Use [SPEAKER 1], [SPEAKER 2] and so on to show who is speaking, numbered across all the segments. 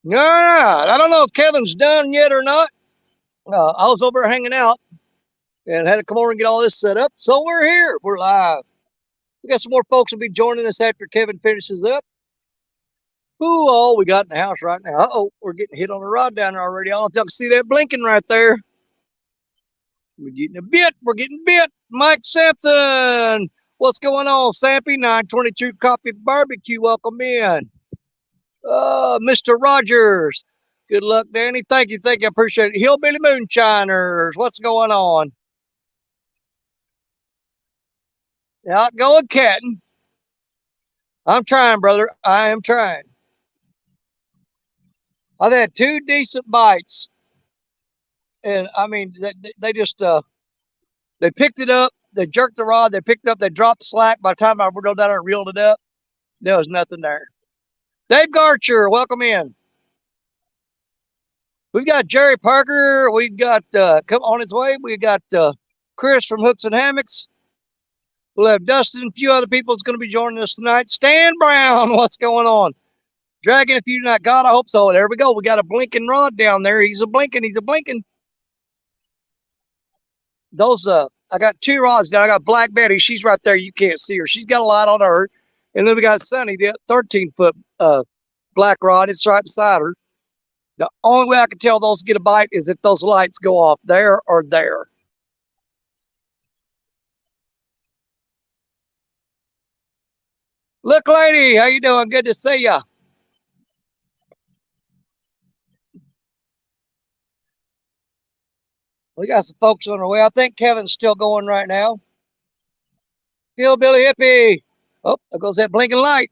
[SPEAKER 1] All right. I don't know if Kevin's done yet or not. I was over hanging out and had to come over and get all this set up. So we're here. We're live. We got some more folks will be joining us after Kevin finishes up. Who all we got in the house right now? Uh-oh, we're getting hit on the rod down there already. I don't know if y'all can see that blinking right there. We're getting a bit. We're getting bit. Mike Sampson. What's going on, Sampy? 922 Coffee Barbecue. Welcome in. Mr. Rogers. Good luck, Danny. Thank you. Thank you. I appreciate it. Hillbilly Moonshiners. What's going on? Outgoing Cattin. I'm trying, brother. I am trying. I've had two decent bites. And I mean, they just, they picked it up. They jerked the rod. They picked it up. They dropped the slack. By the time I go down there and reeled it up, there was nothing there. Dave Garcher, welcome in. We've got Jerry Parker. We've got come on his way. We got Chris from Hooks and Hammocks. We'll have Dustin and a few other people that's going to be joining us tonight. Stan Brown, what's going on? Dragon, if you're not God, I hope so. There we go. We got a blinking rod down there. He's a blinking. He's a blinking. Those I got two rods down. I got Black Betty. She's right there. You can't see her. She's got a light on her. And then we got Sunny, the 13-foot black rod. It's right beside her. The only way I can tell those get a bite is if those lights go off there or there. Look, lady, how you doing? Good to see ya. We got some folks on our way. I think Kevin's still going right now. Hillbilly hippie. Oh, there goes that blinking light.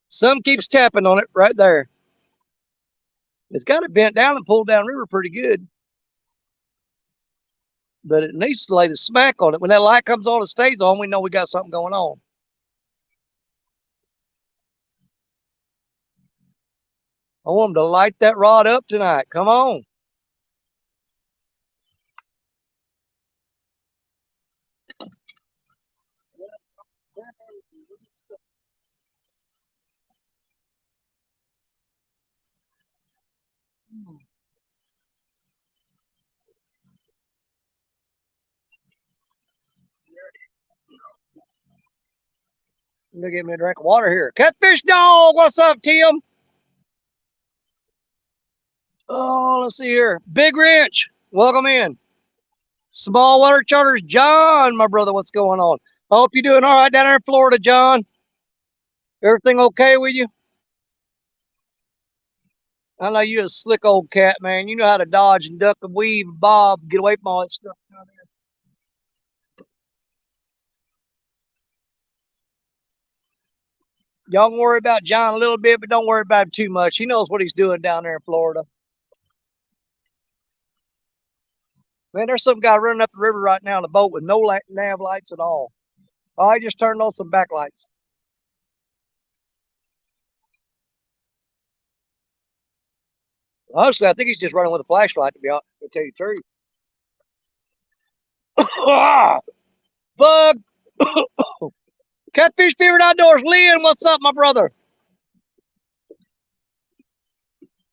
[SPEAKER 1] Some keeps tapping on it right there. It's got it bent down and pulled down river pretty good. But it needs to lay the smack on it. When that light comes on and stays on, we know we got something going on. I want them to light that rod up tonight. Come on. Let me get me a drink of water here. Catfish dog, what's up, Tim? Oh, let's see here. Big Wrench, welcome in. Small Water Charters, John, my brother, what's going on? I hope you're doing all right down there in Florida, John. Everything okay with you? I know you're a slick old cat, man. You know how to dodge and duck and weave and bob, get away from all that stuff. Y'all can worry about John a little bit, but don't worry about him too much. He knows what he's doing down there in Florida. Man, there's some guy running up the river right now in a boat with no nav lights at all. Oh, I just turned on some backlights. Honestly, I think he's just running with a flashlight, to be honest, to tell you the truth. Bug! Catfish Fever Outdoors. Lynn, what's up, my brother?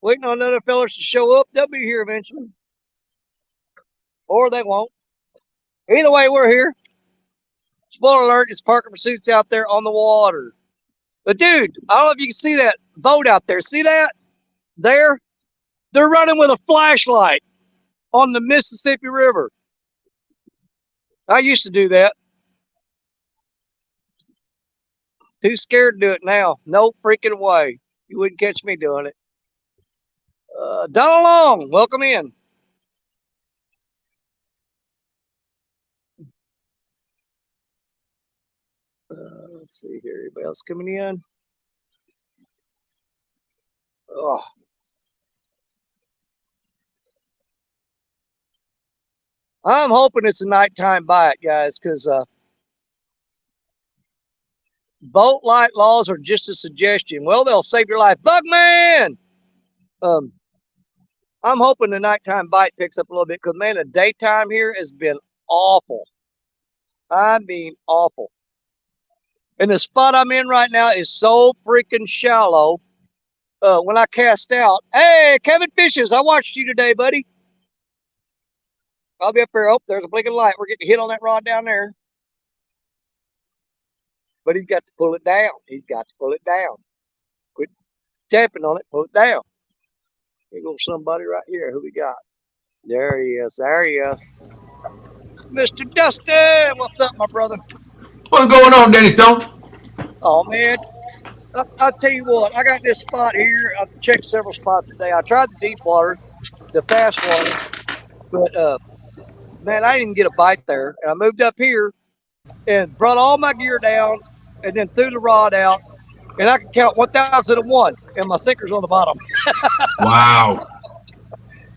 [SPEAKER 1] Waiting on other fellas to show up. They'll be here eventually. Or they won't. Either way, we're here. Spoiler alert, it's Parker Pursuits out there on the water. But dude, I don't know if you can see that boat out there. See that? There? They're running with a flashlight on the Mississippi River. I used to do that. Too scared to do it now. No freaking way. You wouldn't catch me doing it. Donald Long, welcome in. Let's see here. Anybody else coming in? Oh. I'm hoping it's a nighttime bite, guys, because boat light laws are just a suggestion. Well, they'll save your life. Bugman! Um, I'm hoping the nighttime bite picks up a little bit because, man, the daytime here has been awful. I mean, awful. And the spot I'm in right now is so freaking shallow. when I cast out. Hey, Kevin Fishes, I watched you today, buddy. I'll be up there. Oh, there's a blinking light. We're getting hit on that rod down there. But he's got to pull it down. He's got to pull it down. Quit tapping on it. Pull it down. Here goes somebody right here. Who we got? There he is. There he is. Mr. Dustin. What's up, my brother?
[SPEAKER 2] What's going on, Danny Stone?
[SPEAKER 1] Oh, man. I'll tell you what. I got this spot here. I've checked several spots today. I tried the deep water, the fast water, but man, I didn't get a bite there. And I moved up here and brought all my gear down and then threw the rod out. And I can count 1,001 and my sinker's on the bottom.
[SPEAKER 2] Wow.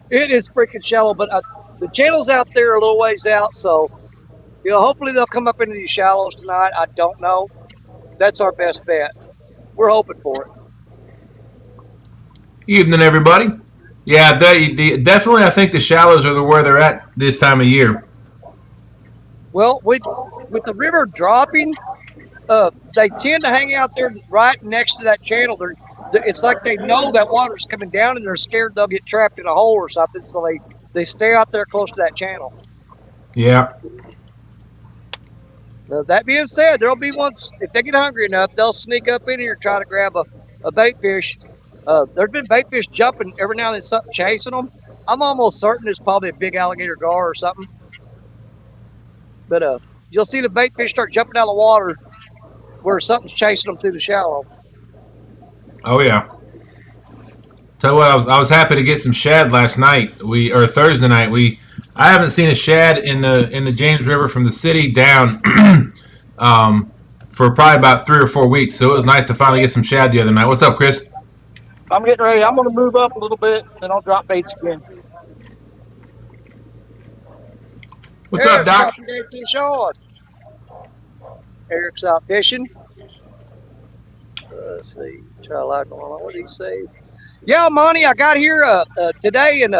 [SPEAKER 1] It is freaking shallow, but the channel's out there a little ways out. So, hopefully they'll come up into these shallows tonight. I don't know. That's our best bet. We're hoping for it.
[SPEAKER 2] Evening, everybody. Yeah, definitely I think the shallows are where they're at this time of year.
[SPEAKER 1] Well, with the river dropping, they tend to hang out there right next to that channel. It's like they know that water's coming down and they're scared they'll get trapped in a hole or something, so they stay out there close to that channel.
[SPEAKER 2] Yeah.
[SPEAKER 1] Now, that being said, there'll be ones, if they get hungry enough, they'll sneak up in here and try to grab a bait fish. There's been bait fish jumping every now and then, something chasing them. I'm almost certain it's probably a big alligator gar or something. But you'll see the bait fish start jumping out of the water where something's chasing them through the shallow.
[SPEAKER 2] Oh yeah. Tell you what, I was happy to get some shad last night. Thursday night. I haven't seen a shad in the James River from the city down for probably about 3 or 4 weeks. So it was nice to finally get some shad the other night. What's up, Chris?
[SPEAKER 3] I'm getting ready. I'm going to move up a little bit, and I'll drop baits again.
[SPEAKER 2] What's up, Doc?
[SPEAKER 1] Eric's out fishing. Let's see. Try a lot going on. What did he say? Yeah, Monty, I got here today and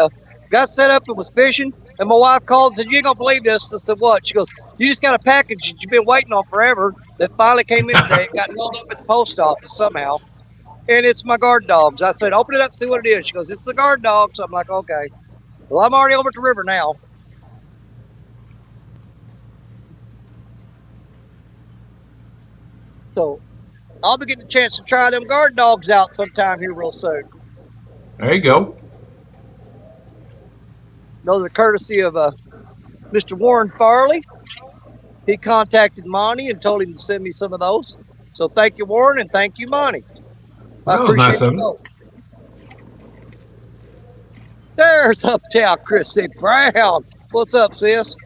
[SPEAKER 1] got set up and was fishing. And my wife called and said, "You ain't going to believe this." I said, "What?" She goes, "You just got a package that you've been waiting on forever that finally came in today. It got held up at the post office somehow. And it's my guard dogs." I said, "Open it up, see what it is." She goes, "It's the guard dogs." I'm like, "Okay." Well, I'm already over at the river now. So I'll be getting a chance to try them guard dogs out sometime here real soon.
[SPEAKER 2] There you go.
[SPEAKER 1] Those are courtesy of Mr. Warren Farley. He contacted Monty and told him to send me some of those. So thank you, Warren, and thank you, Monty.
[SPEAKER 2] That was nice of him.
[SPEAKER 1] There's Uptown Chrissy Brown. What's up, sis?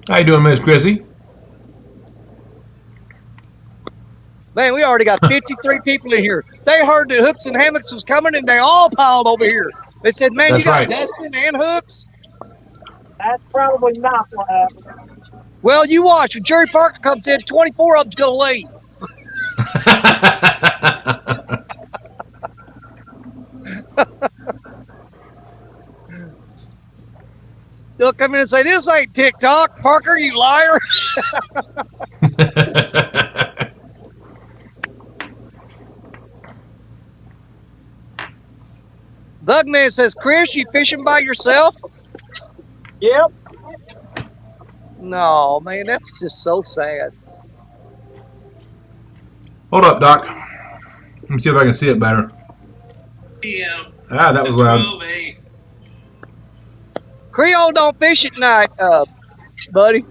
[SPEAKER 2] How you doing, Miss Chrissy?
[SPEAKER 1] Man, we already got 53 people in here. They heard that Hooks and Hammocks was coming, and they all piled over here. They said, "Man,
[SPEAKER 2] That's
[SPEAKER 1] you got
[SPEAKER 2] right.
[SPEAKER 1] Dustin and Hooks?"
[SPEAKER 3] That's probably not what happened.
[SPEAKER 1] Well, you watch. When Jerry Parker comes in, 24 of them's going to leave. They'll come in and say, "This ain't TikTok. Parker, you liar." Bugman says, "Chris, you fishing by yourself?"
[SPEAKER 3] Yep.
[SPEAKER 1] No, man, that's just so sad.
[SPEAKER 2] Hold up, Doc. Let me see if I can see it better. That was loud.
[SPEAKER 1] Creole don't fish at night, buddy.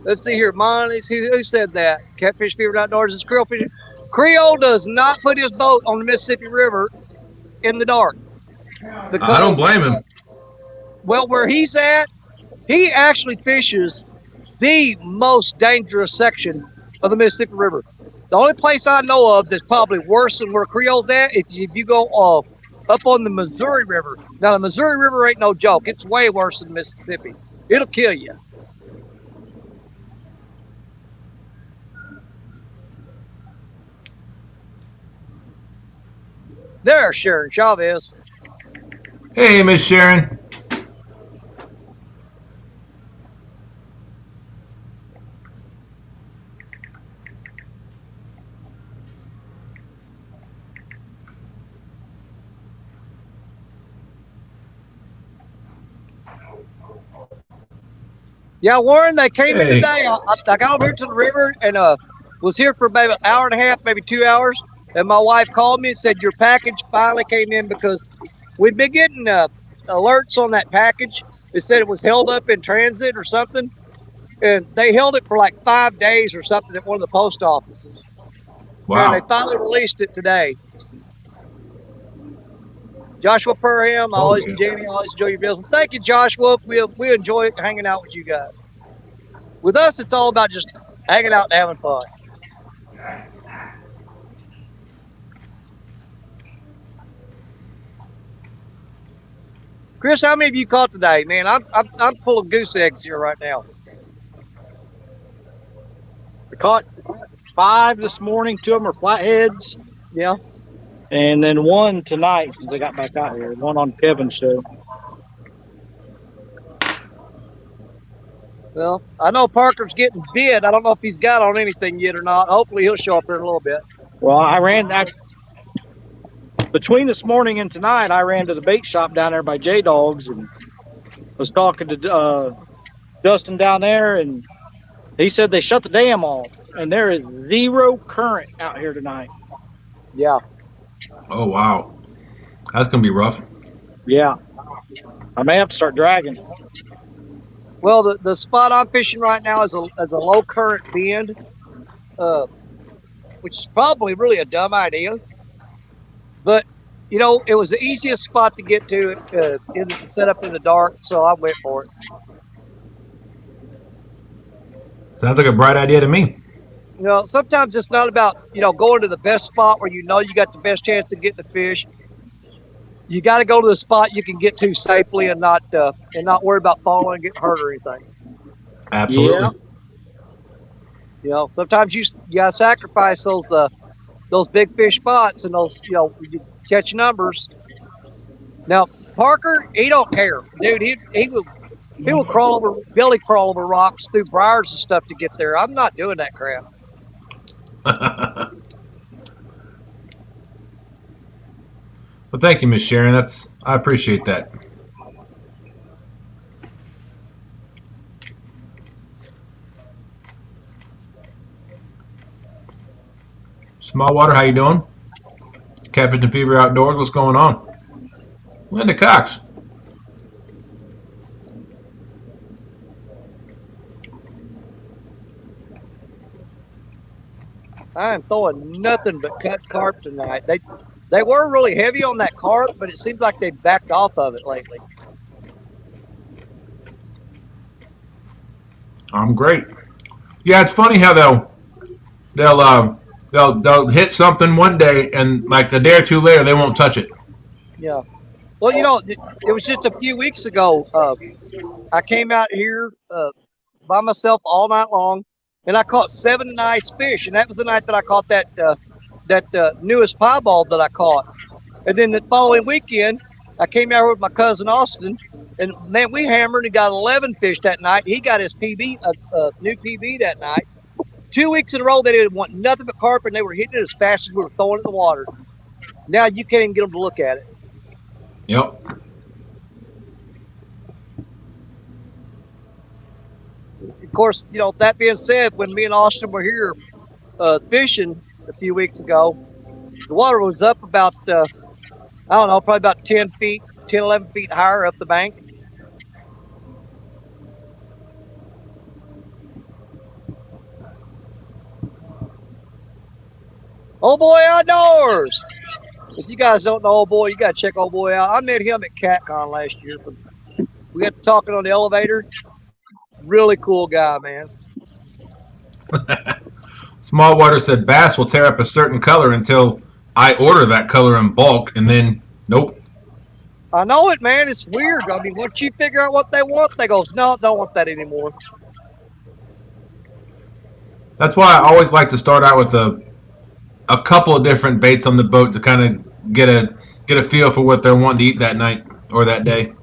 [SPEAKER 1] Let's see here. Monty's, who said that? Catfish Fever Outdoors is Creole fishing. Creole does not put his boat on the Mississippi River in the dark. Because,
[SPEAKER 2] I don't blame him.
[SPEAKER 1] Well, where he's at, he actually fishes the most dangerous section of the Mississippi River. The only place I know of that's probably worse than where Creole's at is if you go up on the Missouri River. Now, the Missouri River ain't no joke. It's way worse than Mississippi. It'll kill you. There's Sharon Chavez.
[SPEAKER 2] Hey, Miss Sharon.
[SPEAKER 1] Yeah, Warren, they came in
[SPEAKER 2] Hey.
[SPEAKER 1] today. I got over here to the river and was here for maybe an hour and a half, maybe 2 hours. And my wife called me and said your package finally came in because we'd been getting alerts on that package. It said it was held up in transit or something. And they held it for like 5 days or something at one of the post offices.
[SPEAKER 2] Wow.
[SPEAKER 1] And they finally released it today. Joshua Perham, I always enjoy your videos. Thank you, Joshua. We enjoy hanging out with you guys. With us, it's all about just hanging out and having fun. Chris, how many of you caught today, man? I'm full of goose eggs here right now.
[SPEAKER 3] I caught 5 this morning. 2 of them are flatheads.
[SPEAKER 1] Yeah.
[SPEAKER 3] And then 1 tonight since I got back out here. 1 on Kevin's show.
[SPEAKER 1] Well, I know Parker's getting bid. I don't know if he's got on anything yet or not. Hopefully he'll show up here in a little bit.
[SPEAKER 3] Well, between this morning and tonight, I ran to the bait shop down there by J-Dogs and was talking to Justin down there, and he said they shut the dam off, and there is 0 current out here tonight.
[SPEAKER 1] Yeah.
[SPEAKER 2] Oh, wow. That's going to be rough.
[SPEAKER 3] Yeah. I may have to start dragging.
[SPEAKER 1] Well, the spot I'm fishing right now is a low current bend, which is probably really a dumb idea. But, you know, it was the easiest spot to get to set up in the dark, so I went for it.
[SPEAKER 2] Sounds like a bright idea to me.
[SPEAKER 1] You know, sometimes it's not about, you know, going to the best spot where you know you got the best chance of getting a fish. You got to go to the spot you can get to safely and not worry about falling and getting hurt or anything.
[SPEAKER 2] Absolutely.
[SPEAKER 3] Yeah.
[SPEAKER 1] You know, sometimes you got to sacrifice those big fish spots and those, you know, you catch numbers. Now, Parker, he don't care, dude. He will belly crawl over rocks through briars and stuff to get there. I'm not doing that crap.
[SPEAKER 2] Well, thank you, Miss Sharon. I appreciate that. Smallwater, how you doing? Captain Fever Outdoors, what's going on? Linda Cox.
[SPEAKER 1] I am throwing nothing but cut carp tonight. They were really heavy on that carp, but it seems like they backed off of it lately.
[SPEAKER 2] I'm great. Yeah, it's funny how they'll hit something one day and like a day or two later they won't touch it.
[SPEAKER 1] Yeah. Well, you know, it was just a few weeks ago. I came out here by myself all night long, and I caught 7 nice fish, and that was the night that I caught that newest piebald that I caught. And then the following weekend, I came out here with my cousin Austin, and man, we hammered and got 11 fish that night. He got his PB, new PB that night. 2 weeks in a row, they didn't want nothing but carp, and they were hitting it as fast as we were throwing it in the water. Now you can't even get them to look at it.
[SPEAKER 2] Yep.
[SPEAKER 1] Of course, you know, that being said, when me and Austin were here fishing a few weeks ago, the water was up about, I don't know, probably about 10, 11 feet higher up the bank. Old Boy Outdoors. If you guys don't know Old Boy, you got to check Old Boy out. I met him at CatCon last year. We got to talking on the elevator. Really cool guy, man.
[SPEAKER 2] Smallwater said bass will tear up a certain color until I order that color in bulk, and then nope.
[SPEAKER 1] I know it, man. It's weird. I mean, once you figure out what they want, they go, no, don't want that anymore.
[SPEAKER 2] That's why I always like to start out with a couple of different baits on the boat to kind of get a feel for what they're wanting to eat that night or that day.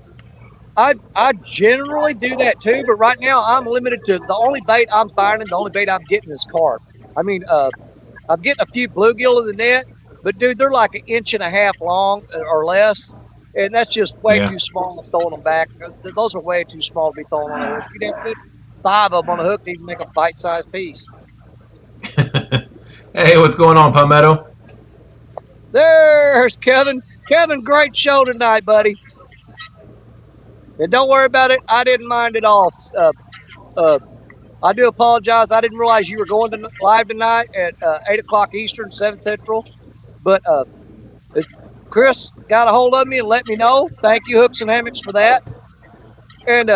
[SPEAKER 1] I generally do that too, but right now I'm limited to the only bait I'm finding, the only bait I'm getting is carp. I mean, I'm getting a few bluegill in the net, but dude, they're like 1.5 inches long or less, And that's just way
[SPEAKER 2] Yeah.
[SPEAKER 1] too small to throwing them back. Those are way too small to be thrown on a hook. You'd have to put 5 of them on a hook to even make a bite-sized piece.
[SPEAKER 2] Hey, what's going on, Palmetto?
[SPEAKER 1] There's Kevin. Kevin, great show tonight, buddy. And don't worry about it. I didn't mind at all. I do apologize. I didn't realize you were going to live tonight at 8 o'clock Eastern, 7 Central. But Chris got a hold of me and let me know. Thank you, Hooks and Hammocks, for that. And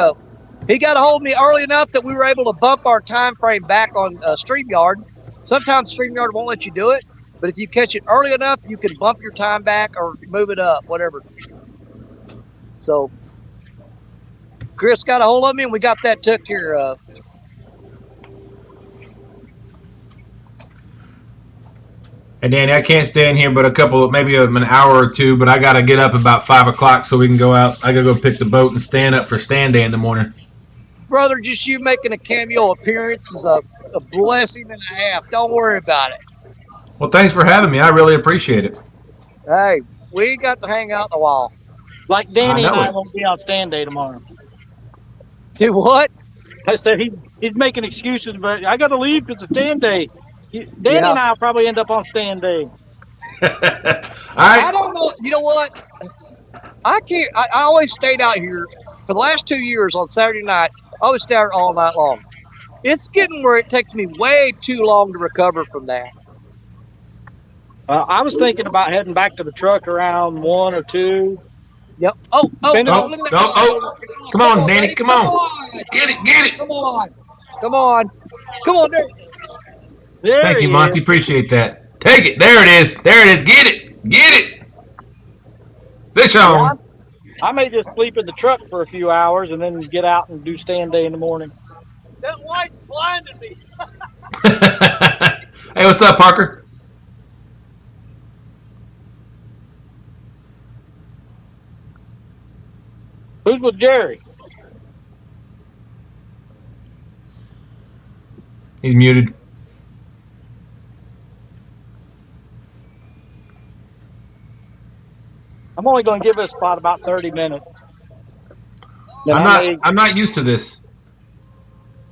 [SPEAKER 1] he got a hold of me early enough that we were able to bump our time frame back on StreamYard. Sometimes StreamYard won't let you do it, but if you catch it early enough, you can bump your time back or move it up, whatever. So Chris got a hold of me and we got that took care of.
[SPEAKER 2] Hey, Danny, I can't stay in here but maybe an hour or two, but I got to get up about 5 o'clock so we can go out. I got to go pick the boat and stand up for stand day in the morning.
[SPEAKER 1] Brother, just you making a cameo appearance is a blessing and a half. Don't worry about it.
[SPEAKER 2] Well, thanks for having me. I really appreciate it.
[SPEAKER 1] Hey, we got to hang out in a while.
[SPEAKER 3] Like Danny and
[SPEAKER 2] know
[SPEAKER 3] I
[SPEAKER 2] it.
[SPEAKER 3] won't be on stand day tomorrow.
[SPEAKER 1] Do what?
[SPEAKER 3] I said he's making excuses, but I got to leave because it's stand day. Danny
[SPEAKER 1] Yeah.
[SPEAKER 3] and I will probably end up on stand day.
[SPEAKER 2] All
[SPEAKER 1] I
[SPEAKER 2] right.
[SPEAKER 1] don't know. You know what? I can't. I always stayed out here for the last 2 years on Saturday night. I always stay out all night long. It's getting where it takes me way too long to recover from that.
[SPEAKER 3] I was thinking about heading back to the truck around 1 or 2.
[SPEAKER 1] Yep. Oh,
[SPEAKER 3] Depending
[SPEAKER 1] look at that.
[SPEAKER 2] Come on, Danny.
[SPEAKER 1] buddy.
[SPEAKER 2] Come on. Get it.
[SPEAKER 1] Come on. Come on, there.
[SPEAKER 3] There
[SPEAKER 2] Thank you,
[SPEAKER 3] he
[SPEAKER 2] Monty.
[SPEAKER 3] is.
[SPEAKER 2] Appreciate that. Take it. There it is. Get it. Fish on.
[SPEAKER 3] I may just sleep in the truck for a few hours and then get out and do stand day in the morning.
[SPEAKER 1] That light's blinding me.
[SPEAKER 2] Hey, what's up, Parker?
[SPEAKER 3] Who's with Jerry?
[SPEAKER 2] He's muted.
[SPEAKER 3] I'm only going to give this spot about 30 minutes. Then
[SPEAKER 2] I'm not used to this.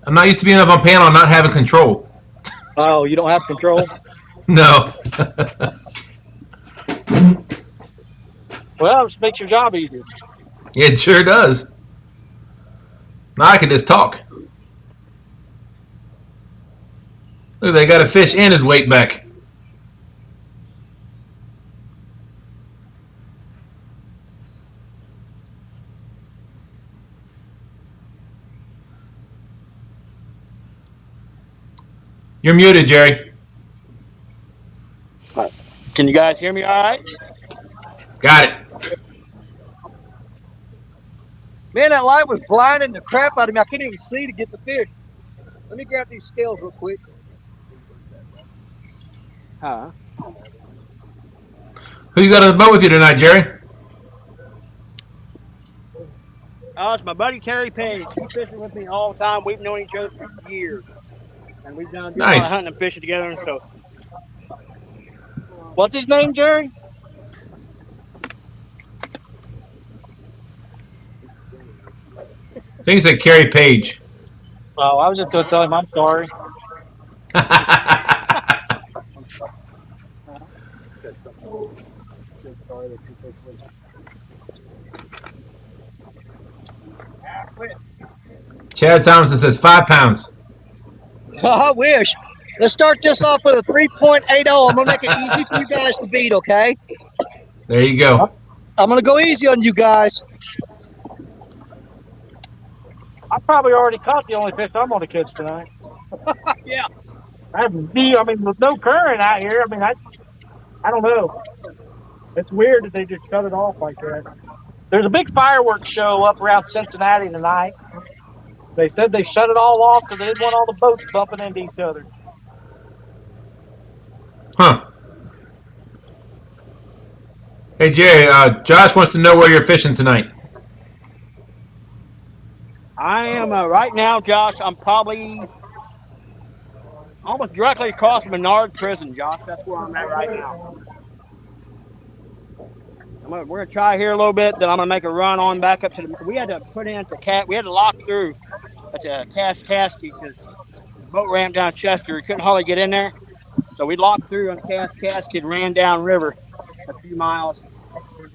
[SPEAKER 2] I'm not used to being up on panel and not having control.
[SPEAKER 3] Oh, you don't have control?
[SPEAKER 2] No.
[SPEAKER 3] Well, it makes your job easier.
[SPEAKER 2] It sure does. Now I can just talk. Look, they got a fish and his weight back. You're muted, Jerry.
[SPEAKER 4] Can you guys hear me all right?
[SPEAKER 2] Got it.
[SPEAKER 1] Man, that light was blinding the crap out of me. I couldn't even see to get the fish. Let me grab these scales real quick.
[SPEAKER 4] Huh?
[SPEAKER 2] Who you got on the boat with you tonight, Jerry?
[SPEAKER 4] Oh, it's my buddy Terry Page. He's fishing with me all the time. We've known each other for years. And we've done a lot of hunting and fishing together. And so,
[SPEAKER 3] What's his name, Jerry?
[SPEAKER 2] I think he said Carrie Page.
[SPEAKER 3] Oh, I was just going to tell him I'm sorry.
[SPEAKER 2] Chad Thompson says 5 pounds.
[SPEAKER 1] I wish. Let's start this off with a 3.80. I'm going to make it easy for you guys to beat, okay?
[SPEAKER 2] There you go.
[SPEAKER 1] I'm going to go easy on you guys.
[SPEAKER 3] I probably already caught the only fish I'm going to catch tonight.
[SPEAKER 1] Yeah.
[SPEAKER 3] I mean, with no current out here, I mean, I don't know. It's weird that they just shut it off like that. There's a big fireworks show up around Cincinnati tonight. They said they shut it all off because they didn't want all the boats bumping into each other.
[SPEAKER 2] Huh. Hey, Jerry, Josh wants to know where you're fishing tonight.
[SPEAKER 4] I am right now, Josh. I'm probably almost directly across Menard Prison, Josh. That's where I'm at right now. we're gonna try here a little bit. Then I'm gonna make a run on back up to the. We had to put in at the cat. We had to lock through at the Kaskasky because the boat ramp down Chester. We couldn't hardly get in there, so we locked through on the Kaskasky and ran down river a few miles.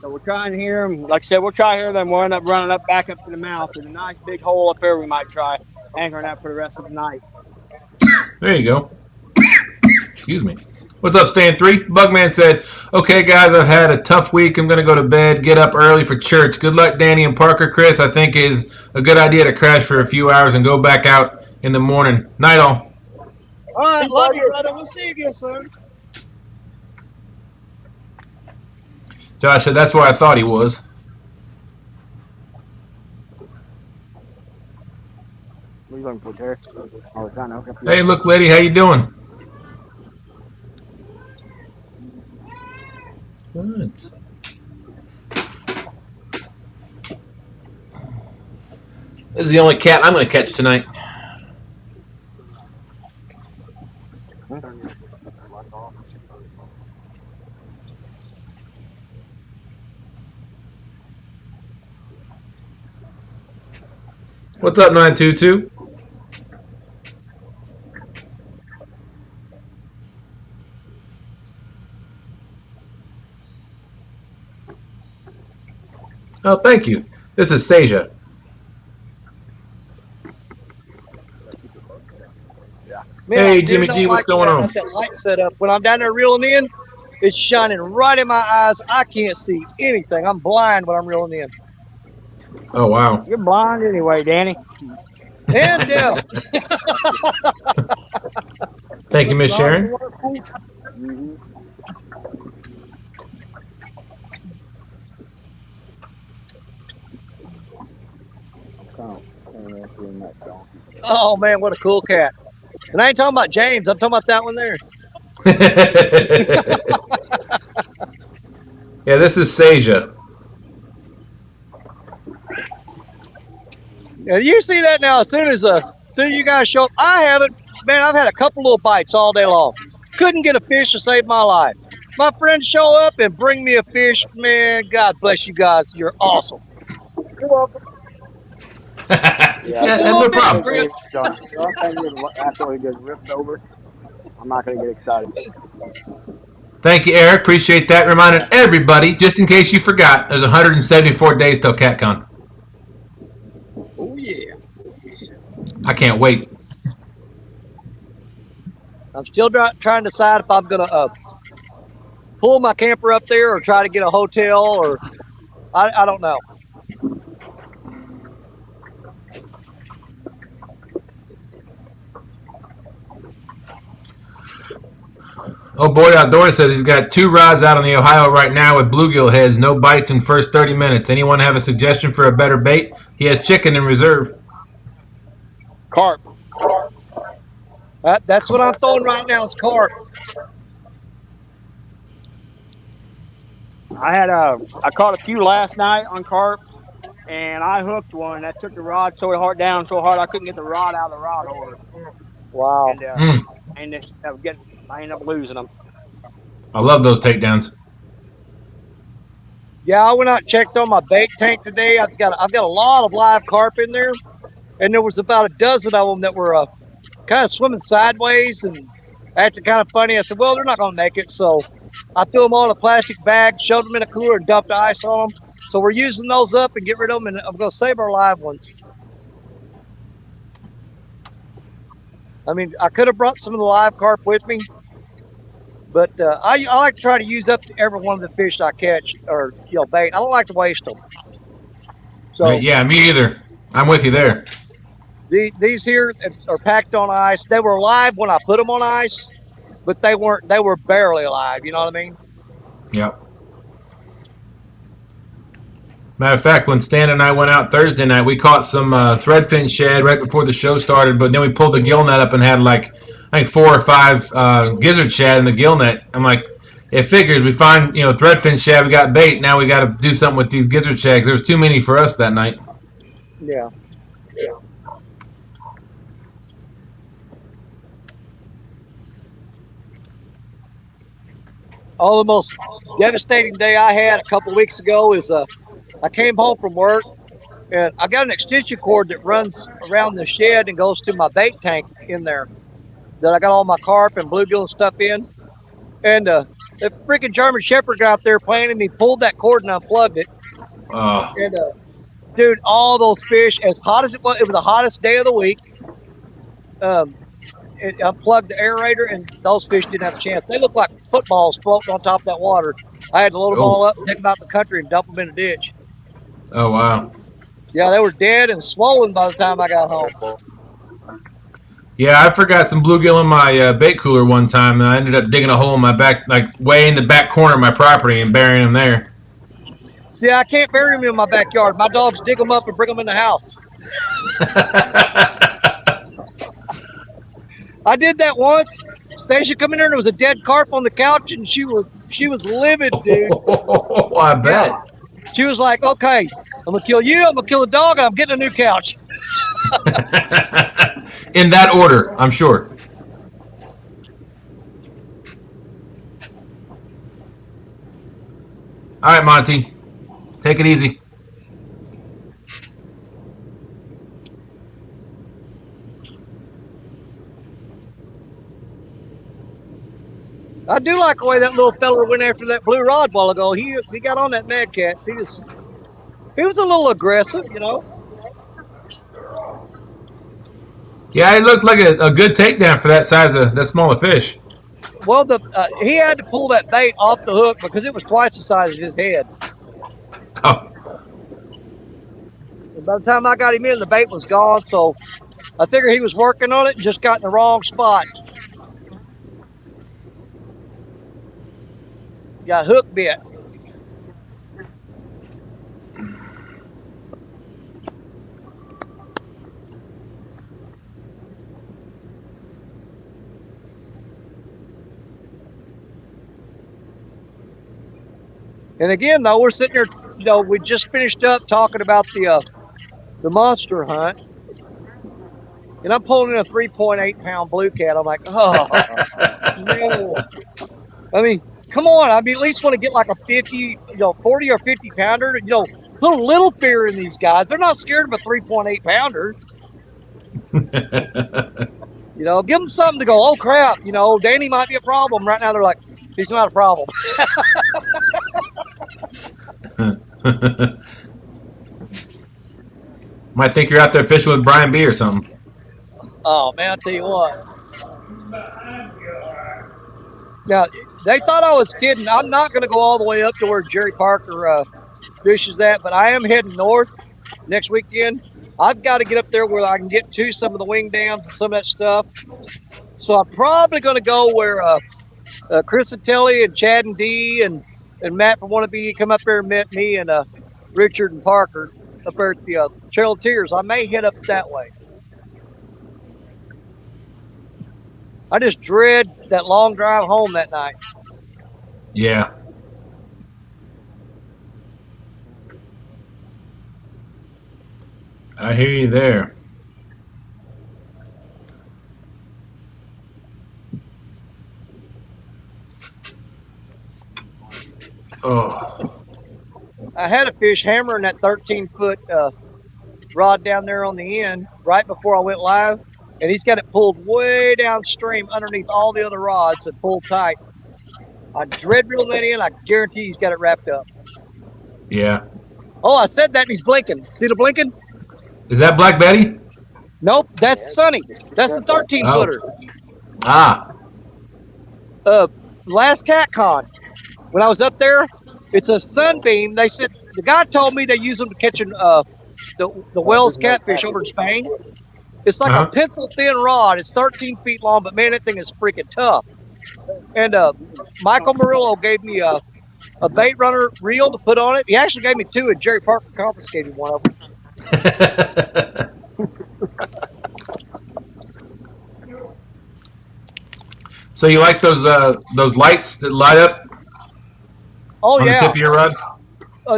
[SPEAKER 4] So we're trying here. Like I said, we'll try here. Then we'll end up running up back up to the mouth. There's a nice big hole up there. We might try anchoring out for the rest of the night.
[SPEAKER 2] There you go. Excuse me. What's up, Stan 3? Bugman said, okay, guys, I've had a tough week. I'm going to go to bed, get up early for church. Good luck, Danny and Parker. Chris, I think is a good idea to crash for a few hours and go back out in the morning. Night all.
[SPEAKER 1] All right, love you, brother. We'll see you again soon.
[SPEAKER 2] Josh said, that's where I thought he was.
[SPEAKER 4] What are you looking for, Terry? Oh, trying to hook up.
[SPEAKER 2] Hey, look, lady, how you doing? Good. This is the only cat I'm going to catch tonight. What's up, 922? Oh, thank you. This is Seja.
[SPEAKER 1] Man,
[SPEAKER 2] Hey,
[SPEAKER 1] I do
[SPEAKER 2] Jimmy
[SPEAKER 1] not
[SPEAKER 2] G, what's
[SPEAKER 1] like
[SPEAKER 2] going
[SPEAKER 1] that,
[SPEAKER 2] on?
[SPEAKER 1] got that light set up. When I'm down there reeling in, it's shining right in my eyes. I can't see anything. I'm blind when I'm reeling in.
[SPEAKER 2] Oh, wow.
[SPEAKER 4] You're blind anyway, Danny.
[SPEAKER 1] And deaf.
[SPEAKER 2] Thank you, Miss Sharon.
[SPEAKER 4] Mm-hmm.
[SPEAKER 1] Oh, man, what a cool cat. And I ain't talking about James. I'm talking about that one there.
[SPEAKER 2] Yeah, this is Seja.
[SPEAKER 1] And you see that now as soon as you guys show up. I haven't. Man, I've had a couple little bites all day long. Couldn't get a fish to save my life. My friends show up and bring me a fish. Man, God bless you guys. You're awesome.
[SPEAKER 4] You're welcome.
[SPEAKER 2] Yeah, no problem.
[SPEAKER 1] Chris.
[SPEAKER 4] After it gets ripped over, I'm not going to get excited.
[SPEAKER 2] Thank you, Eric. Appreciate that. Reminded everybody, just in case you forgot, there's 174 days till CatCon.
[SPEAKER 1] Oh, yeah.
[SPEAKER 2] I can't wait.
[SPEAKER 1] I'm still trying to decide if I'm going to pull my camper up there or try to get a hotel or I don't know.
[SPEAKER 2] Oh, boy, Outdoors says he's got 2 rods out on the Ohio right now with bluegill heads, no bites in first 30 minutes. Anyone have a suggestion for a better bait? He has chicken in reserve.
[SPEAKER 4] Carp.
[SPEAKER 1] That's what I'm throwing right now is carp.
[SPEAKER 4] I caught a few last night on carp, and I hooked one that took the rod so hard I couldn't get the rod out of the rod holder.
[SPEAKER 1] Wow.
[SPEAKER 4] And I ended up losing them.
[SPEAKER 2] I love those takedowns.
[SPEAKER 1] Yeah, I went out and checked on my bait tank today. I've got a lot of live carp in there, and there was about a dozen of them that were kind of swimming sideways and acting kind of funny. I said, well, they're not going to make it, so I threw them all in a plastic bag, shoved them in a cooler, and dumped ice on them. So we're using those up and get rid of them, and I'm going to save our live ones. I mean, I could have brought some of the live carp with me, but I like to try to use up every one of the fish I catch or bait. I don't like to waste them. So
[SPEAKER 2] yeah, me either. I'm with you there.
[SPEAKER 1] These here are packed on ice. They were alive when I put them on ice, but they weren't. They were barely alive. You know what I mean?
[SPEAKER 2] Yep. Matter of fact, when Stan and I went out Thursday night, we caught some threadfin shad right before the show started, but then we pulled the gill net up and had I think 4 or 5 gizzard shad in the gill net. I'm like, it figures we find, threadfin shad, we got bait, now we got to do something with these gizzard shads. There was too many for us that night.
[SPEAKER 1] Yeah. Oh, the most devastating day I had a couple weeks ago is I came home from work and I got an extension cord that runs around the shed and goes to my bait tank in there that I got all my carp and bluegill and stuff in. And the freaking German Shepherd got out there playing and he pulled that cord and unplugged it.
[SPEAKER 2] Oh,
[SPEAKER 1] And dude, all those fish, as hot as it was the hottest day of the week. It unplugged the aerator, and those fish didn't have a chance. They looked like footballs floating on top of that water. I had to load them all up, take them out in the country, and dump them in a ditch.
[SPEAKER 2] oh wow.
[SPEAKER 1] Yeah, they were dead and swollen by the time I got home.
[SPEAKER 2] Yeah, I forgot some bluegill in my bait cooler one time, and I ended up digging a hole in my back, like way in the back corner of my property, and burying them there.
[SPEAKER 1] See, I can't bury them in my backyard. My dogs dig them up and bring them in the house. I did that once. Stacia come in there and there was a dead carp on the couch, and she was livid, dude.
[SPEAKER 2] Oh, I bet.
[SPEAKER 1] Yeah. She was like, "Okay, I'm gonna kill you. I'm gonna kill the dog. I'm getting a new couch."
[SPEAKER 2] In that order, I'm sure. All right, Monty, take it easy.
[SPEAKER 1] I do like the way that little fella went after that blue rod a while ago. He got on that Mad Cats. He was a little aggressive, you know.
[SPEAKER 2] Yeah, it looked like a good takedown for that small a fish.
[SPEAKER 1] Well, he had to pull that bait off the hook because it was twice the size of his head.
[SPEAKER 2] Oh.
[SPEAKER 1] And by the time I got him in, the bait was gone. So I figured he was working on it and just got in the wrong spot. Got hook bit. And again, though, we're sitting here, you know, we just finished up talking about the monster hunt. And I'm pulling in a 3.8 pound blue cat. I'm like, oh, no. I mean, come on. I mean, at least want to get like a 40 or 50 pounder. You know, put a little fear in these guys. They're not scared of a 3.8 pounder. You know, give them something to go, oh, crap. You know, Danny might be a problem. Right now, they're like, he's not a problem.
[SPEAKER 2] Might think you're out there fishing with Brian B. or something.
[SPEAKER 1] Oh, man, I'll tell you what. Now, they thought I was kidding. I'm not going to go all the way up to where Jerry Parker fishes at, but I am heading north next weekend. I've got to get up there where I can get to some of the wing dams and some of that stuff. So I'm probably going to go where Chris and Telly and Chad and D and Matt from Wannabe come up there and met me and Richard and Parker up there at the Trail of Tears. I may head up that way. I just dread that long drive home that night.
[SPEAKER 2] Yeah. I hear you there. Oh.
[SPEAKER 1] I had a fish hammering that 13-foot rod down there on the end right before I went live, and he's got it pulled way downstream underneath all the other rods and pulled tight. I dread reeling that in. I guarantee he's got it wrapped up.
[SPEAKER 2] Yeah.
[SPEAKER 1] Oh, I said that and he's blinking. See the blinking?
[SPEAKER 2] Is that Black Betty?
[SPEAKER 1] Nope, that's Sunny. That's the 13-footer.
[SPEAKER 2] Ah.
[SPEAKER 1] Last CatCon, when I was up there, it's a sunbeam. They said, the guy told me they use them to catching the Wells catfish over in Spain. It's like a pencil thin rod. It's 13 feet long, but man, that thing is freaking tough. And Michael Murillo gave me a bait runner reel to put on it. He actually gave me two, and Jerry Parker confiscated one of them.
[SPEAKER 2] So you like those lights that light up?
[SPEAKER 1] Oh
[SPEAKER 2] on
[SPEAKER 1] yeah,
[SPEAKER 2] the tip of your rod?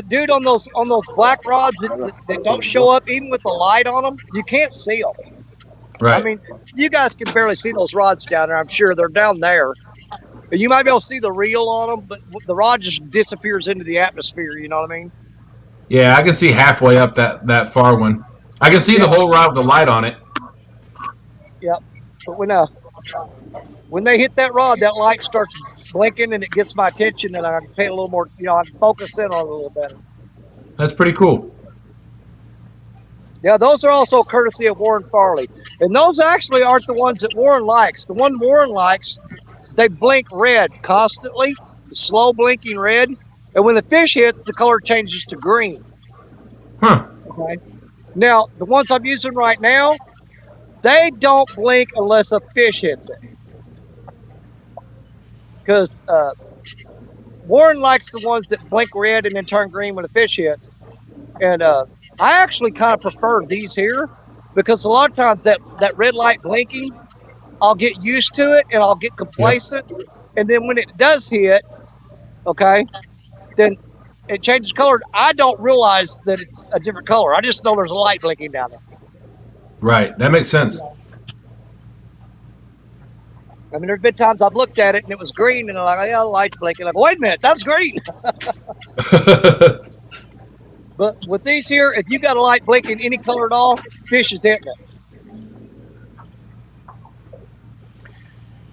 [SPEAKER 1] Dude, on those black rods that don't show up even with the light on them, you can't see them.
[SPEAKER 2] Right.
[SPEAKER 1] I mean, you guys can barely see those rods down there. I'm sure they're down there. And you might be able to see the reel on them, but the rod just disappears into the atmosphere. You know what I mean?
[SPEAKER 2] Yeah, I can see halfway up that far one. I can see the whole rod with the light on it.
[SPEAKER 1] Yep. But when they hit that rod, that light starts blinking and it gets my attention, and I can pay a little more. I can focus in on it a little better.
[SPEAKER 2] That's pretty cool.
[SPEAKER 1] Yeah, those are also courtesy of Warren Farley, and those actually aren't the ones that Warren likes. The one Warren likes, they blink red constantly, slow blinking red, and when the fish hits, the color changes to green.
[SPEAKER 2] Huh.
[SPEAKER 1] Okay. Now, the ones I'm using right now, they don't blink unless a fish hits it. Because Warren likes the ones that blink red and then turn green when a fish hits. And I actually kind of prefer these here because a lot of times that red light blinking, I'll get used to it and I'll get complacent. Yep. And then when it does hit, okay, then it changes color. I don't realize that it's a different color. I just know there's a light blinking down there.
[SPEAKER 2] Right. That makes sense.
[SPEAKER 1] I mean, there's been times I've looked at it and it was green, and I'm like, oh, yeah, the light's blinking. I'm like, wait a minute, that's green. But with these here, if you got a light blinking any color at all, fish is hitting it.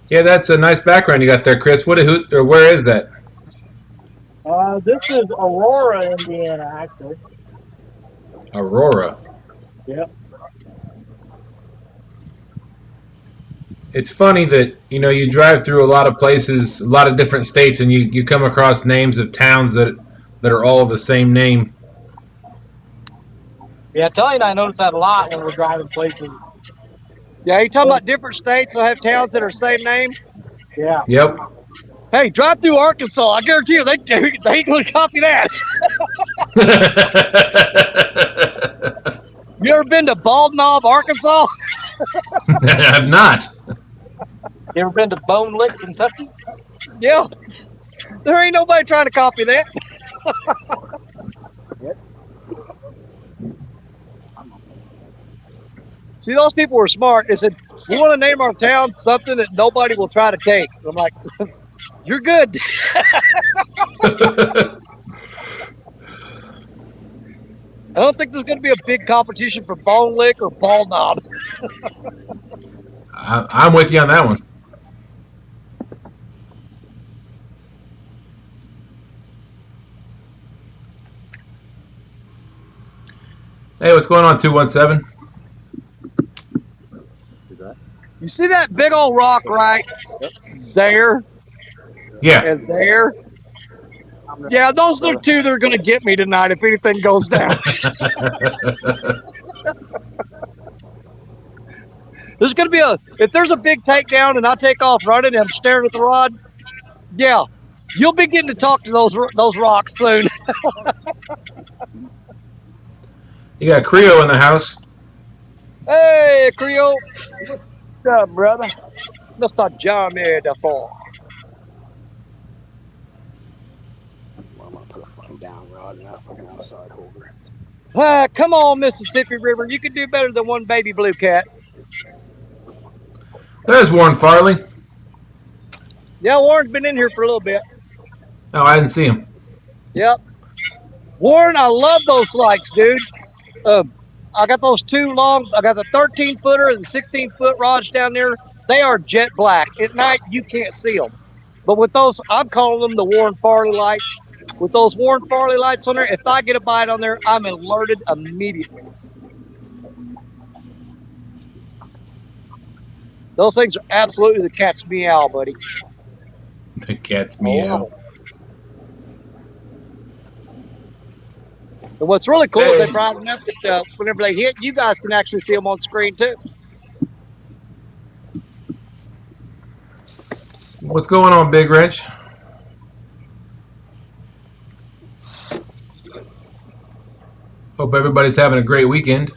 [SPEAKER 2] Yeah, that's a nice background you got there, Chris. Where is that?
[SPEAKER 3] This is Aurora, Indiana, actually.
[SPEAKER 2] Aurora.
[SPEAKER 3] Yep.
[SPEAKER 2] It's funny that, you drive through a lot of places, a lot of different states, and you come across names of towns that are all the same name.
[SPEAKER 3] Yeah, Tully and I notice that a lot when we're driving places.
[SPEAKER 1] Yeah, you talking about different states that have towns that are the same name?
[SPEAKER 3] Yeah.
[SPEAKER 2] Yep.
[SPEAKER 1] Hey, drive through Arkansas. I guarantee you, they ain't going to copy that. You ever been to Bald Knob, Arkansas?
[SPEAKER 2] I have not.
[SPEAKER 3] You ever been to Bone Lick, Kentucky?
[SPEAKER 1] Yeah. There ain't nobody trying to copy that.
[SPEAKER 3] Yep.
[SPEAKER 1] See, those people were smart. They said, we want to name our town something that nobody will try to take. I'm like, you're good. I don't think there's going to be a big competition for Bone Lick or Bald Knob.
[SPEAKER 2] I'm with you on that one. Hey, what's going on, 217?
[SPEAKER 1] You see that big old rock right there?
[SPEAKER 2] Yeah.
[SPEAKER 1] And there? Yeah, those are the two that are going to get me tonight if anything goes down. There's going to be if there's a big takedown and I take off running and I'm staring at the rod, yeah, you'll be getting to talk to those rocks soon.
[SPEAKER 2] You got Creo in the house.
[SPEAKER 1] Hey, Creo.
[SPEAKER 4] What's up, brother?
[SPEAKER 1] Mr. Johnny the Fall.
[SPEAKER 4] Well, I'm going to put a fucking down rod and a fucking outside holder.
[SPEAKER 1] Come on, Mississippi River. You can do better than one baby blue cat.
[SPEAKER 2] There's Warren Farley.
[SPEAKER 1] Yeah, Warren's been in here for a little bit.
[SPEAKER 2] Oh, I didn't see him.
[SPEAKER 1] Yep. Warren, I love those lights, dude. I got those two long, I got the 13-footer and the 16-foot rods down there. They are jet black. At night, you can't see them. But with those, I'm calling them the Warren Farley lights. With those Warren Farley lights on there, if I get a bite on there, I'm alerted immediately. Those things are absolutely the cat's meow, buddy.
[SPEAKER 2] The cat's meow.
[SPEAKER 1] And what's really cool is they brought them up that whenever they hit, you guys can actually see them on screen too.
[SPEAKER 2] What's going on, Big Wrench? Hope everybody's having a great weekend.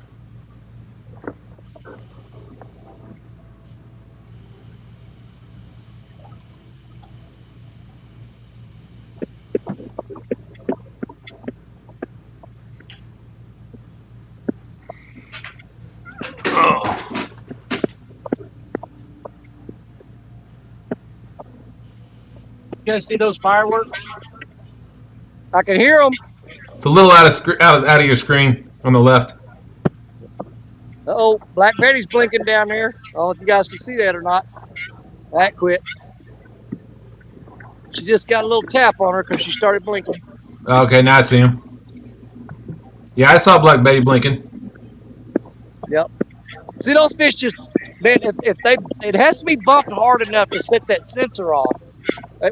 [SPEAKER 3] guys see those fireworks?
[SPEAKER 1] I can hear them.
[SPEAKER 2] It's a little out of your screen on the left.
[SPEAKER 1] Uh-oh, Black Betty's blinking down there. I don't know if you guys can see that or not. That quit. She just got a little tap on her because she started blinking.
[SPEAKER 2] Okay, now I see him. Yeah, I saw Black Betty blinking.
[SPEAKER 1] Yep. See, those fish just, man, if they, it has to be bumped hard enough to set that sensor off.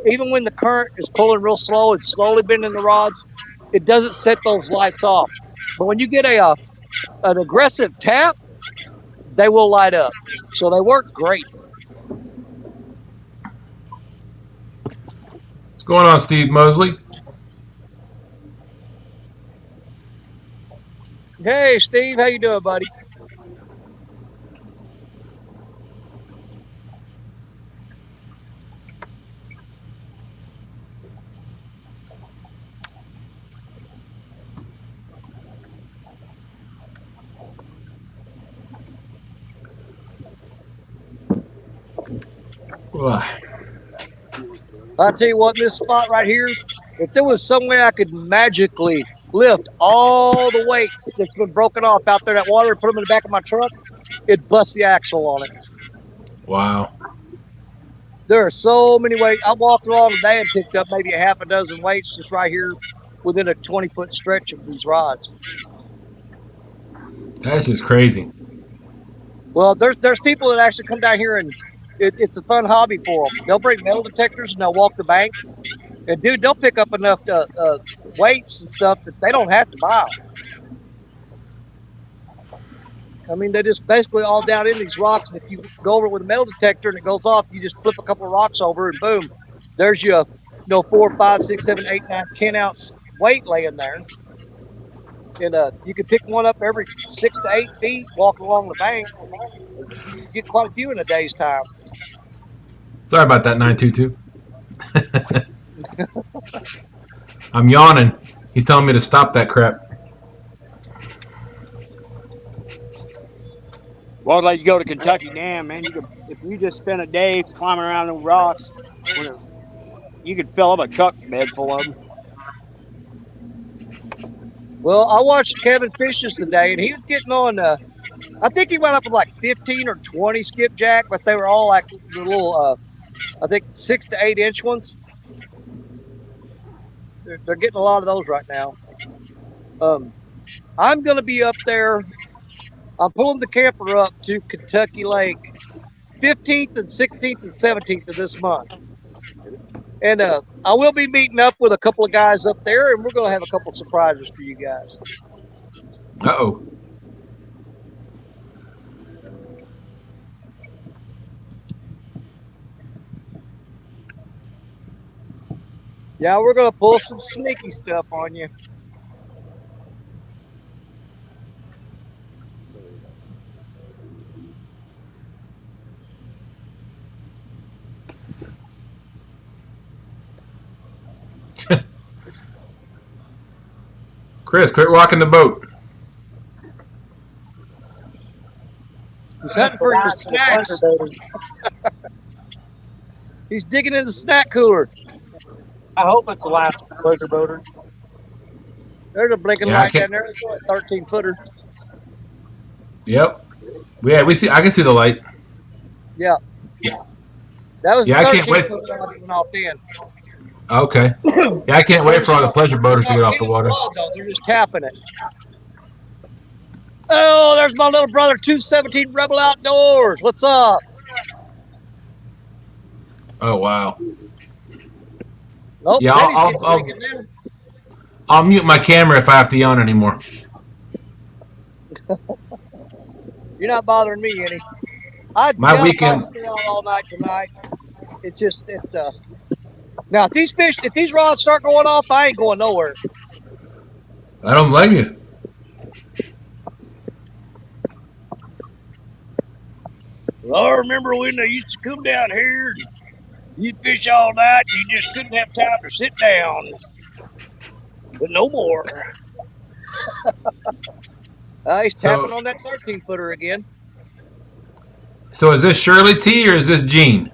[SPEAKER 1] Even when the current is pulling real slow, it's slowly bending the rods, it doesn't set those lights off. But when you get an aggressive tap, they will light up. So they work great.
[SPEAKER 2] What's going on, Steve Mosley?
[SPEAKER 1] Hey, Steve, how you doing, buddy? I'll tell you what, this spot right here, if there was some way I could magically lift all the weights that's been broken off out there in that water and put them in the back of my truck, it'd bust the axle on it.
[SPEAKER 2] Wow.
[SPEAKER 1] There are so many weights. I walked along today and picked up maybe a half a dozen weights just right here within a 20-foot stretch of these rods.
[SPEAKER 2] That's just crazy.
[SPEAKER 1] Well, there's people that actually come down here and it's a fun hobby for them. They'll bring metal detectors and they'll walk the bank. And, dude, they'll pick up enough weights and stuff that they don't have to buy. I mean, they just basically all down in these rocks. And if you go over it with a metal detector and it goes off, you just flip a couple of rocks over and boom, there's your 4, 5, 6, 7, 8, 9, 10 ounce weight laying there. And you can pick one up every 6 to 8 feet, walk along the bank. You get quite a few in a day's time.
[SPEAKER 2] Sorry about that, 922. I'm yawning. He's telling me to stop that crap.
[SPEAKER 4] Well, like you go to Kentucky Dam, man. If you just spend a day climbing around the rocks, you could fill up a truck bed full of them.
[SPEAKER 1] Well, I watched Kevin Fishes today, and he was getting on. I think he went up with like 15 or 20 skipjack, but they were all like the little, I think 6 to 8 inch ones. They're getting a lot of those right now. I'm going to be up there. I'm pulling the camper up to Kentucky Lake 15th and 16th and 17th of this month. And I will be meeting up with a couple of guys up there, and we're going to have a couple of surprises for you guys.
[SPEAKER 2] Uh-oh.
[SPEAKER 1] Yeah, we're going to pull some sneaky stuff on you.
[SPEAKER 2] Chris, quit rocking the boat.
[SPEAKER 1] He's hunting for your snacks. He's digging in the snack cooler.
[SPEAKER 3] I hope it's the last pleasure boater.
[SPEAKER 1] There's a blinking light down there. It's a 13-footer.
[SPEAKER 2] Yep. Yeah, we see. I can see the light.
[SPEAKER 1] Yeah. That was
[SPEAKER 2] yeah, I can't wait.
[SPEAKER 1] Went off in.
[SPEAKER 2] Okay. Yeah, I can't wait for all the pleasure boaters to get off the water.
[SPEAKER 1] They're just tapping it. Oh, there's my little brother, 217 Rebel Outdoors. What's up?
[SPEAKER 2] Oh, wow.
[SPEAKER 1] Nope,
[SPEAKER 2] yeah, I'll mute my camera if I have to yawn anymore.
[SPEAKER 1] You're not bothering me any.
[SPEAKER 2] My weekend.
[SPEAKER 1] Stay out all night tonight. It's just now if these rods start going off, I ain't going nowhere.
[SPEAKER 2] I don't blame you.
[SPEAKER 1] Well, I remember when they used to come down here, you'd fish all night, and you just couldn't have time to sit down. But no more. He's tapping on that 13-footer again.
[SPEAKER 2] So is this Shirley T or is this Gene?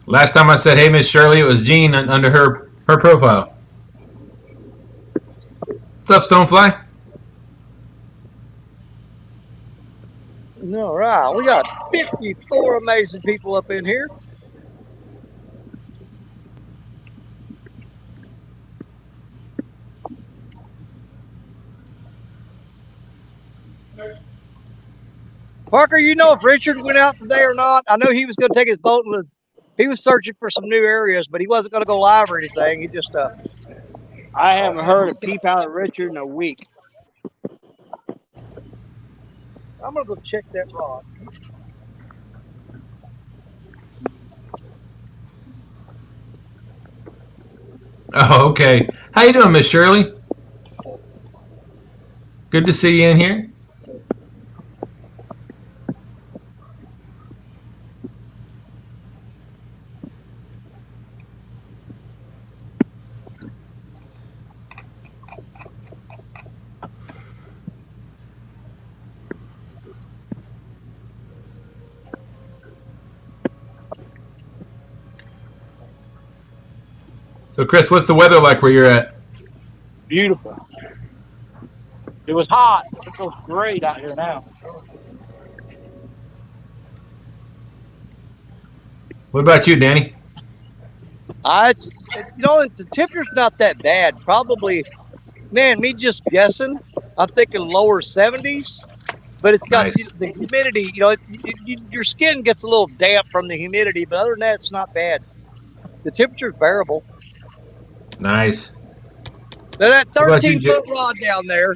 [SPEAKER 2] Last time I said, "Hey, Miss Shirley," it was Jean under her profile. What's up, Stonefly?
[SPEAKER 1] All right, we got 54 amazing people up in here. Parker, you know if Richard went out today or not? I know he was going to take his boat and he was searching for some new areas, but he wasn't going to go live or anything. He just
[SPEAKER 4] I haven't heard a peep out of Richard in a week.
[SPEAKER 1] I'm going to go check that rod.
[SPEAKER 2] Oh, okay. How you doing, Miss Shirley? Good to see you in here. So, Chris, what's the weather like where you're at?
[SPEAKER 3] Beautiful. It was hot. It feels great out here now.
[SPEAKER 2] What about you, Danny?
[SPEAKER 1] The temperature's not that bad. Probably, man, me just guessing, I'm thinking lower 70s, but it's got
[SPEAKER 2] Nice.
[SPEAKER 1] the humidity. Your skin gets a little damp from the humidity, but other than that, it's not bad. The temperature's bearable.
[SPEAKER 2] Nice.
[SPEAKER 1] Now that
[SPEAKER 2] What about you,
[SPEAKER 1] 13-foot rod down there,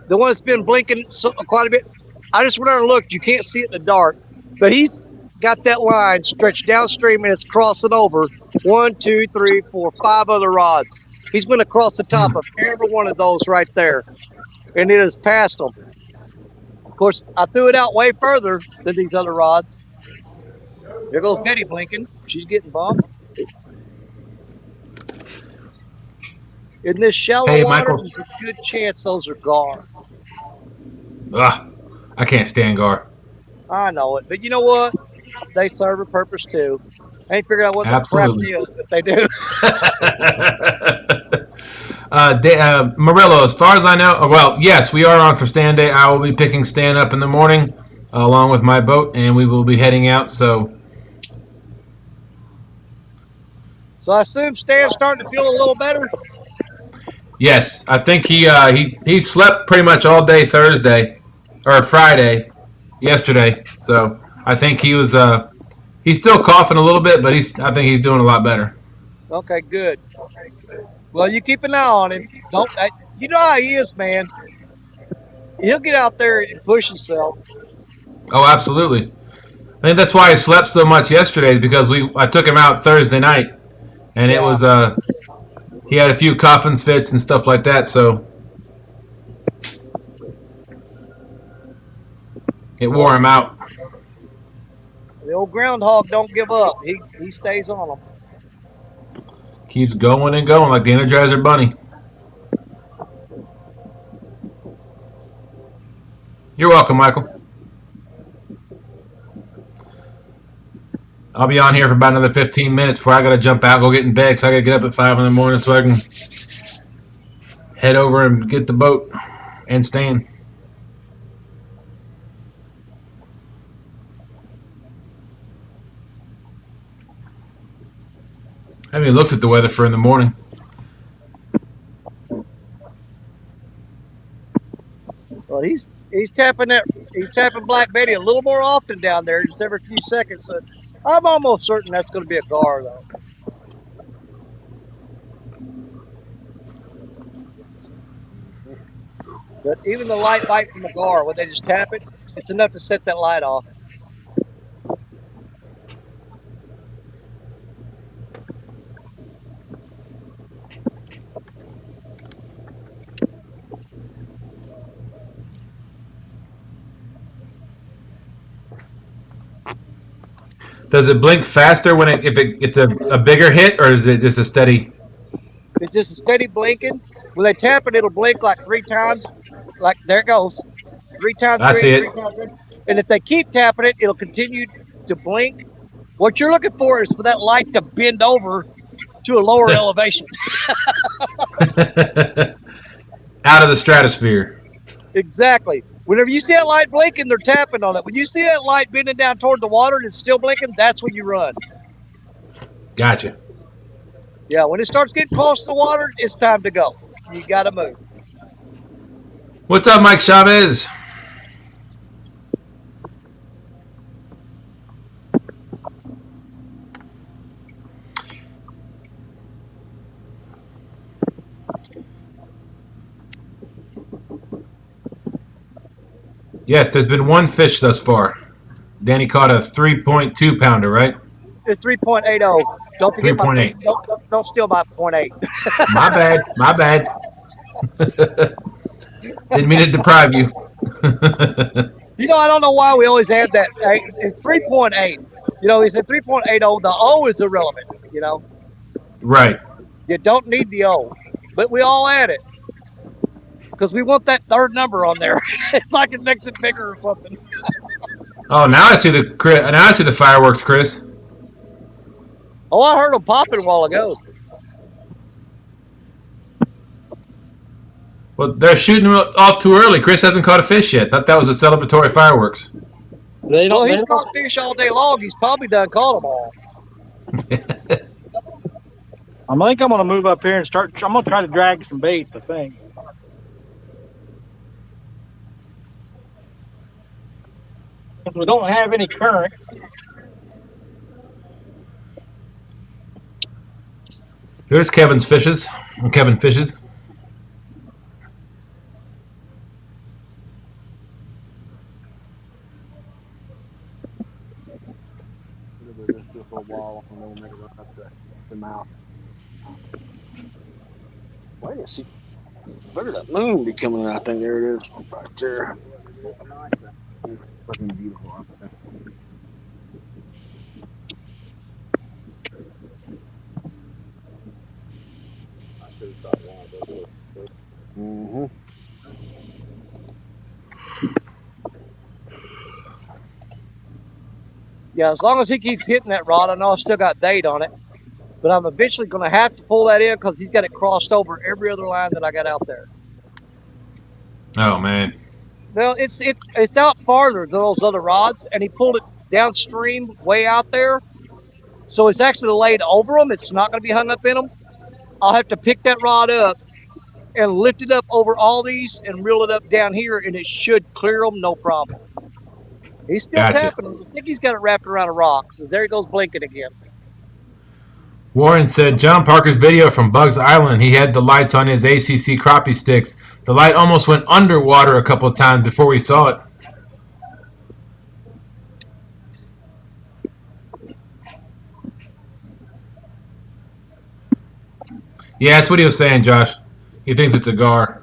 [SPEAKER 1] the one that's been blinking quite a bit, I just went out and looked. You can't see it in the dark, but he's got that line stretched downstream and it's crossing over 1, 2, 3, 4, 5 other rods. He's going to cross the top of every one of those right there, and it has passed them. Of course, I threw it out way further than these other rods. There goes Betty blinking. She's getting bumped. In this shallow
[SPEAKER 2] Hey,
[SPEAKER 1] water,
[SPEAKER 2] Michael.
[SPEAKER 1] there's a good chance those are gar.
[SPEAKER 2] Ugh, I can't stand gar.
[SPEAKER 1] I know it, but you know what? They serve a purpose too. I ain't figured out what the crap
[SPEAKER 2] Absolutely.
[SPEAKER 1] it is, but they do.
[SPEAKER 2] Murillo, as far as I know, well, yes, we are on for stand day. I will be picking Stan up in the morning along with my boat, and we will be heading out. So
[SPEAKER 1] I assume Stan's starting to feel a little better.
[SPEAKER 2] yes, I think he slept pretty much all day Thursday or Friday yesterday. So I think he was he's still coughing a little bit, but I think he's doing a lot better.
[SPEAKER 1] Okay, good. Well, you keep an eye on him. You know how he is, man. He'll get out there and push himself.
[SPEAKER 2] Oh, absolutely. I think that's why he slept so much yesterday, because I took him out Thursday night, and it was he had a few coughing fits and stuff like that, so it wore him out.
[SPEAKER 1] The old groundhog don't give up. He stays on them.
[SPEAKER 2] Keeps going and going like the Energizer Bunny. You're welcome, Michael. I'll be on here for about another 15 minutes before I got to jump out, go get in bed, because I got to get up at 5 in the morning so I can head over and get the boat and Stan. I haven't even looked at the weather for in the morning.
[SPEAKER 1] Well, he's tapping Black Betty a little more often down there, just every few seconds. So I'm almost certain that's going to be a gar, though. But even the light bite from the gar, when they just tap it, it's enough to set that light off.
[SPEAKER 2] Does it blink faster when if it's a bigger hit, or is it just a steady?
[SPEAKER 1] It's just a steady blinking. When they tap it, it'll blink like 3 times. Like, there it goes. 3 times
[SPEAKER 2] I
[SPEAKER 1] green,
[SPEAKER 2] see it.
[SPEAKER 1] 3 times red. And if they keep tapping it, it'll continue to blink What you're looking for is for that light to bend over to a lower elevation.
[SPEAKER 2] Out of the stratosphere.
[SPEAKER 1] Exactly. Whenever you see that light blinking, they're tapping on it. When you see that light bending down toward the water and it's still blinking, that's when you run.
[SPEAKER 2] Gotcha.
[SPEAKER 1] Yeah, when it starts getting close to the water, it's time to go. You got to move.
[SPEAKER 2] What's up, Mike Chavez? Yes, there's been one fish thus far. Danny caught a 3.2 pounder, right?
[SPEAKER 1] It's 3.80. Don't forget
[SPEAKER 2] 3.8.
[SPEAKER 1] Don't steal my 0.8.
[SPEAKER 2] My bad. My bad. Didn't mean to deprive you.
[SPEAKER 1] You know, I don't know why we always add that. It's 3.8. You know, he said 3.80. The O is irrelevant, you know.
[SPEAKER 2] Right.
[SPEAKER 1] You don't need the O. But we all add it. Because we want that third number on there. It's like it makes it bigger or something.
[SPEAKER 2] Oh, now I see the fireworks, Chris.
[SPEAKER 1] Oh, I heard them popping a while ago.
[SPEAKER 2] Well, they're shooting off too early. Chris hasn't caught a fish yet. Thought that was a celebratory fireworks.
[SPEAKER 1] Well, he's caught fish all day long. He's probably done caught them all.
[SPEAKER 3] I think I'm going to move up here and start. I'm going to try to drag some bait, I think. If we don't have any current.
[SPEAKER 2] Here's Kevin Fishes.
[SPEAKER 4] Wait a see. Look at that moon be coming out. I think there it is right there. Fucking beautiful. Mm-hmm.
[SPEAKER 1] Yeah, as long as he keeps hitting that rod, I know I still got date on it. But I'm eventually going to have to pull that in because he's got it crossed over every other line that I got out there.
[SPEAKER 2] Oh, man.
[SPEAKER 1] Well, it's out farther than those other rods, and he pulled it downstream way out there. So it's actually laid over them. It's not going to be hung up in them. I'll have to pick that rod up and lift it up over all these and reel it up down here, and it should clear them, no problem. He's still tapping. I think he's got it wrapped around a rock. So there he goes blinking again.
[SPEAKER 2] Warren said, John Parker's video from Bugs Island, he had the lights on his ACC crappie sticks. The light almost went underwater a couple of times before we saw it. Yeah, that's what he was saying, Josh. He thinks it's a gar.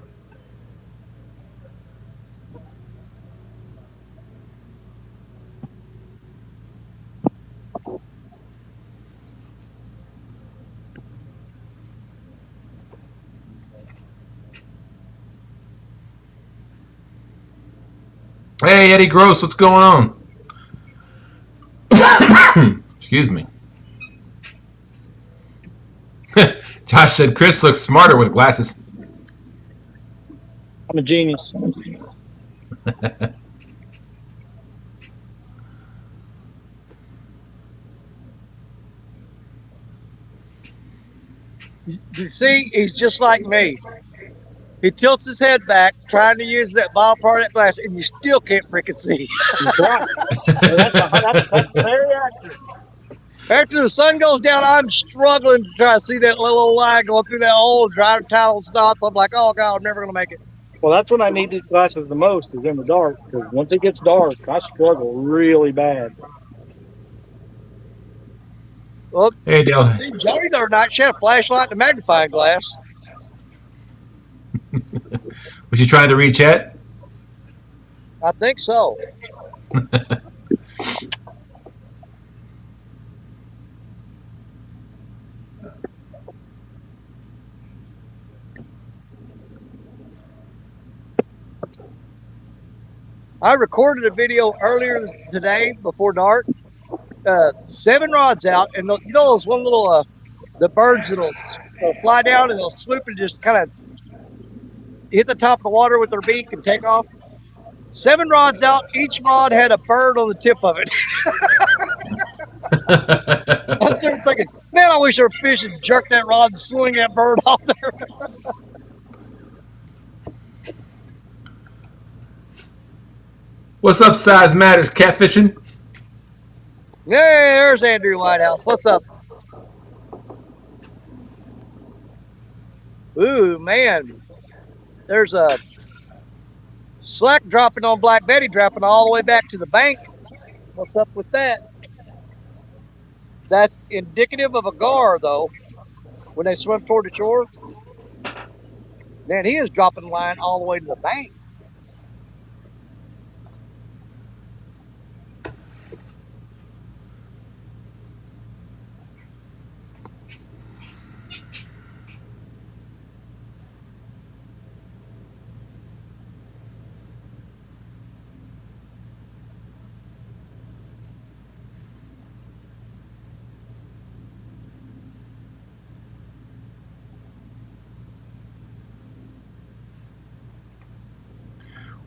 [SPEAKER 2] Hey, Eddie Gross, what's going on? Excuse me. Josh said Chris looks smarter with glasses.
[SPEAKER 3] I'm a genius.
[SPEAKER 1] You see, he's just like me. He tilts his head back, trying to use that bottom part of that glass, and you still can't freaking see.
[SPEAKER 3] That's very accurate.
[SPEAKER 1] After the sun goes down, I'm struggling to try to see that little old line going through that old dry towel dots. I'm like, oh, God, I'm never going to make it.
[SPEAKER 3] Well, that's when I need these glasses the most, is in the dark. Because once it gets dark, I struggle really bad.
[SPEAKER 1] Well,
[SPEAKER 2] hey, Dale.
[SPEAKER 1] See, Johnny the other night, she had a flashlight and a magnifying glass.
[SPEAKER 2] Was you trying to reach Chet?
[SPEAKER 1] I think so. I recorded a video earlier today before dark 7 rods out, and you know those one little the birds that'll fly down and they'll swoop and just kind of hit the top of the water with their beak and take off. 7 rods out, each rod had a bird on the tip of it. I'm just thinking, man, I wish our fish would jerk that rod and swing that bird off there.
[SPEAKER 2] What's up, Size Matters Catfishing?
[SPEAKER 1] Hey, there's Andrew Whitehouse. What's up? Ooh, man. There's a slack dropping on Black Betty, dropping all the way back to the bank. What's up with that? That's indicative of a gar, though, when they swim toward the shore. Man, he is dropping line all the way to the bank.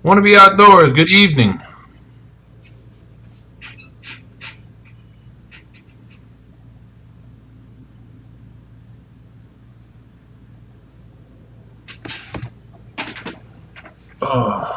[SPEAKER 2] Want to be outdoors. Good evening. Oh.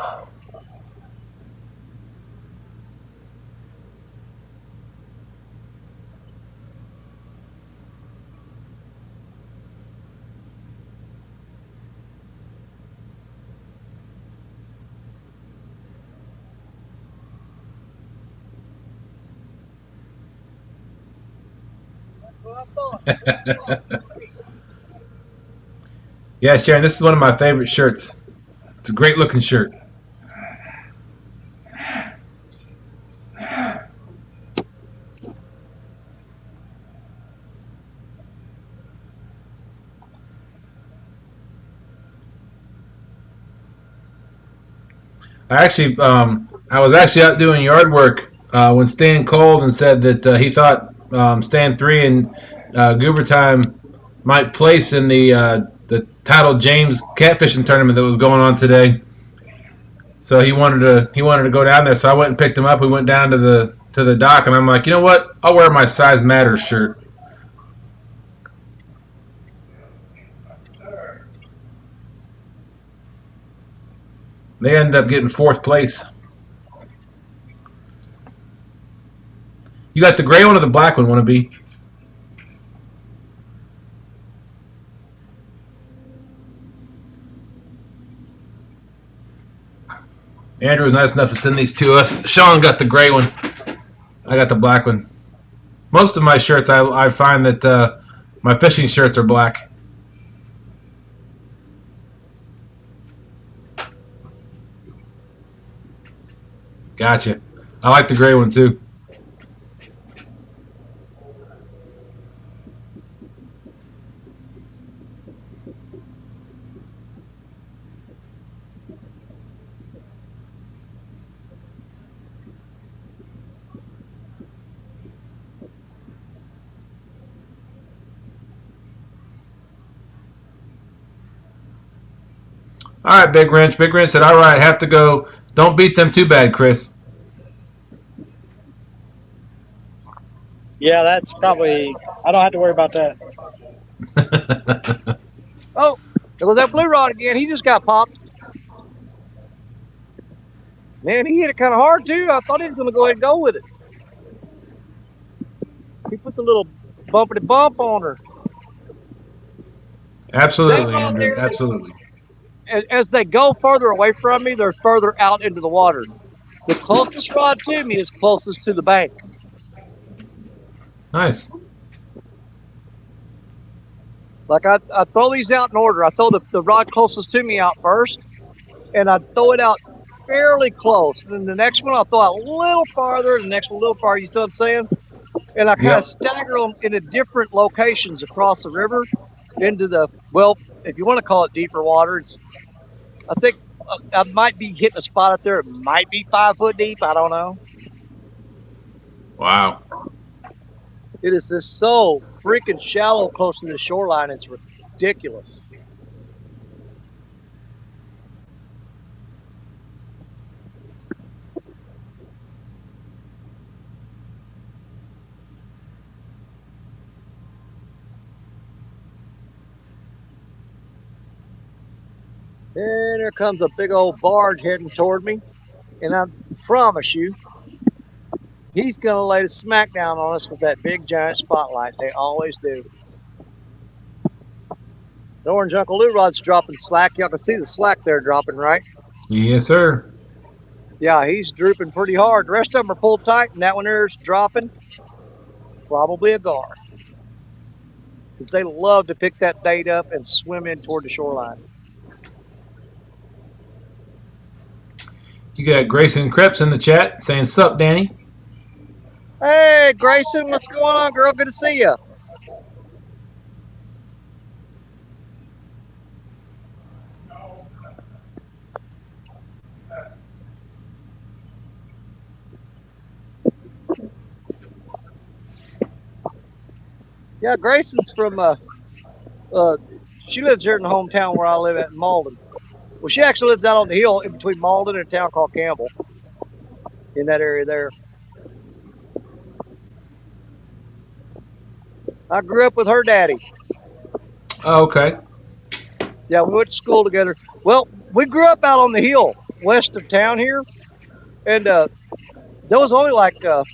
[SPEAKER 2] Yeah, Sharon, this is one of my favorite shirts. It's a great looking shirt. I was actually out doing yard work when Stan called and said that he thought Stan 3 and Goober Time might place in the Title James catfishing tournament that was going on today. So he wanted to go down there. So I went and picked him up. We went down to the dock, and I'm like, you know what? I'll wear my Size Matters shirt. They ended up getting 4th place. You got the gray one or the black one, want to be? Andrew was nice enough to send these to us. Sean got the gray one. I got the black one. Most of my shirts, I find that my fishing shirts are black. Gotcha. I like the gray one too. All right, Big Wrench. Big Wrench said, all right, have to go. Don't beat them too bad, Chris.
[SPEAKER 3] Yeah, that's probably, I don't have to worry about that.
[SPEAKER 1] Oh, there was that blue rod again. He just got popped. Man, he hit it kind of hard, too. I thought he was going to go ahead and go with it. He put the little bumpity bump on her.
[SPEAKER 2] Absolutely, Andrew. Absolutely.
[SPEAKER 1] As they go further away from me, they're further out into the water. The closest rod to me is closest to the bank.
[SPEAKER 2] Nice.
[SPEAKER 1] Like I throw these out in order. I throw the rod closest to me out first, and I throw it out fairly close. Then the next one I'll throw out a little farther, the next one a little farther. You see what I'm saying? And I kind of stagger them into different locations across the river into the, well, if you want to call it deeper water, I think I might be hitting a spot up there. It might be 5 foot deep. I don't know.
[SPEAKER 2] Wow.
[SPEAKER 1] It is just so freaking shallow close to the shoreline. It's ridiculous. And there comes a big old barge heading toward me. And I promise you, he's going to lay the smackdown on us with that big giant spotlight. They always do. The orange Uncle Lou Rod's dropping slack. Y'all can see the slack there dropping, right?
[SPEAKER 2] Yes, sir.
[SPEAKER 1] Yeah, he's drooping pretty hard. The rest of them are pulled tight, and that one there's dropping. Probably a gar. Because they love to pick that bait up and swim in toward the shoreline.
[SPEAKER 2] You got Grayson Krebs in the chat saying, "Sup, Danny?"
[SPEAKER 1] Hey, Grayson, what's going on, girl? Good to see you. Yeah, Grayson's from, she lives here in the hometown where I live at in Malden. Well, she actually lives out on the hill in between Malden and a town called Campbell, in that area there. I grew up with her daddy.
[SPEAKER 2] Oh, okay.
[SPEAKER 1] Yeah, we went to school together. Well, we grew up out on the hill west of town here, and there was only like a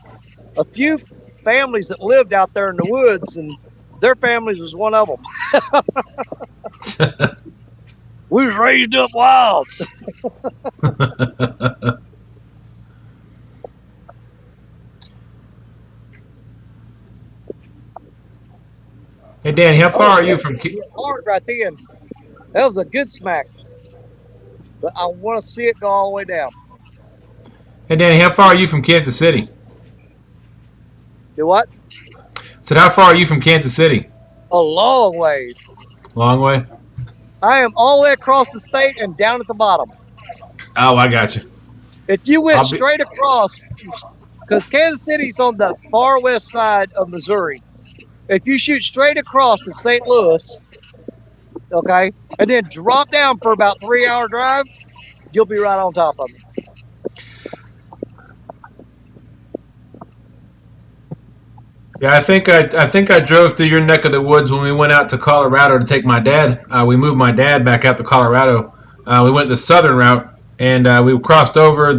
[SPEAKER 1] few families that lived out there in the woods, and their families was one of them. We was raised up wild.
[SPEAKER 2] Hey, Danny, how far are you from?
[SPEAKER 1] Hard right then. That was a good smack. But I want to see it go all the way down.
[SPEAKER 2] Hey, Danny, how far are you from Kansas City?
[SPEAKER 1] Do what?
[SPEAKER 2] Said, how far are you from Kansas City?
[SPEAKER 1] A long ways.
[SPEAKER 2] Long way.
[SPEAKER 1] I am all the way across the state and down at the bottom.
[SPEAKER 2] Oh, I got you.
[SPEAKER 1] If you went straight across, because Kansas City's on the far west side of Missouri, if you shoot straight across to St. Louis, okay, and then drop down for about 3-hour drive, you'll be right on top of me.
[SPEAKER 2] Yeah, I think I drove through your neck of the woods when we went out to Colorado to take my dad. We moved my dad back out to Colorado. We went the southern route, and we crossed over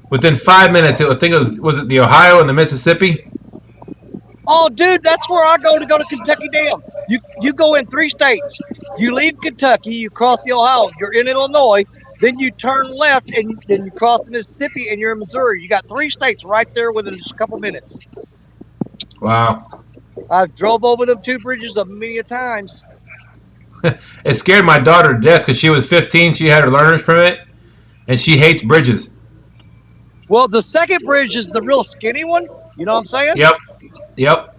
[SPEAKER 2] within 5 minutes. I think it was it the Ohio and the Mississippi?
[SPEAKER 1] Oh, dude, that's where I go to Kentucky Dam. You go in 3 states. You leave Kentucky, you cross the Ohio, you're in Illinois, then you turn left, and then you cross the Mississippi, and you're in Missouri. You got 3 states right there within just a couple minutes.
[SPEAKER 2] Wow.
[SPEAKER 1] I've drove over them 2 bridges many a times.
[SPEAKER 2] It scared my daughter to death because she was 15. She had her learner's permit, and she hates bridges.
[SPEAKER 1] Well, the second bridge is the real skinny one. You know what I'm saying?
[SPEAKER 2] Yep.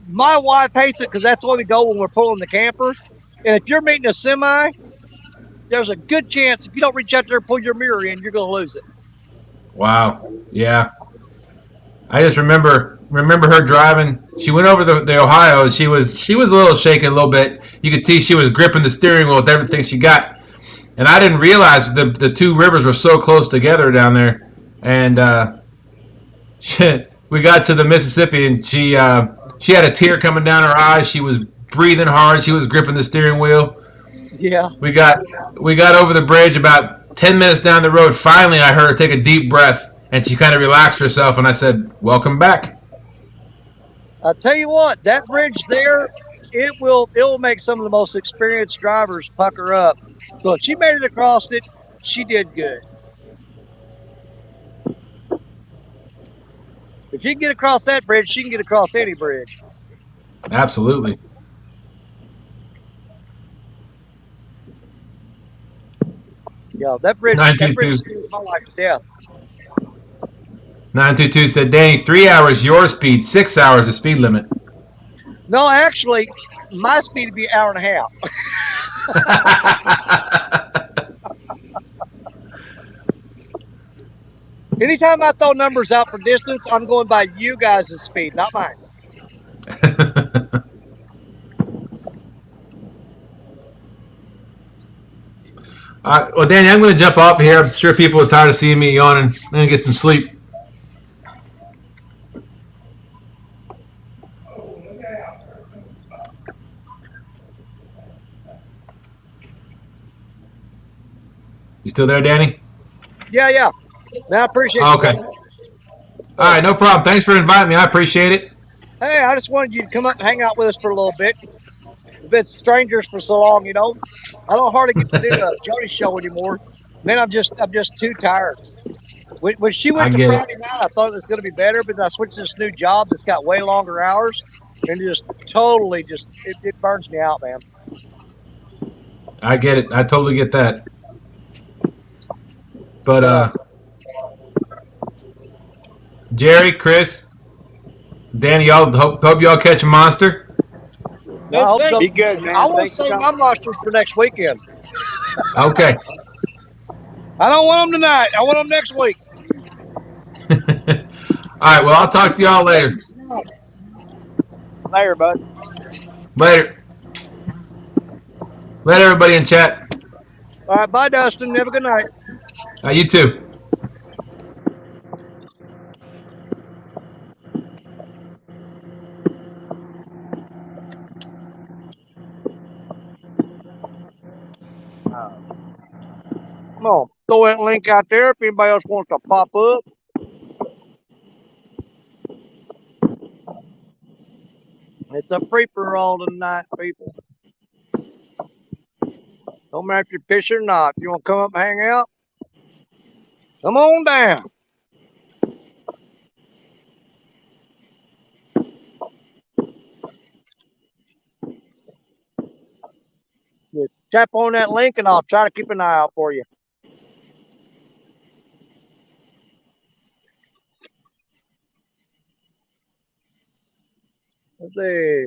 [SPEAKER 1] My wife hates it because that's where we go when we're pulling the camper. And if you're meeting a semi, there's a good chance if you don't reach out there and pull your mirror in, you're going to lose it.
[SPEAKER 2] Wow. Yeah. I just remember her driving. She went over the Ohio, and she was a little shaken a little bit. You could see she was gripping the steering wheel with everything she got. And I didn't realize the 2 rivers were so close together down there. And we got to the Mississippi, and she had a tear coming down her eyes. She was breathing hard. She was gripping the steering wheel.
[SPEAKER 1] Yeah.
[SPEAKER 2] We got over the bridge about 10 minutes down the road. Finally, I heard her take a deep breath, and she kind of relaxed herself, and I said, "Welcome back."
[SPEAKER 1] I'll tell you what, that bridge there, it will make some of the most experienced drivers pucker up. So if she made it across it, she did good. If she can get across that bridge, she can get across any bridge.
[SPEAKER 2] Absolutely.
[SPEAKER 1] Yeah, that bridge scares my life to death.
[SPEAKER 2] 922 said, "Danny, 3 hours your speed, 6 hours the speed limit."
[SPEAKER 1] No, actually, my speed would be an hour and a half. Anytime I throw numbers out for distance, I'm going by you guys' speed, not mine.
[SPEAKER 2] All right, well, Danny, I'm going to jump off here. I'm sure people are tired of seeing me yawning. I'm going to get some sleep. You still there, Danny?
[SPEAKER 1] Yeah. Man, I appreciate
[SPEAKER 2] Oh,
[SPEAKER 1] you,
[SPEAKER 2] okay.
[SPEAKER 1] brother.
[SPEAKER 2] All right, no problem. Thanks for inviting me. I appreciate it.
[SPEAKER 1] Hey, I just wanted you to come up and hang out with us for a little bit. We've been strangers for so long, you know. I don't hardly get to do a Jody show anymore. Man, I'm just too tired. When she
[SPEAKER 2] I
[SPEAKER 1] went to
[SPEAKER 2] get it.
[SPEAKER 1] Friday night, I thought it was going to be better, but then I switched to this new job that's got way longer hours, and just totally it burns me out, man.
[SPEAKER 2] I get it. I totally get that. But
[SPEAKER 1] But
[SPEAKER 2] Jerry, Chris, Danny, y'all hope y'all catch a monster.
[SPEAKER 1] no, I hope so.
[SPEAKER 4] Be good,
[SPEAKER 1] I
[SPEAKER 4] man.
[SPEAKER 1] want to
[SPEAKER 4] Thanks for
[SPEAKER 1] save my
[SPEAKER 4] coming.
[SPEAKER 1] monsters for next weekend.
[SPEAKER 2] Okay.
[SPEAKER 1] I don't want them tonight. I want them next week.
[SPEAKER 2] All right. Well, I'll talk to y'all later.
[SPEAKER 4] Later, bud.
[SPEAKER 2] Later. Let everybody in chat.
[SPEAKER 1] All right, bye, Dustin. Have a good night.
[SPEAKER 2] You too.
[SPEAKER 1] Come on, throw that link out there if anybody else wants to pop up. It's a free for all tonight, people. No matter if you're fishing or not. If you want to come up and hang out, come on down. Just tap on that link and I'll try to keep an eye out for you. Let's see.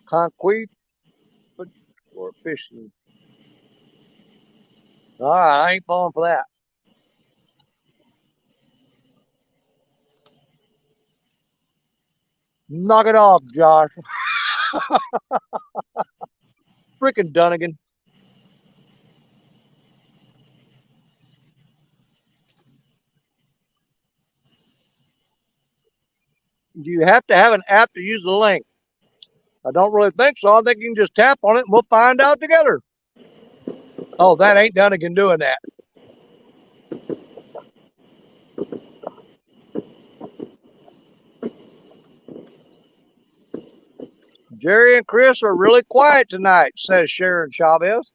[SPEAKER 1] Concrete for fishing. All right, I ain't falling for that. Knock it off, Josh. Freaking Dunnigan. Do you have to have an app to use the link? I don't really think so. I think you can just tap on it and we'll find out together. Oh, that ain't Dunnigan doing that. Jerry and Chris are really quiet tonight, says Sharon Chavez.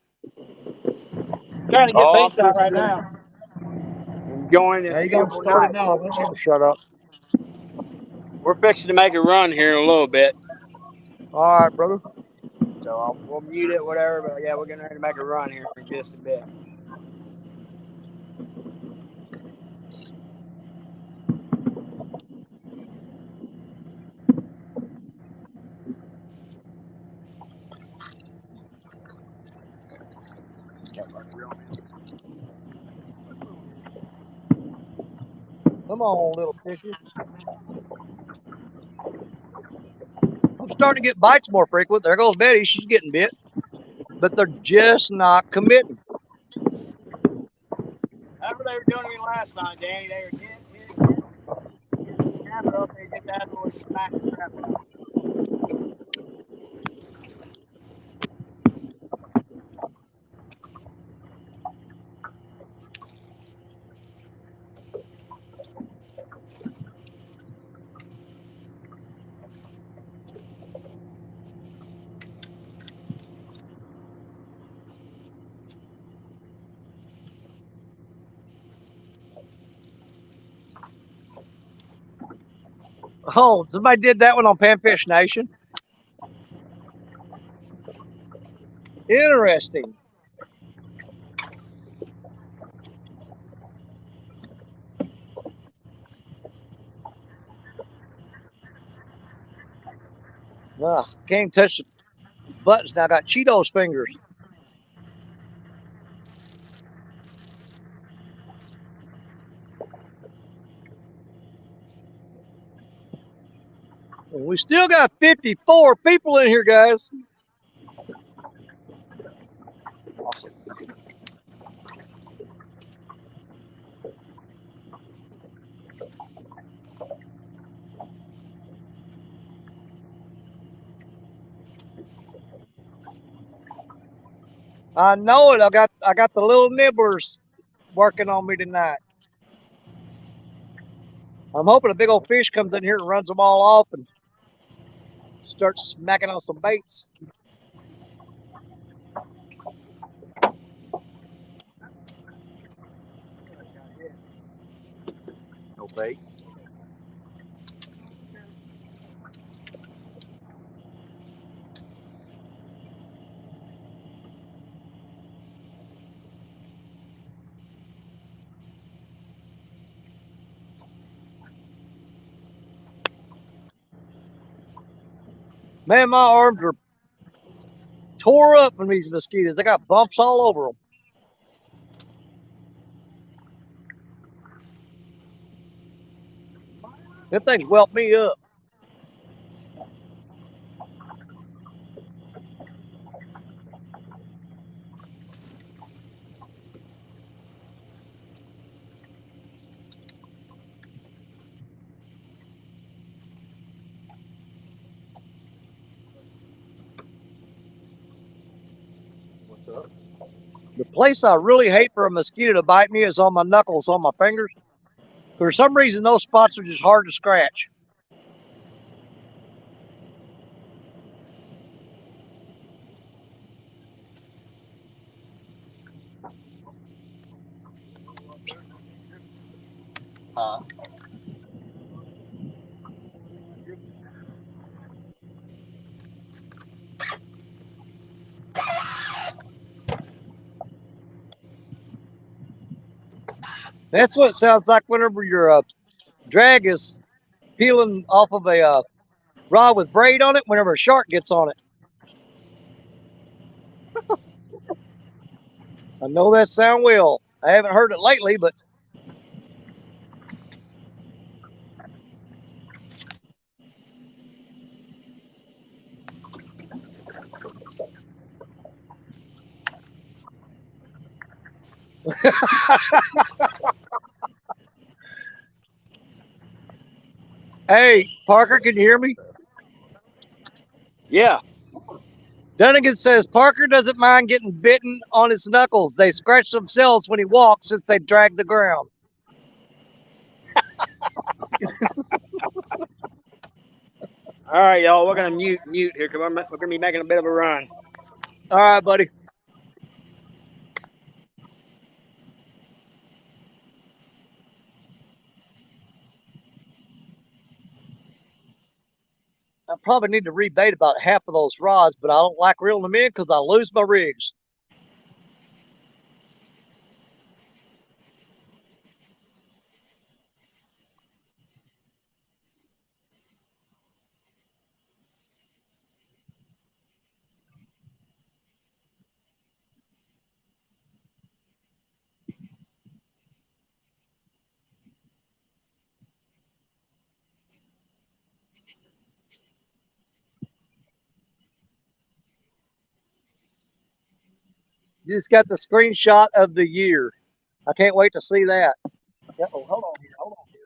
[SPEAKER 3] Trying to get
[SPEAKER 4] Oh, I'm
[SPEAKER 3] baits out right
[SPEAKER 4] fishing.
[SPEAKER 3] now.
[SPEAKER 4] Enjoying
[SPEAKER 1] Now
[SPEAKER 4] this
[SPEAKER 1] you got
[SPEAKER 4] beautiful
[SPEAKER 1] started
[SPEAKER 4] night.
[SPEAKER 1] now. Don't ever shut up.
[SPEAKER 4] We're fixing to make a run here in a little bit.
[SPEAKER 1] All right, brother.
[SPEAKER 4] So we'll mute it, whatever. But yeah, we're getting ready to make a run here in just a bit.
[SPEAKER 1] Come on, little fishes. I'm starting to get bites more frequent. There goes Betty. She's getting bit. But they're just not committing.
[SPEAKER 4] That's what they were doing to me last night, Danny. They were hit. Camera up, they just absolutely smacked the crap out of me.
[SPEAKER 1] Oh, somebody did that one on Panfish Nation. Interesting. Can't touch the buttons now. I got Cheetos fingers. We still got 54 people in here, guys.
[SPEAKER 4] Awesome.
[SPEAKER 1] I know it. I got the little nibblers working on me tonight. I'm hoping a big old fish comes in here and runs them all off and starts smacking on some baits. No bait. Man, my arms are tore up from these mosquitoes. They got bumps all over them. Them things welt me up. What's up? The place I really hate for a mosquito to bite me is on my knuckles, on my fingers. For some reason, those spots are just hard to scratch. That's what it sounds like whenever your drag is peeling off of a rod with braid on it whenever a shark gets on it. I know that sound well. I haven't heard it lately, but hey, Parker, can you hear me?
[SPEAKER 4] Yeah.
[SPEAKER 1] Dunnigan says Parker doesn't mind getting bitten on his knuckles. They scratch themselves when he walks since they drag the ground.
[SPEAKER 4] All right, y'all. We're gonna mute here because we're gonna be making a bit of a run.
[SPEAKER 1] All right, buddy. I probably need to rebait about half of those rods, but I don't like reeling them in because I lose my rigs. You just got the screenshot of the year. I can't wait to see that. Oh, hold on here. Hold on here.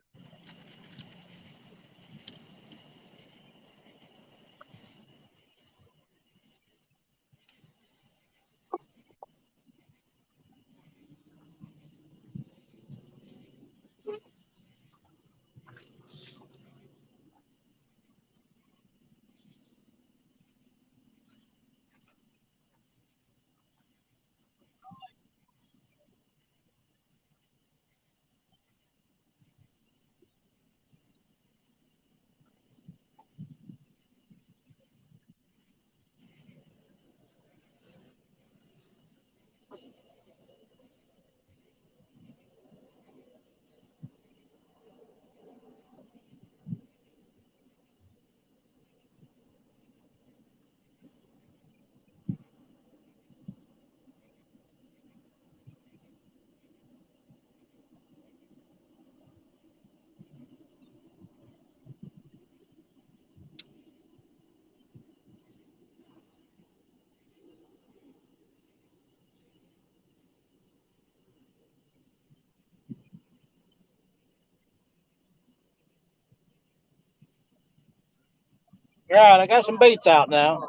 [SPEAKER 3] All right, I got some baits out now.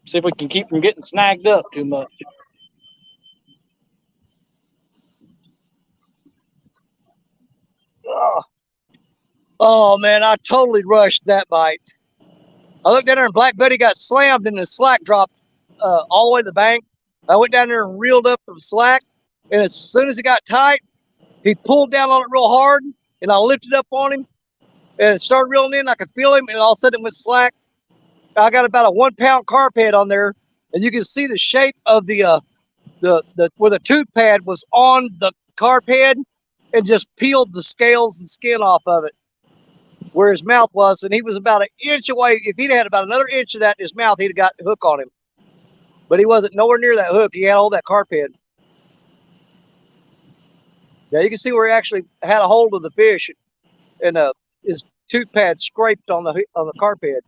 [SPEAKER 3] See if we can keep from getting snagged up too much.
[SPEAKER 1] Oh man, I totally rushed that bite. I looked down there and Black Betty got slammed and the slack dropped all the way to the bank. I went down there and reeled up the slack, and as soon as it got tight, he pulled down on it real hard, and I lifted up on him and it started reeling in. I could feel him, and all of a sudden it went slack. I got about a 1 pound carp head on there, and you can see the shape of the where the tooth pad was on the carp head, and just peeled the scales and skin off of it where his mouth was, and he was about an inch away. If he'd had about another inch of that in his mouth, he'd have got the hook on him. But he wasn't nowhere near that hook. He had all that carp head. Yeah, you can see where he actually had a hold of the fish, and his tooth pad scraped on the carp head.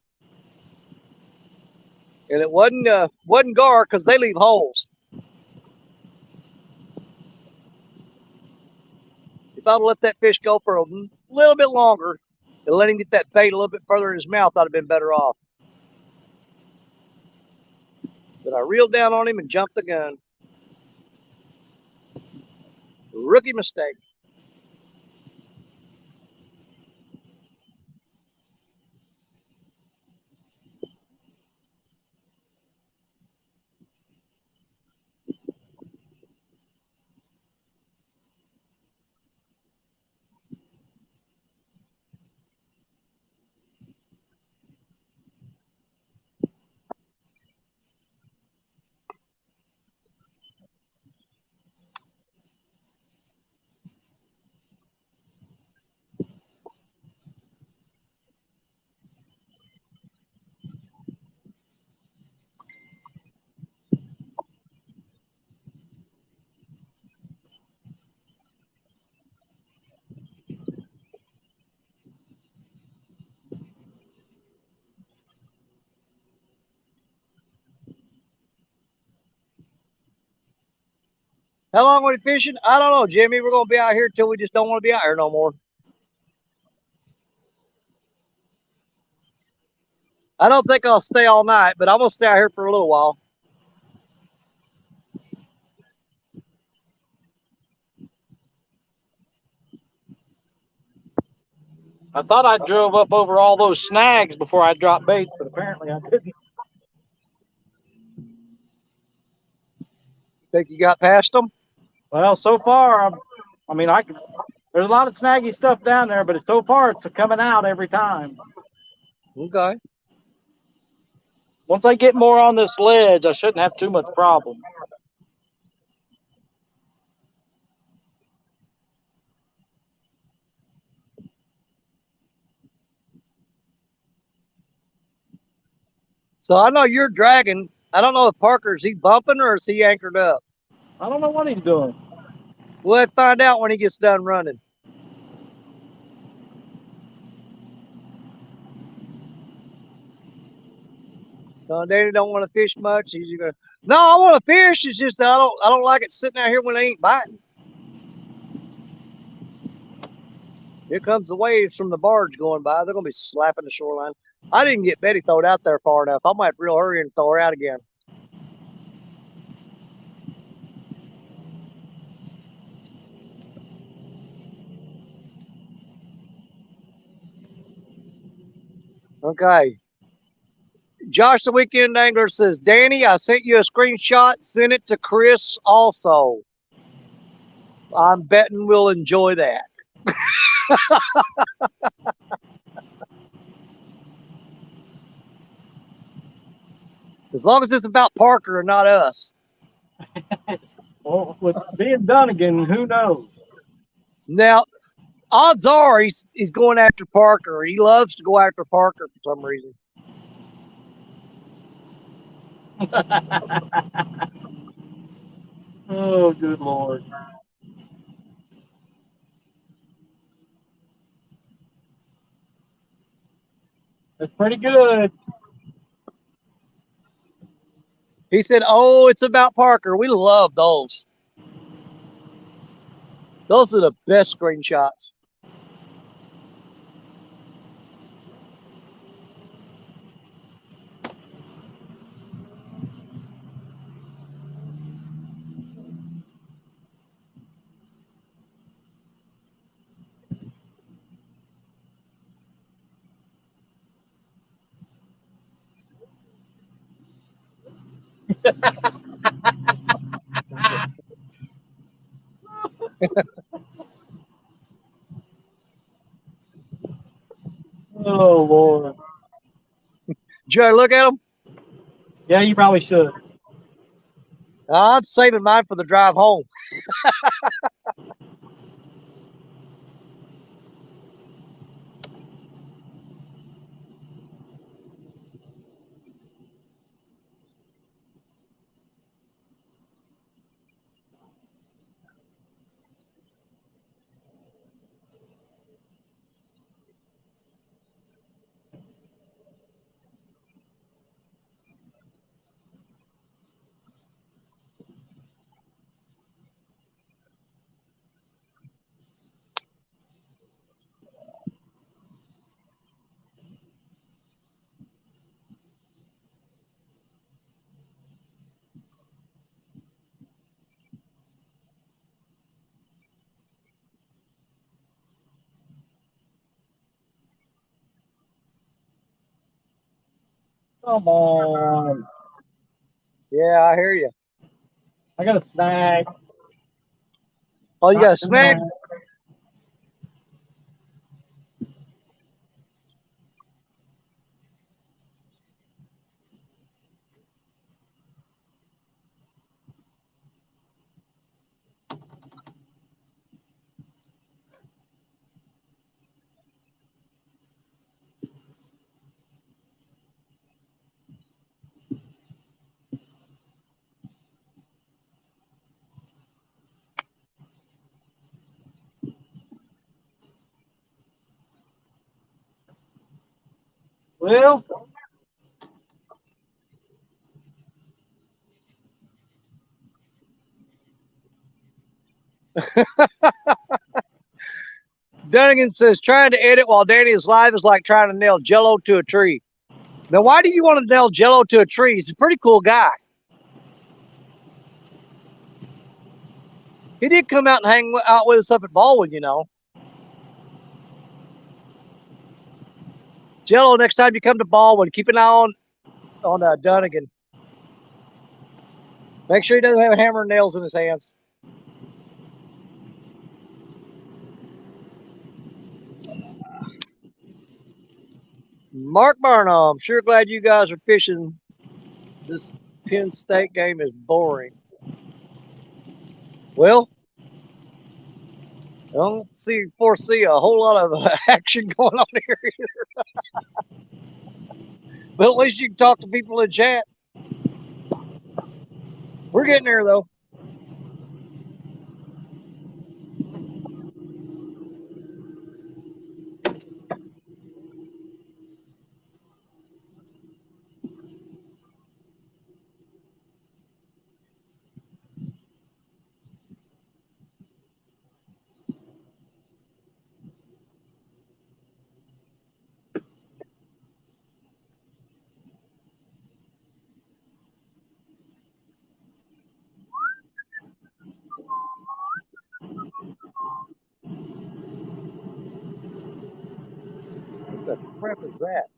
[SPEAKER 1] And it wasn't gar, because they leave holes. If I'd let that fish go for a little bit longer and let him get that bait a little bit further in his mouth, I'd have been better off. But I reeled down on him and jumped the gun. Rookie mistake. How long were you fishing? I don't know, Jimmy. We're going to be out here till we just don't want to be out here no more. I don't think I'll stay all night, but I'm going to stay out here for a little while.
[SPEAKER 3] I thought I drove up over all those snags before I dropped bait, but apparently I didn't.
[SPEAKER 1] Think you got past them?
[SPEAKER 3] Well, so far, there's a lot of snaggy stuff down there, but so far it's coming out every time.
[SPEAKER 1] Okay.
[SPEAKER 3] Once I get more on this ledge, I shouldn't have too much problem.
[SPEAKER 1] So I know you're dragging. I don't know if Parker's he bumping or is he anchored up.
[SPEAKER 3] I don't know what he's doing.
[SPEAKER 1] We'll have to find out when he gets done running. Danny don't want to fish much. He's gonna. No, I want to fish. It's just I don't like it sitting out here when they ain't biting. Here comes the waves from the barge going by. They're gonna be slapping the shoreline. I didn't get Betty thrown out there far enough. I might real hurry and throw her out again. Okay. Josh the Weekend Angler says, Danny, I sent you a screenshot. Send it to Chris also. I'm betting we'll enjoy that. As long as it's about Parker and not us.
[SPEAKER 3] Well, with being done again, who knows?
[SPEAKER 1] Now, odds are he's going after Parker. He loves to go after Parker for some reason.
[SPEAKER 3] Oh, good Lord. That's pretty good.
[SPEAKER 1] He said, oh, it's about Parker. We love those. Those are the best screenshots.
[SPEAKER 3] Oh Lord.
[SPEAKER 1] Did you ever look at them?
[SPEAKER 3] Yeah, you probably should.
[SPEAKER 1] I'm saving mine for the drive home.
[SPEAKER 3] Come on.
[SPEAKER 1] Yeah, I hear you.
[SPEAKER 3] I got a snag.
[SPEAKER 1] Oh, you got a snag?
[SPEAKER 3] Well,
[SPEAKER 1] Dunnigan says trying to edit while Danny is live is like trying to nail Jello to a tree. Now, why do you want to nail Jello to a tree? He's a pretty cool guy. He did come out and hang out with us up at Baldwin, you know. Jello, next time you come to Baldwin, keep an eye on Dunnigan. Make sure he doesn't have hammer and nails in his hands. Mark Barnum, sure glad you guys are fishing. This Penn State game is boring. Well, I don't foresee a whole lot of action going on here either. But at least you can talk to people in chat. We're getting there, though. What the crap is that?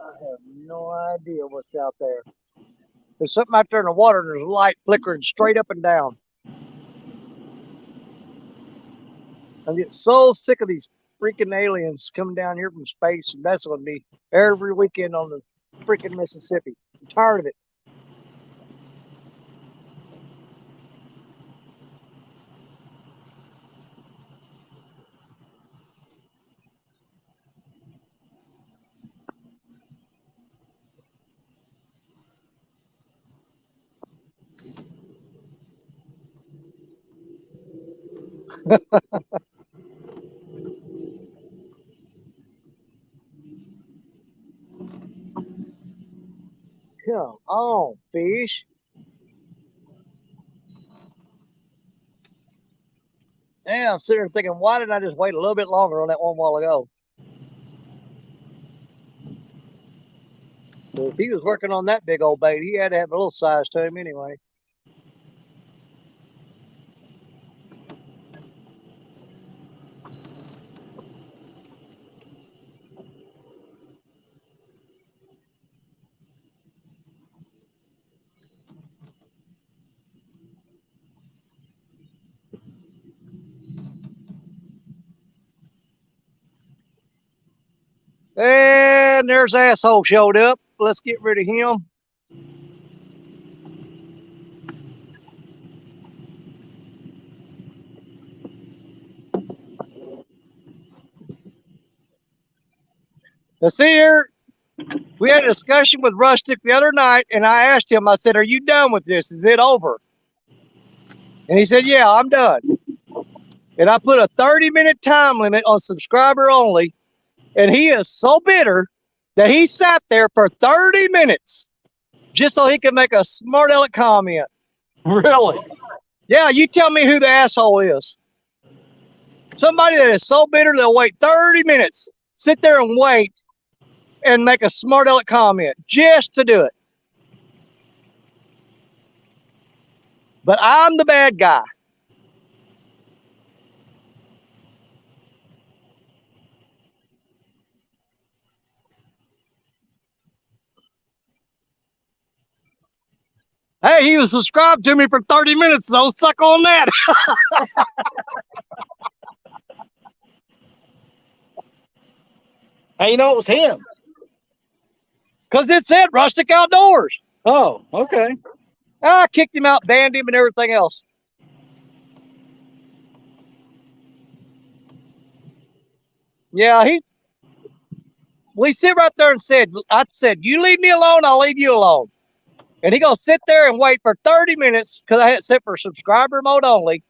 [SPEAKER 1] I have no idea what's out there. There's something out there in the water, and there's a light flickering straight up and down. I'm getting so sick of these freaking aliens coming down here from space and messing with me every weekend on the freaking Mississippi. I'm tired of it. Come on, fish. Yeah, I'm sitting there thinking, why didn't I just wait a little bit longer on that one while ago? So if he was working on that big old bait, he had to have a little size to him anyway. And there's asshole showed up. Let's get rid of him. Now see here, we had a discussion with Rustic the other night, and I asked him, I said, are you done with this? Is it over? And he said, yeah, I'm done. And I put a 30-minute time limit on subscriber only, and he is so bitter that he sat there for 30 minutes just so he could make a smart aleck comment.
[SPEAKER 3] Really?
[SPEAKER 1] Yeah, you tell me who the asshole is. Somebody that is so bitter they'll wait 30 minutes, sit there and wait, and make a smart aleck comment just to do it. But I'm the bad guy. Hey, he was subscribed to me for 30 minutes, so suck on that.
[SPEAKER 3] How you know it was him?
[SPEAKER 1] Because it said Rustic Outdoors.
[SPEAKER 3] Oh, okay.
[SPEAKER 1] I kicked him out, banned him, and everything else. Yeah, we sit right there and I said, you leave me alone, I'll leave you alone. And he gonna sit there and wait for 30 minutes because I had it set for subscriber mode only.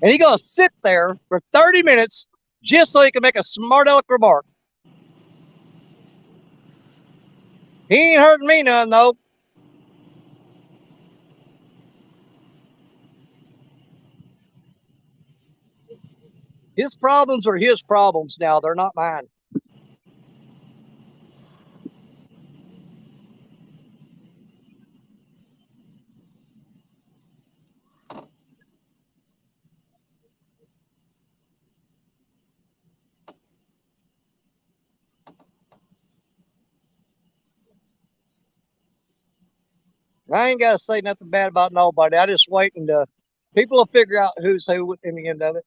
[SPEAKER 1] And he gonna sit there for 30 minutes just so he can make a smart aleck remark. He ain't hurting me none though. His problems are his problems now. They're not mine. I ain't got to say nothing bad about nobody. I just waiting to people will figure out who's who in the end of it.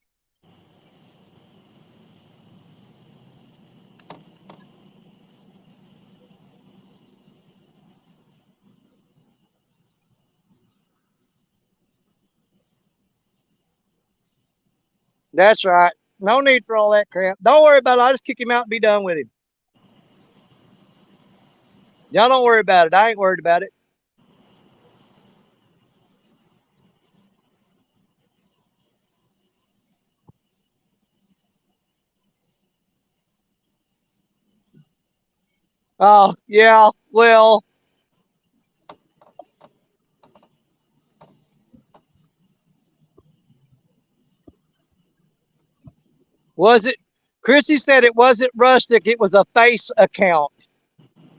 [SPEAKER 1] That's right. No need for all that crap. Don't worry about it. I'll just kick him out and be done with him. Y'all don't worry about it. I ain't worried about it. Oh, yeah. Well, was it? Chrissy said it wasn't Rustic. It was a face account.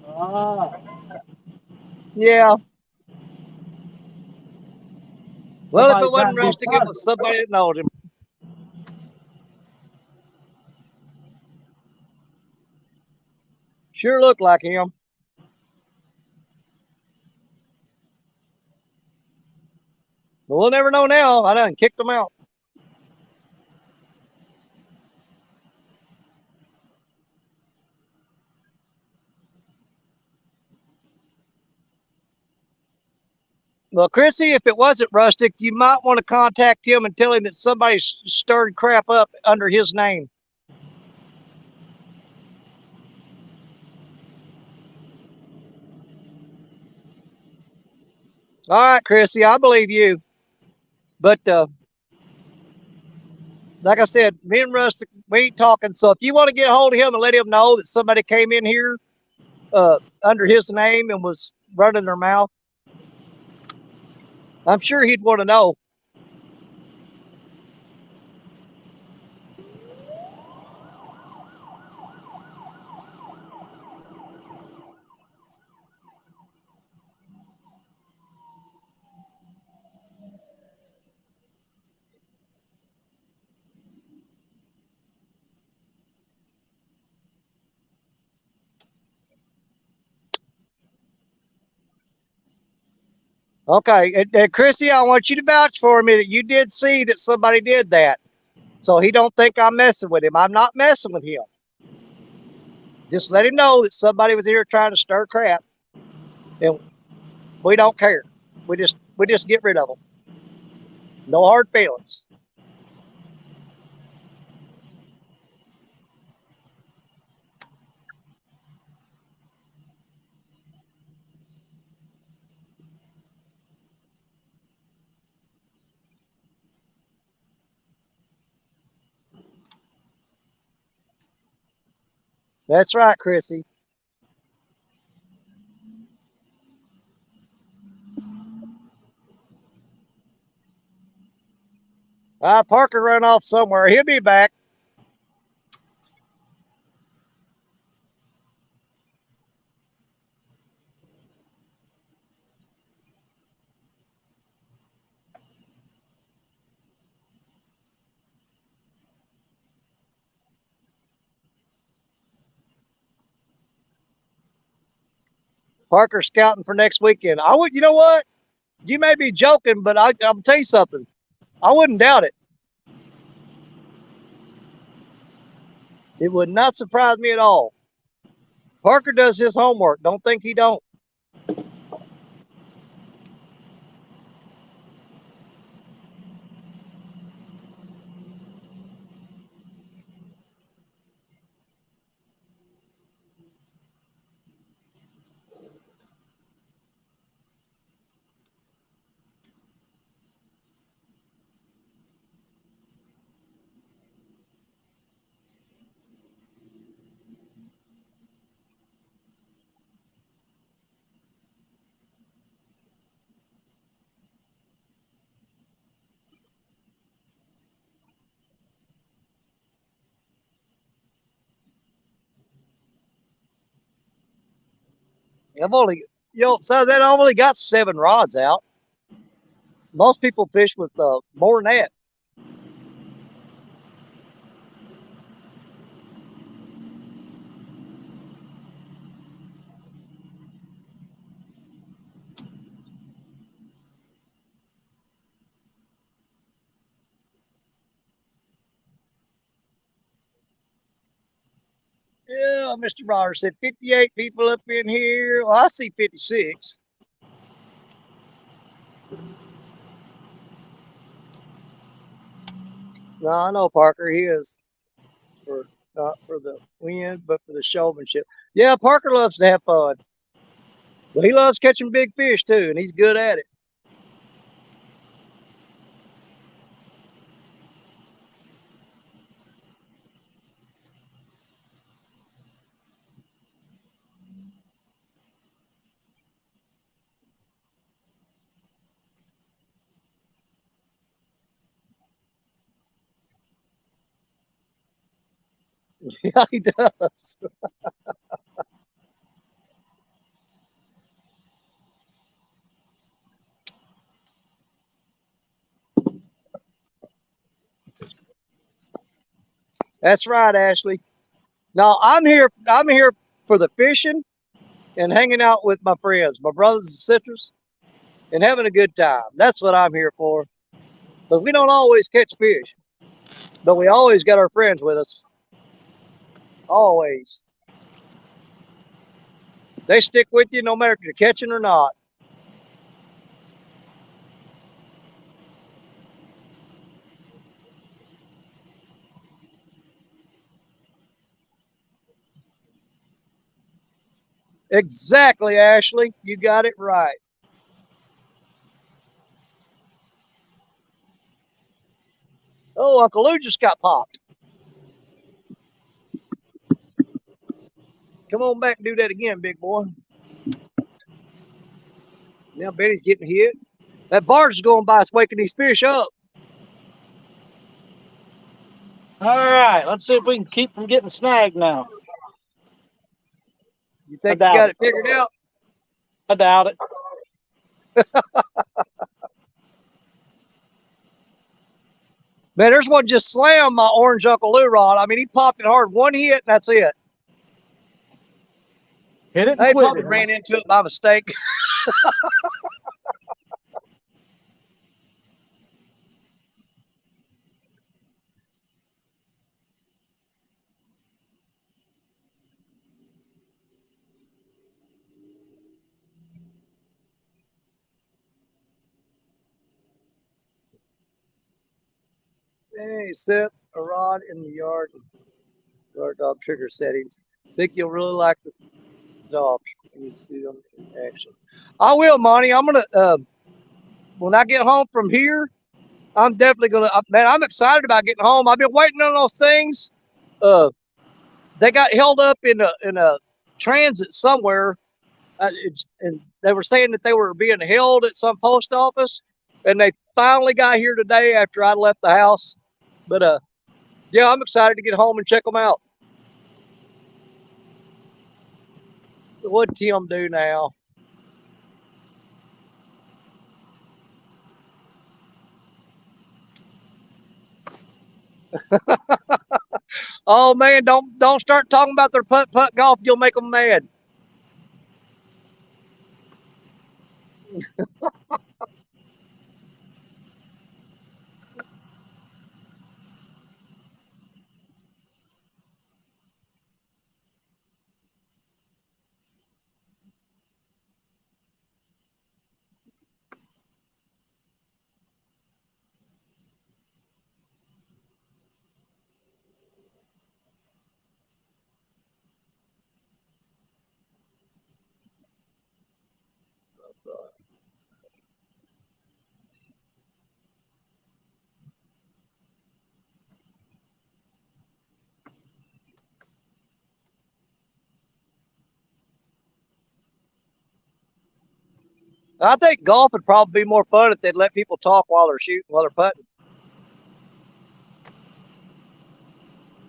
[SPEAKER 3] Ah.
[SPEAKER 1] Yeah. Well, if
[SPEAKER 3] Somebody
[SPEAKER 1] it
[SPEAKER 3] trying
[SPEAKER 1] wasn't
[SPEAKER 3] to be
[SPEAKER 1] Rustic, it
[SPEAKER 3] funny.
[SPEAKER 1] was somebody that knowed him. Sure looked like him. But we'll never know now. I done kicked him out. Well, Chrissy, if it wasn't Rustic, you might want to contact him and tell him that somebody stirred crap up under his name. All right, Chrissy, I believe you. But like I said, me and Rustic, we ain't talking. So if you want to get a hold of him and let him know that somebody came in here under his name and was running their mouth, I'm sure he'd want to know. Okay, and Chrissy, I want you to vouch for me that you did see that somebody did that. So he don't think I'm messing with him. I'm not messing with him. Just let him know that somebody was here trying to stir crap, and we don't care. We just get rid of them. No hard feelings. That's right, Chrissy. Parker ran off somewhere. He'll be back. Parker's scouting for next weekend. I would, you know what? You may be joking, but I'll tell you something. I wouldn't doubt it. It would not surprise me at all. Parker does his homework. Don't think he don't. I've only, so that I only got 7 rods out. Most people fish with more than that. Yeah, Mr. Roger said 58 people up in here. Well, I see 56. No, I know Parker. He is for not for the win, but for the showmanship. Yeah, Parker loves to have fun, but he loves catching big fish too, and he's good at it. Yeah, he does. That's right, Ashley. No, I'm here. I'm here for the fishing and hanging out with my friends, my brothers and sisters, and having a good time. That's what I'm here for. But we don't always catch fish, but we always got our friends with us. Always. They stick with you no matter if you're catching or not. Exactly, Ashley. You got it right. Oh, Uncle Lou just got popped. Come on back and do that again, big boy. Now Betty's getting hit. That barge is going by. It's waking these fish up.
[SPEAKER 3] All right, let's see if we can keep from getting snagged now.
[SPEAKER 1] You
[SPEAKER 3] I
[SPEAKER 1] think you
[SPEAKER 3] doubt
[SPEAKER 1] got
[SPEAKER 3] it.
[SPEAKER 1] it figured out?
[SPEAKER 3] I doubt it.
[SPEAKER 1] Man, there's one just slammed my orange Uncle Lou rod. I mean, he popped it hard. One hit, and that's it.
[SPEAKER 3] Hit it and
[SPEAKER 1] They
[SPEAKER 3] quit
[SPEAKER 1] probably
[SPEAKER 3] it.
[SPEAKER 1] ran into it by mistake. Hey, set a rod in the yard dog trigger settings. Think you'll really like the dogs when you see them in action. I will, Monty. I'm gonna when I get home from here, I'm definitely gonna. Man, I'm excited about getting home. I've been waiting on those things. They got held up in a transit somewhere. And they were saying that they were being held at some post office, and they finally got here today after I left the house. But yeah, I'm excited to get home and check them out. What'd Tim do now? Oh man, don't start talking about their putt golf. You'll make them mad. I think golf would probably be more fun if they'd let people talk while they're shooting, while they're putting.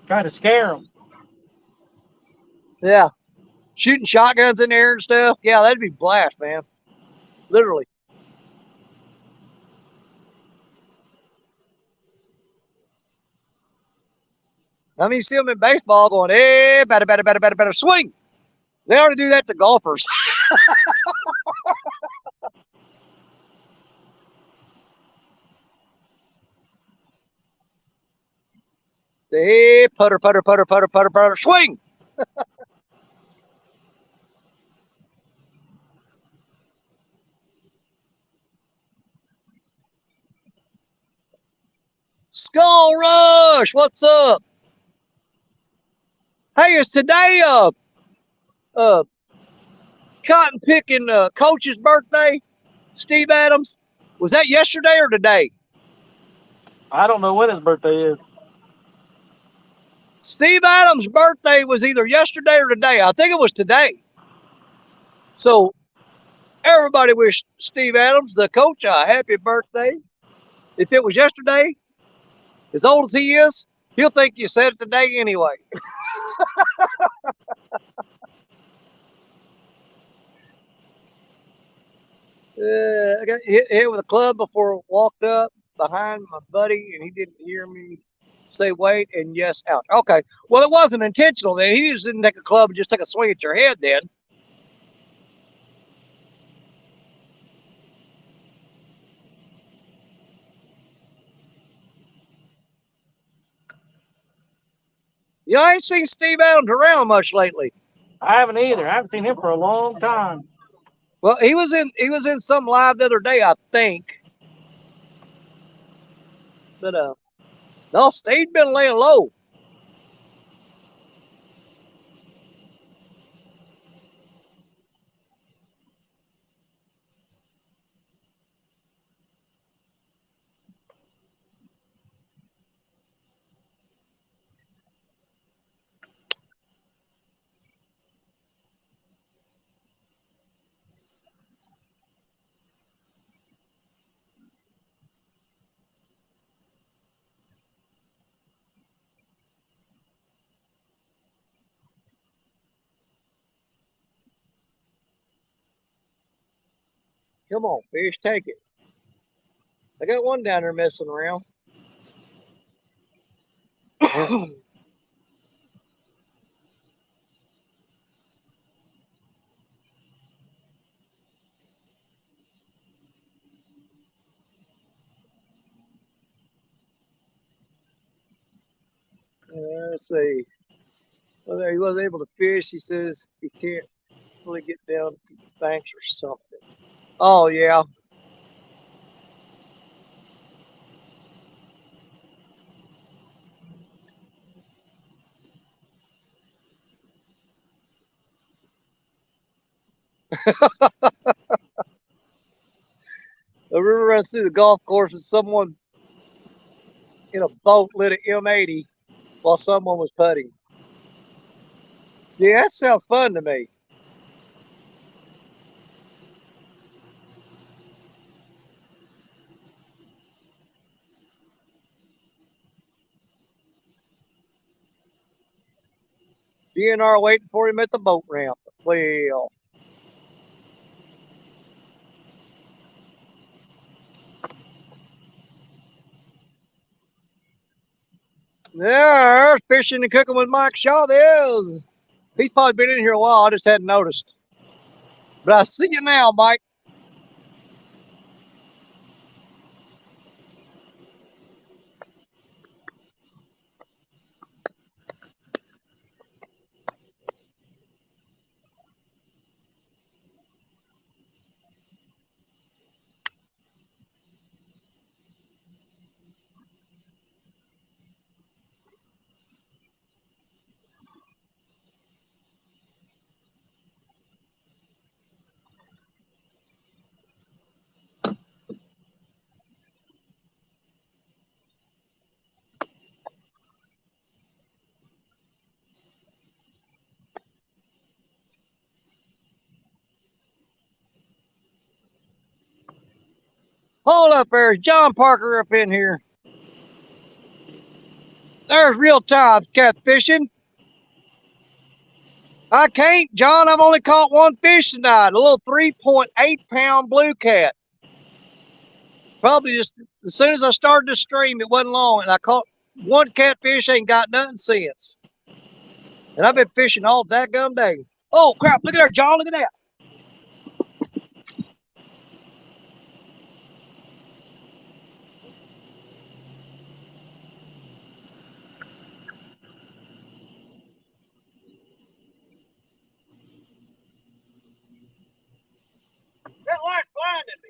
[SPEAKER 3] Trying to scare them.
[SPEAKER 1] Yeah, shooting shotguns in there and stuff. Yeah, that'd be blast, man. Literally. I mean, you see them in baseball going, hey, better, swing. They ought to do that to golfers. Hey, putter, swing. Skull Rush, what's up? Hey, is today uh cotton picking coach's birthday? Steve Adams? Was that yesterday or today?
[SPEAKER 3] I don't know when his birthday is.
[SPEAKER 1] Steve Adams' birthday was either yesterday or today. I think it was today. So everybody wish Steve Adams, the coach, a happy birthday. If it was yesterday, as old as he is, he'll think you said it today anyway. I got hit with a club before I walked up behind my buddy, and he didn't hear me say wait and yes out. Okay, well, it wasn't intentional then. He just didn't take a club and just take a swing at your head then. You know, I ain't seen Steve Adams around much lately.
[SPEAKER 3] I haven't either. I haven't seen him for a long time.
[SPEAKER 1] Well, he was in some live the other day, I think. But no, Steve's been laying low. Come on, fish, take it. I got one down there messing around. Let's see. Well, he wasn't able to fish. He says he can't really get down to the banks or something. Oh, yeah. The river runs through the golf course, and someone in a boat lit an M80 while someone was putting. See, that sounds fun to me. DNR waiting for him at the boat ramp. Well, there's fishing and cooking with Mike Shaw. There's. He's probably been in here a while. I just hadn't noticed. But I see you now, Mike. Hold up there. John Parker up in here. There's real time catfishing. I can't, John. I've only caught one fish tonight. A little 3.8-pound blue cat. Probably just as soon as I started to stream, it wasn't long, and I caught one catfish. Ain't got nothing since. And I've been fishing all dadgum day. Oh crap! Look at there, John. Look at that. That light's blinding me.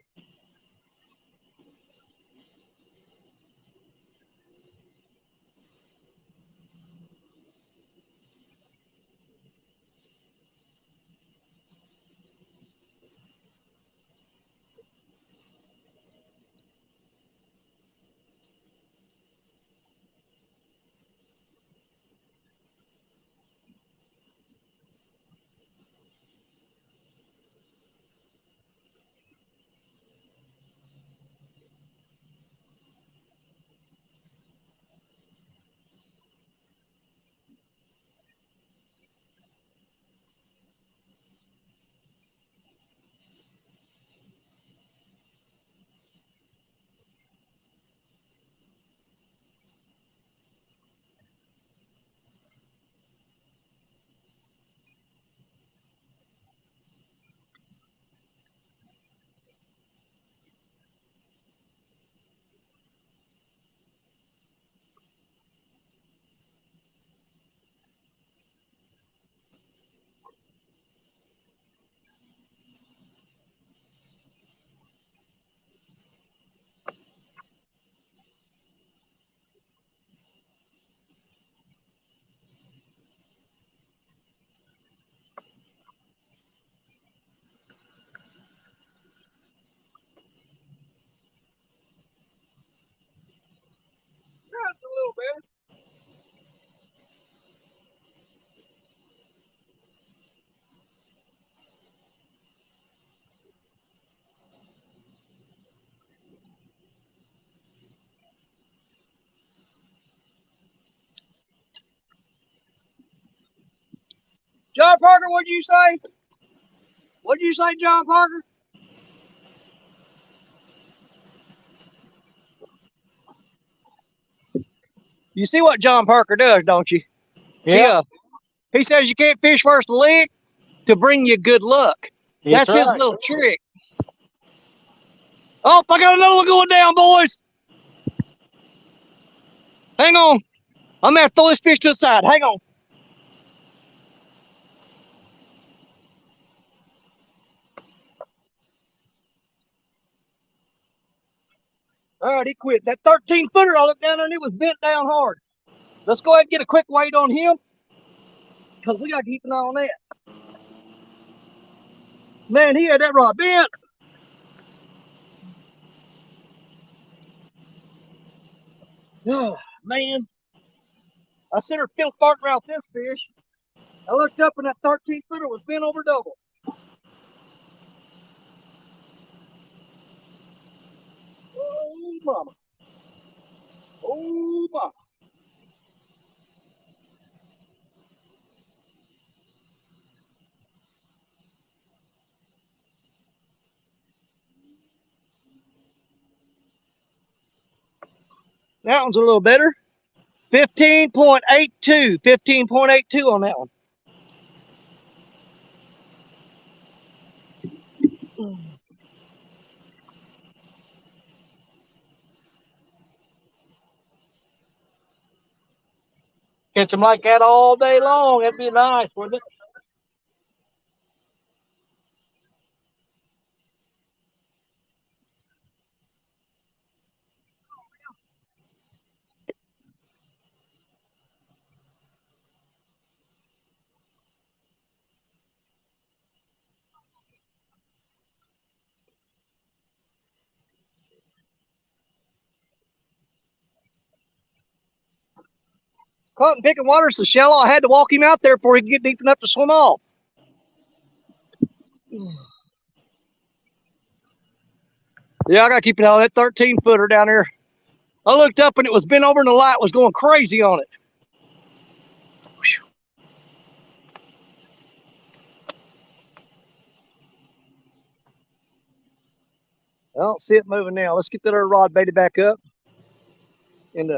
[SPEAKER 1] Just a little bit. John Parker, what'd you say? What'd you say, John Parker? You see what John Parker does, don't you?
[SPEAKER 3] Yeah,
[SPEAKER 1] He says you can't fish first lick to bring you good luck. That's his
[SPEAKER 3] right.
[SPEAKER 1] little trick. Oh, I got another one going down, boys. Hang on. I'm going to throw this fish to the side. Hang on. All right, he quit. That 13-footer I looked down there and it was bent down hard. Let's go ahead and get a quick weight on him because we got to keep an eye on that. Man, he had that rod bent. Oh, man. I sent her Phil farting around this fish. I looked up and that 13-footer was bent over double. Oh, mama. Oh, mama. That one's a little better. 15.82. 15.82 on that one. Catch them like that all day long. That'd be nice, wouldn't it? Caught in picking water so shallow, I had to walk him out there before he could get deep enough to swim off. Yeah, I got to keep an eye on that 13-footer down there. I looked up and it was bent over and the light was going crazy on it. Whew. I don't see it moving now. Let's get that other rod baited back up and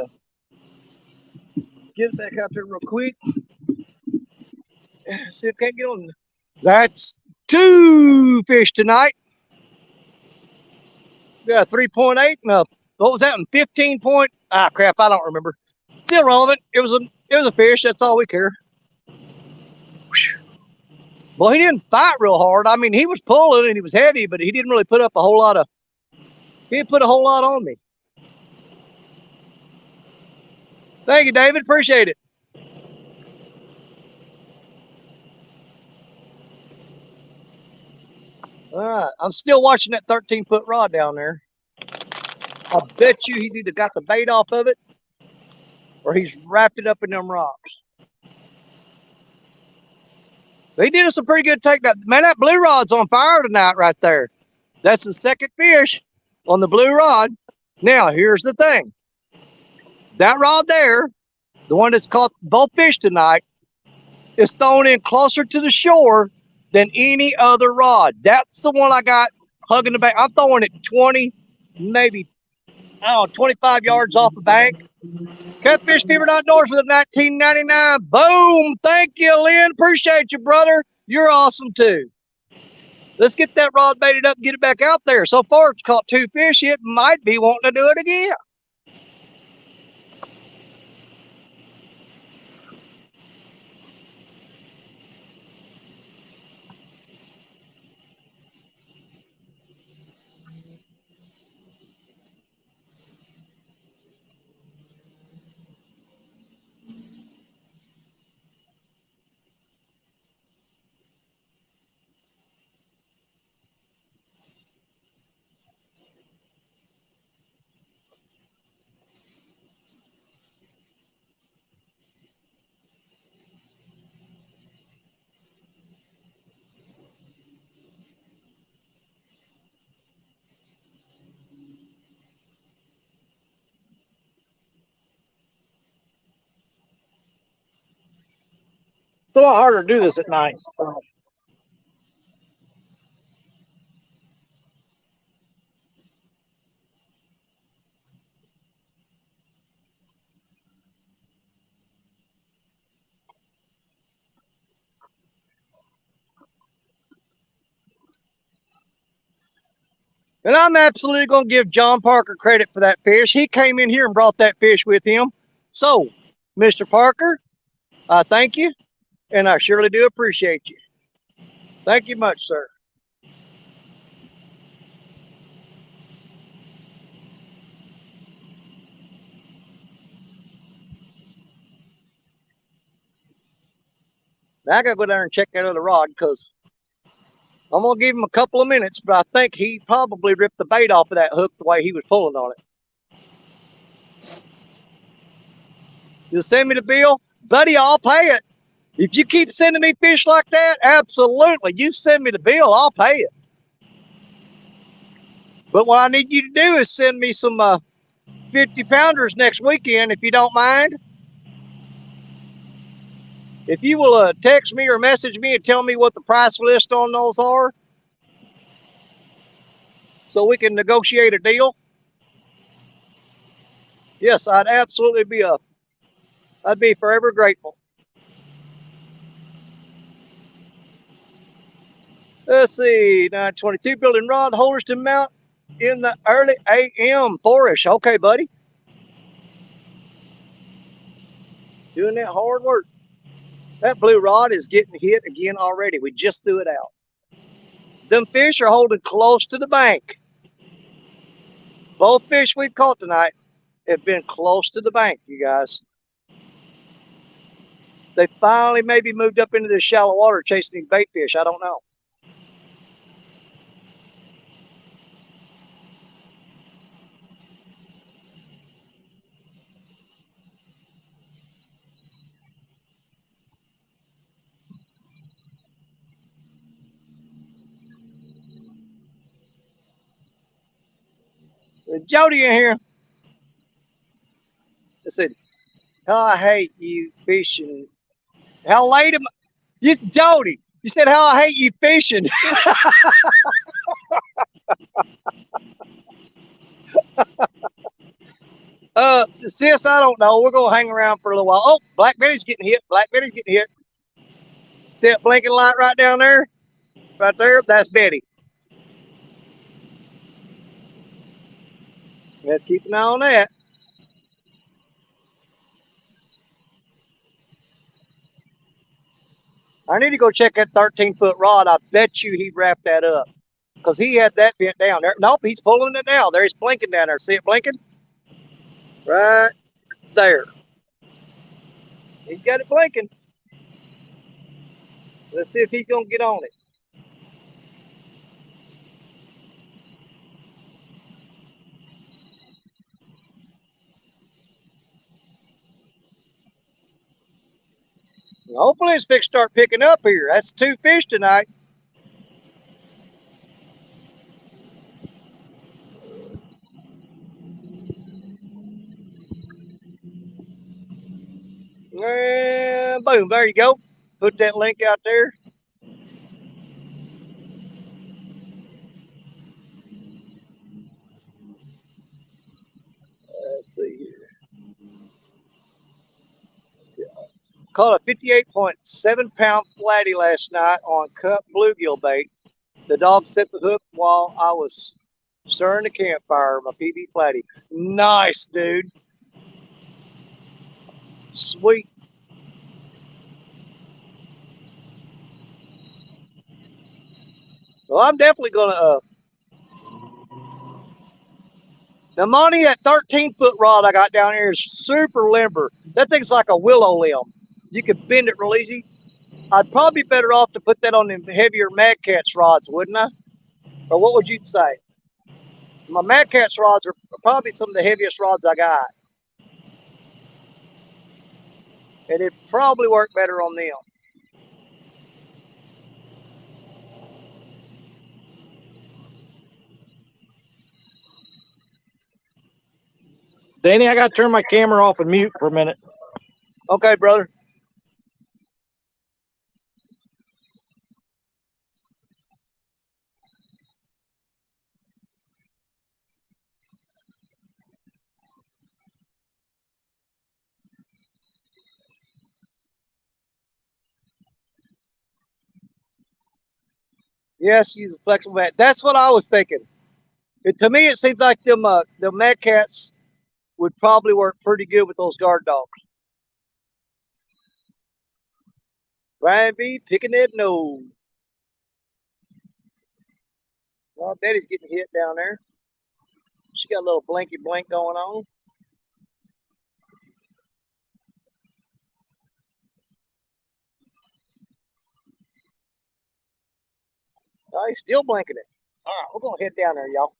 [SPEAKER 1] get it back out there real quick. See if I can't get on. That's 2 fish tonight. Yeah, 3.8 and what was that one? 15 point. Ah, crap, I don't remember. It's irrelevant. It was a fish. That's all we care. Whew. Well, he didn't fight real hard. I mean, he was pulling and he was heavy, but he didn't really put up a whole lot of. He didn't put a whole lot on me. Thank you, David. Appreciate it. All right, I'm still watching that 13-foot rod down there. I bet you he's either got the bait off of it or he's wrapped it up in them rocks. He did us a pretty good take. Man, that blue rod's on fire tonight right there. That's the second fish on the blue rod. Now, here's the thing. That rod there, the one that's caught both fish tonight, is thrown in closer to the shore than any other rod. That's the one I got hugging the bank. I'm throwing it 20, maybe, I don't know, 25 yards off the bank. Catfish Fever Outdoors with a 1999. Boom. Thank you, Lynn. Appreciate you, brother. You're awesome, too. Let's get that rod baited up and get it back out there. So far, it's caught 2 fish. It might be wanting to do it again. It's a lot harder to do this at night. And I'm absolutely going to give John Parker credit for that fish. He came in here and brought that fish with him. So, Mr. Parker, I thank you, and I surely do appreciate you. Thank you much, sir. Now I got to go down and check that other rod because I'm going to give him a couple of minutes, but I think he probably ripped the bait off of that hook the way he was pulling on it. You'll send me the bill? Buddy, I'll pay it. If you keep sending me fish like that, absolutely. You send me the bill, I'll pay it. But what I need you to do is send me some 50-pounders next weekend, if you don't mind. If you will text me or message me and tell me what the price list on those are, so we can negotiate a deal. Yes, I'd absolutely be I'd be forever grateful. Let's see, 922, building rod holders to mount in the early AM, 4-ish. Okay, buddy. Doing that hard work. That blue rod is getting hit again already. We just threw it out. Them fish are holding close to the bank. Both fish we've caught tonight have been close to the bank, you guys. They finally maybe moved up into this shallow water chasing these bait fish. I don't know. Jody in here. I said, "How I hate you fishing. How late am I?" You, Jody, you said, "How I hate you fishing." Sis, I don't know. We're going to hang around for a little while. Oh, Black Betty's getting hit. Black Betty's getting hit. See that blinking light right down there? Right there? That's Betty. You have to keep an eye on that. I need to go check that 13-foot rod. I bet you he wrapped that up because he had that bent down there. Nope, he's pulling it down. There, he's blinking down there. See it blinking? Right there. He's got it blinking. Let's see if he's going to get on it. Hopefully it's fixed to start picking up here. That's 2 fish tonight. And boom, there you go. Put that link out there. Let's see here. Let's see. Caught a 58.7-pound flatty last night on cut bluegill bait. The dog set the hook while I was stirring the campfire, my PB flatty. Nice, dude. Sweet. Well, I'm definitely going to now, Monty, that 13-foot rod I got down here is super limber. That thing's like a willow limb. You can bend it real easy. I'd probably be better off to put that on the heavier Mad Cat's rods, wouldn't I? Or what would you say? My Mad Cat's rods are probably some of the heaviest rods I got. And it'd probably work better on them.
[SPEAKER 3] Danny, I got to turn my camera off and mute for a minute.
[SPEAKER 1] Okay, brother. Yes, use a flexible mat. That's what I was thinking. To me, it seems like them the Mad Cats would probably work pretty good with those guard dogs. Brian B. picking that nose. Well, I bet he's getting hit down there. She got a little blinky blink going on. Oh, he's still blinking it. All right, we're going to head down there, y'all.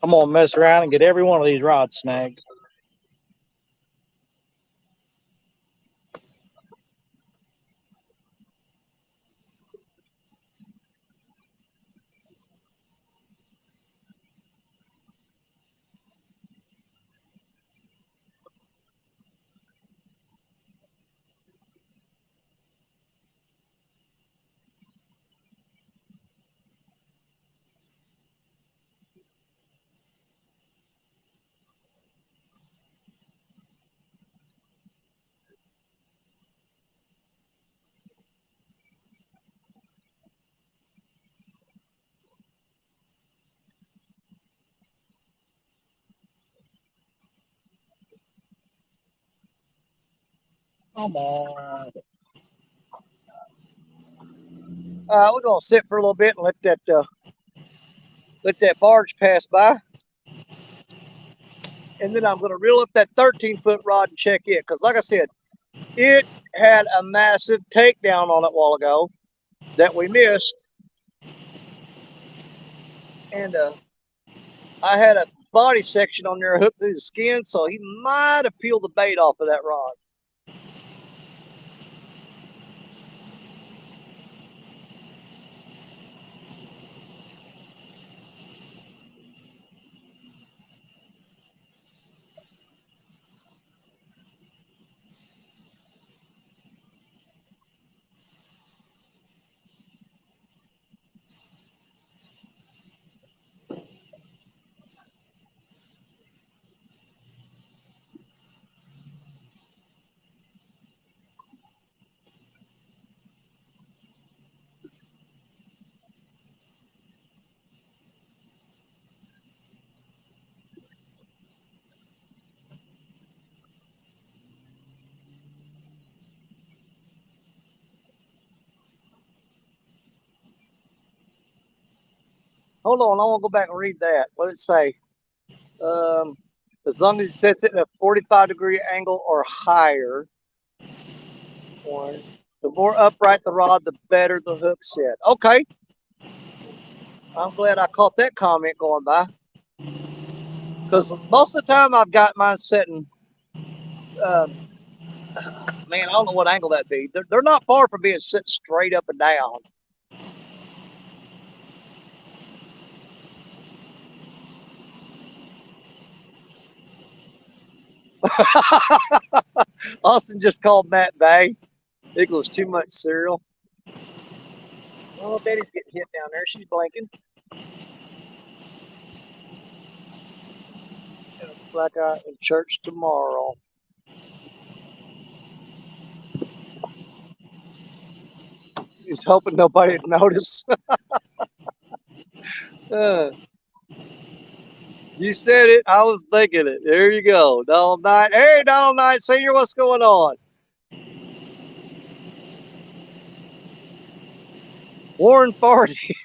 [SPEAKER 3] I'm going to mess around and get every one of these rods snagged. Come on.
[SPEAKER 1] We're going to sit for a little bit and let that barge pass by. And then I'm going to reel up that 13-foot rod and check it. Because like I said, it had a massive takedown on it a while ago that we missed. And I had a body section on there hooked through the skin, so he might have peeled the bait off of that rod. Hold on, I want to go back and read that. What did it say? As long as it sets it at a 45-degree angle or higher, or the more upright the rod, the better the hook set. Okay. I'm glad I caught that comment going by. Because most of the time I've got mine setting, man, I don't know what angle that'd be. They're not far from being set straight up and down. Austin just called Matt Bay. Equals too much cereal. Oh, Betty's getting hit down there. She's blinking. Black eye in church tomorrow. He's hoping nobody would notice. You said it. I was thinking it. There you go. Donald Knight. Hey, Donald Knight Sr., what's going on? Warren Farty.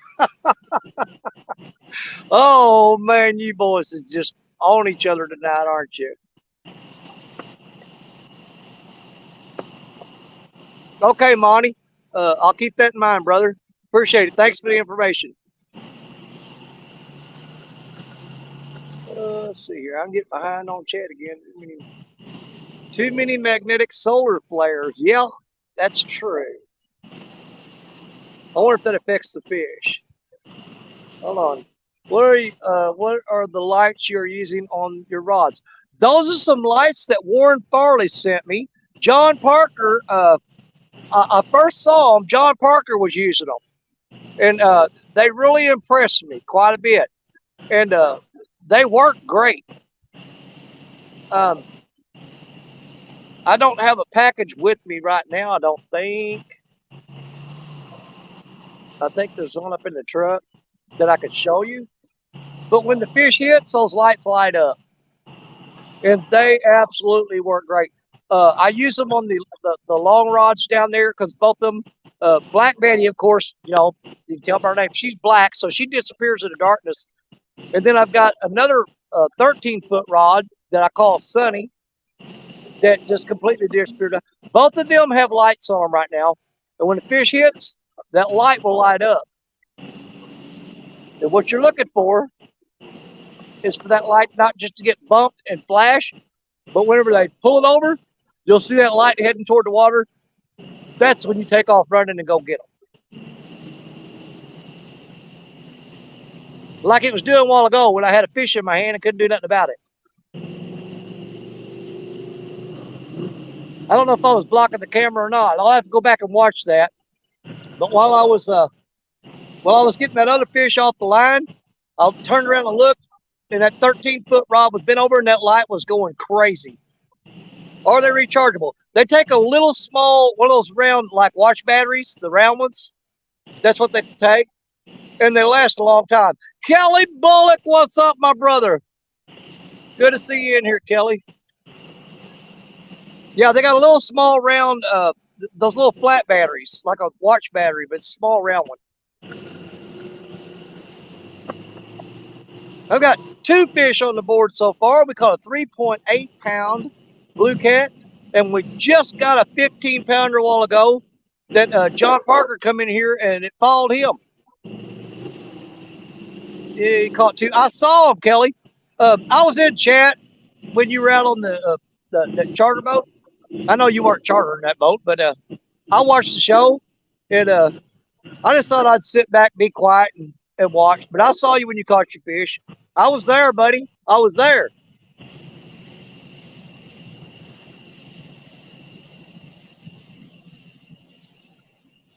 [SPEAKER 1] Oh, man, you boys is just on each other tonight, aren't you? Okay, Monty. I'll keep that in mind, brother. Appreciate it. Thanks for the information. Let's see here. I'm getting behind on chat again. Too many magnetic solar flares. Yeah, that's true. I wonder if that affects the fish. Hold on. What are the lights you're using on your rods? Those are some lights that Warren Farley sent me. John Parker, I first saw them. John Parker was using them, and they really impressed me quite a bit. And they work great. Um, I don't have a package with me right now. I don't think. I think there's one up in the truck that I could show you. But when the fish hits, those lights light up, and they absolutely work great. I use them on the long rods down there because both of them. Black Betty, of course, you can tell by her name. She's black, so she disappears in the darkness. And then I've got another 13-foot rod that I call Sunny that just completely disappeared. Both of them have lights on them right now. And when the fish hits, that light will light up. And what you're looking for is for that light not just to get bumped and flash, but whenever they pull it over, you'll see that light heading toward the water. That's when you take off running and go get them. Like it was doing a while ago when I had a fish in my hand and couldn't do nothing about it. I don't know if I was blocking the camera or not. I'll have to go back and watch that. But while I was getting that other fish off the line, I turned around and looked, and that 13-foot rod was bent over, and that light was going crazy. Are they rechargeable? They take a little small, one of those round, like watch batteries, the round ones. That's what they take, and they last a long time. Kelly Bullock, what's up, my brother? Good to see you in here, Kelly. Yeah, they got a little small round, those little flat batteries, like a watch battery, but it's a small round one. I've got 2 fish on the board so far. We caught a 3.8-pound blue cat, and we just got a 15-pounder a while ago that John Parker come in here and it followed him. He caught 2. I saw him, Kelly. I was in chat when you were out on the charter boat. I know you weren't chartering that boat, but I watched the show, and I just thought I'd sit back, be quiet, and watch. But I saw you when you caught your fish. I was there, buddy. I was there.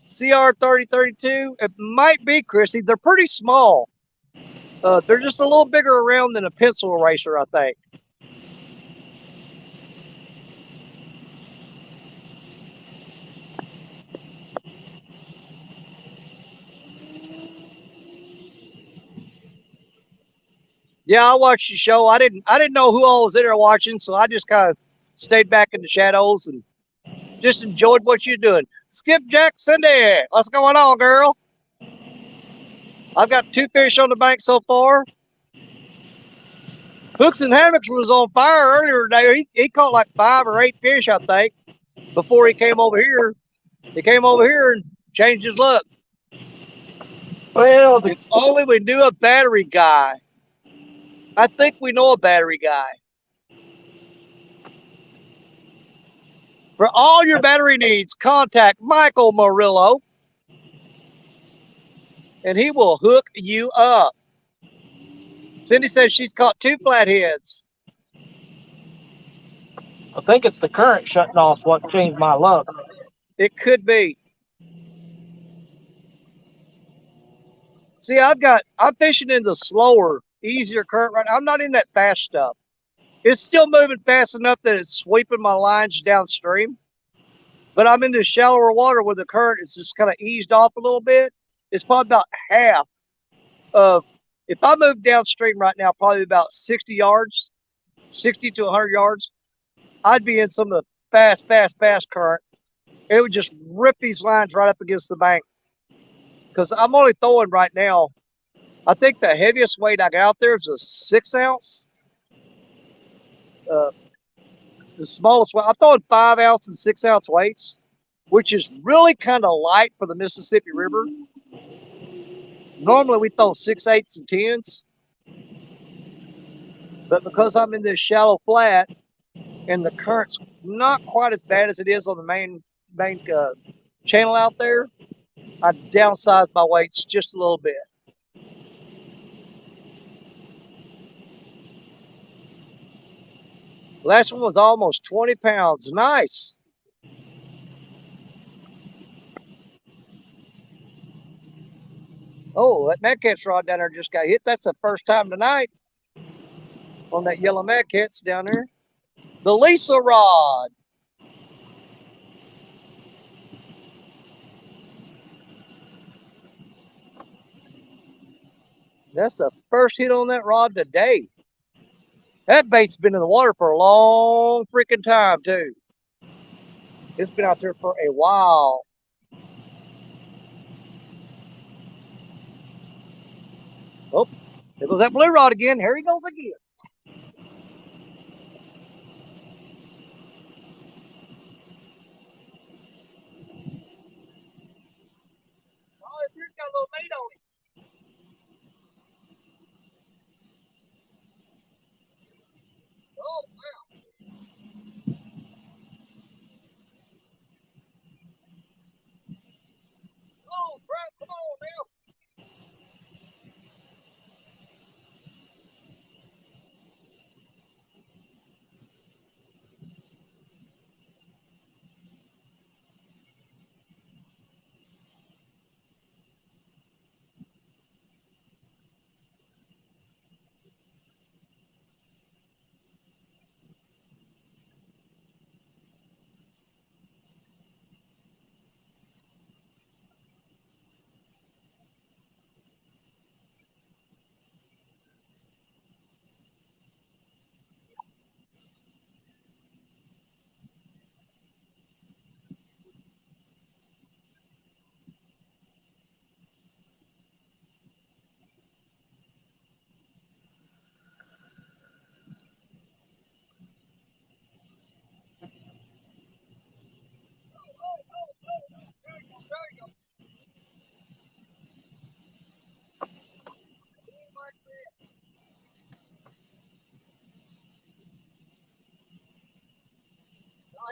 [SPEAKER 1] CR 3032. It might be, Chrissy. They're pretty small. They're just a little bigger around than a pencil eraser, I think. Yeah, I watched the show. I didn't know who all was in there watching, so I just kind of stayed back in the shadows and just enjoyed what you're doing. Skipjack Cindy, what's going on, girl? I've got 2 fish on the bank so far. Hooks and Hammocks was on fire earlier today. He caught like 5 or 8 fish, I think, before he came over here. He came over here and changed his luck.
[SPEAKER 3] Well,
[SPEAKER 1] If only we knew a battery guy. I think we know a battery guy. For all your battery needs, contact Michael Murillo, and he will hook you up. Cindy says she's caught 2 flatheads.
[SPEAKER 3] I think it's the current shutting off what changed my luck.
[SPEAKER 1] It could be. See, I'm fishing in the slower, easier current right now. I'm not in that fast stuff. It's still moving fast enough that it's sweeping my lines downstream. But I'm in the shallower water where the current is just kind of eased off a little bit. It's probably about half of, if I move downstream right now, probably about 60 yards, 60 to 100 yards, I'd be in some of the fast current. It would just rip these lines right up against the bank. Because I'm only throwing right now, I think the heaviest weight I got out there is a 6 ounce. The smallest weight, I'm throwing 5 ounce and 6 ounce weights, which is really kind of light for the Mississippi River. Normally we throw 6/8 and 10s, but because I'm in this shallow flat and the current's not quite as bad as it is on the main channel out there, I downsized my weights just a little bit. Last one was almost 20 pounds. Nice. Oh, that mad cat's rod down there just got hit. That's the first time tonight on that yellow mad cat's down there. The Lisa rod. That's the first hit on that rod today. That bait's been in the water for a long freaking time, too. It's been out there for a while. Oh, there goes that blue rod again. Here he goes again. Oh, this here's got a little meat on it. Oh, wow. Oh, crap. Come on, now.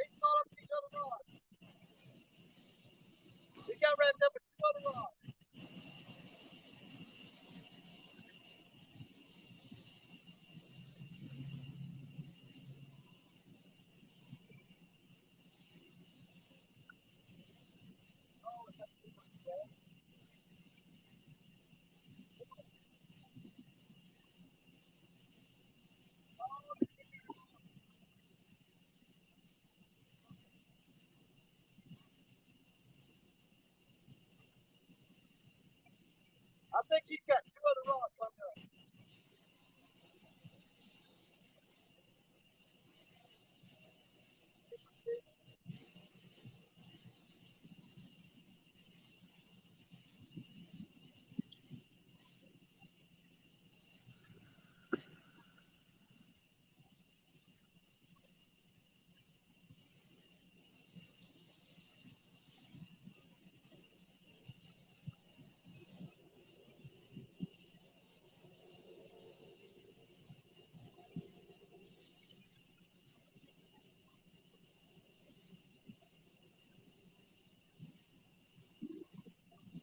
[SPEAKER 1] He's caught up to these other rods. He got wrapped up in two other rods. I think he's got two other rods on there.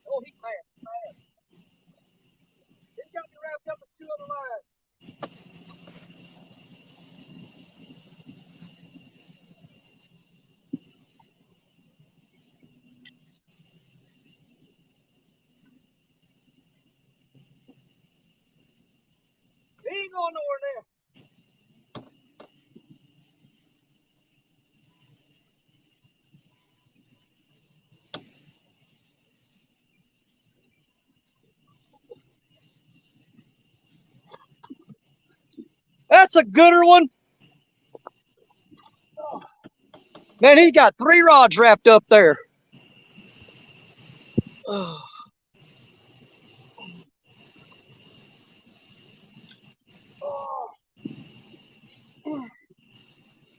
[SPEAKER 1] Oh, he's mad. He's mad. He's got me wrapped up in two other lines. He ain't going nowhere now. That's a gooder one. Man, he got three rods wrapped up there.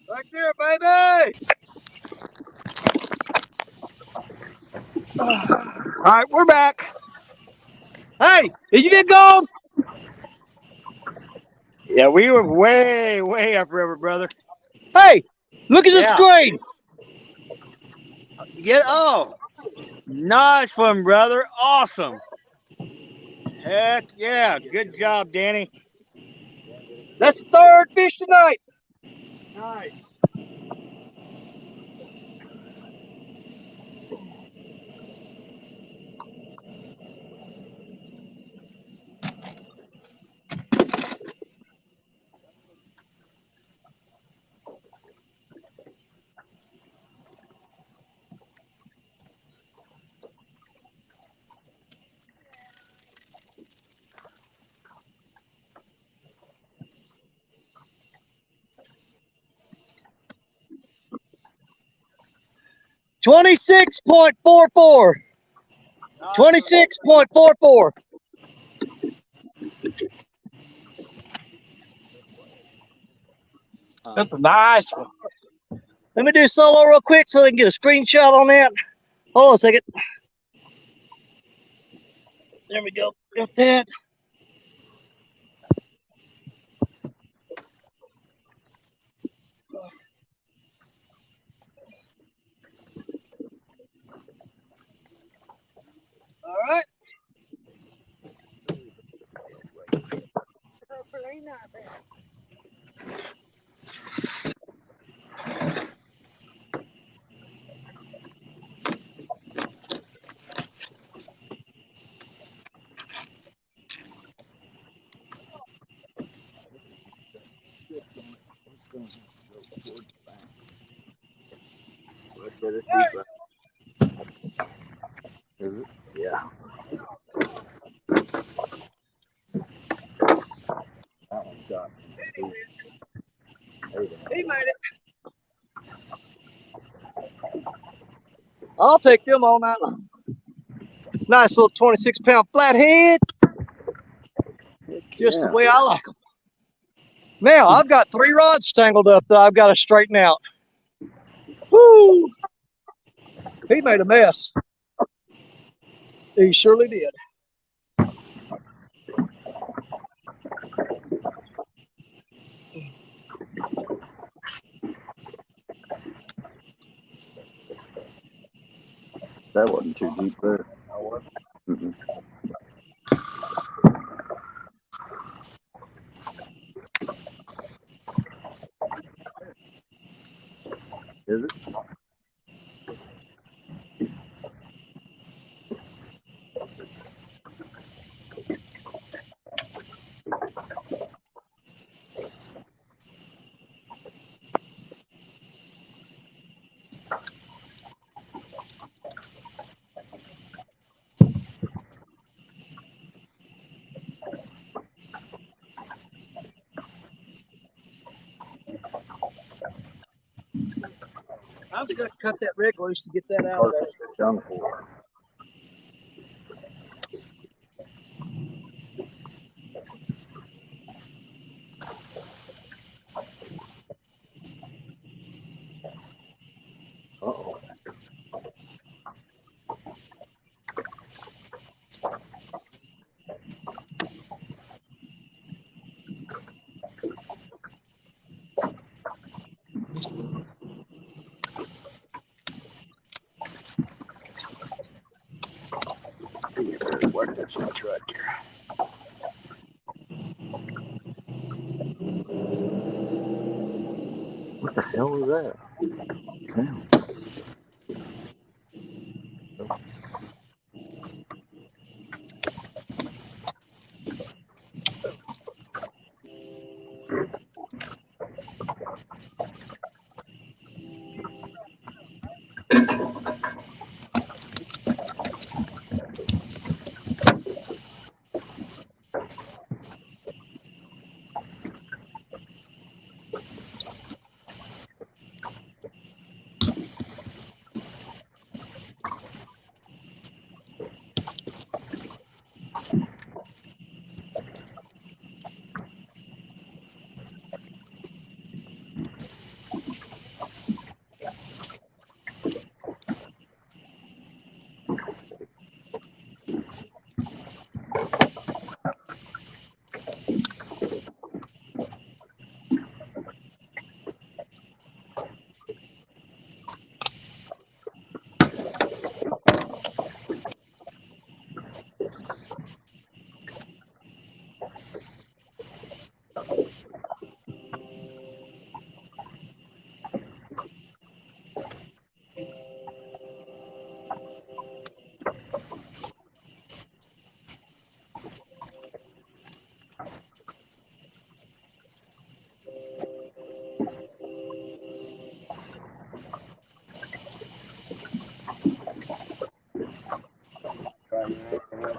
[SPEAKER 1] Right there, baby.
[SPEAKER 4] All right, we're back.
[SPEAKER 1] Hey, did you get gone?
[SPEAKER 4] Yeah, we were way, way upriver, brother.
[SPEAKER 1] Hey, look at the
[SPEAKER 4] Yeah.
[SPEAKER 1] screen.
[SPEAKER 4] Nice one, brother. Awesome. Heck yeah. Good job, Danny.
[SPEAKER 1] That's the third fish tonight.
[SPEAKER 4] Nice.
[SPEAKER 1] 26.44. 26.44.
[SPEAKER 3] That's a nice one.
[SPEAKER 1] Let me do solo real quick so they can get a screenshot on that. Hold on a second. There we go. Got that. All right.
[SPEAKER 5] Is it? Yeah. That one's got.
[SPEAKER 1] He made it. I'll take them all night long. Nice little 26-pound flathead. Just the way I like them. Now, I've got 3 rods tangled up that I've got to straighten out. Woo! He made a mess. He surely did.
[SPEAKER 5] That wasn't too deep there. Mm-mm. Is it?
[SPEAKER 1] I've got to cut that rig loose to get that out of there.
[SPEAKER 5] Done for. Uh-oh. Where did this right here? What the hell was that? Sound.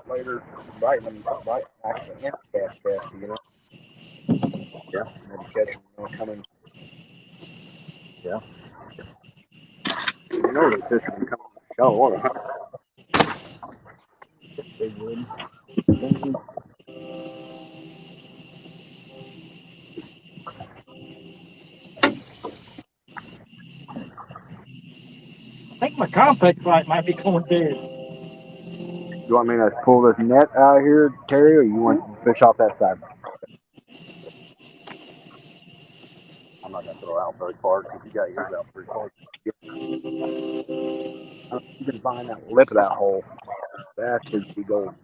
[SPEAKER 5] Later, biting them, actually in the cast, you know. Yeah. Maybe catch them, coming. Yeah. You know the fish will come on the show all the time. Big wood.
[SPEAKER 3] I think my complex light might be going dead.
[SPEAKER 5] You want me to pull this net out here, Terry, or you want to fish off that side? I'm not gonna throw it out very far because you got yours out pretty far. You can find that lip of that hole. That's where you go.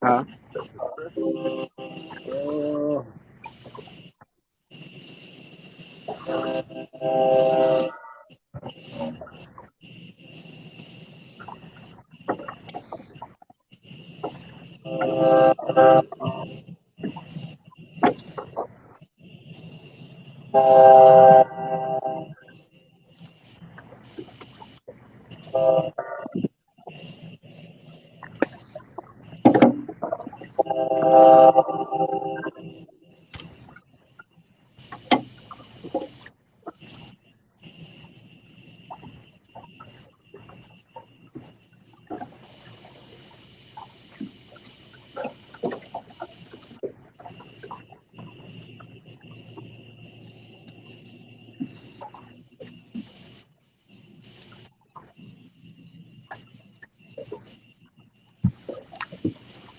[SPEAKER 5] Huh?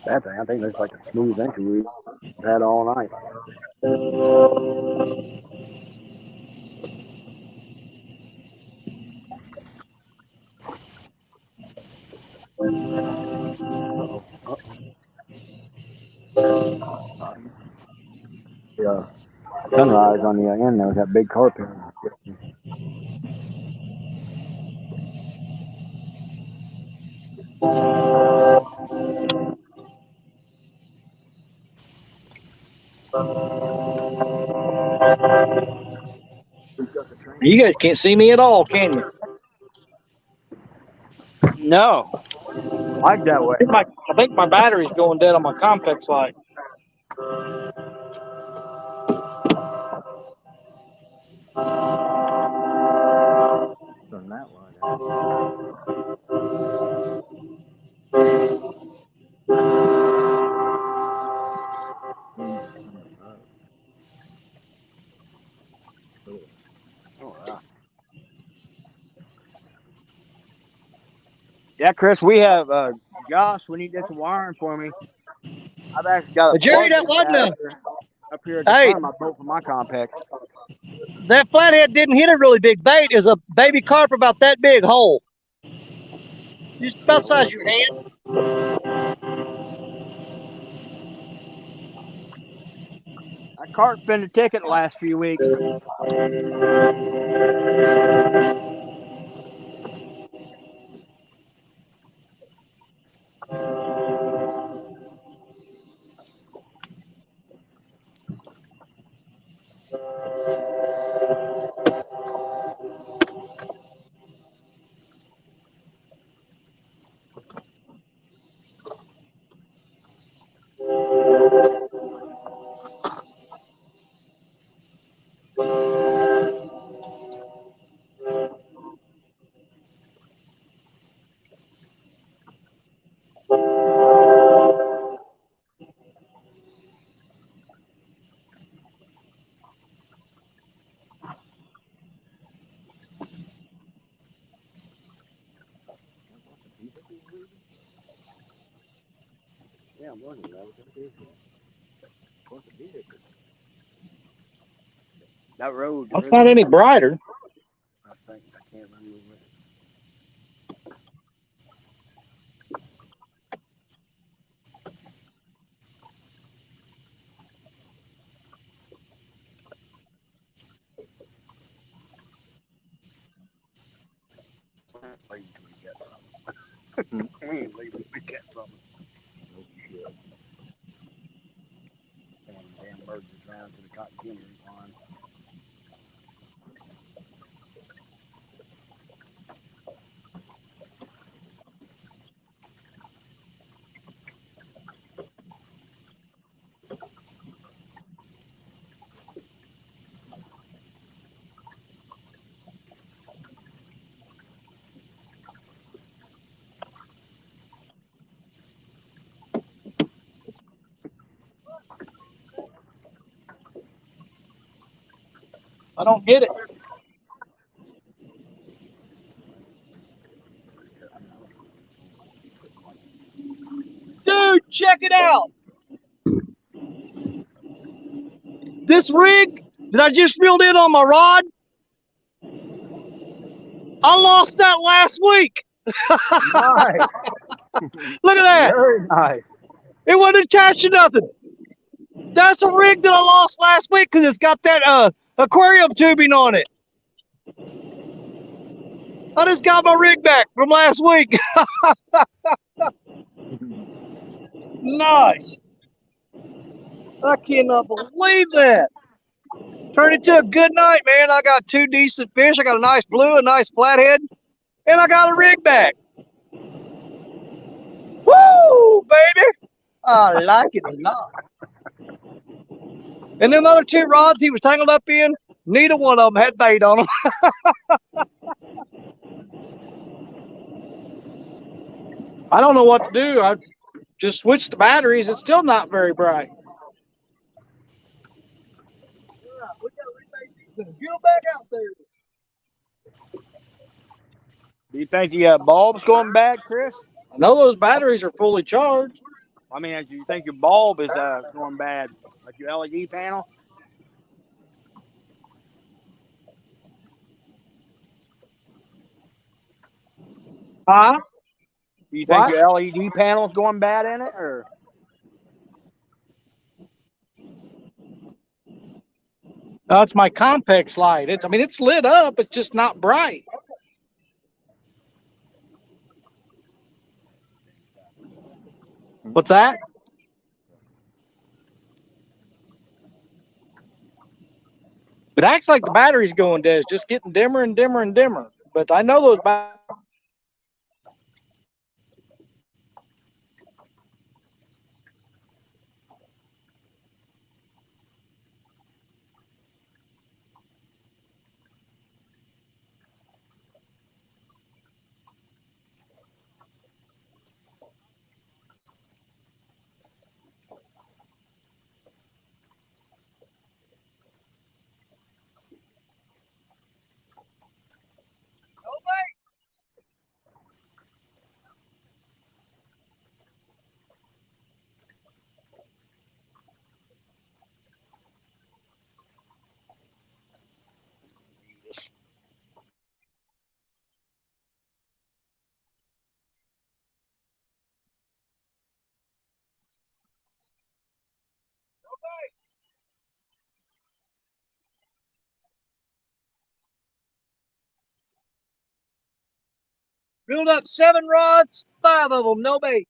[SPEAKER 5] That thing, I think that's like a smooth entry we've had all night. Yeah. Sunrise on the end there with that big carp in.
[SPEAKER 3] You guys can't see me at all, can you?
[SPEAKER 4] No.
[SPEAKER 5] Like that way.
[SPEAKER 3] I think my battery's going dead on my complex light.
[SPEAKER 5] On that one.
[SPEAKER 4] Yeah, Chris, we have Josh. We need to get some wiring for me. I've actually got a
[SPEAKER 1] Jerry,
[SPEAKER 4] plug-in
[SPEAKER 1] that wasn't a.
[SPEAKER 4] adapter up here at the
[SPEAKER 1] Hey,
[SPEAKER 4] front of my boat for my complex.
[SPEAKER 1] that flathead didn't hit a really big bait. Is a baby carp about that big hole. Just about the size of your hand.
[SPEAKER 4] That carp's been the ticket the last few weeks.
[SPEAKER 5] Yeah, I'm wondering that. What is it? What's the vehicle?
[SPEAKER 4] That road.
[SPEAKER 3] It's not any brighter.
[SPEAKER 5] I think I can't remember it. Wait until we get something. We ain't leaving. We get something. No shit. Damn birds are drowned to the cotton candy pond.
[SPEAKER 3] I don't get it.
[SPEAKER 1] Dude, check it out. This rig that I just reeled in on my rod, I lost that last week.
[SPEAKER 5] Nice.
[SPEAKER 1] Look at that.
[SPEAKER 5] Very nice.
[SPEAKER 1] It wasn't attached to nothing. That's a rig that I lost last week because it's got that aquarium tubing on it. I just got my rig back from last week. Nice. I cannot believe that. Turned into a good night, man. I got 2 decent fish. I got a nice blue, a nice flathead, and I got a rig back. Woo, baby. I like it a lot. And them other 2 rods he was tangled up in, neither one of them had bait on them.
[SPEAKER 3] I don't know what to do. I just switched the batteries. It's still not very bright.
[SPEAKER 1] Get them back out there.
[SPEAKER 4] Do you think the bulb's going bad, Chris?
[SPEAKER 3] I know those batteries are fully charged.
[SPEAKER 4] I mean, do you think your bulb is going bad, like your LED panel?
[SPEAKER 3] Huh?
[SPEAKER 4] Do you think
[SPEAKER 3] What?
[SPEAKER 4] your LED panel's going bad in it, or?
[SPEAKER 3] No, it's my Compex light. I mean, it's lit up. It's just not bright. What's that? It acts like the battery's going dead. It's just getting dimmer and dimmer and dimmer. But I know those batteries.
[SPEAKER 1] Reeled up 7 rods, 5 of them, no bait.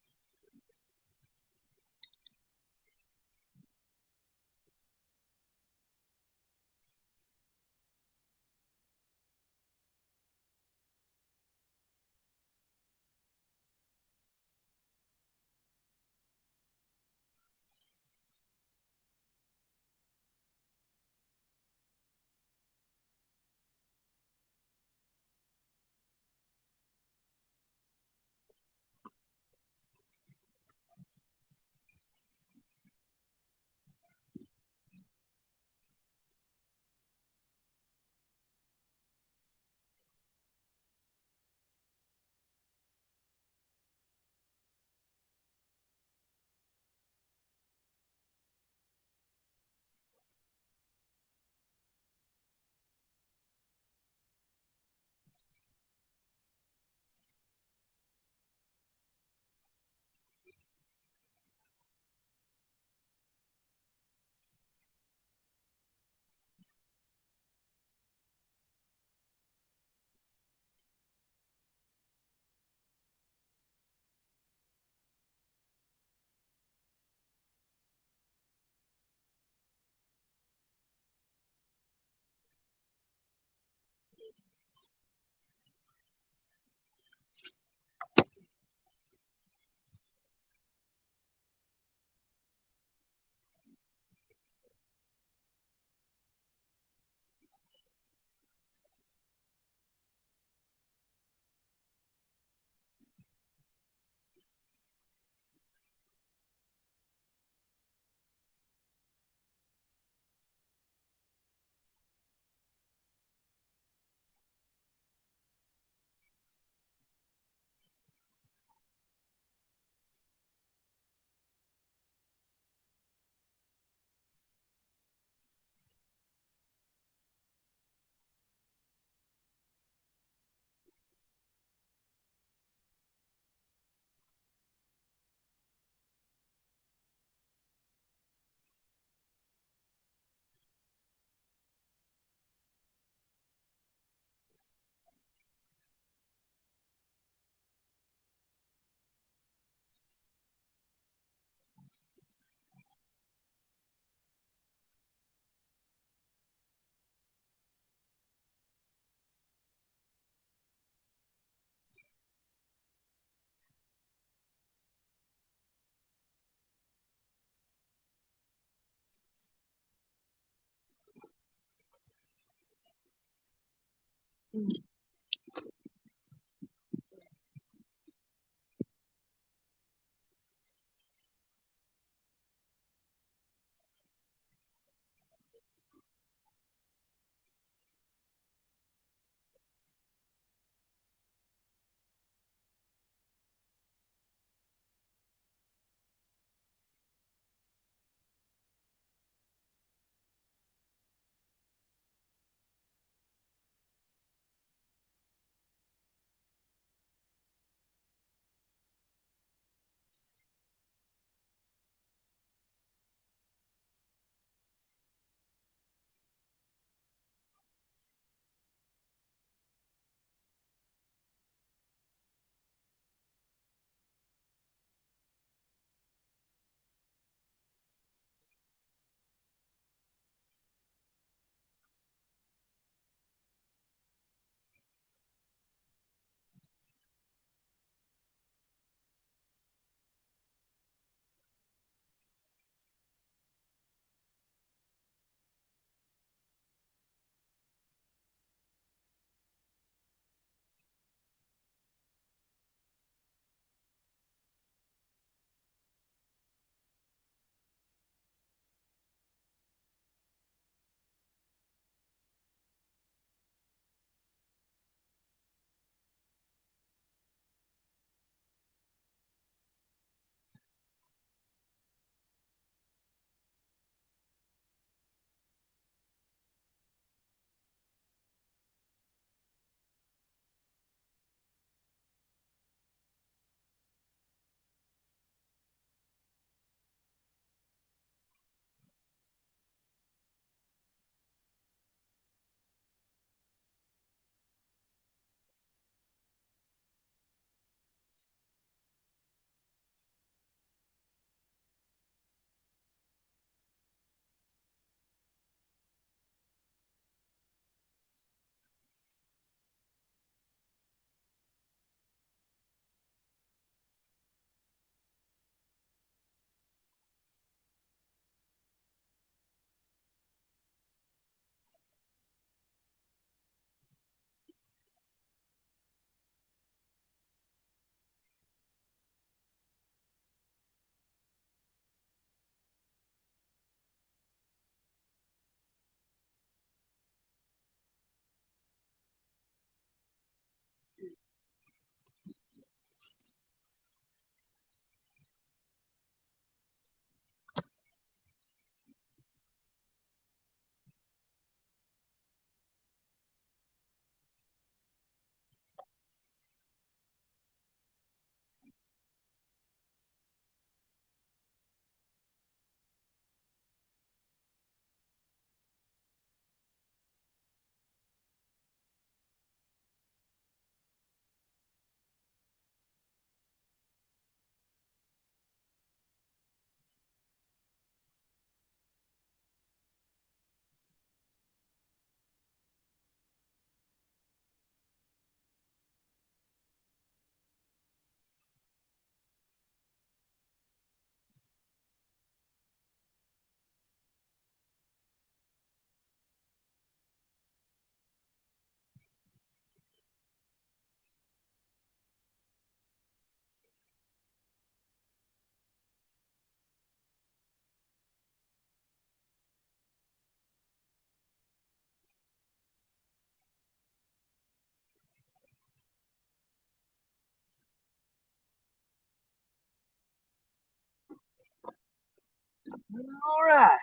[SPEAKER 1] All right.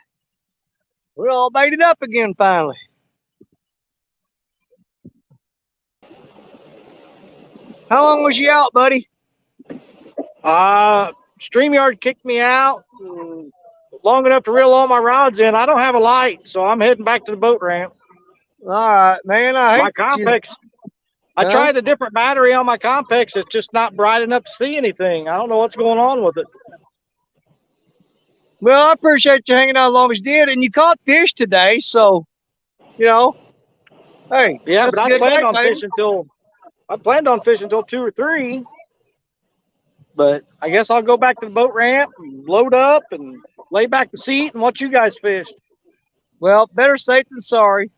[SPEAKER 1] We're all baited up again finally. How long was you out, buddy?
[SPEAKER 3] StreamYard kicked me out long enough to reel all my rods in. I don't have a light, so I'm heading back to the boat ramp.
[SPEAKER 1] All right, man. I
[SPEAKER 3] My
[SPEAKER 1] hate that you.
[SPEAKER 3] Compex. I
[SPEAKER 1] Huh?
[SPEAKER 3] tried a different battery on my Compex. It's just not bright enough to see anything. I don't know what's going on with it.
[SPEAKER 1] Well, I appreciate you hanging out as long as you did, and you caught fish today, so you know, hey,
[SPEAKER 3] Yeah,
[SPEAKER 1] that's
[SPEAKER 3] but
[SPEAKER 1] a good night, Taylor.
[SPEAKER 3] I planned on fishing until 2 or 3. But I guess I'll go back to the boat ramp and load up and lay back the seat and watch you guys fish.
[SPEAKER 1] Well, better safe than sorry.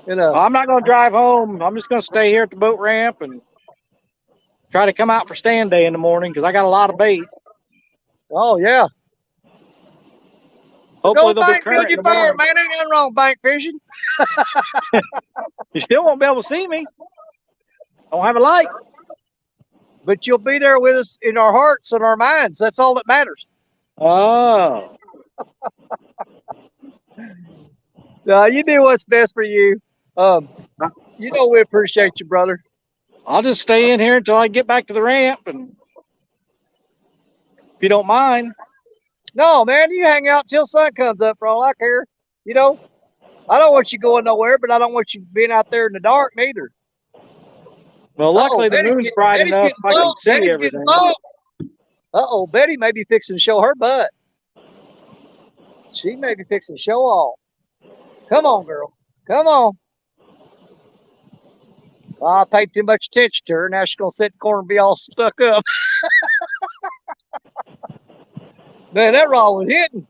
[SPEAKER 1] You know.
[SPEAKER 3] I'm not going to drive home. I'm just going to stay here at the boat ramp and try to come out for stand day in the morning because I got a lot of bait.
[SPEAKER 1] Oh yeah.
[SPEAKER 3] Hopefully
[SPEAKER 1] Go
[SPEAKER 3] they'll be
[SPEAKER 1] bank
[SPEAKER 3] current
[SPEAKER 1] build
[SPEAKER 3] in
[SPEAKER 1] your
[SPEAKER 3] the
[SPEAKER 1] fire,
[SPEAKER 3] morning.
[SPEAKER 1] man. Ain't nothing wrong with bank fishing.
[SPEAKER 3] You still won't be able to see me. I don't have a light.
[SPEAKER 1] But you'll be there with us in our hearts and our minds. That's all that matters.
[SPEAKER 3] Oh.
[SPEAKER 1] You do what's best for you. You know we appreciate you, brother.
[SPEAKER 3] I'll just stay in here until I get back to the ramp, and if you don't mind.
[SPEAKER 1] No, man, you hang out till sun comes up for all I care. You know, I don't want you going nowhere, but I don't want you being out there in the dark neither.
[SPEAKER 3] Well, luckily the moon's bright
[SPEAKER 1] Betty's
[SPEAKER 3] enough
[SPEAKER 1] getting
[SPEAKER 3] I can
[SPEAKER 1] low.
[SPEAKER 3] see
[SPEAKER 1] Betty's
[SPEAKER 3] everything.
[SPEAKER 1] getting low. Uh-oh, Betty may be fixing to show her butt. She may be fixing to show off. Come on, girl. Come on. I paid too much attention to her. Now she's going to sit in the corner and be all stuck up. Man, that rod was hitting.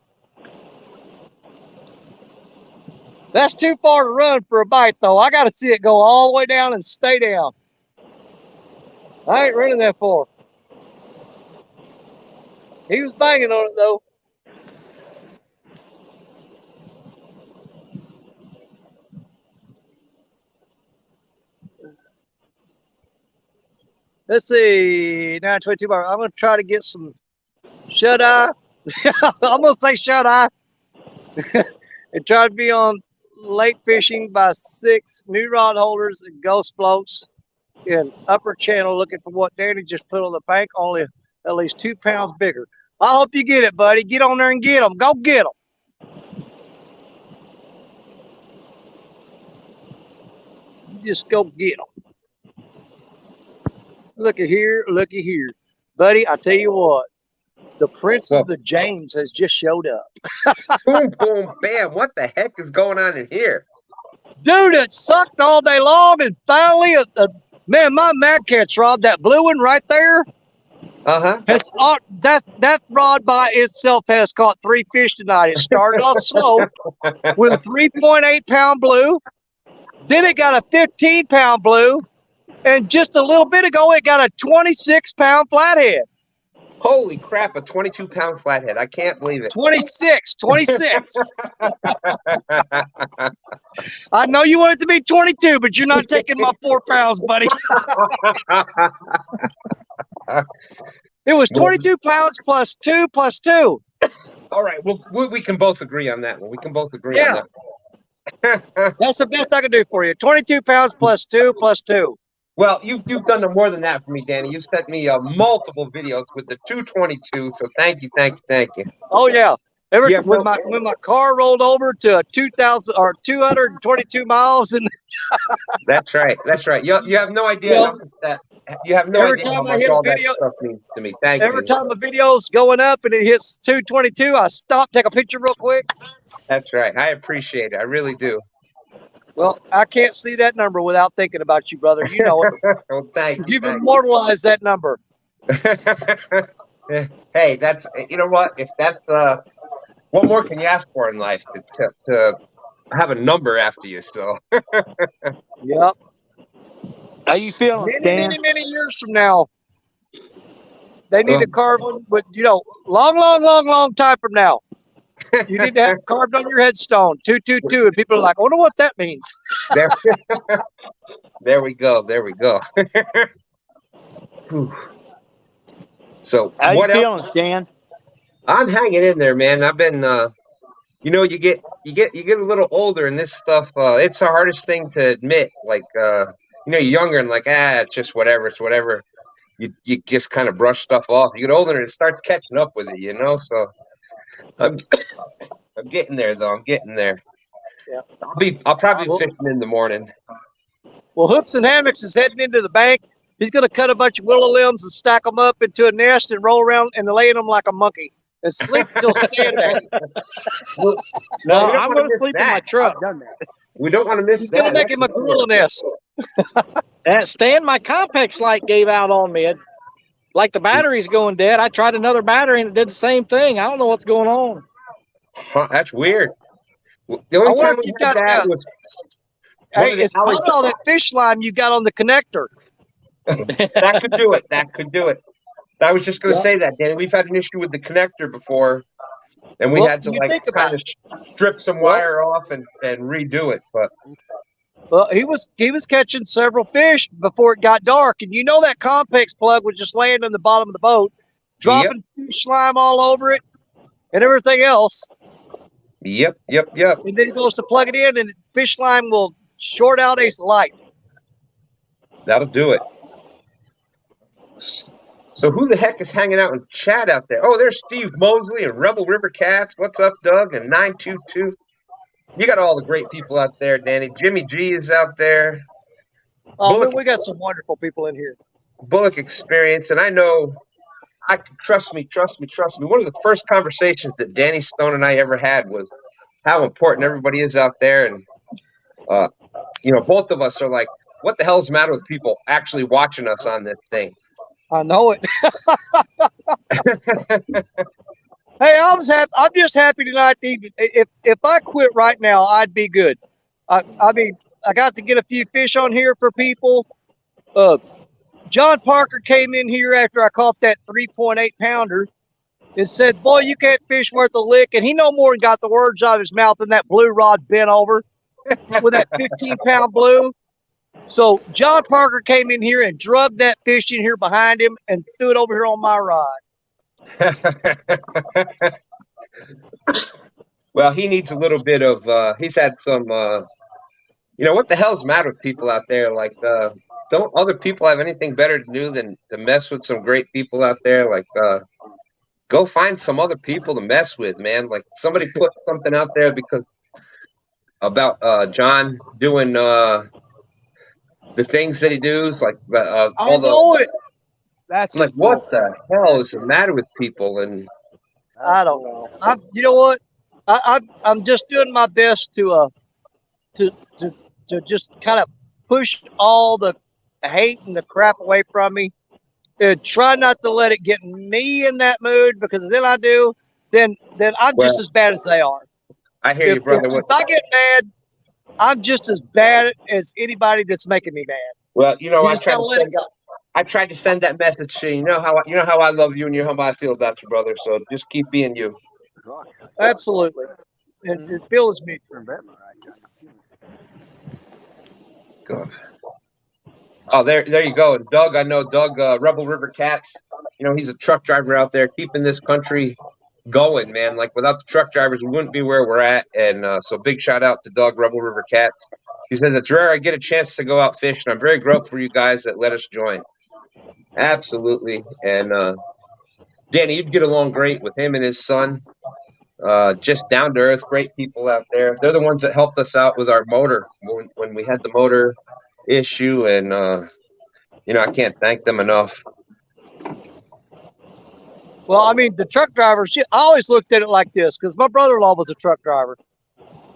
[SPEAKER 1] That's too far to run for a bite, though. I got to see it go all the way down and stay down. I ain't running that far. He was banging on it, though. Let's see. 9:22. I'm going to try to get some shut-eye. I'm going to say shut-eye. And try to be on lake fishing by 6 new rod holders and ghost floats in upper channel looking for what Danny just put on the bank, only at least 2 pounds bigger. I hope you get it, buddy. Get on there and get them. Go get them. You just go get them. Looky here, looky here. Buddy, I tell you what, the Prince of the James has just showed up.
[SPEAKER 6] Boom, boom, bam. What the heck is going on in here?
[SPEAKER 1] Dude, it sucked all day long, and finally, man, my Mad Catch rod, that blue one right there, has that rod by itself has caught 3 fish tonight. It started off slow with a 3.8 pound blue, then it got a 15 pound blue, and just a little bit ago, it got a 26 pound flathead.
[SPEAKER 6] Holy crap, a 22-pound flathead. I can't believe it.
[SPEAKER 1] 26. I know you want it to be 22, but you're not taking my 4 pounds, buddy. It was 22 pounds plus 2 plus 2.
[SPEAKER 6] All right, well, we can both agree on that one. We can both agree on that.
[SPEAKER 1] That's the best I can do for you. 22 pounds plus 2 plus 2.
[SPEAKER 6] Well, you've done more than that for me, Danny. You've sent me multiple videos with the 222, so thank you.
[SPEAKER 1] Oh yeah. When my car rolled over to 222 miles, and
[SPEAKER 6] That's right. You have no idea how much that. You have no idea how much all that stuff means to me. Thank you.
[SPEAKER 1] Every time a video's going up and it hits 222, I stop, take a picture real quick.
[SPEAKER 6] That's right. I appreciate it. I really do.
[SPEAKER 1] Well, I can't see that number without thinking about you, brother. You know it.
[SPEAKER 6] Well, thank you.
[SPEAKER 1] You've immortalized that number.
[SPEAKER 6] Hey, you know what? If that's what more can you ask for in life to have a number after you? So.
[SPEAKER 1] Yep.
[SPEAKER 4] How you feeling,
[SPEAKER 1] Many years from now, they need to carve one, but long time from now, you need to have carved on your headstone 222, and people are like, I wonder what that means.
[SPEAKER 6] There we go. So
[SPEAKER 4] how
[SPEAKER 6] what
[SPEAKER 4] you
[SPEAKER 6] else?
[SPEAKER 4] feeling, Stan?
[SPEAKER 6] I'm hanging in there, man. I've been, you get a little older, and this stuff, it's the hardest thing to admit. Like, you're younger and like, it's just whatever. It's whatever. You just kind of brush stuff off. You get older, and it starts catching up with it, So I'm getting there, though. I'm getting there.
[SPEAKER 1] Yeah.
[SPEAKER 6] I'll probably be fishing in the morning.
[SPEAKER 1] Well, Hooks and Hammocks is heading into the bank. He's going to cut a bunch of willow limbs and stack them up into a nest and roll around and lay in them like a monkey and sleep till stand day.
[SPEAKER 3] No, I'm going to sleep in my truck.
[SPEAKER 6] We don't want to miss
[SPEAKER 1] He's
[SPEAKER 6] that.
[SPEAKER 1] going to make him a gorilla nest.
[SPEAKER 3] And Stan, my Compex light gave out on me. Like the battery's going dead. I tried another battery and it did the same thing. I don't know what's going on.
[SPEAKER 6] Huh, that's weird. The only time we had that was
[SPEAKER 1] Hey,
[SPEAKER 6] of the
[SPEAKER 1] it's probably all that fish slime you got on the connector.
[SPEAKER 6] That could do it. That could do it. I was just going to
[SPEAKER 1] Yeah.
[SPEAKER 6] say that, Danny. We've had an issue with the connector before, and we
[SPEAKER 1] Well,
[SPEAKER 6] had to
[SPEAKER 1] you
[SPEAKER 6] like
[SPEAKER 1] think about
[SPEAKER 6] kind of strip some
[SPEAKER 1] Well-
[SPEAKER 6] wire off and redo it. But
[SPEAKER 1] Well, he was catching several fish before it got dark, and you know that Compex plug was just laying on the bottom of the boat, dropping fish slime all over it and everything else.
[SPEAKER 6] yep.
[SPEAKER 1] And then he goes to plug it in, and fish slime will short out a light.
[SPEAKER 6] That'll do it. So who the heck is hanging out in chat out there? Oh, there's Steve Mosley and Rebel River Cats. What's up, Doug? And 922. You got all the great people out there, Danny. Jimmy G is out there.
[SPEAKER 1] Oh, man, we got some wonderful people in here.
[SPEAKER 6] Bullock Experience, and I know, trust me. One of the first conversations that Danny Stone and I ever had was how important everybody is out there, and both of us are like, what the hell's the matter with people actually watching us on this thing?
[SPEAKER 1] I know it. Hey, I'm just happy tonight. If I quit right now, I'd be good. I mean, I got to get a few fish on here for people. John Parker came in here after I caught that 3.8 pounder and said, "Boy, you can't fish worth a lick." And he no more than got the words out of his mouth than that blue rod bent over with that 15-pound blue. So John Parker came in here and drugged that fish in here behind him and threw it over here on my rod.
[SPEAKER 6] Well, he needs a little bit of, he's had some, what the hell's the matter with people out there? Like, don't other people have anything better to do than to mess with some great people out there? Like, go find some other people to mess with, man. Like, somebody put something out there about John doing the things that he does, like
[SPEAKER 1] it.
[SPEAKER 4] That's
[SPEAKER 6] like, what the hell is the matter with people? And
[SPEAKER 1] I don't know. You know what? I'm just doing my best to just kind of push all the hate and the crap away from me, and try not to let it get me in that mood, because then I do, then I'm just as bad as they are.
[SPEAKER 6] I hear you, brother.
[SPEAKER 1] If I get mad, I'm just as bad as anybody that's making me mad.
[SPEAKER 6] Well,
[SPEAKER 1] You just gotta let it go.
[SPEAKER 6] I tried to send that message to you. You know how I love you, and you know how I feel about you, brother. So just keep being you.
[SPEAKER 1] Absolutely. And Phil is me.
[SPEAKER 6] God. Oh, there you go. And Doug, I know Doug, Rebel River Cats. He's a truck driver out there keeping this country going, man. Like, without the truck drivers, we wouldn't be where we're at. And so big shout out to Doug, Rebel River Cats. He says it's rare I get a chance to go out fishing. I'm very grateful for you guys that let us join. Absolutely. And Danny, you'd get along great with him and his son. Just down to earth, great people out there. They're the ones that helped us out with our motor when we had the motor issue, and I can't thank them enough.
[SPEAKER 1] Well, I mean, the truck drivers, I always looked at it like this, because my brother-in-law was a truck driver.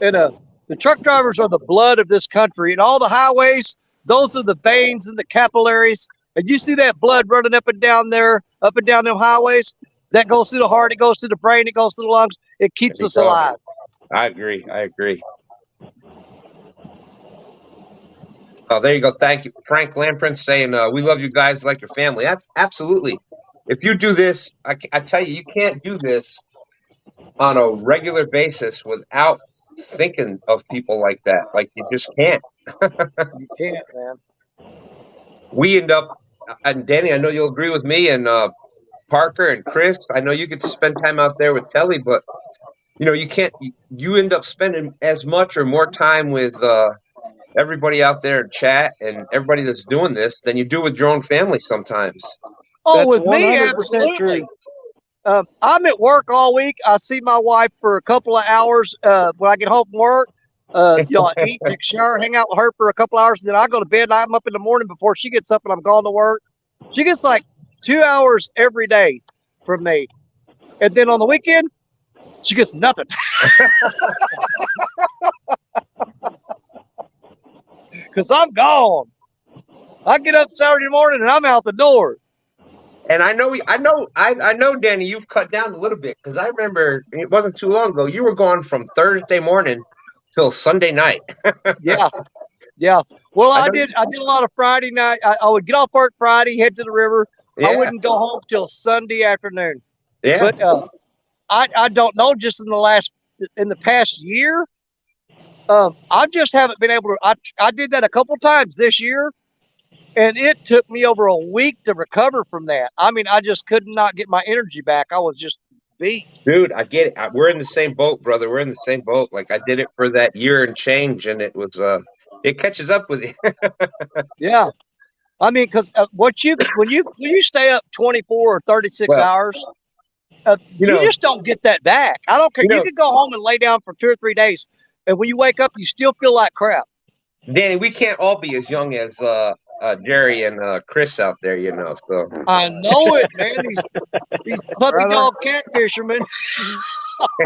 [SPEAKER 1] And the truck drivers are the blood of this country. And all the highways, those are the veins and the capillaries. And you see that blood running up and down them highways? That goes through the heart, it goes to the brain, it goes to the lungs. It keeps us alive.
[SPEAKER 6] I agree. Oh, there you go. Thank you. Frank Lamprin saying, we love you guys like your family. That's absolutely. If you do this, I tell you, you can't do this on a regular basis without thinking of people like that. Like, you just can't.
[SPEAKER 1] You can't, man.
[SPEAKER 6] We end up, and Danny, I know you'll agree with me, and Parker and Chris, I know you get to spend time out there with Telly, but you can't. You end up spending as much or more time with everybody out there in chat and everybody that's doing this than you do with your own family sometimes.
[SPEAKER 1] Oh,
[SPEAKER 3] That's
[SPEAKER 1] with me,
[SPEAKER 3] 100%
[SPEAKER 1] absolutely.
[SPEAKER 3] true.
[SPEAKER 1] I'm at work all week. I see my wife for a couple of hours when I get home from work. I eat, take a shower, hang out with her for a couple hours, then I go to bed. And I'm up in the morning before she gets up, and I'm going to work. She gets like 2 hours every day from me, and then on the weekend, she gets nothing. Because I'm gone. I get up Saturday morning and I'm out the door.
[SPEAKER 6] And I know, Danny, you've cut down a little bit, because I remember it wasn't too long ago. You were gone from Thursday morning till Sunday night.
[SPEAKER 1] Yeah. Yeah. Well,
[SPEAKER 6] I
[SPEAKER 1] I
[SPEAKER 6] know-
[SPEAKER 1] did a lot of Friday night. I would get off work Friday, head to the river. I
[SPEAKER 6] Yeah,
[SPEAKER 1] wouldn't go home till Sunday afternoon.
[SPEAKER 6] yeah.
[SPEAKER 1] But I don't know. Just in the past year, I just haven't been able to. I did that a couple times this year, and it took me over a week to recover from that. I mean, I just could not get my energy back. I was just beat.
[SPEAKER 6] Dude, I get it. We're in the same boat, brother. We're in the same boat. Like I did it for that year and change, and it was it catches up with you.
[SPEAKER 1] Yeah. I mean, because when you stay up 24 or 36
[SPEAKER 6] Well,
[SPEAKER 1] hours,
[SPEAKER 6] you
[SPEAKER 1] you
[SPEAKER 6] know,
[SPEAKER 1] just don't get that back. I don't care.
[SPEAKER 6] you
[SPEAKER 1] You
[SPEAKER 6] know,
[SPEAKER 1] could go home and lay down for 2 or 3 days, and when you wake up, you still feel like crap.
[SPEAKER 6] Danny, we can't all be as young as Jerry and Chris out there, you know. So
[SPEAKER 1] I know it, man. These puppy
[SPEAKER 4] Brother.
[SPEAKER 1] dog cat fishermen.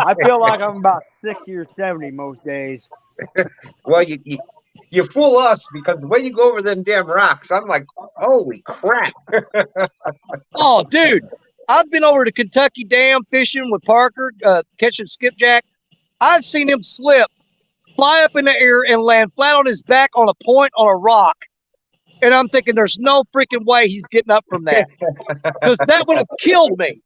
[SPEAKER 4] I feel like I'm about 60 or 70 most days.
[SPEAKER 6] well, you fool us because the way you go over them damn rocks, I'm like, holy crap.
[SPEAKER 1] Oh, dude, I've been over to Kentucky Dam fishing with Parker, catching skipjack. I've seen him slip, fly up in the air, and land flat on his back on a point on a rock. And I'm thinking, there's no freaking way he's getting up from that, because that would have killed me.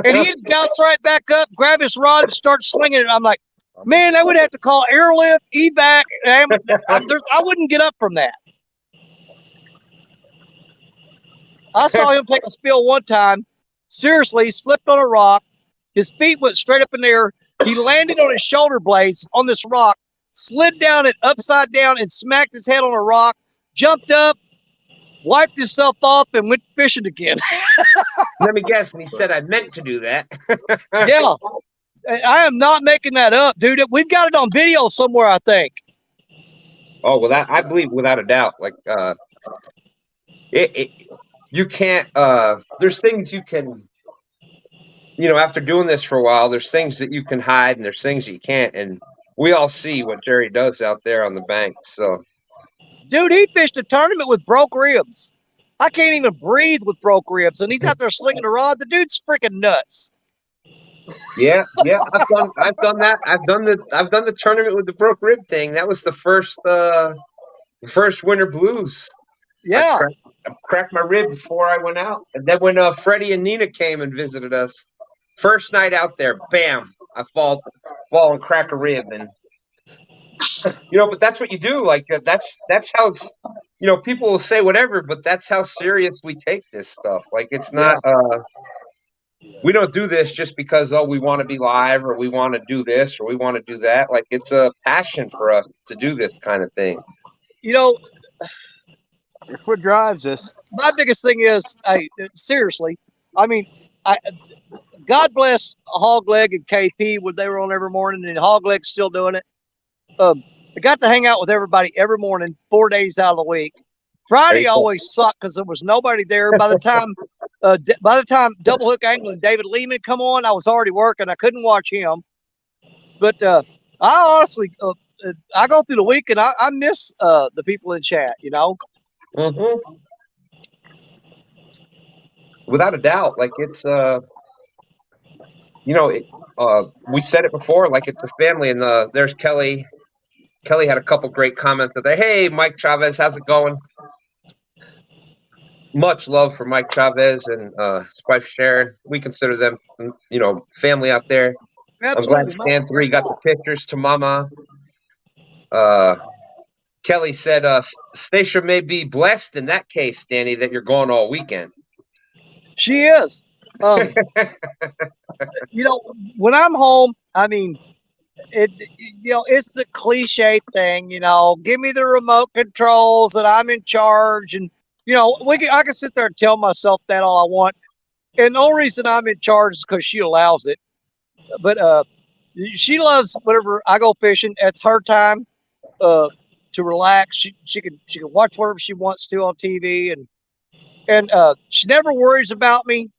[SPEAKER 1] And he'd bounce right back up, grab his rod, and start slinging it. I'm like, man, I would have to call airlift, evac. I wouldn't get up from that. I saw him take a spill one time. Seriously, he slipped on a rock. His feet went straight up in the air. He landed on his shoulder blades on this rock, slid down it upside down, and smacked his head on a rock, jumped up, wiped himself off, and went fishing again.
[SPEAKER 6] Let me guess. And he said, I meant to do that.
[SPEAKER 1] Yeah. I am not making that up, dude. We've got it on video somewhere, I think.
[SPEAKER 6] Oh, well, I believe without a doubt. Like, you can't, there's things you can, you know, after doing this for a while, there's things that you can hide and there's things that you can't. And we all see what Jerry does out there on the bank. So,
[SPEAKER 1] Dude, he fished a tournament with broke ribs. I can't even breathe with broke ribs, and he's out there slinging the rod. The dude's freaking nuts.
[SPEAKER 6] yeah, I've done that. I've done the tournament with the broke rib thing. That was the first winter blues.
[SPEAKER 1] Yeah.
[SPEAKER 6] I cracked my rib before I went out. And then when Freddie and Nina came and visited us, first night out there, bam, I fall and crack a rib. And, you know, but that's what you do. Like, that's how it's, you know, people will say whatever, but that's how serious we take this stuff. Like, it's not, we don't do this just because, we want to be live or we want to do this or we want to do that. Like, it's a passion for us to do this kind of thing.
[SPEAKER 1] You know,
[SPEAKER 4] That's what drives us.
[SPEAKER 1] my biggest thing is, seriously, I mean, God bless Hogleg and KP when they were on every morning, and Hogleg's still doing it. I got to hang out with everybody every morning, 4 days out of the week. Friday always sucked because there was nobody there. By the time Double Hook Angling David Lehman come on, I was already working. I couldn't watch him. But I honestly, I go through the week and I miss the people in chat. You know.
[SPEAKER 6] Mm-hmm. Without a doubt, like it's you know, we said it before, like it's a family, and there's Kelly. Kelly had a couple great comments that hey, Mike Chavez, how's it going? Much love for Mike Chavez and his wife Sharon. We consider them, you know, family out there.
[SPEAKER 1] Absolutely.
[SPEAKER 6] I'm glad Stan 3 got the pictures to Mama. Kelly said, Stacia may be blessed in that case, Danny, that you're gone all weekend.
[SPEAKER 1] She is. You know, when I'm home, I mean, it's the cliche thing, you know, give me the remote controls and I'm in charge. And, you know, I can sit there and tell myself that all I want. And the only reason I'm in charge is because she allows it. But she loves whenever I go fishing. It's her time to relax. She can watch whatever she wants to on TV. And she never worries about me,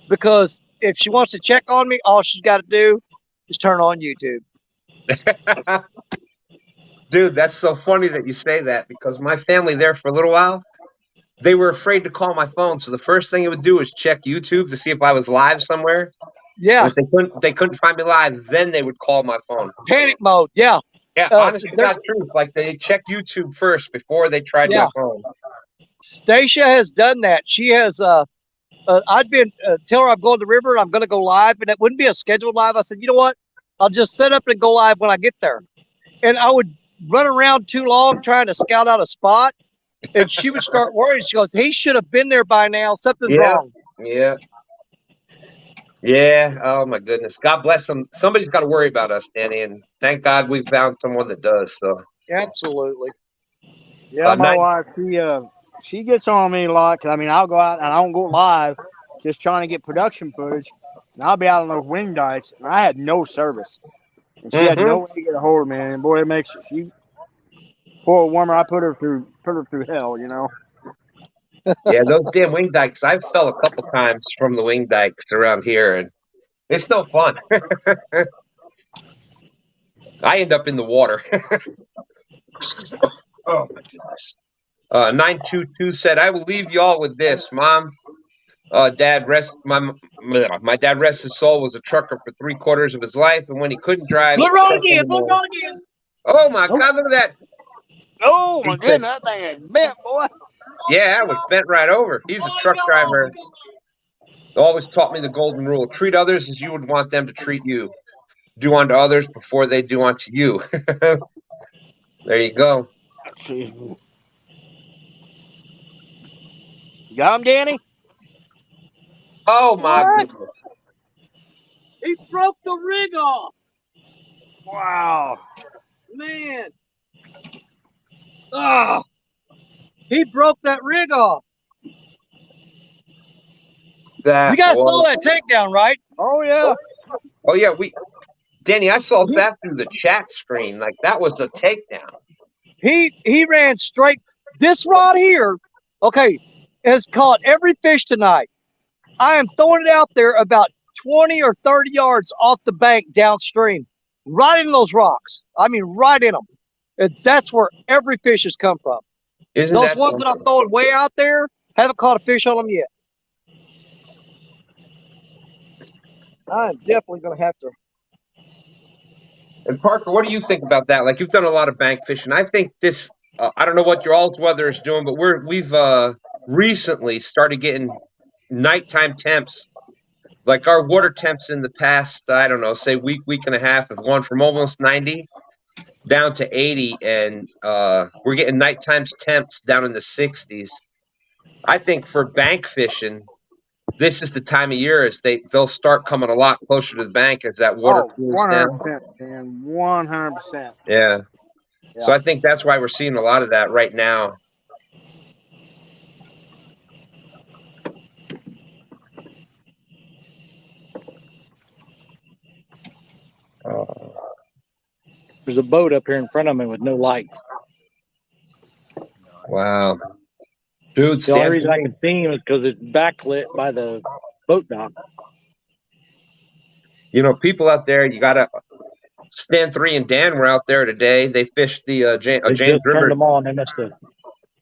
[SPEAKER 1] because if she wants to check on me, all she's got to do is turn on YouTube.
[SPEAKER 6] Dude, that's so funny that you say that, because my family there for a little while, they were afraid to call my phone. So the first thing it would do is check YouTube to see if I was live somewhere.
[SPEAKER 1] Yeah.
[SPEAKER 6] And if they couldn't find me live, then they would call my phone.
[SPEAKER 1] Panic mode. Yeah.
[SPEAKER 6] Yeah, honest to
[SPEAKER 1] They're-
[SPEAKER 6] God truth. Like they check YouTube first before they try to
[SPEAKER 1] Yeah.
[SPEAKER 6] phone.
[SPEAKER 1] Stacia has done that. She has. I'd been tell her I'm going to the river. I'm going to go live, and it wouldn't be a scheduled live. I said, you know what? I'll just set up and go live when I get there. And I would run around too long trying to scout out a spot, and she would start worrying. She goes, "He should have been there by now. Something's
[SPEAKER 6] Yeah.
[SPEAKER 1] wrong."
[SPEAKER 6] Yeah. Yeah. Oh my goodness. God bless them. Somebody's got to worry about us, Danny, and thank God we found someone that does. So
[SPEAKER 1] Absolutely.
[SPEAKER 4] Yeah, my
[SPEAKER 6] nice.
[SPEAKER 4] wife, she gets on me a lot. 'Cause, I mean, I'll go out and I don't go live, just trying to get production footage, and I'll be out on those wing dikes, and I had no service, and she had no way to get a hold of me. And boy, it makes she poor woman. I put her through hell, you know.
[SPEAKER 6] Yeah, those damn wing dikes. I've fell a couple times from the wing dikes around here, and it's no fun. I end up in the water. Oh my goodness. 922 said, "I will leave y'all with this, Mom. Dad rest my dad rest his soul was a trucker for 3/4 of his life, and when he couldn't drive,
[SPEAKER 1] Blue
[SPEAKER 6] he
[SPEAKER 1] road
[SPEAKER 6] trucked
[SPEAKER 1] again. Blue
[SPEAKER 6] anymore."
[SPEAKER 1] road again.
[SPEAKER 6] Oh my
[SPEAKER 1] Nope.
[SPEAKER 6] God! Look at that.
[SPEAKER 4] Oh
[SPEAKER 6] He
[SPEAKER 4] my
[SPEAKER 6] said,
[SPEAKER 4] goodness, that thing is bent, boy.
[SPEAKER 6] "Yeah, I was bent right over." He's a truck driver. Always taught me the golden rule: treat others as you would want them to treat you. Do unto others before they do unto you. There you go.
[SPEAKER 4] You got him, Danny?
[SPEAKER 6] Oh my
[SPEAKER 4] What?
[SPEAKER 6] goodness.
[SPEAKER 1] He broke the rig off,
[SPEAKER 4] Wow.
[SPEAKER 1] man. Ah, he broke that rig off.
[SPEAKER 6] That
[SPEAKER 1] You guys saw
[SPEAKER 6] was.
[SPEAKER 1] that takedown, right?
[SPEAKER 4] Oh yeah.
[SPEAKER 6] Oh yeah, Danny, I saw that through the chat screen. Like that was a takedown.
[SPEAKER 1] He ran straight. This rod here, okay, has caught every fish tonight. I am throwing it out there about 20 or 30 yards off the bank downstream, right in those rocks. I mean, right in them. And that's where every fish has come from.
[SPEAKER 6] Isn't
[SPEAKER 1] Those
[SPEAKER 6] that
[SPEAKER 1] ones that I'm
[SPEAKER 6] something?
[SPEAKER 1] throwing way out there haven't caught a fish on them yet. I'm definitely going to have to.
[SPEAKER 6] And Parker, what do you think about that? Like you've done a lot of bank fishing. I think this. I don't know what your all's weather is doing, but we've recently started getting nighttime temps. Like our water temps in the past, I don't know, say week and a half have gone from almost 90 down to 80, and we're getting nighttime temps down in the 60s. I think for bank fishing, this is the time of year as they'll start coming a lot closer to the bank as that water
[SPEAKER 4] Oh,
[SPEAKER 6] cools down.
[SPEAKER 4] 100%, Dan. 100%.
[SPEAKER 6] Yeah. So
[SPEAKER 4] Yeah.
[SPEAKER 6] I think that's why we're seeing a lot of that right now.
[SPEAKER 3] There's a boat up here in front of me with no lights.
[SPEAKER 6] Wow. Dude,
[SPEAKER 3] The only
[SPEAKER 6] stand
[SPEAKER 3] reason I
[SPEAKER 6] three.
[SPEAKER 3] can see him is because it's backlit by the boat dock.
[SPEAKER 6] You know, people out there, you got to stand 3 and Dan were out there today. They fished the
[SPEAKER 3] They
[SPEAKER 6] James
[SPEAKER 3] just turned
[SPEAKER 6] River.
[SPEAKER 3] them on. They must have.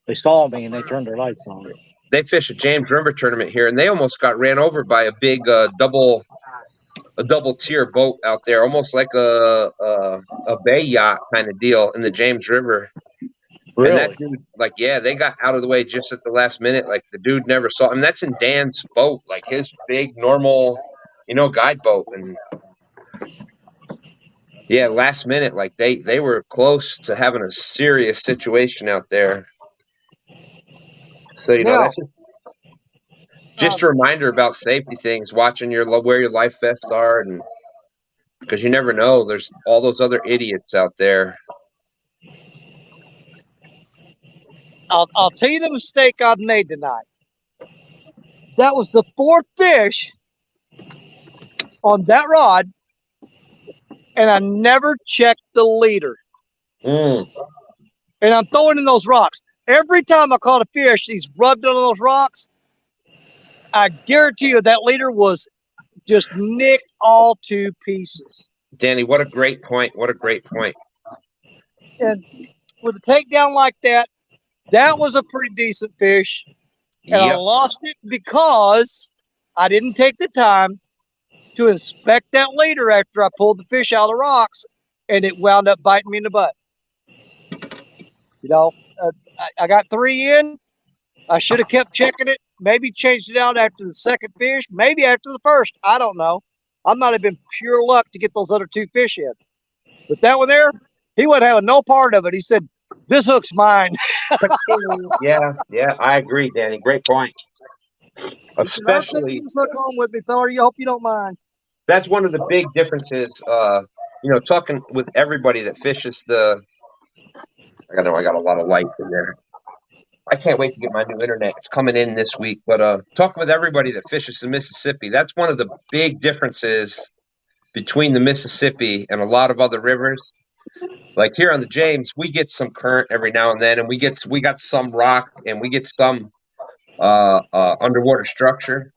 [SPEAKER 3] They saw me and they turned their lights on.
[SPEAKER 6] They fished a James River tournament here, and they almost got ran over by a big double tier boat out there, almost like a bay yacht kind of deal in the James River. And that
[SPEAKER 3] Really?
[SPEAKER 6] dude, like, yeah, they got out of the way just at the last minute. Like the dude never saw. I mean, that's in Dan's boat, like his big normal, guide boat. And yeah, last minute, like they were close to having a serious situation out there. So
[SPEAKER 1] Now,
[SPEAKER 6] that's just a reminder about safety things, watching where your life vests are, and because you never know, there's all those other idiots out there.
[SPEAKER 1] I'll tell you the mistake I've made tonight. That was the fourth fish on that rod, and I never checked the leader.
[SPEAKER 6] Mm.
[SPEAKER 1] And I'm throwing in those rocks. Every time I caught a fish, he's rubbed on those rocks. I guarantee you that leader was just nicked all to pieces.
[SPEAKER 6] Danny, what a great point. What a great point.
[SPEAKER 1] And with a takedown like that, that was a pretty decent fish. And I
[SPEAKER 6] Yep.
[SPEAKER 1] lost it because I didn't take the time to inspect that leader after I pulled the fish out of the rocks and it wound up biting me in the butt. You know, I got 3 in. I should have kept checking it. Maybe changed it out after the second fish. Maybe after the first. I don't know. I might have been pure luck to get those other 2 fish in. But that one there, he wasn't having no part of it. He said, "This hook's mine."
[SPEAKER 6] Yeah, I agree, Danny. Great point.
[SPEAKER 1] I'm taking
[SPEAKER 6] Especially,
[SPEAKER 1] this hook home with me, fella. You hope you don't mind.
[SPEAKER 6] that's one of the big differences. Talking with everybody that fishes the. I got a lot of lights in there. I can't wait to get my new internet. It's coming in this week. But talking with everybody that fishes the Mississippi, that's one of the big differences between the Mississippi and a lot of other rivers. Like here on the James, we get some current every now and then, and we got some rock and we get some underwater structure.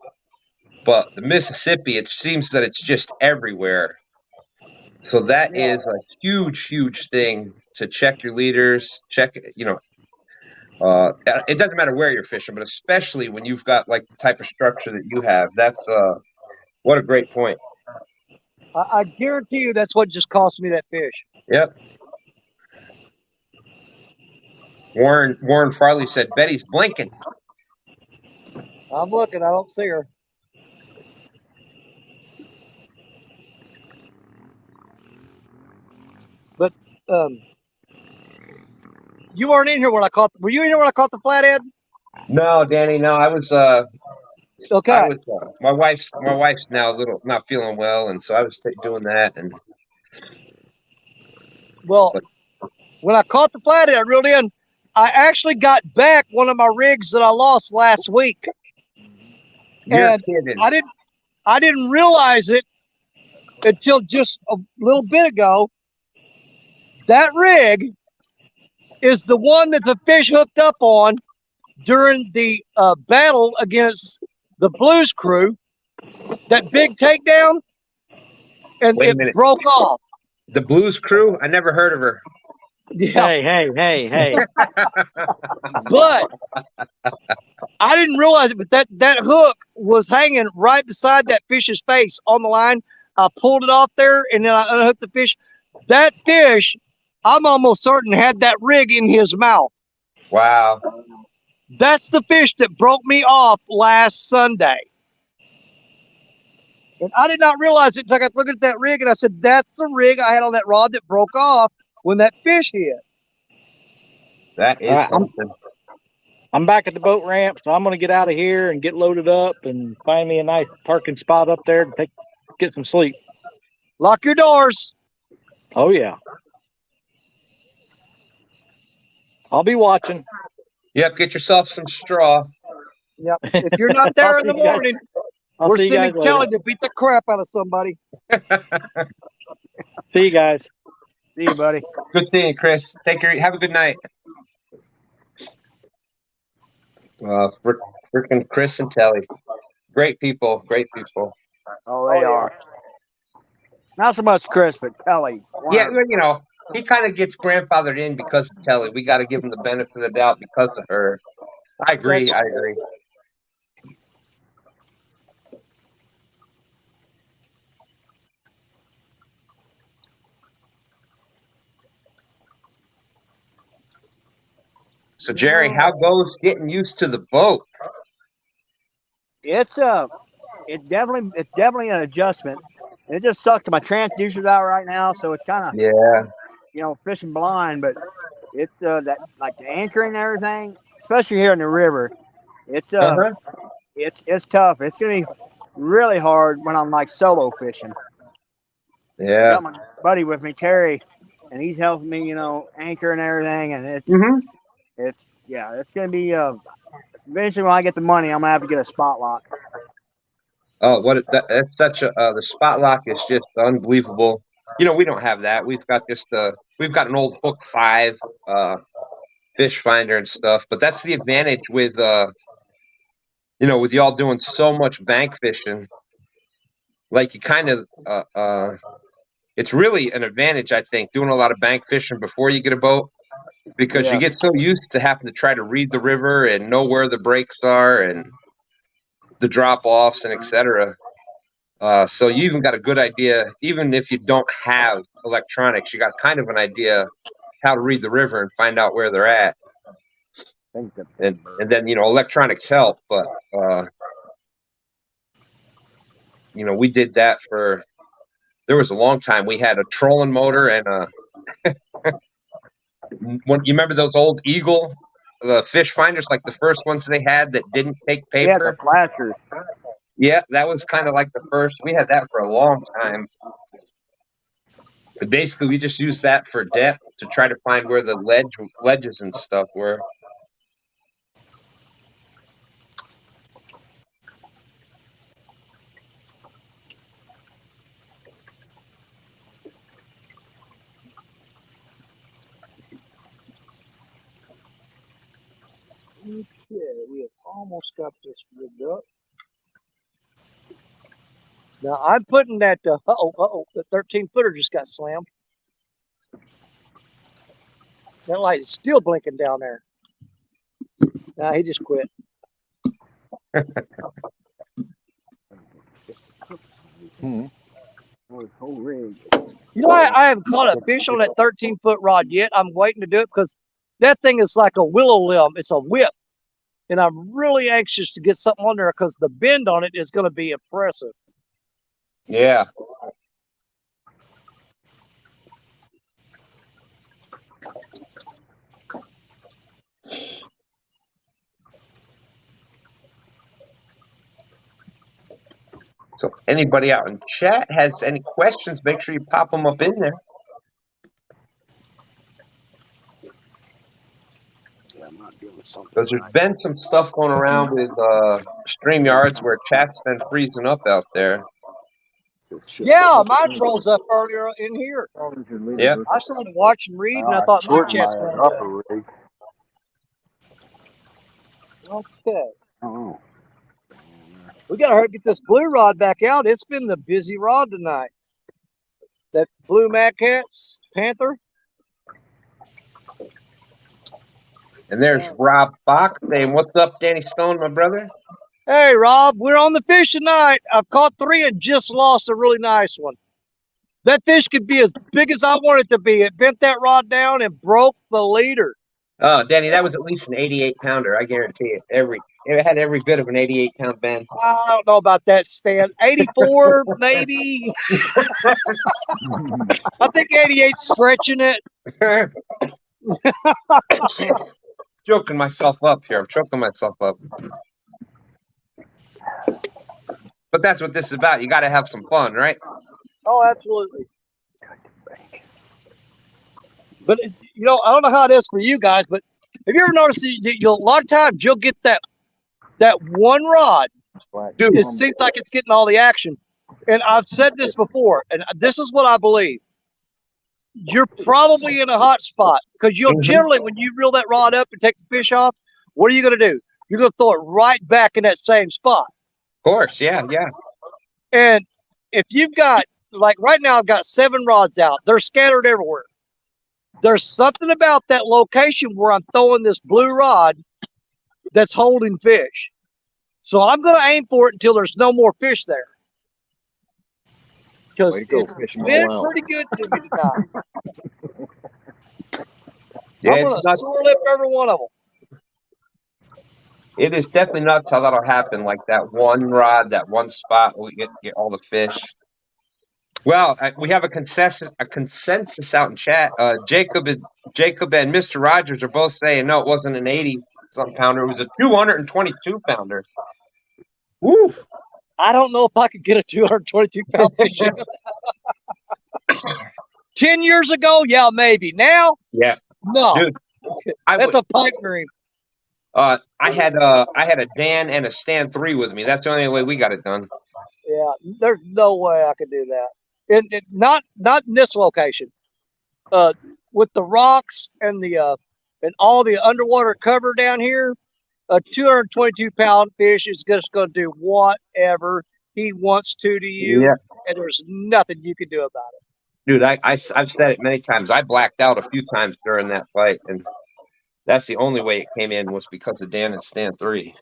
[SPEAKER 6] But the Mississippi, it seems that it's just everywhere. So that is a huge, huge thing to check your leaders, it doesn't matter where you're fishing, but especially when you've got like the type of structure that you have. That's what a great point.
[SPEAKER 1] I guarantee you that's what just cost me that fish.
[SPEAKER 6] Yep. Warren Farley said Betty's blinking.
[SPEAKER 1] I'm looking. I don't see her. But you weren't in here when I caught. Were you in here when I caught the flathead?
[SPEAKER 6] No, Danny. No, I was.
[SPEAKER 1] Okay.
[SPEAKER 6] I was. My wife's now not feeling well, and so I was doing that. And
[SPEAKER 1] when I caught the flathead, I reeled in. I actually got back one of my rigs that I lost last week.
[SPEAKER 6] You're kidding.
[SPEAKER 1] I didn't realize it until just a little bit ago. That rig is the one that the fish hooked up on during the battle against the Blues Crew. That big takedown, and it broke off.
[SPEAKER 6] The Blues Crew? I never heard of her.
[SPEAKER 1] Yeah.
[SPEAKER 3] Hey.
[SPEAKER 1] But I didn't realize it, but that hook was hanging right beside that fish's face on the line. I pulled it off there, and then I unhooked the fish. That fish, I'm almost certain, had that rig in his mouth.
[SPEAKER 6] Wow.
[SPEAKER 1] That's the fish that broke me off last Sunday. And I did not realize it until I got looking at that rig, and I said, that's the rig I had on that rod that broke off when that fish hit.
[SPEAKER 6] That is something.
[SPEAKER 3] I'm back at the boat ramp, so I'm going to get out of here and get loaded up and find me a nice parking spot up there to get some sleep.
[SPEAKER 1] Lock your doors.
[SPEAKER 3] Oh, yeah. I'll be watching.
[SPEAKER 6] Yep, get yourself some straw.
[SPEAKER 1] Yep. If you're not there in the morning, we're sending Kelly to beat the crap out of somebody.
[SPEAKER 3] See you guys.
[SPEAKER 4] See you, buddy.
[SPEAKER 6] Good seeing you, Chris. Take care. Have a good night. Freaking Chris and Telly. Great people. Great people.
[SPEAKER 4] Oh, they are. Not so much Chris, but Kelly.
[SPEAKER 6] Yeah, he kind of gets grandfathered in because of Telly. We got to give him the benefit of the doubt because of her. I agree. So, Jerry, how goes getting used to the boat?
[SPEAKER 4] It's definitely an adjustment. It just sucks. My transducer's out right now, so it's kind of fishing blind. But it's that like the anchoring and everything, especially here in the river. It's it's tough. It's gonna be really hard when I'm like solo fishing.
[SPEAKER 6] Yeah.
[SPEAKER 4] I got my buddy with me, Terry, and he's helping me, anchor and everything. And it's gonna be eventually when I get the money, I'm gonna have to get a spot lock.
[SPEAKER 6] Oh, that's such the spot lock is just unbelievable. We don't have that. We've got an old Hook 5 fish finder and stuff, but that's the advantage with with y'all doing so much bank fishing. Like you kind of it's really an advantage, I think, doing a lot of bank fishing before you get a boat, because you get so used to having to try to read the river and know where the breaks are and the drop offs and etc. So you even got a good idea, even if you don't have electronics, you got kind of an idea how to read the river and find out where they're at. And then, electronics help, but, we did that there was a long time. We had a trolling motor and you remember those old Eagle, the fish finders, like the first ones they had that didn't take paper?
[SPEAKER 5] Yeah, the flashers.
[SPEAKER 6] Yeah, that was kind of like the first. We had that for a long time. But basically, we just used that for depth to try to find where the ledges and stuff were.
[SPEAKER 1] Okay, we have almost got this rigged up. Now I'm putting that. The 13-footer just got slammed. That light is still blinking down there. Nah, he just quit. I haven't caught a fish on that 13-foot rod yet. I'm waiting to do it because that thing is like a willow limb. It's a whip. And I'm really anxious to get something on there because the bend on it is going to be impressive.
[SPEAKER 6] Yeah. So anybody out in chat has any questions, make sure you pop them up in there. Because there's been some stuff going around with StreamYards where chat's been freezing up out there.
[SPEAKER 1] Yeah, mine froze up earlier in here.
[SPEAKER 6] Yeah.
[SPEAKER 1] I started watching, reading, and I thought my chat's going to. Okay.
[SPEAKER 5] Oh.
[SPEAKER 1] We got to hurry get this blue rod back out. It's been the busy rod tonight. That blue Mad Cat's Panther.
[SPEAKER 6] And there's Rob Fox saying, "What's up, Danny Stone, my brother?"
[SPEAKER 1] Hey, Rob, we're on the fish tonight. I've caught 3 and just lost a really nice one. That fish could be as big as I want it to be. It bent that rod down and broke the leader.
[SPEAKER 6] Oh, Danny, that was at least an 88-pounder. I guarantee it. It had every bit of an 88-pound bend.
[SPEAKER 1] I don't know about that, Stan. 84, maybe. I think 88's stretching it.
[SPEAKER 6] Choking myself up here. I'm choking myself up. But that's what this is about. You got to have some fun, right?
[SPEAKER 1] Oh, absolutely. But, I don't know how it is for you guys, but have you ever noticed a lot of times you'll get that one rod. Dude, it seems like it's getting all the action. And I've said this before, and this is what I believe. You're probably in a hot spot because you'll generally, when you reel that rod up and take the fish off, what are you going to do? You're going to throw it right back in that same spot.
[SPEAKER 6] Of course, yeah.
[SPEAKER 1] And if you've got, like right now, I've got 7 rods out. They're scattered everywhere. There's something about that location where I'm throwing this blue rod that's holding fish. So I'm going to aim for it until there's no more fish there. Because it's been pretty good to me tonight.
[SPEAKER 6] Yeah,
[SPEAKER 1] I'm going to sore lip every one of them.
[SPEAKER 6] It is definitely nuts how that'll happen. Like that one rod, that one spot, we get all the fish. Well, we have a consensus out in chat. Jacob and Mr. Rogers are both saying no, it wasn't an 80-something pounder. It was a 222-pounder. Woo!
[SPEAKER 1] I don't know if I could get a 222-pound fish. 10 years ago, yeah, maybe. Now,
[SPEAKER 6] yeah,
[SPEAKER 1] no.
[SPEAKER 6] Dude,
[SPEAKER 1] that's a pipe dream.
[SPEAKER 6] I had a Dan and a Stan 3 with me. That's the only way we got it done.
[SPEAKER 1] Yeah, there's no way I could do that. And not in this location. With the rocks and and all the underwater cover down here, a 222-pound fish is just going to do whatever he wants to you, and there's nothing you can do about it.
[SPEAKER 6] Dude, I've said it many times. I blacked out a few times during that fight, and that's the only way it came in was because of Dan and Stan 3.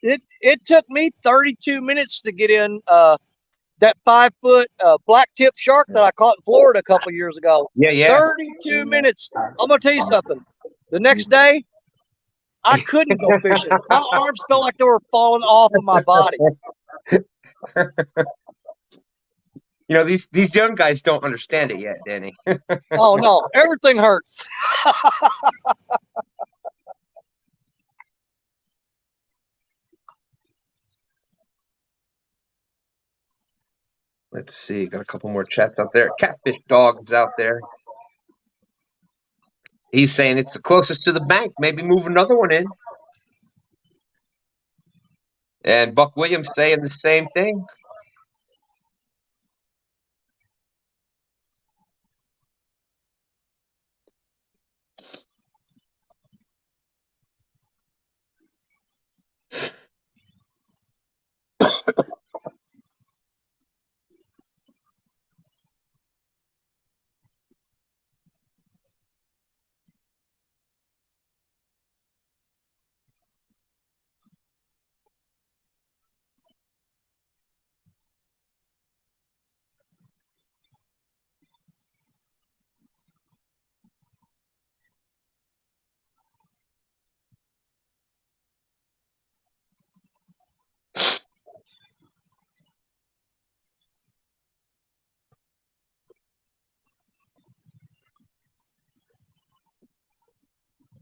[SPEAKER 1] It took me 32 minutes to get in that that 5-foot black tip shark that I caught in Florida a couple years ago.
[SPEAKER 6] Yeah.
[SPEAKER 1] 32 minutes. I'm gonna tell you something. The next day, I couldn't go fishing. My arms felt like they were falling off of my body.
[SPEAKER 6] You know, these young guys don't understand it yet, Danny.
[SPEAKER 1] Oh no, everything hurts.
[SPEAKER 6] Let's see. Got a couple more chats out there. Catfish Dog's out there. He's saying it's the closest to the bank. Maybe move another one in. And Buck Williams saying the same thing.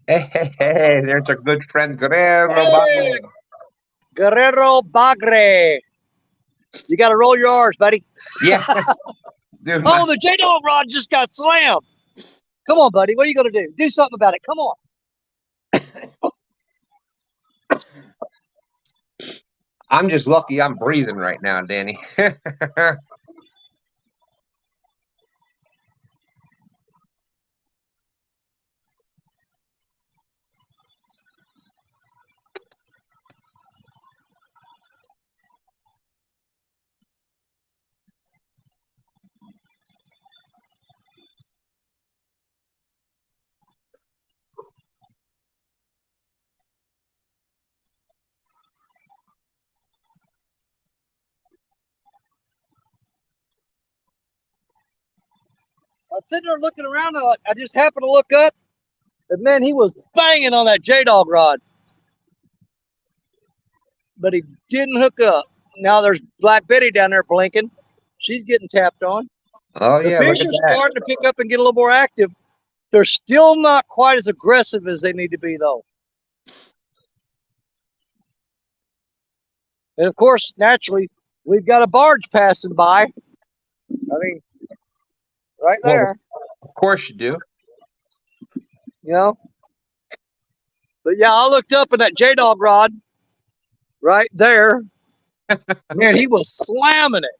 [SPEAKER 6] Hey, there's our good friend Guerrero.
[SPEAKER 1] Hey, Guerrero Bagre. You got to roll your R's, buddy.
[SPEAKER 6] Yeah. Dude,
[SPEAKER 1] Oh, the J-Dog rod just got slammed. Come on, buddy. What are you going to do? Do something about it. Come on.
[SPEAKER 6] I'm just lucky I'm breathing right now, Danny.
[SPEAKER 1] I was sitting there looking around. And I just happened to look up. And, man, he was banging on that J-Dog rod. But he didn't hook up. Now there's Black Betty down there blinking. She's getting tapped on.
[SPEAKER 6] Oh,
[SPEAKER 1] The
[SPEAKER 6] yeah, look
[SPEAKER 1] fish
[SPEAKER 6] at
[SPEAKER 1] are
[SPEAKER 6] that.
[SPEAKER 1] starting to pick up and get a little more active. They're still not quite as aggressive as they need to be, though. And, of course, naturally, we've got a barge passing by. I mean, right there,
[SPEAKER 6] Of course you do.
[SPEAKER 1] you know. But, yeah, I looked up at that J-Dog rod right there. Man, he was slamming it.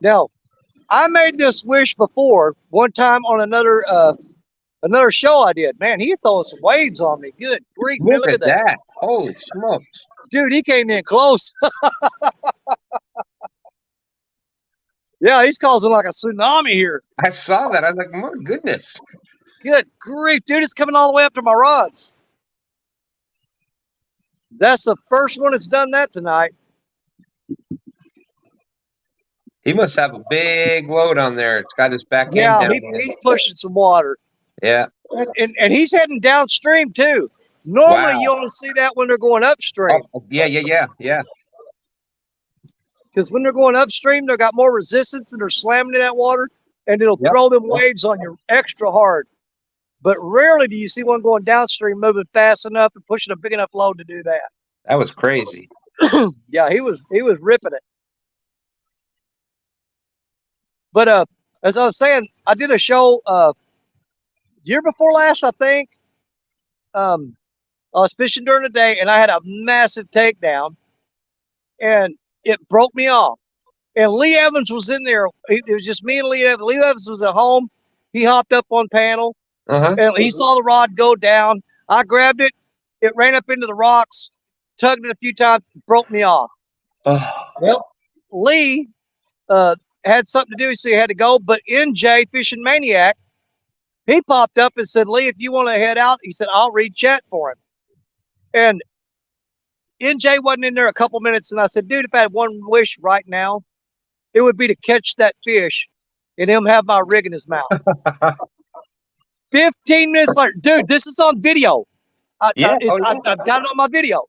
[SPEAKER 1] Now, I made this wish before one time on another show I did. Man, he throwing some waves on me. Good grief, man,
[SPEAKER 6] Look at that. Holy smokes.
[SPEAKER 1] Dude, he came in close. Yeah, he's causing like a tsunami here.
[SPEAKER 6] I saw that. I was like, my goodness.
[SPEAKER 1] Good grief, dude, it's coming all the way up to my rods. That's the first one that's done that tonight.
[SPEAKER 6] He must have a big load on there. It's got his back end
[SPEAKER 1] Yeah,
[SPEAKER 6] down.
[SPEAKER 1] he's pushing some water.
[SPEAKER 6] Yeah.
[SPEAKER 1] And he's heading downstream too. Normally,
[SPEAKER 6] Wow.
[SPEAKER 1] you only see that when they're going upstream.
[SPEAKER 6] Oh, yeah.
[SPEAKER 1] Because when they're going upstream, they've got more resistance and they're slamming in that water, and it'll
[SPEAKER 6] Yep.
[SPEAKER 1] throw them waves on you extra hard. But rarely do you see one going downstream moving fast enough and pushing a big enough load to do that.
[SPEAKER 6] That was crazy.
[SPEAKER 1] Yeah, he was ripping it. But as I was saying, I did a show year before last, I think. I was fishing during the day, and I had a massive takedown, and it broke me off. And Lee Evans was in there. It was just me and Lee Evans. Lee Evans was at home. He hopped up on panel, and he saw the rod go down. I grabbed it. It ran up into the rocks, tugged it a few times, broke me off.
[SPEAKER 6] Oh.
[SPEAKER 1] Well, Lee had something to do, so he had to go. But NJ, Fishing Maniac, he popped up and said, Lee, if you want to head out, he said, I'll read chat for him. And NJ wasn't in there a couple minutes, and I said, dude, if I had one wish right now, it would be to catch that fish and him have my rig in his mouth. 15 minutes later, dude, this is on video. I've got it on my video.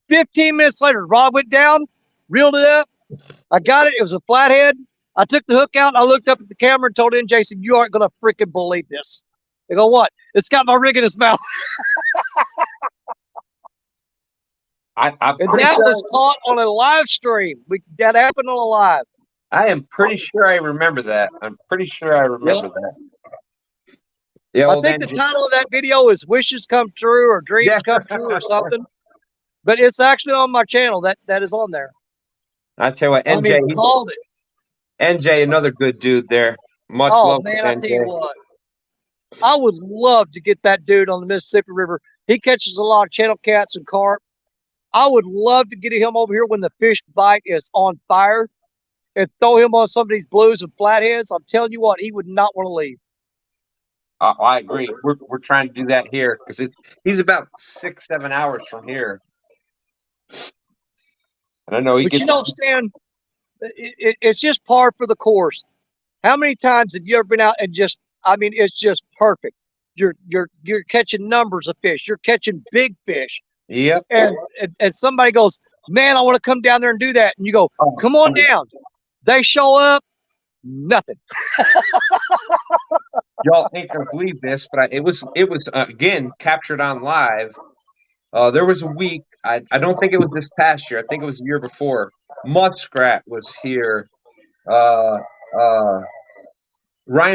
[SPEAKER 1] 15 minutes later, rod went down, reeled it up. I got it. It was a flathead. I took the hook out. And I looked up at the camera and told NJ, said, you aren't going to freaking believe this. They go, what? It's got my rig in his mouth.
[SPEAKER 6] And
[SPEAKER 1] that was caught on a live stream. That happened on a live.
[SPEAKER 6] I am pretty sure I remember that. I'm pretty sure I remember that. Yeah,
[SPEAKER 1] I think the title of that video is "Wishes Come True" or "Dreams Come True" or something. But it's actually on my channel. That is on there.
[SPEAKER 6] I tell you what, NJ,
[SPEAKER 1] he called it.
[SPEAKER 6] NJ, another good dude there. Much love,
[SPEAKER 1] man,
[SPEAKER 6] NJ.
[SPEAKER 1] I tell you what, I would love to get that dude on the Mississippi River. He catches a lot of channel cats and carp. I would love to get him over here when the fish bite is on fire and throw him on some of these blues and flatheads. I'm telling you what, he would not want to leave.
[SPEAKER 6] I agree. We're trying to do that here because he's about 6-7 hours from here. And I know he. But
[SPEAKER 1] you know, Stan, it's just par for the course. How many times have you ever been out and just? I mean, it's just perfect. You're catching numbers of fish. You're catching big fish.
[SPEAKER 6] Yep.
[SPEAKER 1] And somebody goes, man, I want to come down there and do that. And you go, come on down. They show up, nothing.
[SPEAKER 6] Y'all ain't gonna believe this, but it was again captured on live. There was a week. I don't think it was this past year. I think it was the year before. Muskrat was here. Ryan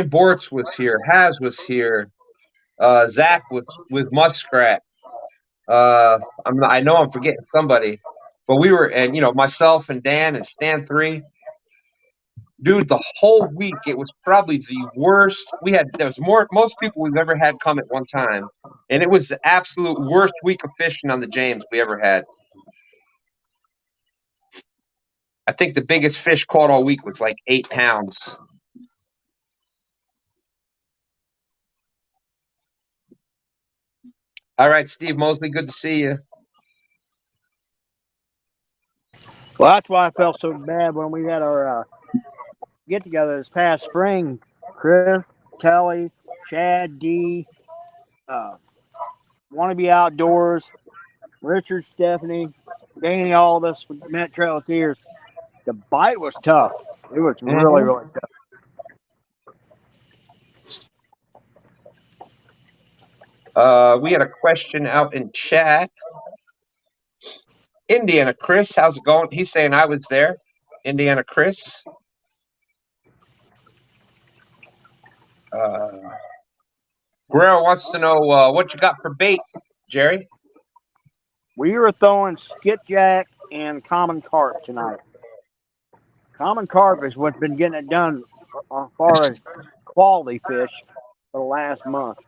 [SPEAKER 6] Bortz was here. Haz was here. Zach was with Muskrat. I know I'm forgetting somebody, but we were, and myself and Dan and Stan 3. Dude, the whole week it was probably the worst. There was most people we've ever had come at one time, and it was the absolute worst week of fishing on the James we ever had. I think the biggest fish caught all week was like 8 pounds. All right, Steve Mosley, good to see you.
[SPEAKER 4] Well, that's why I felt so bad when we had our get together this past spring. Chris, Kelly, Chad, D, Want to Be Outdoors, Richard, Stephanie, Danny, all of us met Trail of Tears. The bite was tough. It was really, really
[SPEAKER 6] tough. We had a question out in chat. Indiana Chris, how's it going? He's saying I was there. Indiana Chris. Guerrero wants to know what you got for bait, Jerry.
[SPEAKER 4] We were throwing skipjack and common carp tonight. Common carp is what's been getting it done as far as quality fish for the last month.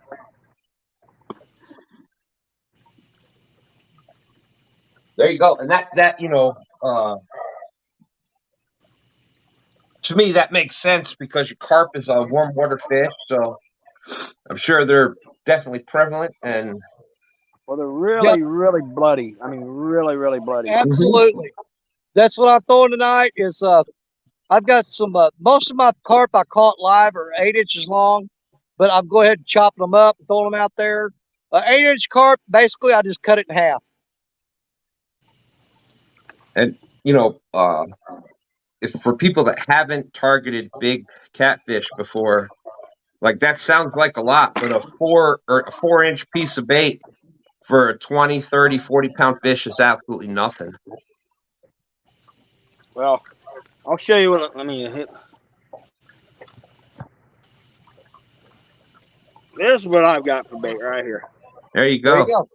[SPEAKER 6] There you go. And that to me, that makes sense because your carp is a warm water fish. So I'm sure they're definitely prevalent. And
[SPEAKER 4] well, they're really, really bloody. I mean, really, really bloody.
[SPEAKER 1] Absolutely. That's what I'm throwing tonight is I've got some, most of my carp I caught live are 8 inches long, but I'm going ahead and chopping them up and throwing them out there. 8-inch carp, basically, I just cut it in half.
[SPEAKER 6] And, if for people that haven't targeted big catfish before, like that sounds like a lot, but a 4-inch piece of bait for a 20, 30, 40-pound fish is absolutely nothing.
[SPEAKER 4] Well, I'll show you what. Let me hit. This is what I've got for bait right here.
[SPEAKER 6] There you go.
[SPEAKER 1] There you go.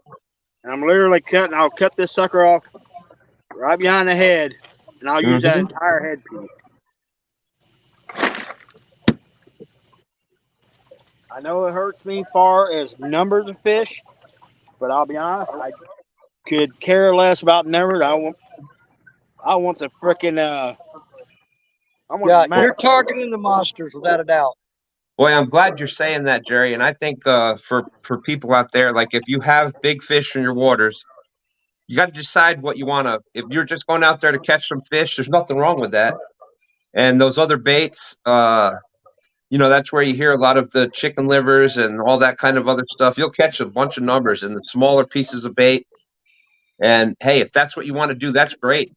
[SPEAKER 4] And I'm literally cutting. I'll cut this sucker off right behind the head, and I'll use that entire head piece. I know it hurts me far as numbers of fish, but I'll be honest, I could care less about numbers. I want the frickin'
[SPEAKER 5] I want
[SPEAKER 1] Yeah,
[SPEAKER 5] to
[SPEAKER 1] you're targeting the monsters without a doubt.
[SPEAKER 6] Boy, I'm glad you're saying that, Jerry. And I think for people out there, like if you have big fish in your waters, you got to decide what you want to. If you're just going out there to catch some fish, there's nothing wrong with that. And those other baits, that's where you hear a lot of the chicken livers and all that kind of other stuff. You'll catch a bunch of numbers in the smaller pieces of bait. And hey, if that's what you want to do, that's great.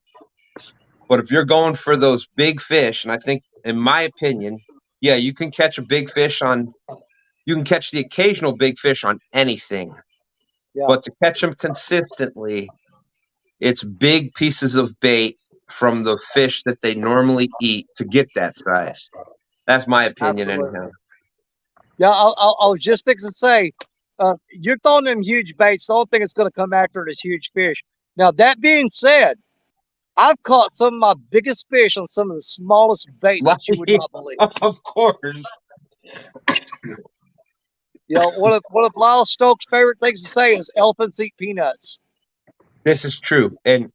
[SPEAKER 6] But if you're going for those big fish, and I think, in my opinion, yeah, you can catch you can catch the occasional big fish on anything.
[SPEAKER 1] Yeah.
[SPEAKER 6] But to catch them consistently, it's big pieces of bait from the fish that they normally eat to get that size. That's my opinion,
[SPEAKER 1] Absolutely.
[SPEAKER 6] anyhow.
[SPEAKER 1] Yeah, I was just fixing to say, you're throwing them huge baits. The only thing that's going to come after it is huge fish. Now, that being said, I've caught some of my biggest fish on some of the smallest baits that you would not believe.
[SPEAKER 6] Of course.
[SPEAKER 1] One of Lyle Stokes' favorite things to say is elephants eat peanuts.
[SPEAKER 6] This is true. And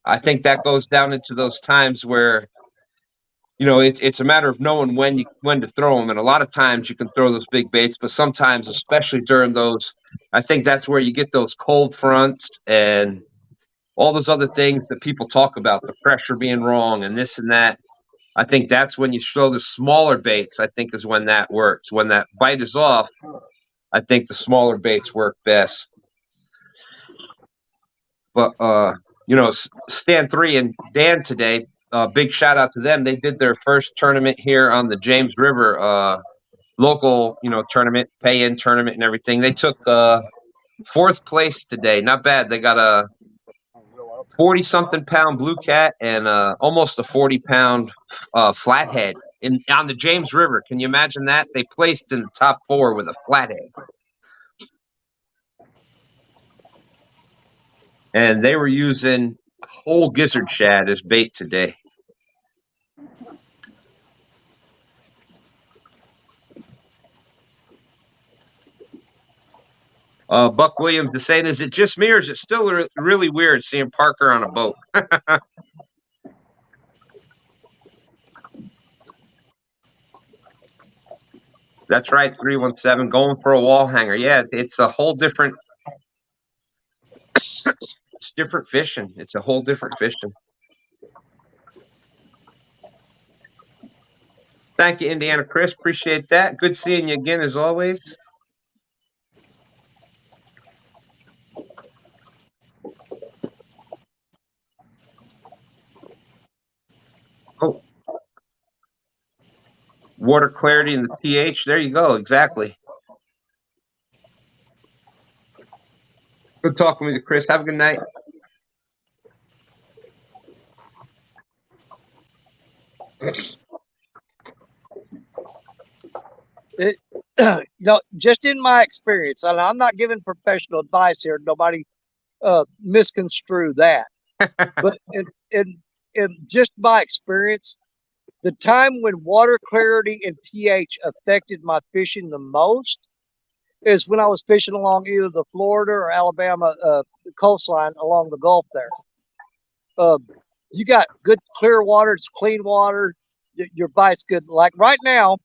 [SPEAKER 6] I think that goes down into those times where, it's a matter of knowing when to throw them. And a lot of times you can throw those big baits, but sometimes, especially during those, I think that's where you get those cold fronts and all those other things that people talk about, the pressure being wrong and this and that. I think that's when you throw the smaller baits, I think is when that works. When that bite is off, I think the smaller baits work best. But, Stan 3 and Dan today, big shout out to them. They did their first tournament here on the James River local, tournament, pay-in tournament and everything. They took fourth place today. Not bad. They got a 40-something pound blue cat and almost a 40-pound flathead on the James River. Can you imagine that? They placed in the top 4 with a flathead. And they were using whole gizzard shad as bait today. Buck Williams is saying, is it just me or is it still really weird seeing Parker on a boat? That's right, 317, going for a wall hanger. Yeah, it's a whole different it's different fishing. It's a whole different fishing. Thank you, Indiana Chris. Appreciate that. Good seeing you again, as always. Oh, water clarity and the pH. There you go. Exactly. Good talking with you, Chris. Have a good night.
[SPEAKER 1] Just in my experience, and I'm not giving professional advice here. Nobody misconstrue that. But in just my experience, the time when water clarity and pH affected my fishing the most is when I was fishing along either the Florida or Alabama coastline along the Gulf there. You got good clear water, it's clean water, your bite's good. Like right now,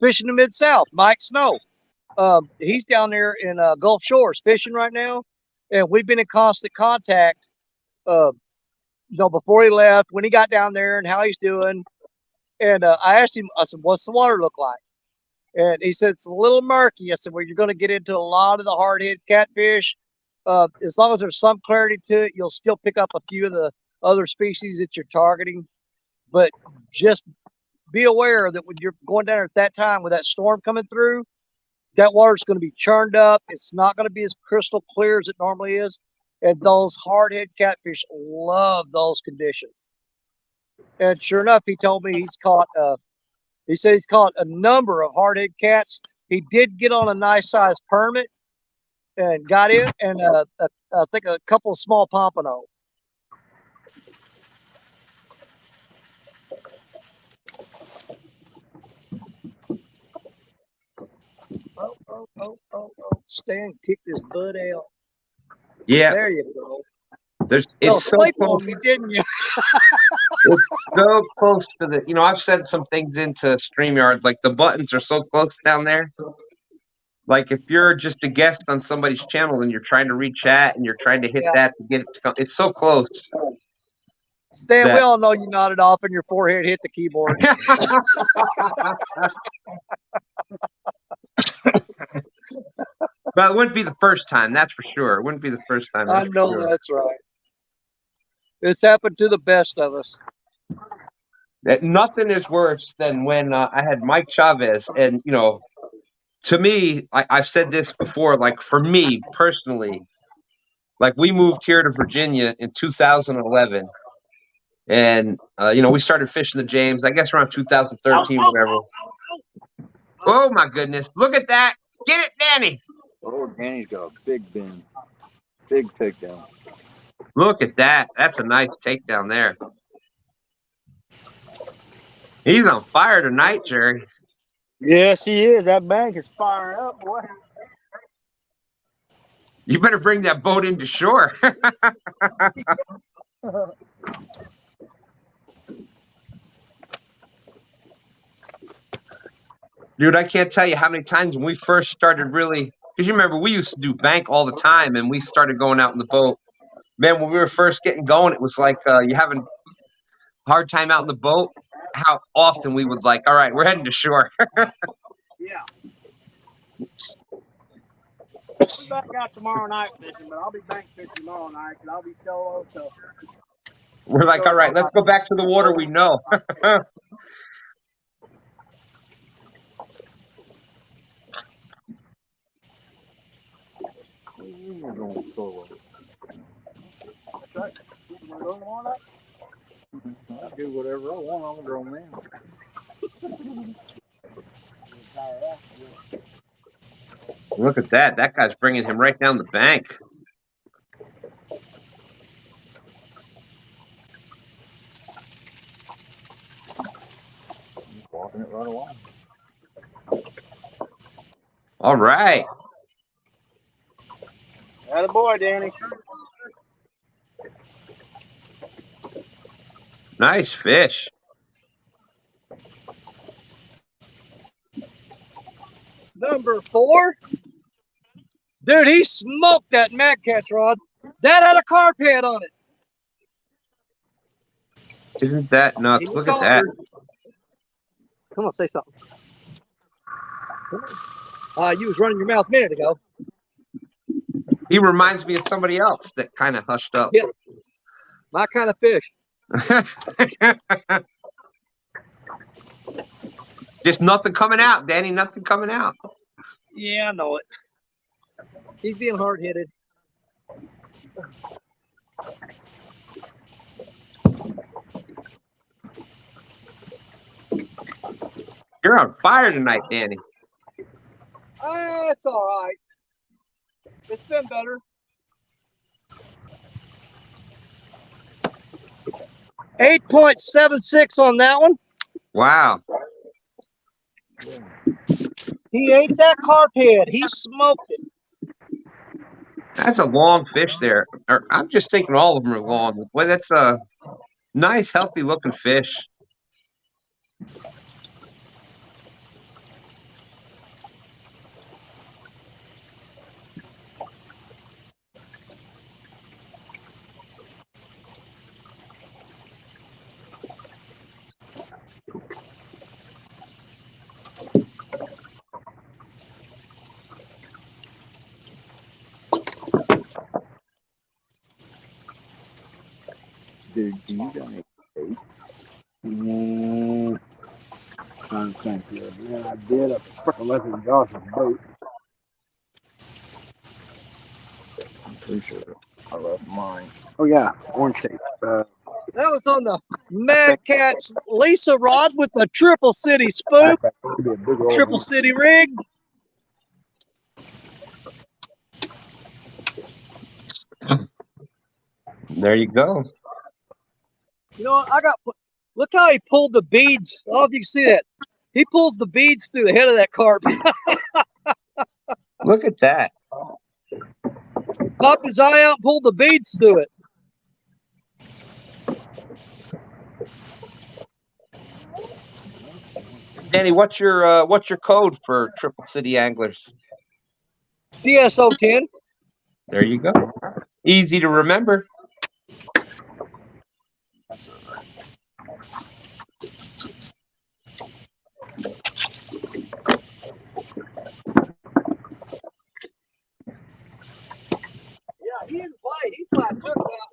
[SPEAKER 1] fishing the Mid-South, Mike Snow, he's down there in Gulf Shores fishing right now, and we've been in constant contact before he left, when he got down there and how he's doing. And I asked him, I said, what's the water look like? And he said, it's a little murky. I said, well, you're going to get into a lot of the hard-head catfish. As long as there's some clarity to it, you'll still pick up a few of the other species that you're targeting. But just be aware that when you're going down there at that time with that storm coming through, that water's going to be churned up. It's not going to be as crystal clear as it normally is. And those hard-head catfish love those conditions. And sure enough, he told me he's caught, he said he's caught a number of hard-head cats. He did get on a nice-sized permit and got in, and I think a couple of small pompano. Oh. Stan kicked his butt out.
[SPEAKER 6] Yeah.
[SPEAKER 1] There you go.
[SPEAKER 6] It's so
[SPEAKER 1] sleep
[SPEAKER 6] cool.
[SPEAKER 1] on me, didn't you?
[SPEAKER 6] It's so close to the, you know, I've sent some things into StreamYard, like the buttons are so close down there. Like if you're just a guest on somebody's channel and you're trying to read chat and you're trying to hit
[SPEAKER 1] Yeah.
[SPEAKER 6] that to get it to come, it's so close.
[SPEAKER 1] Stan, we
[SPEAKER 6] That-
[SPEAKER 1] all know you nodded off and your forehead hit the keyboard.
[SPEAKER 6] But it wouldn't be the first time, that's for sure. It wouldn't be the first time.
[SPEAKER 1] I
[SPEAKER 6] That's for
[SPEAKER 1] know
[SPEAKER 6] sure.
[SPEAKER 1] that's right. This happened to the best of us.
[SPEAKER 6] That nothing is worse than when I had Mike Chavez, and you know, to me, I've said this before. Like for me personally, like we moved here to Virginia in 2011, and you know, we started fishing the James, I guess around 2013, whatever. Oh my goodness! Look at that! Get it, Danny!
[SPEAKER 5] Oh, Danny's got a big bend. Big takedown.
[SPEAKER 6] Look at that! That's a nice takedown there. He's on fire tonight, Jerry.
[SPEAKER 4] Yes, he is. That bank is firing up, boy.
[SPEAKER 6] You better bring that boat into shore. Dude, I can't tell you how many times when we first started really, because you remember we used to do bank all the time and we started going out in the boat. Man, when we were first getting going, it was like you having a hard time out in the boat. How often we would like, all right, we're heading to shore.
[SPEAKER 4] Yeah. I'll be back out tomorrow night fishing, but I'll be bank fishing tomorrow night because I'll be solo. So
[SPEAKER 6] We're like, all right, let's go back to the water we know.
[SPEAKER 5] You're going solo.
[SPEAKER 4] that's right. You wanna go tomorrow night?
[SPEAKER 5] I'll do whatever I want. I'm a grown man.
[SPEAKER 6] Look at that. That guy's bringing him right down the bank.
[SPEAKER 5] He's walking it right along.
[SPEAKER 6] All right.
[SPEAKER 4] Attaboy, Danny.
[SPEAKER 6] Nice fish.
[SPEAKER 1] Number 4. Dude, he smoked that mad catch rod. That had a carp head on it.
[SPEAKER 6] Isn't that nuts?
[SPEAKER 1] He
[SPEAKER 6] Look at that.
[SPEAKER 1] Come on, say something. You was running your mouth a minute ago.
[SPEAKER 6] He reminds me of somebody else that kind of hushed up.
[SPEAKER 1] Yeah. My kind of fish.
[SPEAKER 6] Just nothing coming out, Danny. Nothing coming out.
[SPEAKER 1] Yeah, I know it. He's being hard-headed.
[SPEAKER 6] You're on fire tonight, Danny.
[SPEAKER 1] It's all right. It's been better. 8.76 on that one.
[SPEAKER 6] Wow.
[SPEAKER 1] He ate that carp head. He smoked it.
[SPEAKER 6] That's a long fish there. I'm just thinking all of them are long. Boy, that's a nice, healthy looking fish.
[SPEAKER 5] Dude, do you got any bait? Trying to think here. Man, I did. I freaking left it in Josh's boat. I'm pretty sure I left mine. Oh, yeah. Orange tape.
[SPEAKER 1] That was on the Mad Cat's Lisa rod with the Triple City spook,
[SPEAKER 5] Could be a big old
[SPEAKER 1] Triple City rig.
[SPEAKER 6] There you go.
[SPEAKER 1] You know what? Look how he pulled the beads. I don't know if you can see that. He pulls the beads through the head of that carp.
[SPEAKER 6] Look at that.
[SPEAKER 1] Popped his eye out and pulled the beads through it.
[SPEAKER 6] Danny, what's your code for Triple City Anglers?
[SPEAKER 1] DSO 10.
[SPEAKER 6] There you go. Easy to remember.
[SPEAKER 1] Yeah, he didn't play. He flat took that.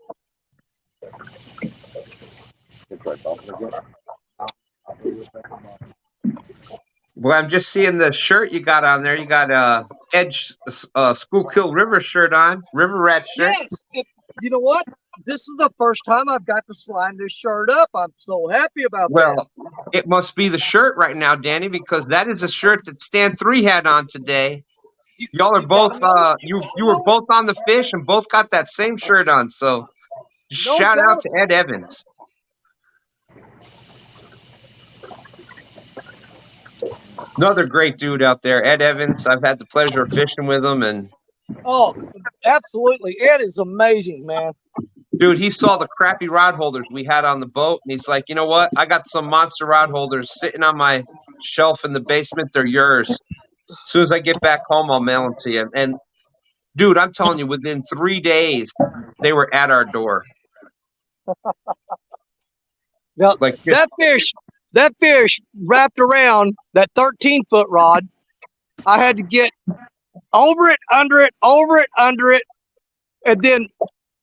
[SPEAKER 5] It's right off again.
[SPEAKER 6] Well, I'm just seeing the shirt you got on there. You got Edge Schuylkill River shirt on, River Rat shirt.
[SPEAKER 1] Yes. You know what? This is the first time I've got to slime this shirt up. I'm so happy about that.
[SPEAKER 6] Well, it must be the shirt right now, Danny, because that is a shirt that Stan 3 had on today. Y'all are both you were both on the fish and both got that same shirt on. So shout out to Ed Evans. Another great dude out there, Ed Evans. I've had the pleasure of fishing with him, and
[SPEAKER 1] oh, absolutely, Ed is amazing, man.
[SPEAKER 6] Dude, he saw the crappy rod holders we had on the boat, and he's like, you know what? I got some monster rod holders sitting on my shelf in the basement. They're yours. As soon as I get back home, I'll mail them to you. And dude, I'm telling you, within 3 days, they were at our door.
[SPEAKER 1] Now, that fish wrapped around that 13-foot rod. I had to get over it, under it, and then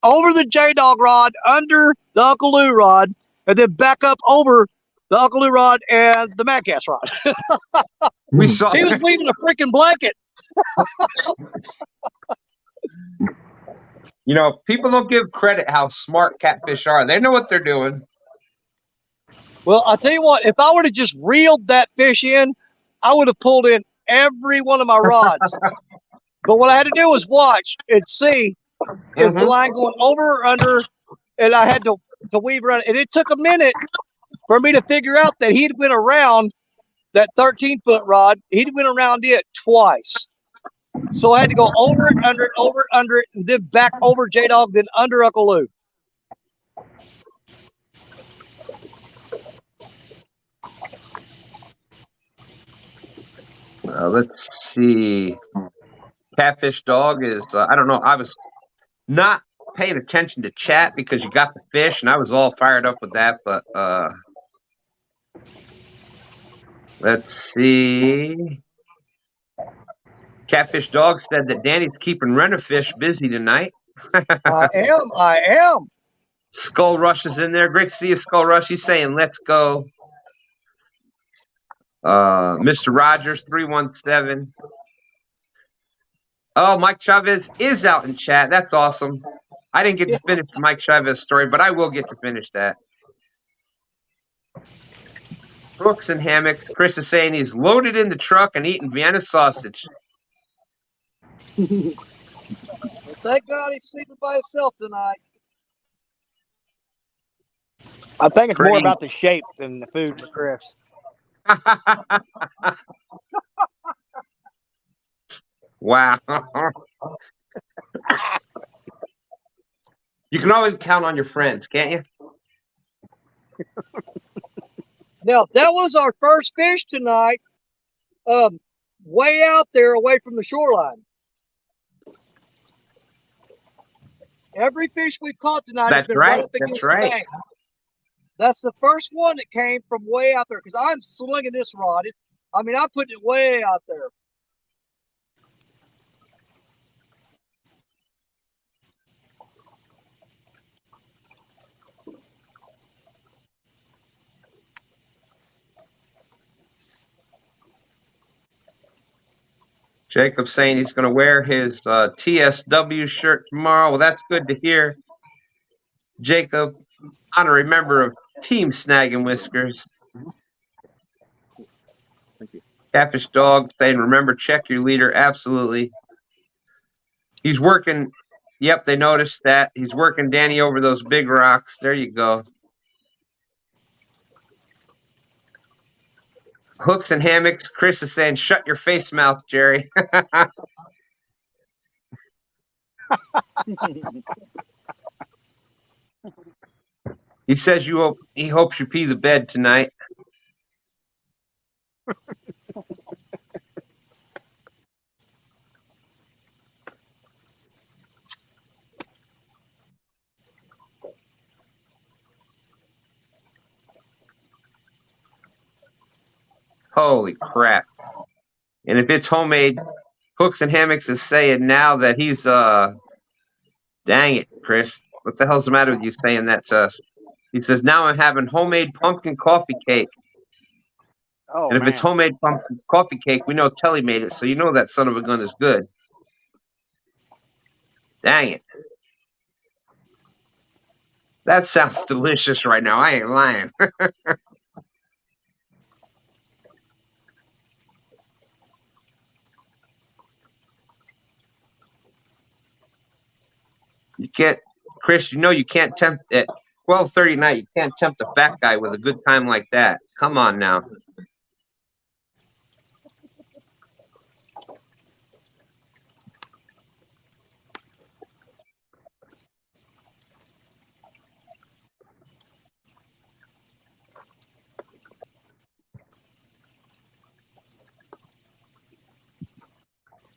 [SPEAKER 1] over the J-Dog rod, under the Uncle Lou rod, and then back up over the Uncle Lou rod and the Madcast rod.
[SPEAKER 6] We saw
[SPEAKER 1] he was leaving a freaking blanket.
[SPEAKER 6] You know, people don't give credit how smart catfish are. They know what they're doing.
[SPEAKER 1] Well, I'll tell you what, if I would have just reeled that fish in, I would have pulled in every one of my rods. But what I had to do was watch and see, is the line going over or under, and I had to weave around. And it took a minute for me to figure out that he'd went around that 13-foot rod. He'd went around it twice. So I had to go over it, under it, and then back over J-Dog, then under Uncle Lou.
[SPEAKER 6] Let's see. Catfish Dog is, I don't know. I was not paying attention to chat because you got the fish, and I was all fired up with that. But let's see. Catfish Dog said that Danny's keeping Rennerfish busy tonight.
[SPEAKER 1] I am.
[SPEAKER 6] Skull Rush is in there. Great to see you, Skull Rush. He's saying, let's go. Mr. Rogers, 317. Oh, Mike Chavez is out in chat. That's awesome. I didn't get to finish the Mike Chavez story, but I will get to finish that. Hooks and hammocks. Chris is saying he's loaded in the truck and eating Vienna sausage.
[SPEAKER 1] Well, thank God he's sleeping by himself tonight.
[SPEAKER 4] I think it's more about the shape than the food for Chris.
[SPEAKER 6] Wow. You can always count on your friends, can't you?
[SPEAKER 1] Now, that was our first fish tonight, way out there away from the shoreline. Every fish we've caught tonight has been right up against the bank. That's the first one that came from way out there, because I'm slinging this rod. I'm putting it way out there.
[SPEAKER 6] Jacob saying he's going to wear his TSW shirt tomorrow. Well, that's good to hear. Jacob, honorary member of Team Snag and Whiskers.
[SPEAKER 5] Thank you.
[SPEAKER 6] Catfish Dog saying, remember, check your leader. Absolutely. He's working. Yep, they noticed that. He's working Danny over those big rocks. There you go. Hooks and hammocks. Chris is saying, shut your face mouth, Jerry. He says he hopes you pee the bed tonight. Holy crap. And if it's homemade, Hooks and Hammocks is saying now that he's, dang it, Chris. What the hell's the matter with you saying that to us? He says, now I'm having homemade pumpkin coffee cake.
[SPEAKER 4] Oh
[SPEAKER 6] And if it's
[SPEAKER 4] man.
[SPEAKER 6] homemade pumpkin coffee cake, we know Telly made it, so you know that son of a gun is good. Dang it. That sounds delicious right now. I ain't lying. You can't, Chris, you know you can't tempt at 12:30 night. You can't tempt a fat guy with a good time like that. Come on now.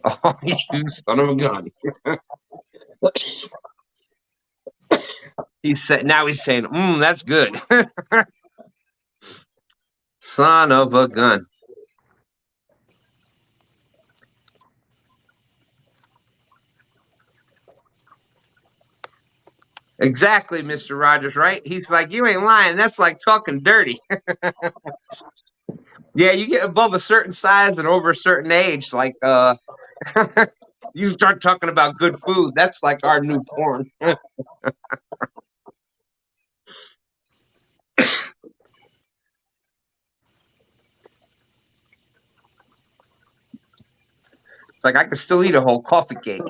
[SPEAKER 6] Oh, you son of a gun. He's saying, that's good. Son of a gun. Exactly, Mr. Rogers, right? He's like, you ain't lying. That's like talking dirty. Yeah, you get above a certain size and over a certain age, like you start talking about good food. That's like our new porn. Like I could still eat a whole coffee cake.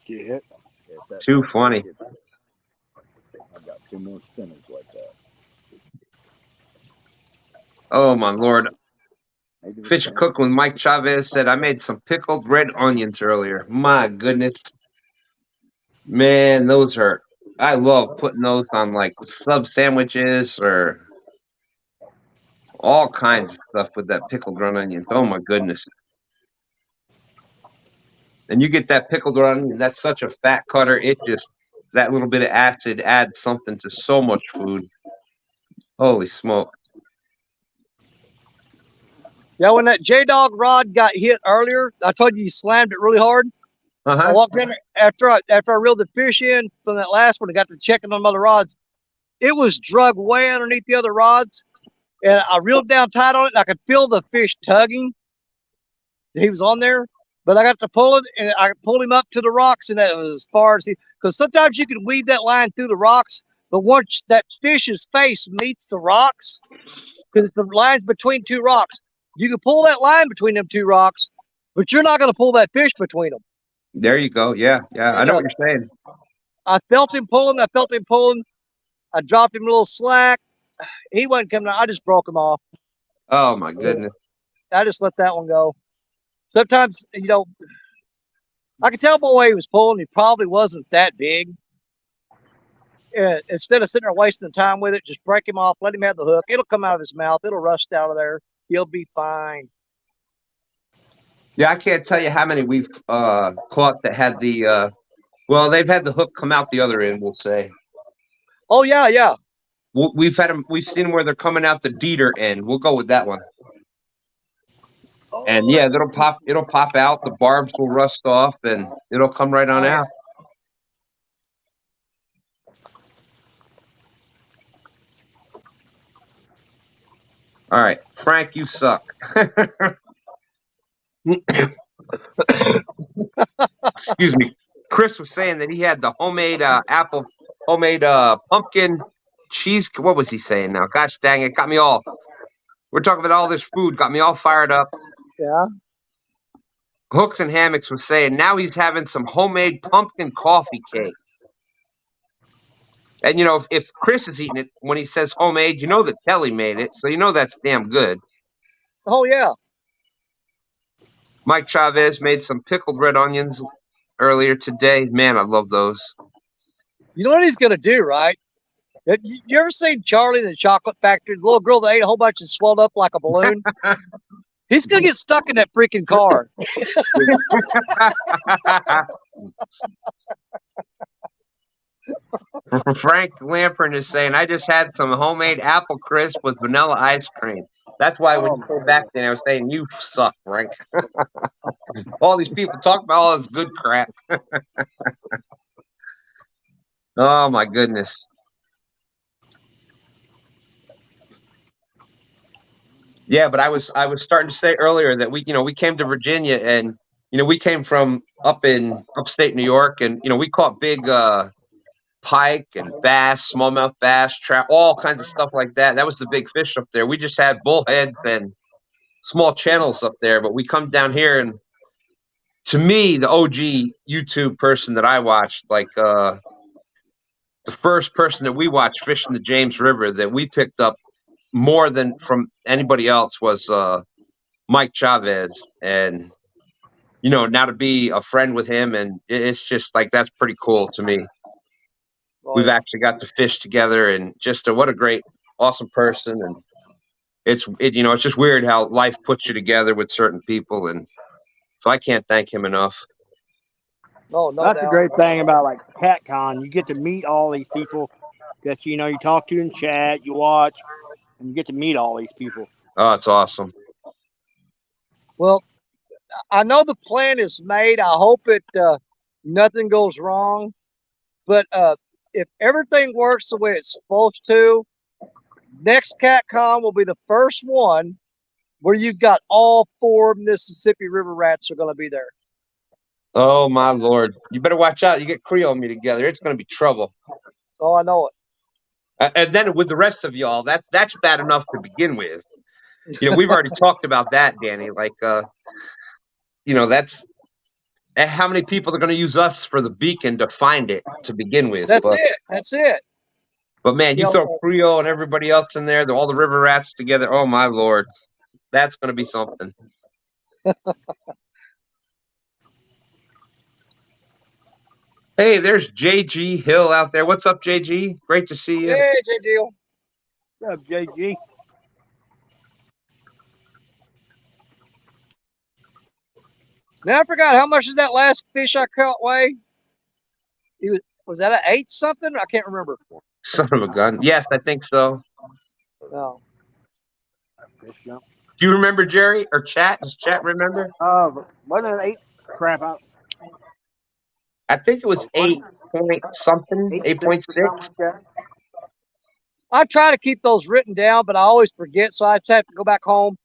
[SPEAKER 5] Get hit. If that
[SPEAKER 6] Too funny.
[SPEAKER 5] I've got 2 more spinners like that.
[SPEAKER 6] Oh my lord.
[SPEAKER 5] Maybe
[SPEAKER 6] Fish and Cook with Mike Chavez said, I made some pickled red onions earlier. My goodness. Man, those hurt. I love putting those on like sub sandwiches or all kinds of stuff with that pickled red onions. Oh my goodness. And you get that pickled red onion, that's such a fat cutter. It just, that little bit of acid adds something to so much food. Holy smoke.
[SPEAKER 1] Yeah, when that J Dog rod got hit earlier, I told you slammed it really hard. I
[SPEAKER 6] Uh-huh.
[SPEAKER 1] walked in after I reeled the fish in from that last one and got to checking on other rods. It was drug way underneath the other rods, and I reeled down tight on it, and I could feel the fish tugging. He was on there, but I got to pull it, and I pulled him up to the rocks, and that was as far as he. Because sometimes you can weave that line through the rocks, but once that fish's face meets the rocks, because the line's between two rocks, you can pull that line between them two rocks, but you're not going to pull that fish between them.
[SPEAKER 6] There you go. Yeah, yeah. I know what you're saying.
[SPEAKER 1] I felt him pulling. I dropped him a little slack. He wasn't coming out. I just broke him off.
[SPEAKER 6] Oh my goodness.
[SPEAKER 1] I just let that one go. Sometimes, I could tell by the way he was pulling, he probably wasn't that big. Instead of sitting there wasting the time with it, just break him off, let him have the hook. It'll come out of his mouth. It'll rust out of there. He'll be fine.
[SPEAKER 6] Yeah, I can't tell you how many we've caught that had the well, they've had the hook come out the other end, we'll say.
[SPEAKER 1] Oh yeah, yeah.
[SPEAKER 6] We've seen them where they're coming out the deeder end. We'll go with that one. And yeah, it'll pop out, the barbs will rust off, and it'll come right on out. All right, Frank, you suck. Excuse me. Chris was saying that he had the homemade pumpkin cheese. What was he saying now? Gosh dang it, got me all. We're talking about all this food, got me all fired up.
[SPEAKER 1] Yeah.
[SPEAKER 6] Hooks and Hammocks was saying now he's having some homemade pumpkin coffee cake. And, you know, if Chris is eating it, when he says homemade, you know that Kelly made it. So you know that's damn good.
[SPEAKER 1] Oh, yeah.
[SPEAKER 6] Mike Chavez made some pickled red onions earlier today. Man, I love those.
[SPEAKER 1] You know what he's going to do, right? You ever seen Charlie in the Chocolate Factory? The little girl that ate a whole bunch and swelled up like a balloon? He's going to get stuck in that freaking car.
[SPEAKER 6] Frank Lampern is saying, I just had some homemade apple crisp with vanilla ice cream. That's why when you came back then, I was saying, you suck, Frank. All these people talk about all this good crap. Oh, my goodness. Yeah, but I was starting to say earlier that we came to Virginia and, we came from up in upstate New York and, we caught big pike and bass, smallmouth bass, trout, all kinds of stuff like that. That was the big fish up there. We just had bullheads and small channels up there, but we come down here and to me, the OG YouTube person that I watched, like the first person that we watched fishing the James River that we picked up more than from anybody else was Mike Chavez. And, now to be a friend with him, and it's just like, that's pretty cool to me. We've actually got to fish together, and just what a great, awesome person. And it's just weird how life puts you together with certain people. And so I can't thank him enough.
[SPEAKER 1] No,
[SPEAKER 4] That's a great thing about like CatCon. You get to meet all these people that you talk to in chat, you watch, and you get to meet all these people.
[SPEAKER 6] Oh, it's awesome.
[SPEAKER 1] Well, I know the plan is made. I hope nothing goes wrong. But if everything works the way it's supposed to, next CatCon will be the first one where you've got all 4 Mississippi River rats are going to be there.
[SPEAKER 6] Oh, my Lord. You better watch out. You get Creole and me together. It's going to be trouble.
[SPEAKER 1] Oh, I know it.
[SPEAKER 6] And then with the rest of y'all, that's bad enough to begin with. We've already talked about that, Danny. Like, that's how many people are going to use us for the beacon to find it to begin with.
[SPEAKER 1] That's it.
[SPEAKER 6] But, man, you throw Creole and everybody else in there, all the river rats together. Oh, my Lord. That's going to be something. Hey, there's JG Hill out there. What's up, JG? Great to see you.
[SPEAKER 1] Hey, JG.
[SPEAKER 4] What's up, JG?
[SPEAKER 1] Now I forgot, how much did that last fish I caught weigh? Was that an 8 something? I can't remember.
[SPEAKER 6] Son of a gun. Yes, I think so.
[SPEAKER 1] No.
[SPEAKER 6] Do you remember, Jerry, or Chat? Does Chat remember?
[SPEAKER 4] Wasn't it 8? Crap out.
[SPEAKER 6] I think it was 8 point something, 8.6.
[SPEAKER 1] I try to keep those written down, but I always forget, so I just have to go back home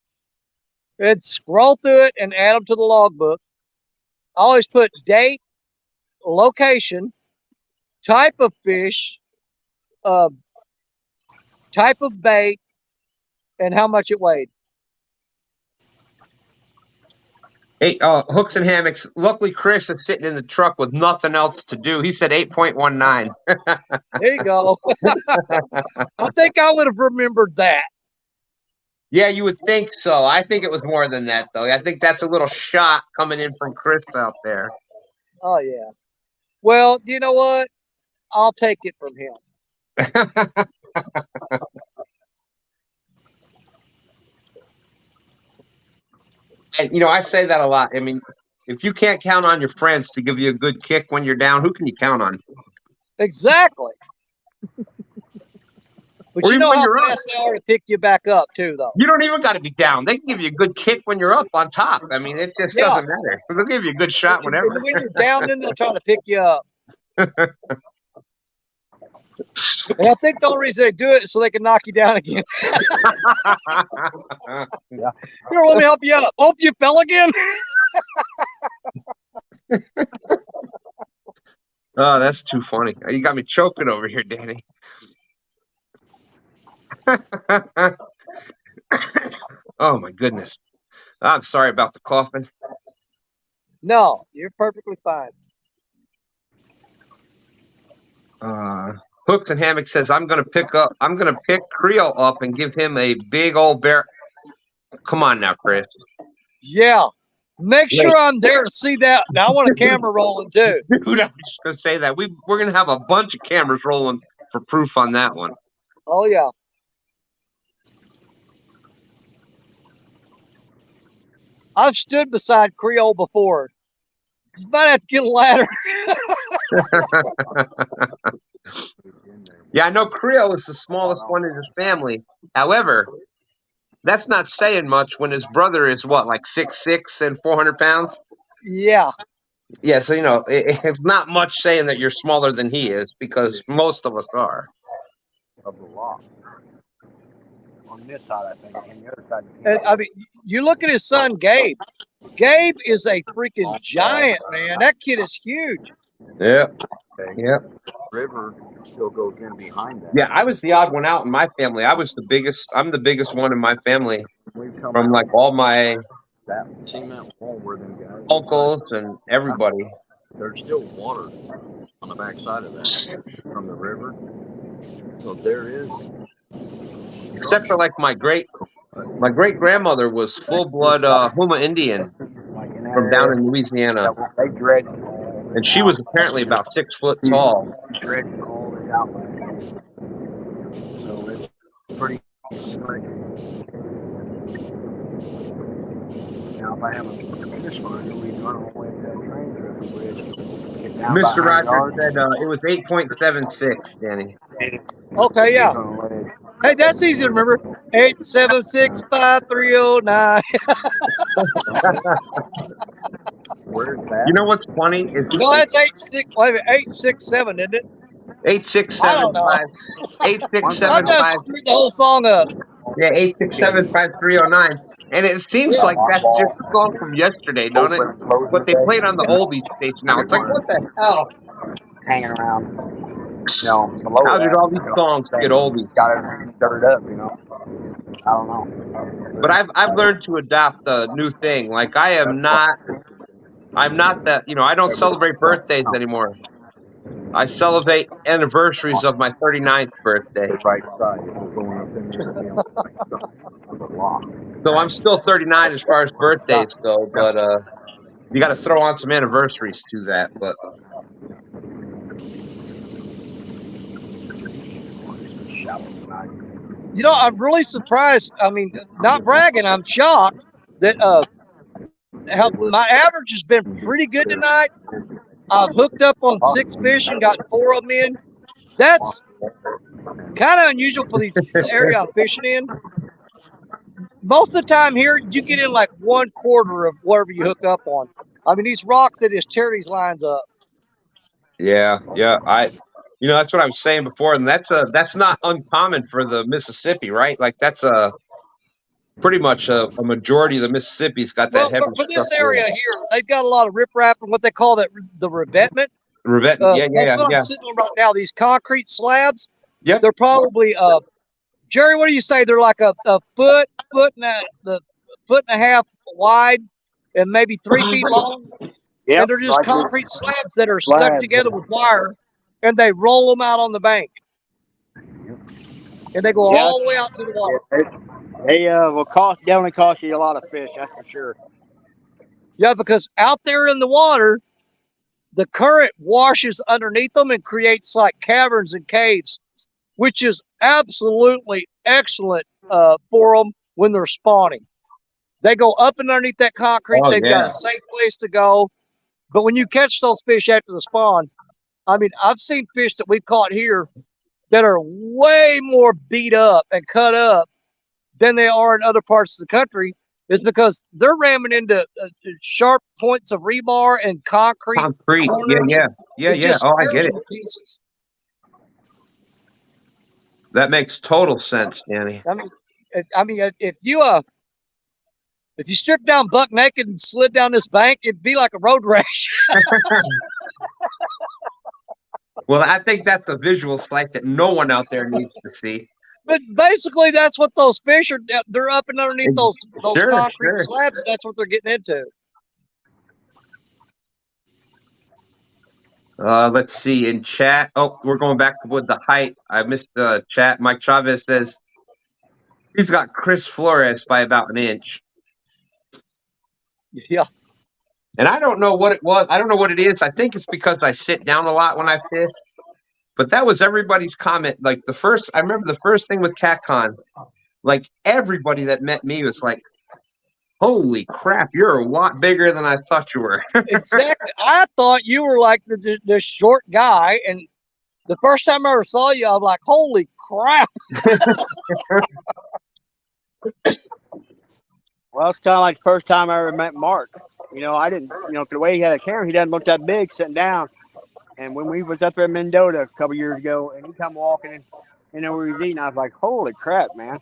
[SPEAKER 1] and scroll through it and add them to the logbook. I always put date, location, type of fish, type of bait, and how much it weighed.
[SPEAKER 6] Hey, Hooks and Hammocks. Luckily, Chris is sitting in the truck with nothing else to do. He said 8.19.
[SPEAKER 1] There you go. I think I would have remembered that.
[SPEAKER 6] Yeah, you would think so. I think it was more than that, though. I think that's a little shot coming in from Chris out there.
[SPEAKER 1] Oh, yeah. Well, you know what? I'll take it from him.
[SPEAKER 6] And, I say that a lot. I mean, if you can't count on your friends to give you a good kick when you're down, who can you count on?
[SPEAKER 1] Exactly. But
[SPEAKER 6] or
[SPEAKER 1] you
[SPEAKER 6] even
[SPEAKER 1] know
[SPEAKER 6] when
[SPEAKER 1] how
[SPEAKER 6] you're
[SPEAKER 1] fast they are to pick you back up, too, though.
[SPEAKER 6] You don't even got to be down. They can give you a good kick when you're up on top. I mean, it just doesn't matter. They'll give you a good shot whenever.
[SPEAKER 1] And when you're down, then they'll try to pick you up. And I think the only reason they do it is so they can knock you down again.
[SPEAKER 6] Yeah.
[SPEAKER 1] Here, let me help you up. Hope you fell again.
[SPEAKER 6] Oh, that's too funny. You got me choking over here, Danny. Oh my goodness. I'm sorry about the coughing.
[SPEAKER 1] No, you're perfectly fine.
[SPEAKER 6] Hooks and Hammock says I'm gonna pick Creole up and give him a big old bear. Come on now, Chris.
[SPEAKER 1] Yeah. Make
[SPEAKER 6] Wait.
[SPEAKER 1] sure I'm there to see that. Now I want a camera rolling too.
[SPEAKER 6] Dude, I'm just gonna say that. We're gonna have a bunch of cameras rolling for proof on that one.
[SPEAKER 1] Oh yeah. I've stood beside Creole before. Just might have to get a ladder.
[SPEAKER 6] Yeah, I know Creole is the smallest one in his family. However, that's not saying much when his brother is what, like 6'6" and 400 pounds?
[SPEAKER 1] Yeah.
[SPEAKER 6] Yeah, so it's not much saying that you're smaller than he is, because most of us are.
[SPEAKER 5] Of the lock. On this side, I think, and the other side.
[SPEAKER 1] And, I mean, you look at his son Gabe. Gabe is a freaking giant, man. That kid is huge.
[SPEAKER 6] Yeah.
[SPEAKER 5] Okay.
[SPEAKER 6] Yeah.
[SPEAKER 5] River still goes in behind that.
[SPEAKER 6] Yeah, I was the odd one out in my family. I'm the biggest one in my family from like all my
[SPEAKER 5] That cement wall where them guys.
[SPEAKER 6] uncles and everybody.
[SPEAKER 5] There's still water on the backside of that from the river. So there is.
[SPEAKER 6] Except for like my great grandmother was full blood Huma Indian from down in Louisiana,
[SPEAKER 5] They dredged
[SPEAKER 6] and she was apparently about 6 foot tall.
[SPEAKER 5] dredged all this out. So it's pretty slick. Now if I have a fish finder, we run all the way to that train trip bridge. Get down
[SPEAKER 6] Mr.
[SPEAKER 5] behind
[SPEAKER 6] Rogers
[SPEAKER 5] ours.
[SPEAKER 6] said it was 8.76, Danny.
[SPEAKER 1] Okay, yeah. Hey, that's easy to remember. 8765309.
[SPEAKER 5] Where's that?
[SPEAKER 6] You know what's funny is
[SPEAKER 1] No, that's 867, isn't it?
[SPEAKER 6] 867
[SPEAKER 1] I don't know.
[SPEAKER 6] 867
[SPEAKER 1] I've done screwed the whole song up.
[SPEAKER 6] Yeah, 8675309. And it seems like that's just a song from yesterday, don't it? But they play it on the oldies station now. It's like, what the hell?
[SPEAKER 5] Hanging around. You know, below
[SPEAKER 6] How did
[SPEAKER 5] that,
[SPEAKER 6] all these songs get oldies?
[SPEAKER 5] got everything stirred up, you know. I don't know.
[SPEAKER 6] But I've learned to adopt a new thing. Like I'm not that, I don't celebrate birthdays anymore. I celebrate anniversaries of my 39th birthday.
[SPEAKER 5] The right side is going up in there. You know,
[SPEAKER 6] So I'm still 39 as far as birthdays go, but you got to throw on some anniversaries to that. But
[SPEAKER 1] I'm really surprised. I mean, not bragging, I'm shocked that how my average has been pretty good tonight. I've hooked up on 6 fish and got 4 of them in. That's kind of unusual for the area I'm fishing in. Most of the time here, you get in like 1/4 of whatever you hook up on. I mean, these rocks, they just tear these lines up.
[SPEAKER 6] yeah, that's what I was saying before, and that's not uncommon for the Mississippi, right? Like that's pretty much a majority of the Mississippi's got that heavy
[SPEAKER 1] for this
[SPEAKER 6] stuff
[SPEAKER 1] area here, they've got a lot of riprap and what they call the revetment.
[SPEAKER 6] That's
[SPEAKER 1] what I'm sitting on right now. These concrete slabs.
[SPEAKER 6] Yep.
[SPEAKER 1] They're probably Jerry, what do you say? They're like a foot and a half wide and maybe 3 feet long.
[SPEAKER 5] Yep,
[SPEAKER 1] and they're just concrete slabs that are stuck together with wire, and they roll them out on the bank. And they go all the way out to the water.
[SPEAKER 4] They will definitely cost you a lot of fish, that's for sure.
[SPEAKER 1] Yeah, because out there in the water, the current washes underneath them and creates like caverns and caves, which is absolutely excellent for them when they're spawning. They go up and underneath that concrete. They've got a safe place to go. But when you catch those fish after the spawn, I mean, I've seen fish that we've caught here that are way more beat up and cut up than they are in other parts of the country. It's because they're ramming into sharp points of rebar and concrete. Corners.
[SPEAKER 6] Yeah. Oh, I get it.
[SPEAKER 1] Pieces.
[SPEAKER 6] That makes total sense, Danny.
[SPEAKER 1] I mean, if you stripped down buck naked and slid down this bank, it'd be like a road rash.
[SPEAKER 6] Well, I think that's a visual sight that no one out there needs to see.
[SPEAKER 1] But basically, that's what those fish are. They're up and underneath those
[SPEAKER 6] Sure,
[SPEAKER 1] concrete
[SPEAKER 6] sure.
[SPEAKER 1] slabs. That's what they're getting into.
[SPEAKER 6] Let's see in chat. Oh, we're going back with the height. I missed the chat. Mike Chavez says he's got Chris Flores by about an inch.
[SPEAKER 1] Yeah.
[SPEAKER 6] And I don't know what it was. I don't know what it is. I think it's because I sit down a lot when I fish. But that was everybody's comment. Like I remember the first thing with CatCon, like everybody that met me was like, holy crap, you're a lot bigger than I thought you were.
[SPEAKER 1] Exactly. I thought you were like the short guy, and the first time I ever saw you, I was like, "Holy crap!"
[SPEAKER 4] Well, it's kind of like the first time I ever met Mark. I didn't, the way he had a camera, he doesn't look that big sitting down. And when we was up there in Mendota a couple years ago, and he come walking in, and we was eating, I was like, holy crap, man.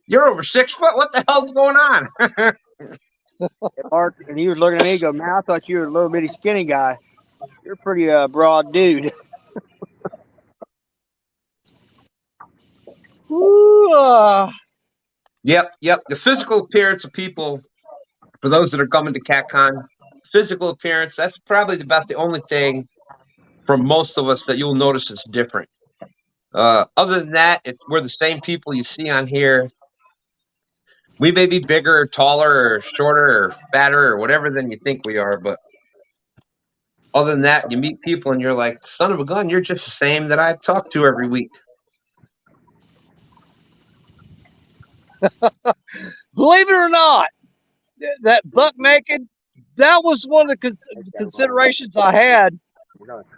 [SPEAKER 6] You're over 6 foot. What the hell's going on?
[SPEAKER 4] Mark, and he was looking at me and go, man, I thought you were a little bitty skinny guy. You're a pretty broad dude.
[SPEAKER 1] Ooh,
[SPEAKER 6] Yep. The physical appearance of people, for those that are coming to CatCon, physical appearance, that's probably about the only thing for most of us that you'll notice is different. Other than that, we're the same people you see on here. We may be bigger or taller or shorter or fatter or whatever than you think we are, but other than that, you meet people and you're like, son of a gun, you're just the same that I talk to every week.
[SPEAKER 1] believe it or not, that buck naked, that was one of the considerations I had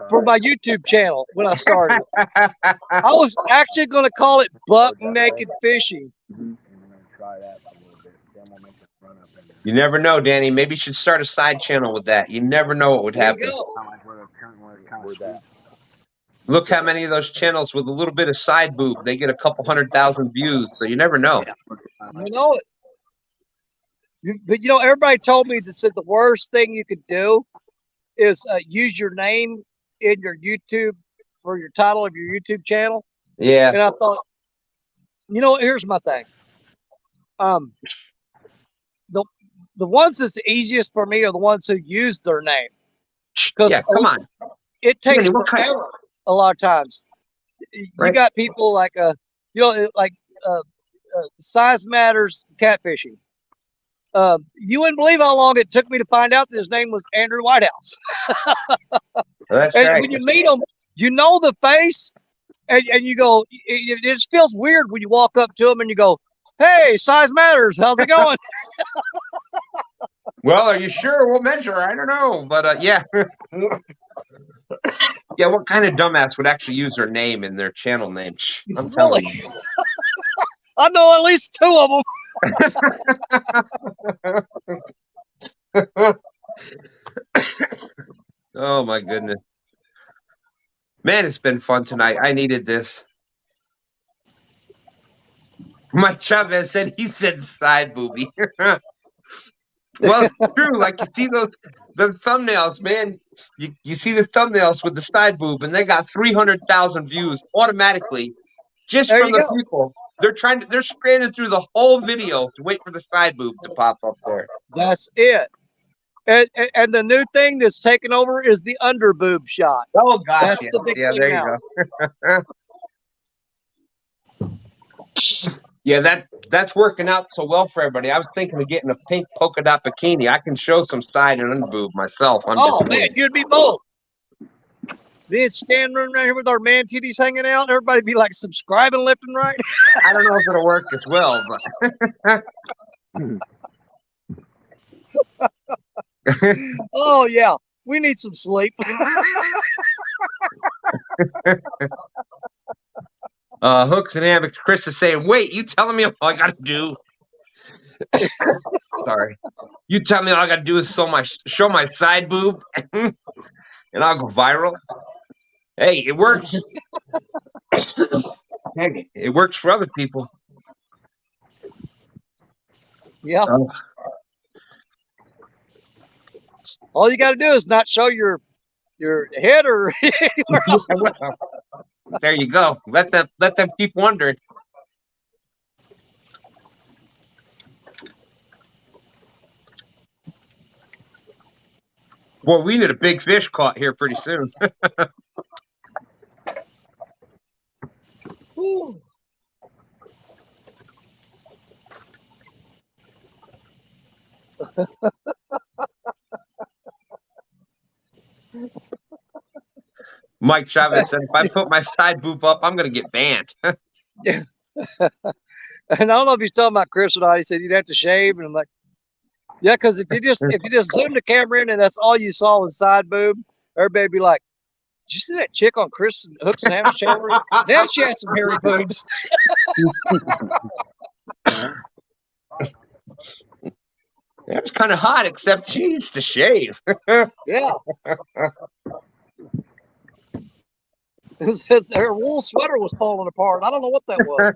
[SPEAKER 1] for my YouTube channel when I started. I was actually going to call it Buck Naked Fishing.
[SPEAKER 6] You never know, Danny. Maybe you should start a side channel with that. You never know what would
[SPEAKER 1] There
[SPEAKER 6] happen.
[SPEAKER 1] you go.
[SPEAKER 6] Look how many of those channels with a little bit of side boob, they get a couple 100,000 views. So you never know.
[SPEAKER 1] You know it. But everybody told me that said the worst thing you could do is use your name in your YouTube for your title of your YouTube channel.
[SPEAKER 6] Yeah.
[SPEAKER 1] And I thought, here's my thing. The ones that's easiest for me are the ones who use their name. Because
[SPEAKER 6] come on.
[SPEAKER 1] It takes forever a lot of times. You got people like Size Matters Catfishing. You wouldn't believe how long it took me to find out that his name was Andrew Whitehouse.
[SPEAKER 6] That's
[SPEAKER 1] and
[SPEAKER 6] right.
[SPEAKER 1] when you meet him, you know the face, and you go, it just feels weird when you walk up to him and you go, "Hey, Size Matters, how's it going?"
[SPEAKER 6] Well, are you sure? We'll measure. I don't know, but yeah. Yeah, what kind of dumbass would actually use their name in their channel name? I'm telling you.
[SPEAKER 1] I know at least 2 of them.
[SPEAKER 6] Oh my goodness. Man, it's been fun tonight. I needed this. Mike Chavez said he said side booby. Well, it's true. Like you see the thumbnails, man. You see the thumbnails with the side boob, and they got 300,000 views automatically just from the people. They're scanning through the whole video to wait for the side boob to pop up there.
[SPEAKER 1] That's it. And the new thing that's taken over is the under boob shot.
[SPEAKER 6] Oh gosh,
[SPEAKER 1] that's the big thing
[SPEAKER 6] there
[SPEAKER 1] now.
[SPEAKER 6] You go. Yeah, that's working out so well for everybody. I was thinking of getting a pink polka dot bikini. I can show some side and under boob myself.
[SPEAKER 1] Man, you'd be both. Then standing around here with our man titties hanging out, everybody be like subscribing left and right.
[SPEAKER 6] I don't know if it'll work as well, but
[SPEAKER 1] oh yeah, we need some sleep.
[SPEAKER 6] Hooks and hammocks. Chris is saying, "Wait, you telling me all I got to do?" Sorry, you tell me all I got to do is show my side boob, and I'll go viral. Hey, it works. Hey, it works for other people.
[SPEAKER 1] Yeah. All you got to do is not show your your head or anywhere else.
[SPEAKER 6] Well, there you go. Let them keep wondering. Boy, we need a big fish caught here pretty soon.
[SPEAKER 1] Whew.
[SPEAKER 6] Mike Chavez said, if I put my side boob up, I'm going to get banned.
[SPEAKER 1] And I don't know if he's talking about Chris or not. He said you'd have to shave, and I'm like, yeah, because if you just zoom the camera in and that's all you saw was side boob, everybody'd be like, did you see that chick on Chris Hooks and Ham's channel? Now she has some hairy boobs.
[SPEAKER 6] That's kind of hot, except she needs to shave.
[SPEAKER 1] Yeah. Her wool sweater was falling apart. I don't know what that was.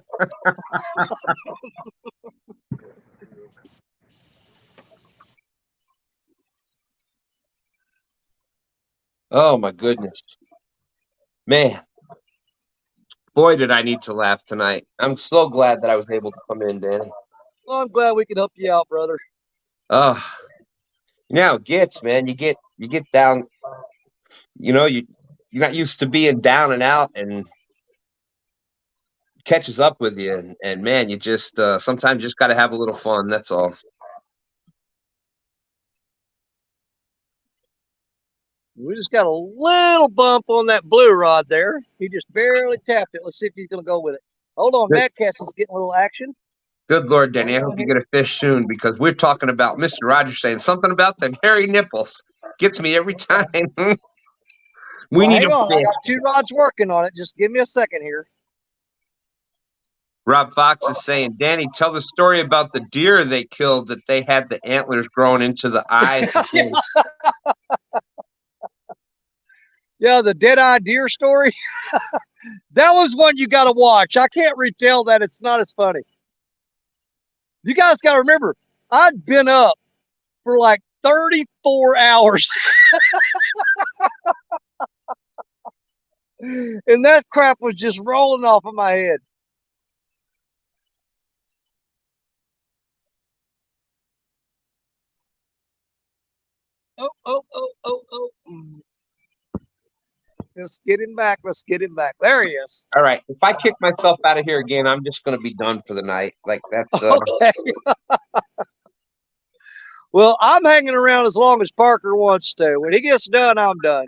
[SPEAKER 6] Oh my goodness. Man. Boy, did I need to laugh tonight. I'm so glad that I was able to come in, Danny.
[SPEAKER 1] Well, I'm glad we could help you out, brother.
[SPEAKER 6] You know how it gets, man. You get down, you're not used to being down and out, and catches up with you, and man, you just sometimes just got to have a little fun. That's all.
[SPEAKER 1] We just got a little bump on that blue rod there. He just barely tapped it. Let's see if he's going to go with it. Hold on, Matt Cass is getting a little action.
[SPEAKER 6] Good Lord, Danny, I hope you get a fish soon, because we're talking about Mr. Rogers saying something about them hairy nipples. Gets me every time. We need
[SPEAKER 1] hang
[SPEAKER 6] a
[SPEAKER 1] on.
[SPEAKER 6] fish.
[SPEAKER 1] I got 2 rods working on it. Just give me a second here.
[SPEAKER 6] Rob Fox is saying, Danny, tell the story about the deer they killed that they had the antlers growing into the eyes.
[SPEAKER 1] Yeah, the dead-eye deer story. That was one you got to watch. I can't retell that. It's not as funny. You guys got to remember, I'd been up for like 34 hours. And that crap was just rolling off of my head. Oh. Let's get him back. Let's get him back. There he is.
[SPEAKER 6] All right. If I kick myself out of here again, I'm just going to be done for the night. Like that's
[SPEAKER 1] Okay. Well, I'm hanging around as long as Parker wants to. When he gets done, I'm done.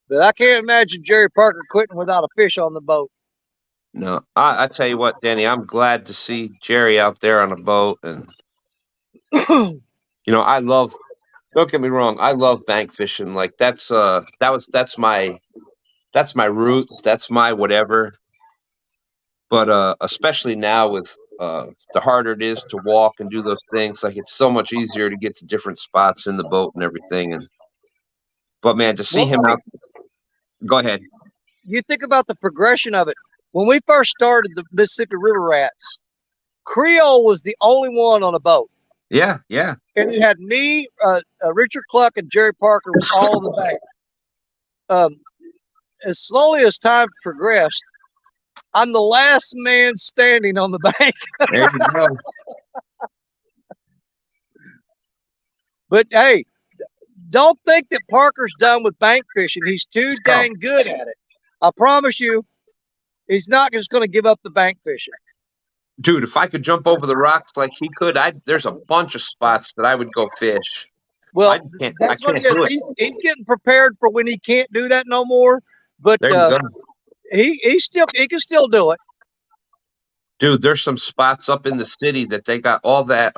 [SPEAKER 1] But I can't imagine Jerry Parker quitting without a fish on the boat.
[SPEAKER 6] no. I tell you what, Danny, I'm glad to see Jerry out there on a boat, and I love. Don't get me wrong, I love bank fishing. Like that's my roots. That's my whatever. But especially now with the harder it is to walk and do those things, like it's so much easier to get to different spots in the boat and everything. But man, to see him out. Go ahead.
[SPEAKER 1] You think about the progression of it. When we first started the Mississippi River Rats, Creole was the only one on a boat.
[SPEAKER 6] Yeah.
[SPEAKER 1] And it had me, Richard Cluck, and Jerry Parker was all in the bank. As slowly as time progressed, I'm the last man standing on the bank.
[SPEAKER 6] There you go.
[SPEAKER 1] But hey, don't think that Parker's done with bank fishing. He's too dang good at it. I promise you, he's not just going to give up the bank fishing.
[SPEAKER 6] Dude, if I could jump over the rocks like he could, there's a bunch of spots that I would go fish.
[SPEAKER 1] Well, that's what it is. He's getting prepared for when he can't do that no more. But he can still do it.
[SPEAKER 6] Dude, there's some spots up in the city that they got all that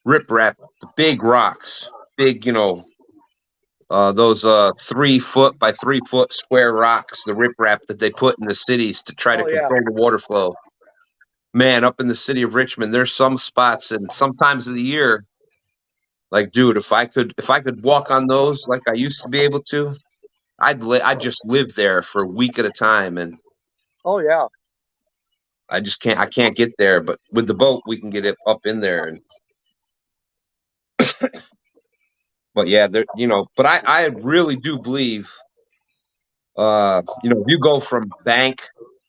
[SPEAKER 6] riprap, the big rocks, big, those 3 foot by 3 foot square rocks, the riprap that they put in the cities to try to control the water flow. Man, up in the city of Richmond, there's some spots, and sometimes of the year, like, dude, if I could walk on those like I used to be able to, I'd just live there for a week at a time, and
[SPEAKER 1] Oh yeah.
[SPEAKER 6] I can't get there. But with the boat, we can get it up in there. And but yeah, there, but I really do believe, if you go from bank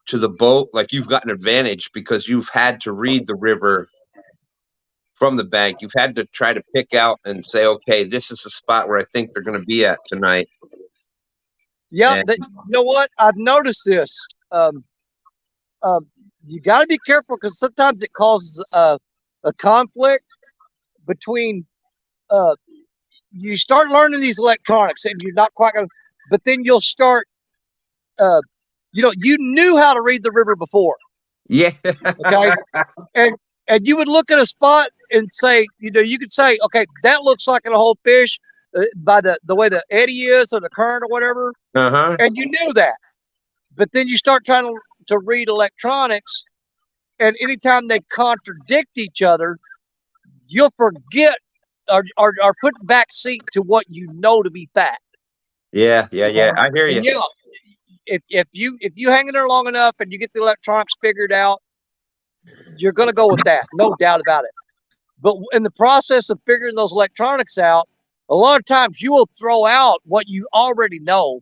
[SPEAKER 6] to the boat, like you've got an advantage because you've had to read the river from the bank. You've had to try to pick out and say, okay, this is the spot where I think they're going to be at tonight.
[SPEAKER 1] Yeah,
[SPEAKER 6] And
[SPEAKER 1] you know what? I've noticed this. You got to be careful because sometimes it causes a conflict between. You start learning these electronics, and you're not quite going. But then you'll start. You knew how to read the river before.
[SPEAKER 6] yeah,
[SPEAKER 1] Okay, and you would look at a spot and say, you could say, okay, that looks like it'll hold fish by the way the eddy is or the current or whatever, and you knew that. But then you start trying to read electronics, and anytime they contradict each other, you'll forget or put back seat to what you know to be fact.
[SPEAKER 6] yeah. I hear
[SPEAKER 1] And
[SPEAKER 6] you.
[SPEAKER 1] if you hang in there long enough and you get the electronics figured out, you're going to go with that, no doubt about it. But in the process of figuring those electronics out, a lot of times you will throw out what you already know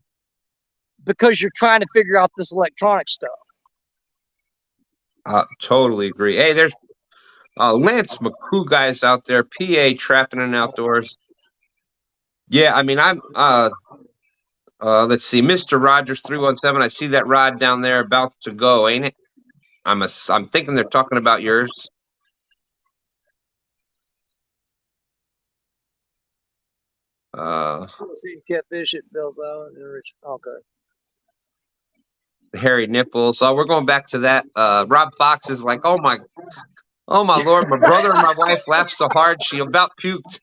[SPEAKER 1] because you're trying to figure out this electronic stuff.
[SPEAKER 6] Totally agree. Hey, there's Lance McCoo guys out there, PA Trapping and Outdoors. Yeah, I mean, I'm let's see, Mr. Rogers 317. I see that rod down there about to go, ain't it? I'm thinking they're talking about yours.
[SPEAKER 1] Still seeing catfish at Bell's Island. Okay.
[SPEAKER 6] Hairy nipples. Oh, we're going back to that. Rob Fox is like, oh my Lord, my brother and my wife laughed so hard she about puked.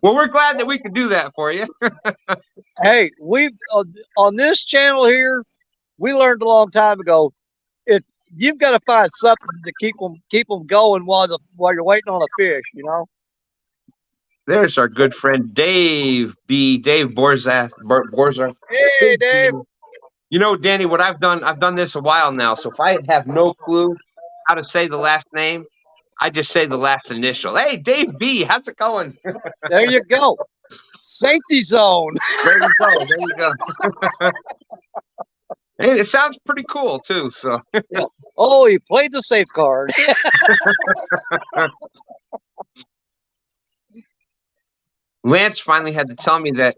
[SPEAKER 6] Well, we're glad that we could do that for you.
[SPEAKER 1] Hey, we've on this channel here, we learned a long time ago. If you've got to find something to keep them going while you're waiting on a fish,
[SPEAKER 6] There's our good friend Dave Borza.
[SPEAKER 1] Hey, Dave.
[SPEAKER 6] Danny, what I've done this a while now. So if I have no clue how to say the last name, I just say the last initial. Hey, Dave B, how's it going?
[SPEAKER 1] There you go. Safety zone.
[SPEAKER 6] There you go. Hey, it sounds pretty cool too. So.
[SPEAKER 1] Yeah. Oh, he played the safe card.
[SPEAKER 6] Lance finally had to tell me that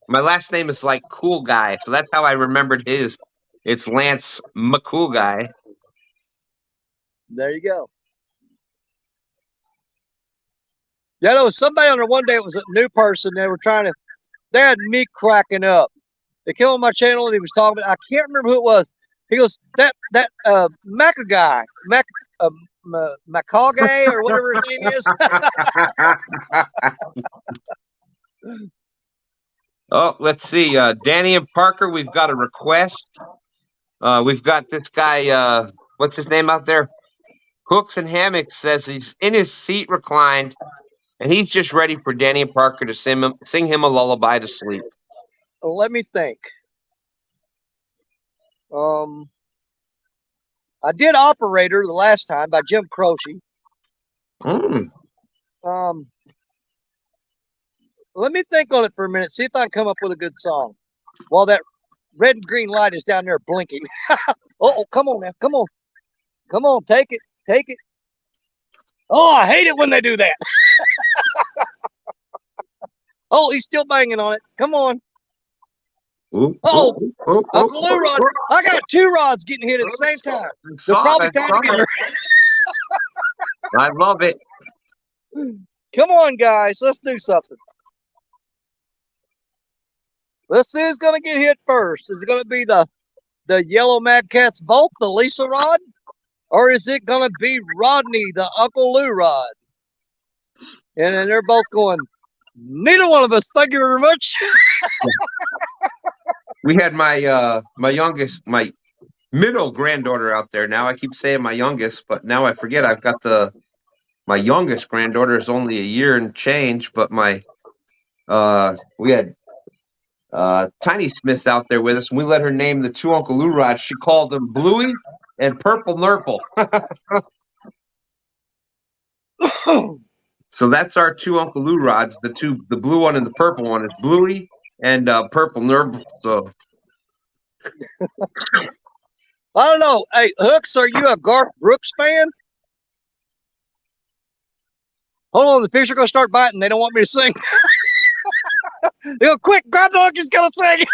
[SPEAKER 6] my last name is like Cool Guy, so that's how I remembered his. It's Lance McCool Guy.
[SPEAKER 1] There you go. Yeah, there was somebody on there one day. It was a new person. They had me cracking up. They came on my channel and he was talking about, I can't remember who it was. He goes, that Maca guy, Macagay or whatever his name is.
[SPEAKER 6] Oh, let's see. Danny and Parker, we've got a request. We've got this guy, what's his name out there? Hooks and Hammocks says he's in his seat reclined, and he's just ready for Danny and Parker to sing him a lullaby to sleep.
[SPEAKER 1] Let me think. I did Operator the last time by Jim Croce. Let me think on it for a minute. See if I can come up with a good song while that red and green light is down there blinking. Oh, come on now. Come on. Take it. Oh, I hate it when they do that. Oh, he's still banging on it. Come on. Uncle Lou Rod. I got two rods getting hit at the same time. They're probably tied together.
[SPEAKER 6] I love it.
[SPEAKER 1] Come on, guys. Let's do something. Let's see who's going to get hit first. Is it going to be the Yellow Mad Cat's Bolt, the Lisa rod? Or is it going to be Rodney, the Uncle Lou rod? And then they're both going, neither one of us. Thank you very much.
[SPEAKER 6] We had my my middle granddaughter out there. Now I keep saying my youngest, but now I forget I've got my youngest granddaughter is only a year and change, but we had Tiny Smith's out there with us, and we let her name the two Uncle Lou rods. She called them Bluey and Purple Nurple. So that's our two Uncle Lou rods. The blue one and the purple one is Bluey and Purple Nurple. So
[SPEAKER 1] I don't know. Hey, Hooks, are you a Garth Brooks fan? Hold on, the fish are gonna start biting. They don't want me to sing. They go, quick, grab the hook. He's gonna sing.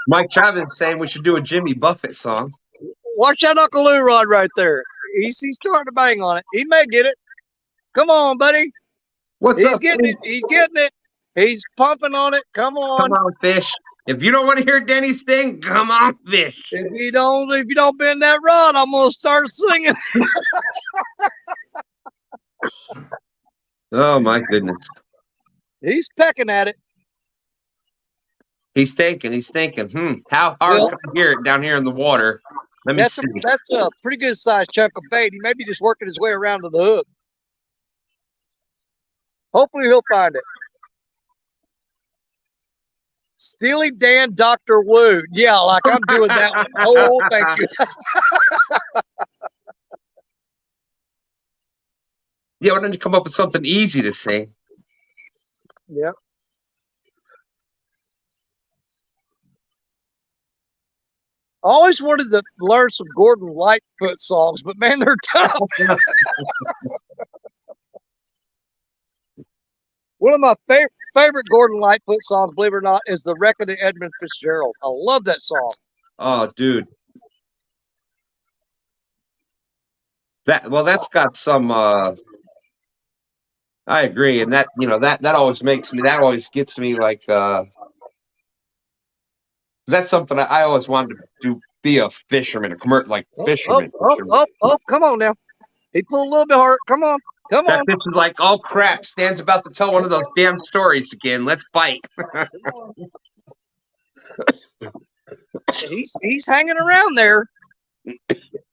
[SPEAKER 6] Mike Chavez is saying we should do a Jimmy Buffett song.
[SPEAKER 1] Watch that Uncle Lou rod right there. He's starting to bang on it. He may get it. Come on, buddy.
[SPEAKER 6] What's
[SPEAKER 1] He's
[SPEAKER 6] up?
[SPEAKER 1] getting it. He's getting it. He's pumping on it. Come on.
[SPEAKER 6] Come on, fish. If you don't want to hear Denny sing, come on, fish.
[SPEAKER 1] If you don't bend that rod, I'm gonna start singing.
[SPEAKER 6] Oh my goodness.
[SPEAKER 1] He's pecking at it.
[SPEAKER 6] He's thinking. How hard
[SPEAKER 1] Well,
[SPEAKER 6] can I hear it down here in the water? Let me see.
[SPEAKER 1] That's a pretty good sized chunk of bait. He may be just working his way around to the hook. Hopefully he'll find it. Steely Dan Dr. Woo. Yeah, like I'm doing that one. Oh, thank you.
[SPEAKER 6] Yeah, why don't you come up with something easy to sing?
[SPEAKER 1] Yeah. I always wanted to learn some Gordon Lightfoot songs, but man, they're tough. One of my favorite Gordon Lightfoot songs, believe it or not, is "The Wreck of the Edmund Fitzgerald." I love that song.
[SPEAKER 6] Oh, dude. That's got some. I agree, and that that always gets me like. That's something I always wanted to do. Be a fisherman, fisherman.
[SPEAKER 1] Oh, come on now. He pulled a little bit hard. Come on.
[SPEAKER 6] That fish is like, oh crap! Stan's about to tell one of those damn stories again. Let's bite.
[SPEAKER 1] He's hanging around there.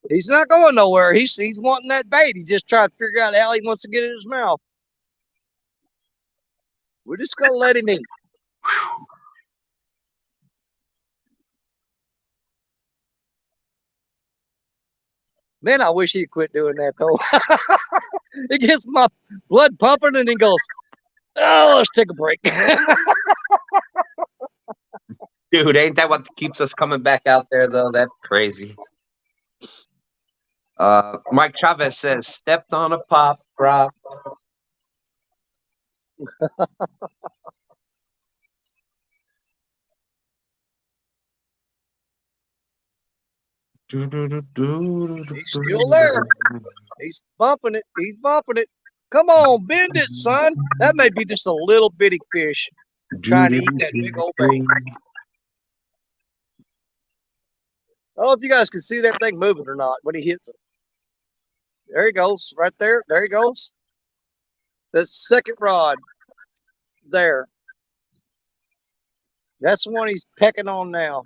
[SPEAKER 1] He's not going nowhere. He's wanting that bait. He's just trying to figure out how he wants to get it in his mouth. We're just gonna let him eat. Man, I wish he'd quit doing that though. It gets my blood pumping, and he goes, "Oh, let's take a break."
[SPEAKER 6] Dude, ain't that what keeps us coming back out there though? That's crazy. Mike Chavez says, "Stepped on a pop rock."
[SPEAKER 1] He's still there. He's bumping it. He's bumping it. Come on, bend it, son. That may be just a little bitty fish trying to eat that big old bait. I don't know if you guys can see that thing moving or not when he hits it. There he goes, right there. There he goes. The second rod. There. That's the one he's pecking on now.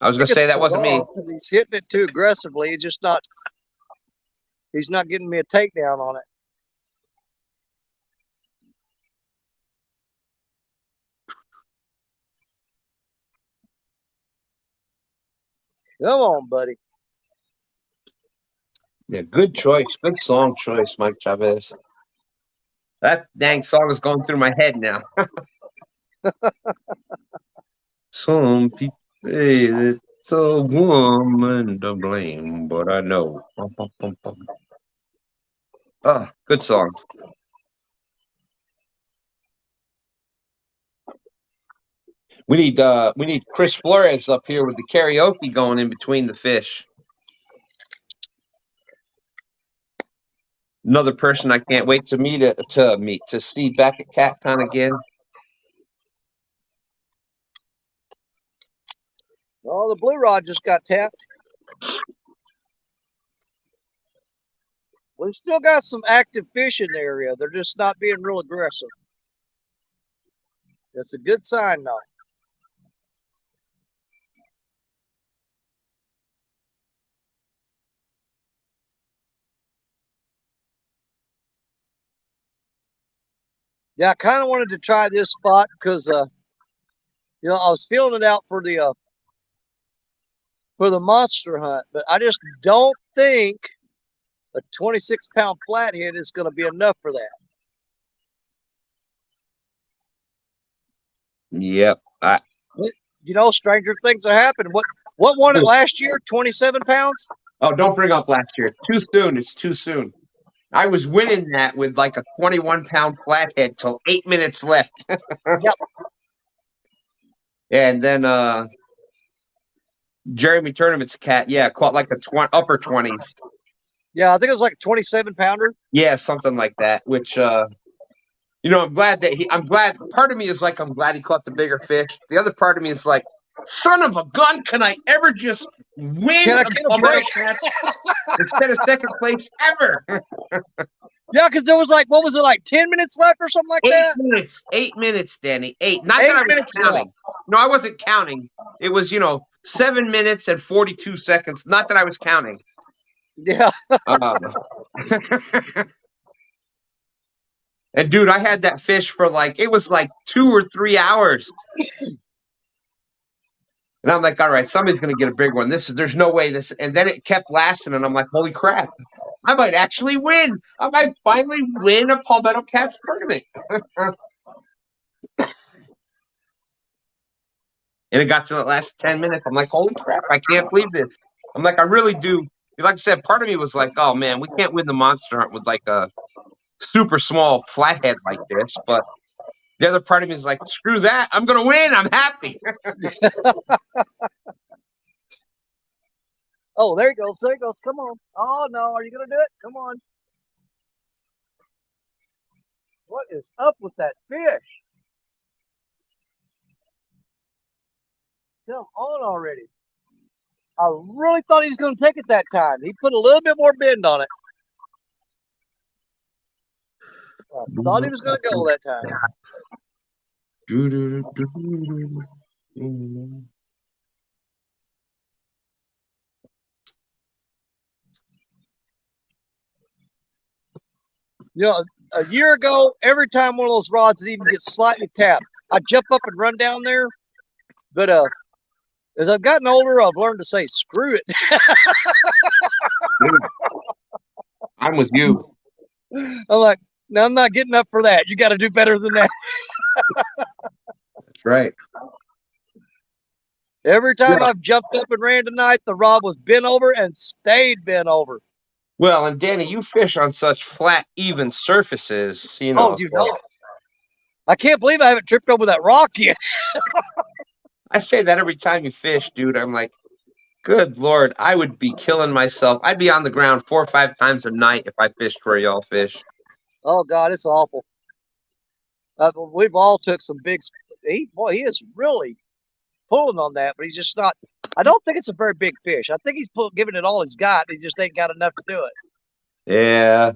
[SPEAKER 6] I was gonna say that wasn't me.
[SPEAKER 1] He's hitting it too aggressively. He's not getting me a takedown on it. Come on, buddy.
[SPEAKER 6] Yeah, good choice. Good song choice, Mike Chavez. That dang song is going through my head now. Some people say that it's a woman to blame, but I know. Oh, good song. We need Chris Flores up here with the karaoke going in between the fish. Another person I can't wait to meet to see back at Cattin again.
[SPEAKER 1] Oh, the blue rod just got tapped. We've still got some active fish in the area. They're just not being real aggressive. That's a good sign, though. Yeah, I kind of wanted to try this spot because you know, I was feeling it out for the monster hunt, but I just don't think a 26-pound flathead is going to be enough for that.
[SPEAKER 6] Yep.
[SPEAKER 1] You know, stranger things have happened. What won it last year? 27 pounds?
[SPEAKER 6] Oh, don't bring up last year. Too soon. It's too soon. I was winning that with like a 21-pound flathead till 8 minutes left.
[SPEAKER 1] Yep.
[SPEAKER 6] And then Jeremy Tournament's cat, yeah, caught like a upper 20s.
[SPEAKER 1] Yeah, I think it was like a 27-pounder.
[SPEAKER 6] Yeah, something like that. Which you know, I'm glad part of me is like I'm glad he caught the bigger fish. The other part of me is like, son of a gun, can I ever just win
[SPEAKER 1] Can I
[SPEAKER 6] a
[SPEAKER 1] get a
[SPEAKER 6] palmetto
[SPEAKER 1] break?
[SPEAKER 6] catch instead of second place ever?
[SPEAKER 1] Yeah, because there was like, what was it, like 10 minutes left or something like
[SPEAKER 6] 8
[SPEAKER 1] that?
[SPEAKER 6] minutes. 8 minutes, Danny. 8. Not
[SPEAKER 1] 8
[SPEAKER 6] that I was
[SPEAKER 1] minutes
[SPEAKER 6] counting.
[SPEAKER 1] left.
[SPEAKER 6] No, I wasn't counting. It was, 7 minutes and 42 seconds. Not that I was counting.
[SPEAKER 1] Yeah.
[SPEAKER 6] And dude, I had that fish for it was like 2 or 3 hours. And I'm like, all right, somebody's going to get a big one. There's no way this. And then it kept lasting. And I'm like, holy crap, I might actually win. I might finally win a Palmetto Cats tournament. And it got to the last 10 minutes. I'm like, holy crap, I can't believe this. I'm like, I really do. Like I said, part of me was like, oh man, we can't win the monster hunt with like a super small flathead like this. But the other part of me is like, screw that. I'm going to win. I'm happy.
[SPEAKER 1] Oh, there he goes. There he goes. Come on. Oh, no. Are you going to do it? Come on. What is up with that fish? Come on already. I really thought he was going to take it that time. He put a little bit more bend on it. I thought he was going to go that time. You know, a year ago, every time one of those rods that even gets slightly tapped, I jump up and run down there. But as I've gotten older, I've learned to say, screw it.
[SPEAKER 6] I'm with you.
[SPEAKER 1] I'm like, no, I'm not getting up for that. You got to do better than that.
[SPEAKER 6] That's right.
[SPEAKER 1] Every time I've jumped up and ran tonight, the rod was bent over and stayed bent over.
[SPEAKER 6] Well, and Danny, you fish on such flat, even surfaces,
[SPEAKER 1] Oh, you know. I can't believe I haven't tripped over that rock yet.
[SPEAKER 6] I say that every time you fish, dude. I'm like, good Lord, I would be killing myself. I'd be on the ground 4 or 5 times a night if I fished where y'all fish.
[SPEAKER 1] Oh, God, it's awful. We've all took some big. He is really pulling on that, but he's just not. I don't think it's a very big fish. I think he's giving it all he's got. He just ain't got enough to do it.
[SPEAKER 6] Yeah.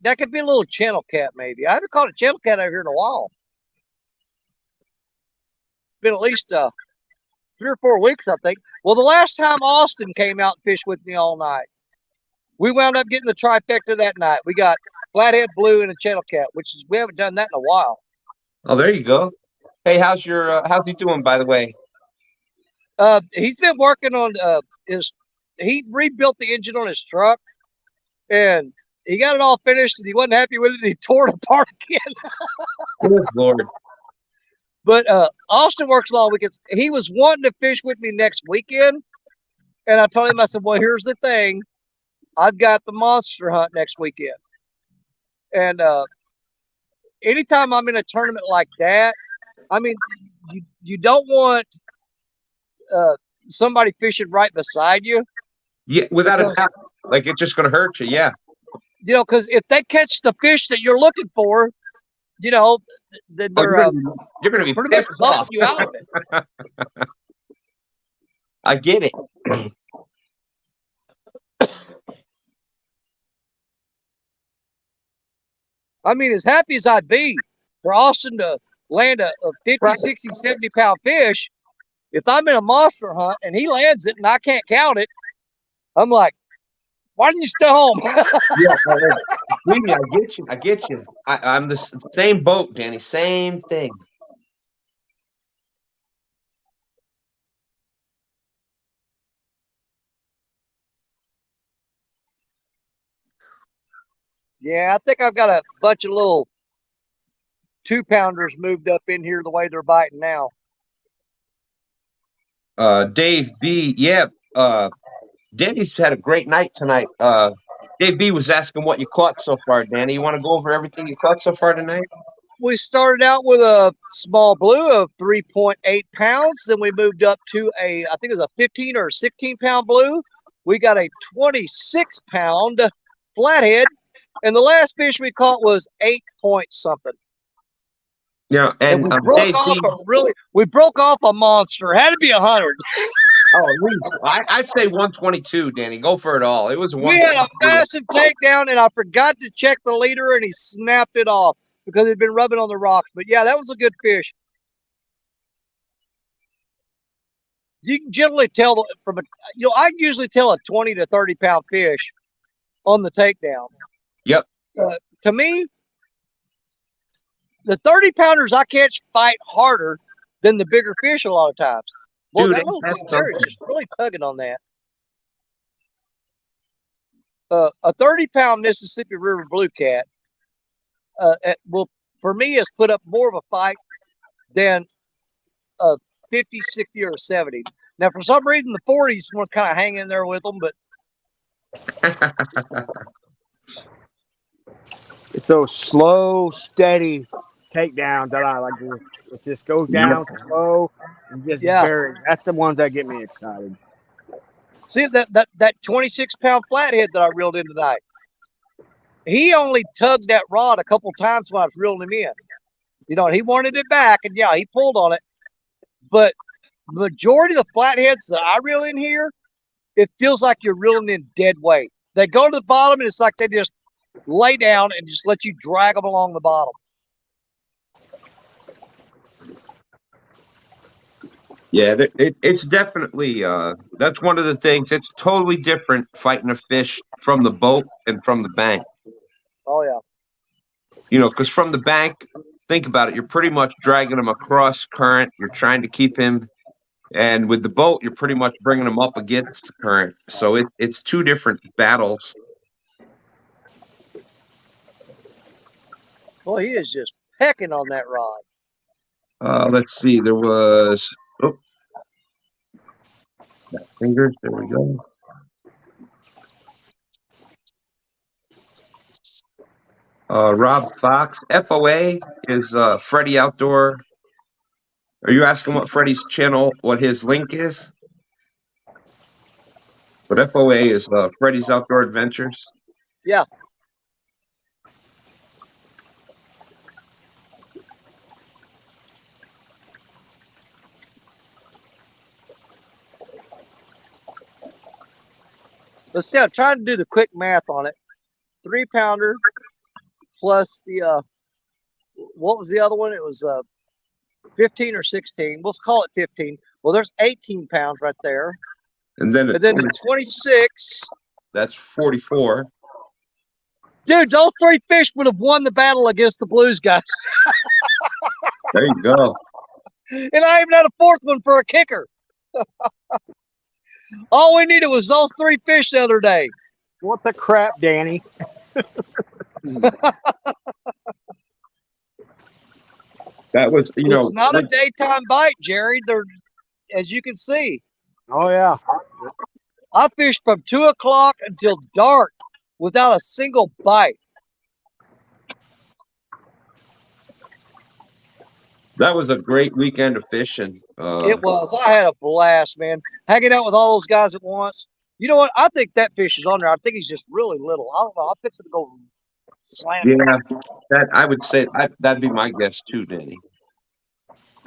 [SPEAKER 1] That could be a little channel cat, maybe. I haven't caught a channel cat out here in a while. It's been at least 3 or 4 weeks, I think. Well, the last time Austin came out and fished with me all night, we wound up getting the trifecta that night. We got flathead blue and a channel cat, we haven't done that in a while.
[SPEAKER 6] Oh, there you go. Hey, how's he doing, by the way?
[SPEAKER 1] He's been working on he rebuilt the engine on his truck, and he got it all finished, and he wasn't happy with it, and he tore it apart again.
[SPEAKER 6] Good Lord.
[SPEAKER 1] But Austin works long weekends. He was wanting to fish with me next weekend, and I told him, I said, well, here's the thing. I've got the monster hunt next weekend. And anytime I'm in a tournament like that, I mean, you don't want somebody fishing right beside you.
[SPEAKER 6] Yeah, without a doubt. Like, it's just going to hurt you, yeah.
[SPEAKER 1] You know, because if they catch the fish that you're looking for, you know, then they're
[SPEAKER 6] you're going to be
[SPEAKER 1] pretty much bumping you out of it.
[SPEAKER 6] I get it.
[SPEAKER 1] I mean, as happy as I'd be for Austin to land a 50, 60, 70-pound fish, if I'm in a monster hunt and he lands it and I can't count it, I'm like, Why didn't you stay home?
[SPEAKER 6] Yeah, Sweeney, I get you. I'm the same boat, Danny. Same thing.
[SPEAKER 1] Yeah, I think I've got a bunch of little 2-pounders moved up in here the way they're biting now.
[SPEAKER 6] Dave B. Yeah, Danny's had a great night tonight. Dave B. was asking what you caught so far, Danny. You want to go over everything you caught so far tonight?
[SPEAKER 1] We started out with a small blue of 3.8 pounds. Then we moved up to I think it was a 15 or 16 pound blue. We got a 26 pound flathead. And the last fish we caught was 8 point something.
[SPEAKER 6] Yeah,
[SPEAKER 1] And
[SPEAKER 6] and
[SPEAKER 1] we broke
[SPEAKER 6] Dave
[SPEAKER 1] off
[SPEAKER 6] B.
[SPEAKER 1] we broke off a monster. Had to be 100.
[SPEAKER 6] Oh, I'd say 122, Danny. Go for it all. It was
[SPEAKER 1] We had a
[SPEAKER 6] 122.
[SPEAKER 1] massive takedown, and I forgot to check the leader, and he snapped it off because he'd been rubbing on the rocks. But yeah, that was a good fish. You can generally tell from I can usually tell a 20 to 30 pound fish on the takedown.
[SPEAKER 6] Yep.
[SPEAKER 1] To me, the 30 pounders I catch fight harder than the bigger fish a lot of times. Well,
[SPEAKER 6] Dude,
[SPEAKER 1] that little
[SPEAKER 6] that's
[SPEAKER 1] there is
[SPEAKER 6] something.
[SPEAKER 1] just really tugging on that. A 30-pound Mississippi River blue cat will, for me, has put up more of a fight than a 50, 60, or a 70. Now, for some reason, the 40s want to kind of hang in there with them, but
[SPEAKER 3] It's those slow, steady takedowns that I like. It just goes down slow and just very. That's the ones that get me excited.
[SPEAKER 1] See that 26 pound flathead that I reeled in tonight. He only tugged that rod a couple times when I was reeling him in. And he wanted it back, and yeah, he pulled on it. But the majority of the flatheads that I reel in here, it feels like you're reeling in dead weight. They go to the bottom, and it's like they just lay down and just let you drag them along the bottom.
[SPEAKER 6] Yeah, it's definitely that's one of the things. It's totally different fighting a fish from the boat and from the bank.
[SPEAKER 1] Oh yeah.
[SPEAKER 6] Because from the bank, think about it. You're pretty much dragging him across current. You're trying to keep him, and with the boat, you're pretty much bringing him up against the current. So it's two different battles.
[SPEAKER 1] Well, he is just pecking on that rod.
[SPEAKER 6] Let's see. There was fingers. There we go. Rob Fox. FOA is Freddy Outdoor. Are you asking what Freddy's channel, what his link is? But FOA is Freddy's Outdoor Adventures.
[SPEAKER 1] Yeah. Let's see. I'm trying to do the quick math on it. 3-pounder plus the what was the other one? It was 15 or 16. Let's call it 15. Well, there's 18 pounds right there.
[SPEAKER 6] And then
[SPEAKER 1] the 26.
[SPEAKER 6] That's 44.
[SPEAKER 1] Dude, those 3 fish would have won the battle against the Blues guys.
[SPEAKER 6] There you go.
[SPEAKER 1] And I even had a 4th one for a kicker. All we needed was those 3 fish the other day.
[SPEAKER 3] What the crap, Danny?
[SPEAKER 6] That was,
[SPEAKER 1] It's not a daytime bite, Jerry. They're, as you can see.
[SPEAKER 3] Oh yeah.
[SPEAKER 1] I fished from 2 o'clock until dark without a single bite.
[SPEAKER 6] That was a great weekend of fishing.
[SPEAKER 1] It was. I had a blast, man. Hanging out with all those guys at once. You know what? I think that fish is on there. I think he's just really little. I don't know. I'll fix it to go slam.
[SPEAKER 6] Yeah, that I would say that'd be my guess too, Danny.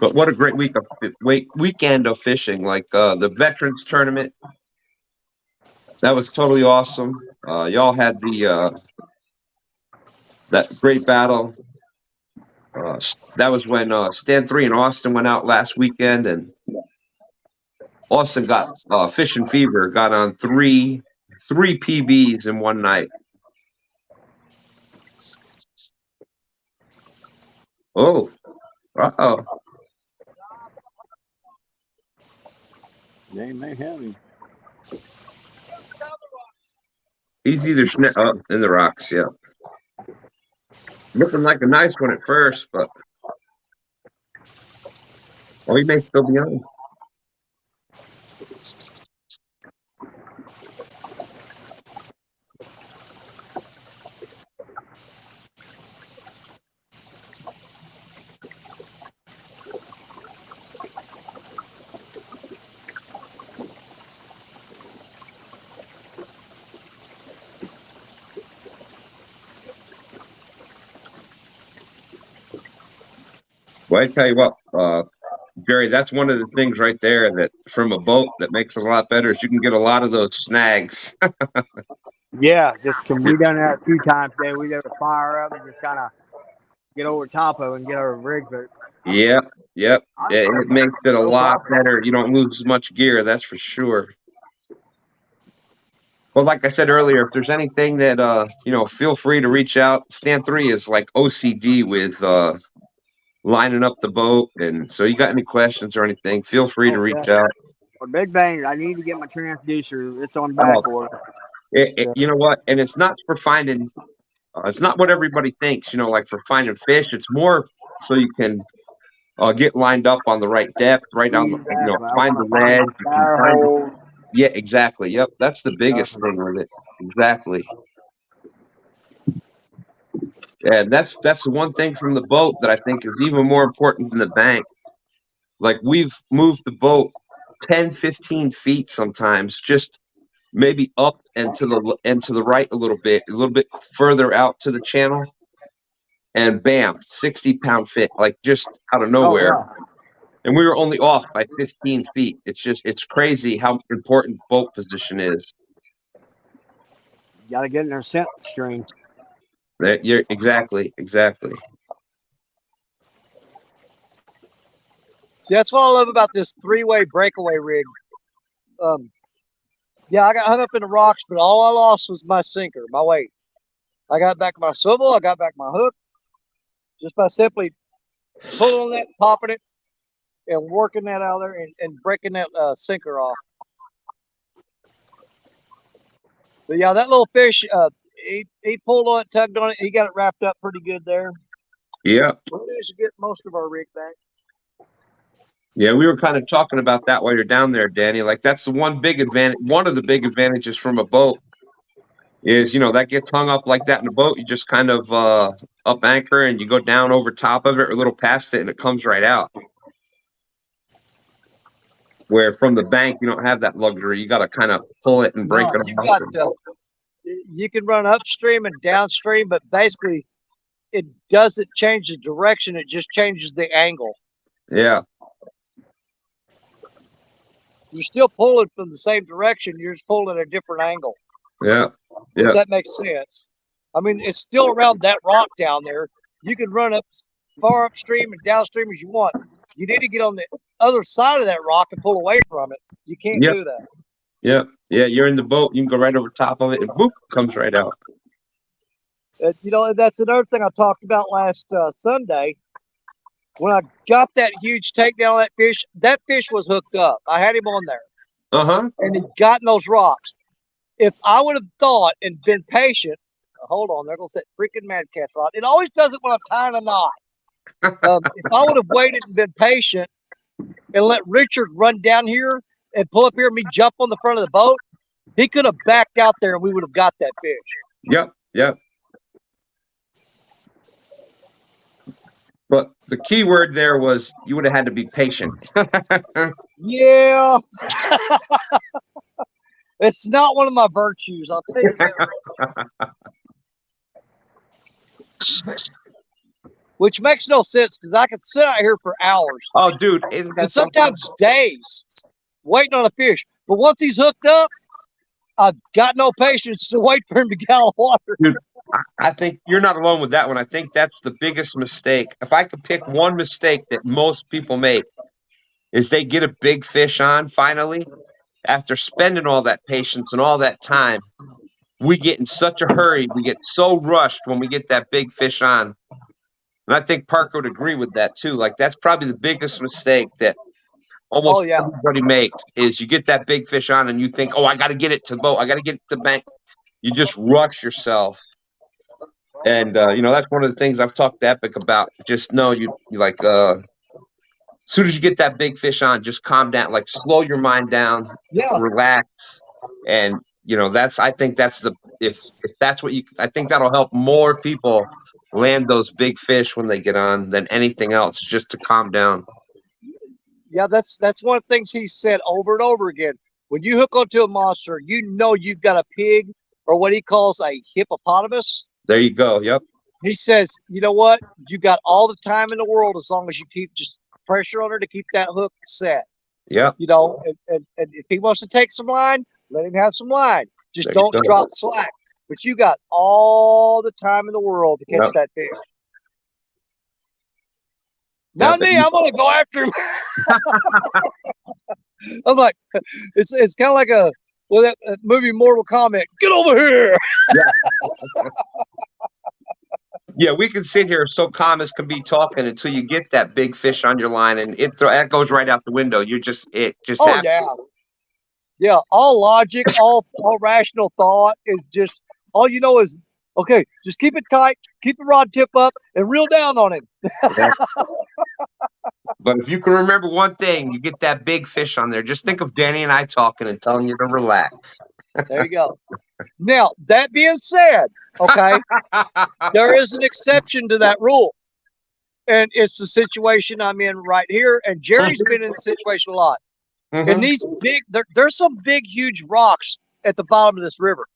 [SPEAKER 6] But what a great weekend of fishing! Like the veterans tournament, that was totally awesome. Y'all had that great battle. That was when Stand 3 and Austin went out last weekend, and Austin got fishing fever. Got on three 3 PBs in one night. Oh, uh-oh.
[SPEAKER 5] They may have him.
[SPEAKER 6] He's either in the rocks, yeah. Looking like a nice one at first, but he may still be on. Well, I tell you what, Jerry, that's one of the things right there that from a boat that makes it a lot better is you can get a lot of those snags.
[SPEAKER 4] Yeah, we done that a few times today. We got to fire up and just kind of get over top of it and get our rig. But
[SPEAKER 6] Yep. Yeah, it makes it a
[SPEAKER 4] no
[SPEAKER 6] lot
[SPEAKER 4] problem.
[SPEAKER 6] better. You don't lose as much gear, that's for sure. Well, like I said earlier, if there's anything that feel free to reach out. Stand 3 is like OCD with lining up the boat, and so you got any questions or anything, feel free to reach out.
[SPEAKER 4] Well, Big Bang, I need to get my transducer. It's on
[SPEAKER 6] Oh,
[SPEAKER 4] back order.
[SPEAKER 6] you know what? And it's not for finding. It's not what everybody thinks. Like for finding fish. It's more so you can get lined up on the right depth, right on the
[SPEAKER 4] Exactly. I
[SPEAKER 6] find
[SPEAKER 4] want
[SPEAKER 6] the
[SPEAKER 4] to find
[SPEAKER 6] ledge.
[SPEAKER 4] my
[SPEAKER 6] You can
[SPEAKER 4] fire
[SPEAKER 6] find.
[SPEAKER 4] hole.
[SPEAKER 6] Yeah, exactly. Yep, that's the biggest thing with it. Exactly. And that's the one thing from the boat that I think is even more important than the bank. Like we've moved the boat 10, 15 feet sometimes, just maybe up and to the right a little bit further out to the channel, and bam, 60-pound fish, like just out of nowhere.
[SPEAKER 4] Oh, yeah.
[SPEAKER 6] And we were only off by 15 feet. It's crazy how important boat position is.
[SPEAKER 4] Got to get in their scent stream.
[SPEAKER 6] You're exactly.
[SPEAKER 1] See, that's what I love about this 3-way breakaway rig. Yeah, I got hung up in the rocks, but all I lost was my sinker, my weight. I got back my swivel, I got back my hook, just by simply pulling on that, popping it, and working that out there and breaking that sinker off. But yeah, that little fish, he pulled on it, tugged on it, he got it wrapped up pretty good there.
[SPEAKER 6] Yeah.
[SPEAKER 1] We should get most of our rig back.
[SPEAKER 6] Yeah, we were kind of talking about that while you're down there, Danny. Like that's the one big advantage. One of the big advantages from a boat is, that gets hung up like that in a boat. You just kind of up anchor and you go down over top of it or a little past it, and it comes right out. Where from the bank, you don't have that luxury. You got to kind of pull it and break it off.
[SPEAKER 1] You can run upstream and downstream, but basically it doesn't change the direction. It just changes the angle.
[SPEAKER 6] Yeah.
[SPEAKER 1] You're still pulling from the same direction. You're just pulling at a different angle.
[SPEAKER 6] Yeah.
[SPEAKER 1] If that makes sense. I mean, it's still around that rock down there. You can run up far upstream and downstream as you want. You need to get on the other side of that rock and pull away from it. You can't do that.
[SPEAKER 6] Yeah. Yeah. You're in the boat. You can go right over top of it and boop, comes right out.
[SPEAKER 1] That's another thing I talked about last Sunday. When I got that huge takedown of that fish was hooked up. I had him on there. And he got in those rocks. If I would have thought and been patient, hold on, there goes that freaking mad catch rod. It always does it when I'm tying a knot. If I would have waited and been patient and let Richard run down here and pull up here and me jump on the front of the boat, he could have backed out there and we would have got that fish.
[SPEAKER 6] Yep. But the key word there was you would have had to be patient.
[SPEAKER 1] Yeah. It's not one of my virtues, I'll tell you that. Which makes no sense because I could sit out here for hours.
[SPEAKER 6] Oh, dude.
[SPEAKER 1] And sometimes days waiting on a fish. But once he's hooked up, I've got no patience to wait for him to get out of water.
[SPEAKER 6] Dude, I think you're not alone with that one. I think that's the biggest mistake. If I could pick one mistake that most people make is they get a big fish on finally, after spending all that patience and all that time, we get in such a hurry. We get so rushed when we get that big fish on. And I think Parker would agree with that too. Like that's probably the biggest mistake that almost everybody makes is you get that big fish on and you think, oh, I got to get it to the boat. I got to get it to the bank. You just rush yourself. And, that's one of the things I've talked to Epic about. Just know you like, as soon as you get that big fish on, just calm down, like slow your mind down, relax. And, I think that's if that's what I think that'll help more people land those big fish when they get on than anything else, just to calm down.
[SPEAKER 1] Yeah, that's one of the things he said over and over again. When you hook onto a monster, you've got a pig or what he calls a hippopotamus.
[SPEAKER 6] There you go. Yep.
[SPEAKER 1] He says, you know what? You got all the time in the world as long as you keep just pressure on her to keep that hook set.
[SPEAKER 6] Yeah.
[SPEAKER 1] And if he wants to take some line, let him have some line. Just don't drop slack. But you got all the time in the world to catch that fish. Not me. I'm gonna go after him. I'm like, it's kind of like that movie Mortal Kombat. Get over here.
[SPEAKER 6] Yeah, we can sit here so calm as can be talking until you get that big fish on your line, and that goes right out the window. Happens.
[SPEAKER 1] Yeah. All logic, all rational thought is just all you know is okay. Just keep it tight, keep the rod tip up, and reel down on him.
[SPEAKER 6] But if you can remember one thing, you get that big fish on there. Just think of Danny and I talking and telling you to relax.
[SPEAKER 1] There you go. Now, that being said, okay, there is an exception to that rule. And it's the situation I'm in right here. And Jerry's been in the situation a lot. Mm-hmm. And these there's some big, huge rocks at the bottom of this river.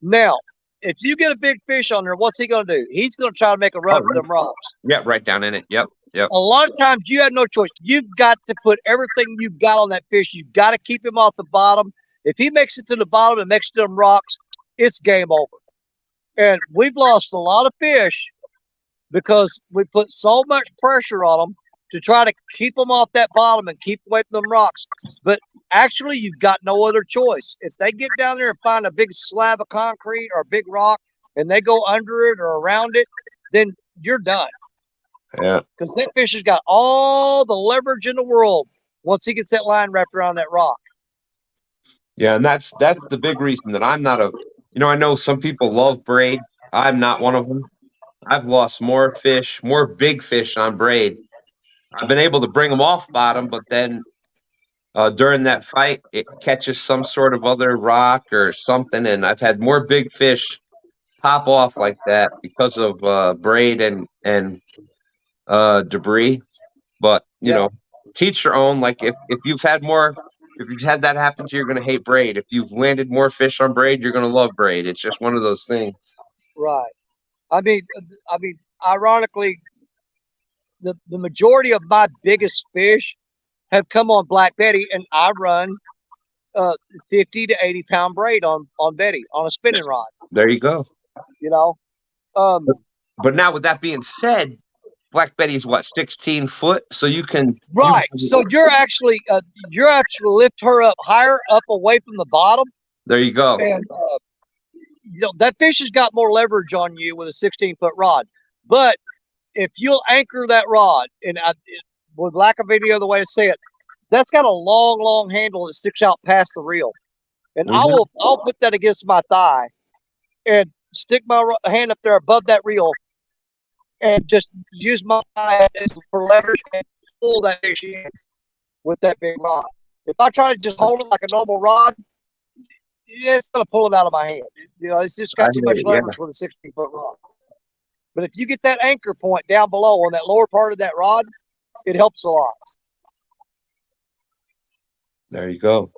[SPEAKER 1] Now, if you get a big fish on there, what's he going to do? He's going to try to make a run for them rocks.
[SPEAKER 6] Yeah, right down in it. Yep.
[SPEAKER 1] A lot of times you have no choice. You've got to put everything you've got on that fish. You've got to keep him off the bottom. If he makes it to the bottom and makes it to them rocks, it's game over. And we've lost a lot of fish because we put so much pressure on them to try to keep them off that bottom and keep away from them rocks. But actually, you've got no other choice. If they get down there and find a big slab of concrete or a big rock and they go under it or around it, then you're done.
[SPEAKER 6] Yeah.
[SPEAKER 1] Because that fish has got all the leverage in the world once he gets that line wrapped around that rock.
[SPEAKER 6] Yeah, and that's the big reason that I'm not I know some people love braid. I'm not one of them. I've lost more big fish on braid. I've been able to bring them off bottom, but then during that fight, it catches some sort of other rock or something, and I've had more big fish pop off like that because of braid and debris. But teach your own. Like if you've had that happen to you, you're going to hate braid. If you've landed more fish on braid, you're going to love braid. It's just one of those things.
[SPEAKER 1] Right. I mean, ironically, the majority of my biggest fish have come on Black Betty, and I run 50 to 80 pound braid on Betty on a spinning rod.
[SPEAKER 6] There you go.
[SPEAKER 1] But
[SPEAKER 6] now with that being said, Black Betty's 16 foot, so you can
[SPEAKER 1] so you're actually lift her up higher up away from the bottom.
[SPEAKER 6] There you go.
[SPEAKER 1] And that fish has got more leverage on you with a 16-foot rod. But if you'll anchor that rod, and with lack of any other way to say it, that's got a long handle that sticks out past the reel, and I'll put that against my thigh and stick my hand up there above that reel and just use my thigh for leverage and pull that fish in with that big rod. If I try to just hold it like a normal rod, it's going to pull it out of my hand. It's just got too much leverage with a 16-foot rod. But if you get that anchor point down below on that lower part of that rod, it helps a lot.
[SPEAKER 6] There you go.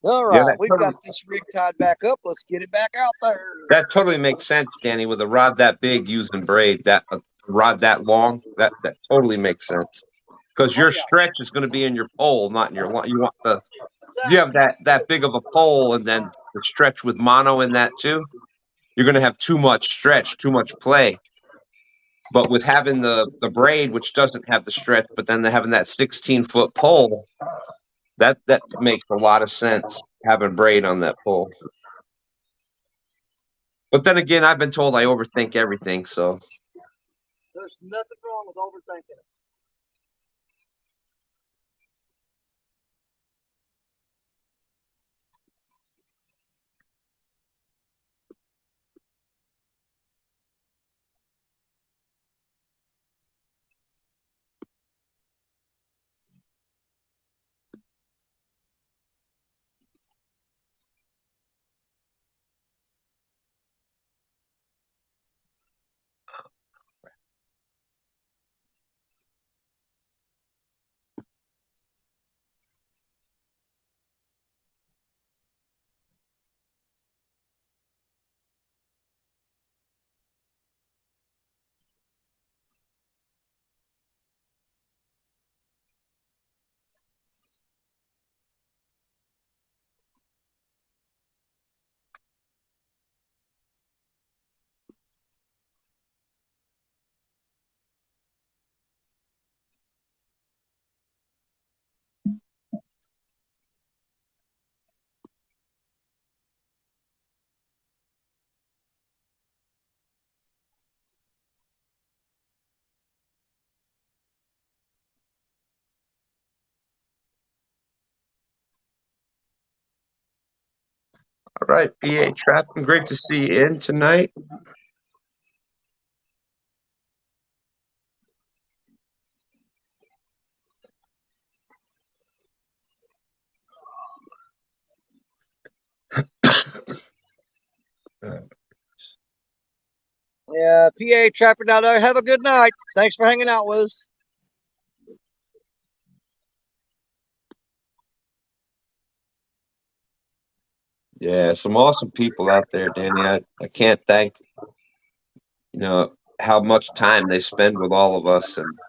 [SPEAKER 1] All right, we've got this rig tied back up. Let's get it back out there.
[SPEAKER 6] That totally makes sense, Danny. With a rod that big using braid, that rod that long, that totally makes sense. Because your stretch is going to be in your pole, not in your line. You have that big of a pole, and then the stretch with mono in that too. You're going to have too much stretch, too much play. But with having the braid, which doesn't have the stretch, but then having that 16-foot pole, That makes a lot of sense, having braid on that pole. But then again, I've been told I overthink everything, so.
[SPEAKER 1] There's nothing wrong with overthinking it.
[SPEAKER 6] All right, PA Trapping, great to see you in tonight.
[SPEAKER 1] Yeah, PA Trapper down there. Have a good night. Thanks for hanging out with us.
[SPEAKER 6] Yeah, some awesome people out there, Danny. I can't thank, how much time they spend with all of us, and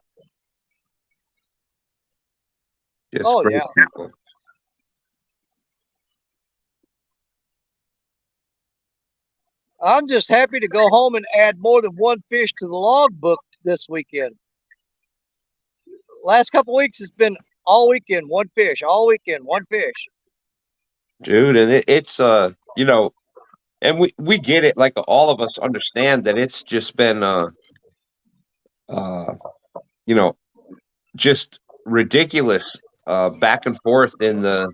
[SPEAKER 6] just
[SPEAKER 1] Oh,
[SPEAKER 6] great
[SPEAKER 1] yeah.
[SPEAKER 6] people.
[SPEAKER 1] I'm just happy to go home and add more than one fish to the logbook this weekend. Last couple weeks, it's been all weekend, one fish, all weekend, one fish.
[SPEAKER 6] Dude, and it's and we get it, like all of us understand that it's just been uh you know just ridiculous back and forth in the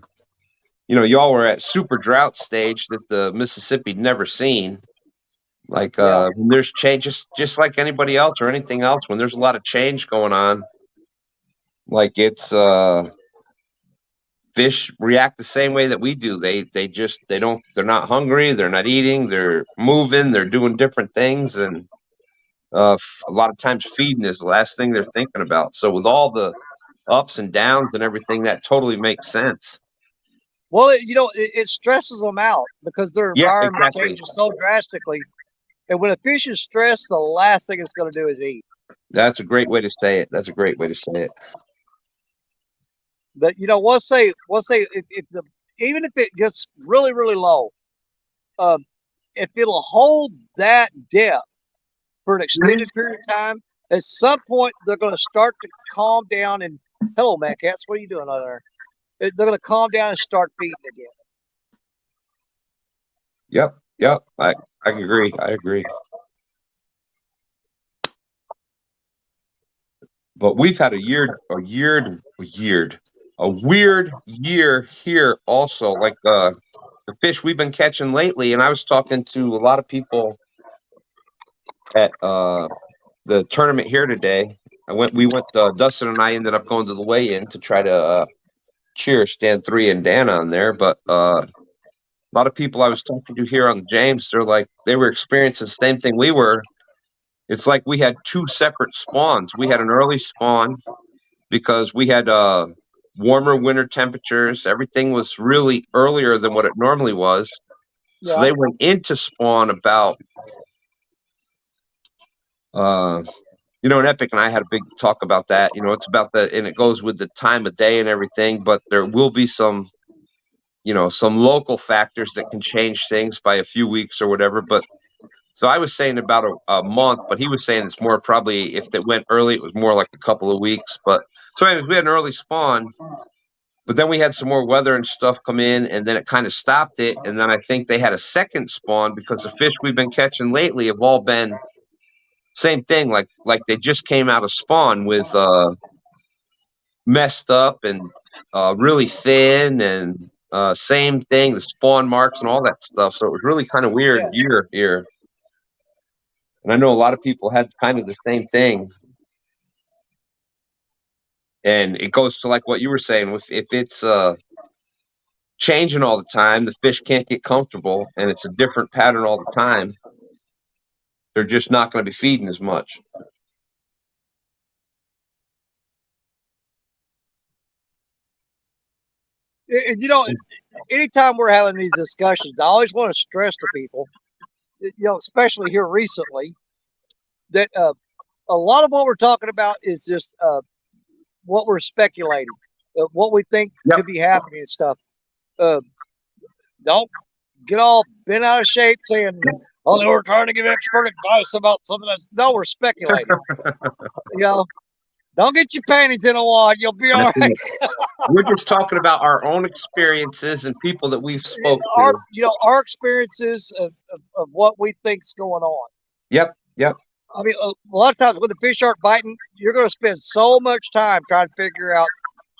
[SPEAKER 6] y'all were at super drought stage that the Mississippi never seen. Like
[SPEAKER 1] Yeah.
[SPEAKER 6] when there's change, just like anybody else or anything else, when there's a lot of change going on, like it's fish react the same way that we do. They're not hungry, they're not eating, they're moving, they're doing different things, and a lot of times feeding is the last thing they're thinking about. So with all the ups and downs and everything, that totally makes sense.
[SPEAKER 1] Well, it stresses them out because their
[SPEAKER 6] Yeah,
[SPEAKER 1] environment
[SPEAKER 6] exactly.
[SPEAKER 1] changes so drastically. And when a fish is stressed, the last thing it's going to do is eat.
[SPEAKER 6] That's a great way to say it. That's a great way to say it.
[SPEAKER 1] But we'll say if the even if it gets really really low, if it'll hold that depth for an extended period of time, at some point they're going to start to calm down. And hello, man, cats, what are you doing over there? They're going to calm down and start feeding again.
[SPEAKER 6] Yep. I agree. I agree. But we've had a weird year here also. Like the fish we've been catching lately, and I was talking to a lot of people at the tournament here today. Dustin and I ended up going to the weigh-in to try to cheer Stan 3 and Dan on there. But a lot of people I was talking to here on James, they were experiencing the same thing we were. It's like we had two separate spawns. We had an early spawn because we had warmer winter temperatures. Everything was really earlier than what it normally was. So
[SPEAKER 1] Yeah.
[SPEAKER 6] they went into spawn about and Epic and I had a big talk about that. It's about and it goes with the time of day and everything, but there will be some local factors that can change things by a few weeks or whatever. But so I was saying about a month, but he was saying it's more probably if it went early, it was more like a couple of weeks. But so anyways, we had an early spawn, But then we had some more weather and stuff come in, and then it kind of stopped it. And then I think they had a second spawn because the fish we've been catching lately have all been same thing, like they just came out of spawn with messed up and really thin, and same thing, the spawn marks and all that stuff. So it was really kind of weird year here. And I know a lot of people had kind of the same thing. And it goes to like what you were saying, if it's changing all the time, the fish can't get comfortable, and it's a different pattern all the time, they're just not going to be feeding as much.
[SPEAKER 1] And, you know, anytime we're having these discussions, I always want to stress to people, you know, especially here recently, that a lot of what we're talking about is just what we're speculating, what we think could be happening and stuff. Don't get all bent out of shape saying, "Oh, we're trying to give expert advice about something that's." No, we're speculating. You know, don't get your panties in a wad. You'll be all right.
[SPEAKER 6] We're just talking about our own experiences and people that we've spoken to.
[SPEAKER 1] You know, our experiences of what we think's going on.
[SPEAKER 6] Yep.
[SPEAKER 1] I mean, a lot of times when the fish aren't biting, you're going to spend so much time trying to figure out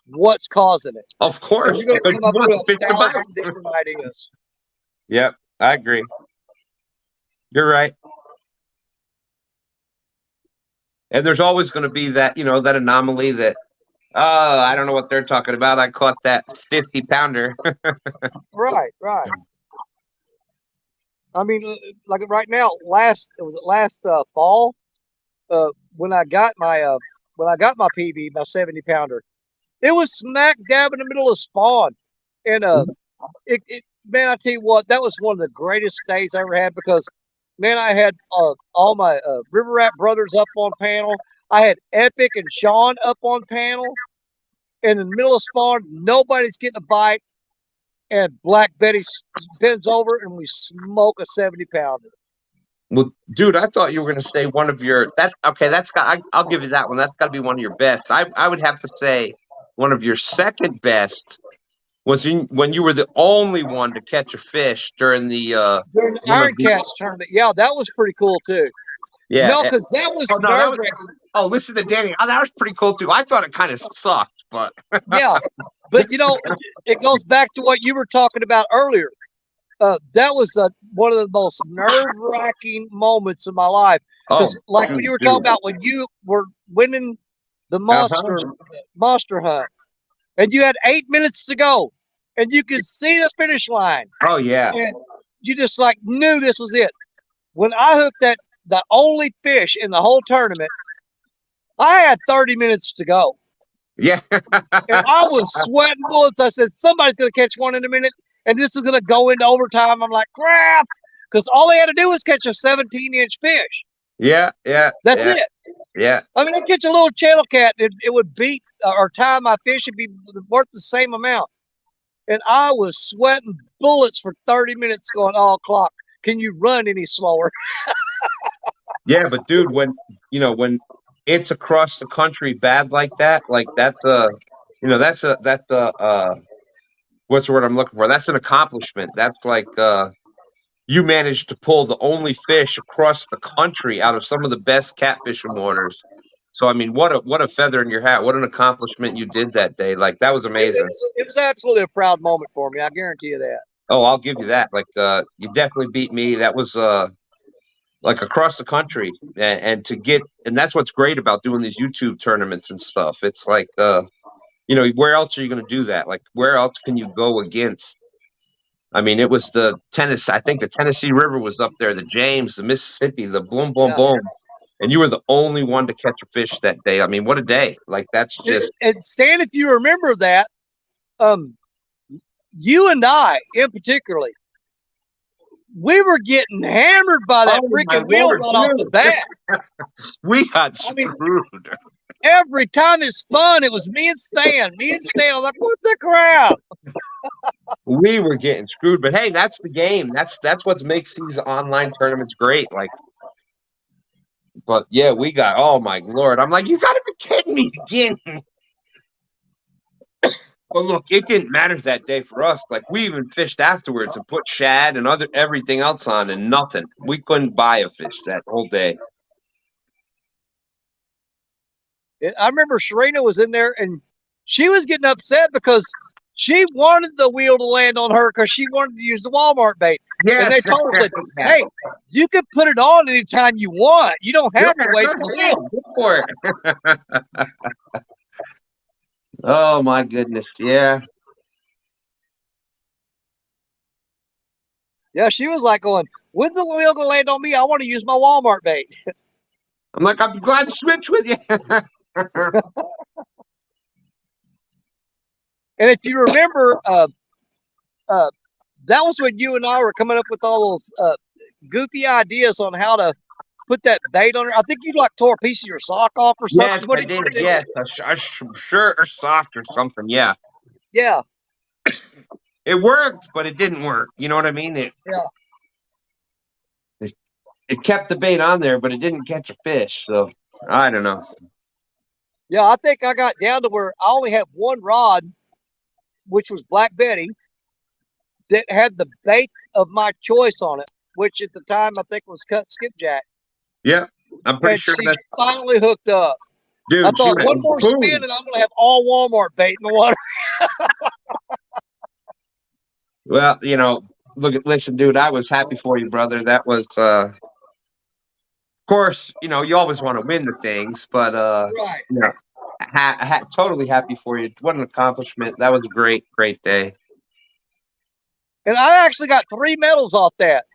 [SPEAKER 1] what's causing it.
[SPEAKER 6] Of course.
[SPEAKER 1] And you're going to come up with 1,000 different ideas.
[SPEAKER 6] Yep, I agree. You're right. And there's always going to be that, you know, that anomaly that, oh, I don't know what they're talking about. I caught that 50-pounder.
[SPEAKER 1] Right. I mean, like right now, last fall, when I got my PB, my 70-pounder, it was smack dab in the middle of spawn, and man, I tell you what, that was one of the greatest days I ever had, because man, I had all my River Rat brothers up on panel. I had Epic and Sean up on panel, and in the middle of spawn, nobody's getting a bite. And Black Betty bends over and we smoke a 70-pounder.
[SPEAKER 6] Well, dude, I thought you were going to say one of your I'll give you that one. That's got to be one of your best. I would have to say one of your second best was when you were the only one to catch a fish during the
[SPEAKER 1] Iron Cats tournament. Yeah, that was pretty cool too.
[SPEAKER 6] Yeah,
[SPEAKER 1] no, because that was nerve-wracking.
[SPEAKER 6] Oh, listen to Danny. Oh, that was pretty cool too. I thought it kind of sucked, but
[SPEAKER 1] yeah, but you know, it goes back to what you were talking about earlier. That was one of the most nerve-wracking moments of my life. Because, when you were talking about when you were winning the monster hunt, and you had 8 minutes to go, and you could see the finish line.
[SPEAKER 6] Oh yeah,
[SPEAKER 1] and you just knew this was it. When I hooked the only fish in the whole tournament, I had 30 minutes to go.
[SPEAKER 6] Yeah.
[SPEAKER 1] And I was sweating bullets. I said, somebody's going to catch one in a minute, and this is going to go into overtime. I'm like, crap. Because all they had to do was catch a 17-inch fish.
[SPEAKER 6] Yeah.
[SPEAKER 1] That's it.
[SPEAKER 6] Yeah.
[SPEAKER 1] I mean, they catch a little channel cat, it would beat or tie my fish would be worth the same amount. And I was sweating bullets for 30 minutes going, oh, clock, can you run any slower?
[SPEAKER 6] Yeah, but dude, when it's across the country bad like that, that's what's the word I'm looking for? That's an accomplishment. That's you managed to pull the only fish across the country out of some of the best catfishing waters. So I mean, what a feather in your hat! What an accomplishment you did that day. That was amazing.
[SPEAKER 1] It was absolutely a proud moment for me. I guarantee you that.
[SPEAKER 6] Oh, I'll give you that. You definitely beat me. That was across the country, and that's what's great about doing these YouTube tournaments and stuff. It's where else are you going to do that? Where else can you go against? I mean, it was I think the Tennessee River was up there, the James, the Mississippi, the boom, boom. And you were the only one to catch a fish that day. I mean, what a day. That's just.
[SPEAKER 1] And Stan, if you remember that, you and I, in particularly, we were getting hammered by that freaking wheel right off the bat.
[SPEAKER 6] We got screwed.
[SPEAKER 1] Every time it spun, it was me and Stan. I'm like, what the crap?
[SPEAKER 6] We were getting screwed. But hey, that's the game. That's what makes these online tournaments great. But yeah, we got, oh my Lord. I'm like, you gotta be kidding me again. Well, look, it didn't matter that day for us. Like we even fished afterwards and put shad and everything else on, and nothing. We couldn't buy a fish that whole day.
[SPEAKER 1] I remember Serena was in there and she was getting upset because she wanted the wheel to land on her because she wanted to use the Walmart bait.
[SPEAKER 6] Yes,
[SPEAKER 1] And they told her, said, hey, you can put it on anytime you want. You don't have to wait for the wheel.
[SPEAKER 6] Go for it. Oh my goodness, yeah.
[SPEAKER 1] Yeah, she was like going, when's the wheel gonna land on me? I want to use my Walmart bait.
[SPEAKER 6] I'm like, I'm glad to switch with you.
[SPEAKER 1] And if you remember, that was when you and I were coming up with all those goofy ideas on how to put that bait on her. I think you like tore a piece of your sock off or something.
[SPEAKER 6] Yes,
[SPEAKER 1] What
[SPEAKER 6] I
[SPEAKER 1] did you
[SPEAKER 6] did.
[SPEAKER 1] do?
[SPEAKER 6] Yes, a shirt or sock or something. Yeah,
[SPEAKER 1] Yeah,
[SPEAKER 6] it worked, but it didn't work. You know what I mean?
[SPEAKER 1] yeah.
[SPEAKER 6] It kept the bait on there, but it didn't catch a fish. So I don't know.
[SPEAKER 1] Yeah, I think I got down to where I only had one rod, which was Black Betty, that had the bait of my choice on it, which at the time I think was cut skipjack.
[SPEAKER 6] Yeah, I'm pretty
[SPEAKER 1] And
[SPEAKER 6] sure
[SPEAKER 1] she
[SPEAKER 6] that.
[SPEAKER 1] finally hooked up.
[SPEAKER 6] Dude,
[SPEAKER 1] I
[SPEAKER 6] she
[SPEAKER 1] thought one
[SPEAKER 6] went
[SPEAKER 1] more
[SPEAKER 6] boom.
[SPEAKER 1] spin and I'm going to have all Walmart bait in the water.
[SPEAKER 6] Well, listen, dude, I was happy for you, brother. That was, of course, you always want to win the things, but
[SPEAKER 1] Right.
[SPEAKER 6] totally happy for you. What an accomplishment! That was a great, great day.
[SPEAKER 1] And I actually got 3 medals off that.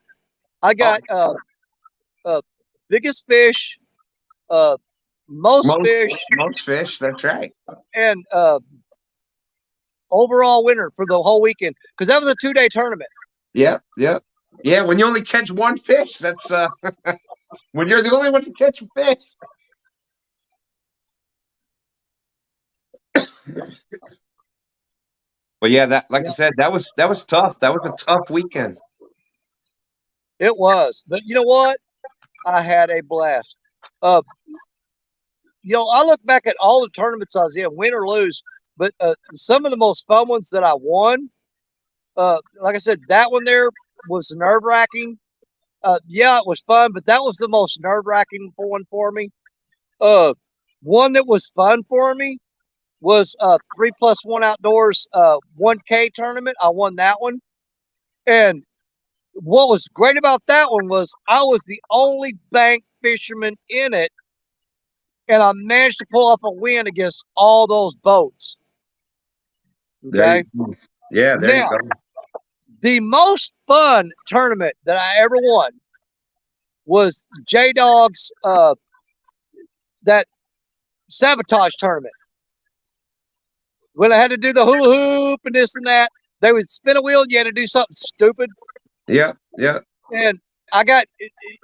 [SPEAKER 1] I got biggest fish, most fish,
[SPEAKER 6] most fish. That's right.
[SPEAKER 1] and overall winner for the whole weekend because that was a 2-day tournament.
[SPEAKER 6] Yep. Yeah, when you only catch one fish, that's when you're the only one to catch a fish. But yeah, I said, that was tough. That was a tough weekend.
[SPEAKER 1] It was, but you know what? I had a blast. I look back at all the tournaments I was in, win or lose, but some of the most fun ones that I won, like I said, that one there was nerve-wracking. Yeah, it was fun, but that was the most nerve-wracking one for me. One that was fun for me was 3+1 outdoors 1K tournament. I won that one. And what was great about that one was I was the only bank fisherman in it. And I managed to pull off a win against all those boats. Okay.
[SPEAKER 6] There you go.
[SPEAKER 1] The most fun tournament that I ever won was J Dog's that sabotage tournament. When I had to do the hula hoop and this and that, they would spin a wheel and you had to do something stupid.
[SPEAKER 6] Yeah.
[SPEAKER 1] And I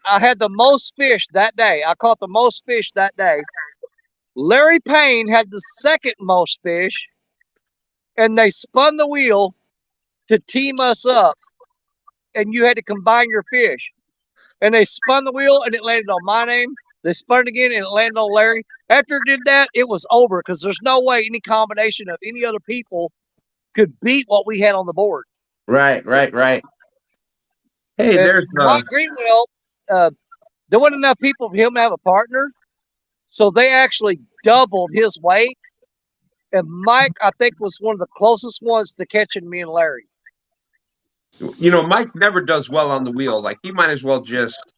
[SPEAKER 1] had the most fish that day. I caught the most fish that day. Larry Payne had the second most fish, and they spun the wheel to team us up, and you had to combine your fish. And they spun the wheel, and it landed on my name. They spun it again, and it landed on Larry. After it did that, it was over because there's no way any combination of any other people could beat what we had on the board.
[SPEAKER 6] Right. Hey,
[SPEAKER 1] and
[SPEAKER 6] there's
[SPEAKER 1] Mike Greenwell. There wasn't enough people for him to have a partner, so they actually doubled his weight. And Mike, I think, was one of the closest ones to catching me and Larry.
[SPEAKER 6] Mike never does well on the wheel. Like he might as well just.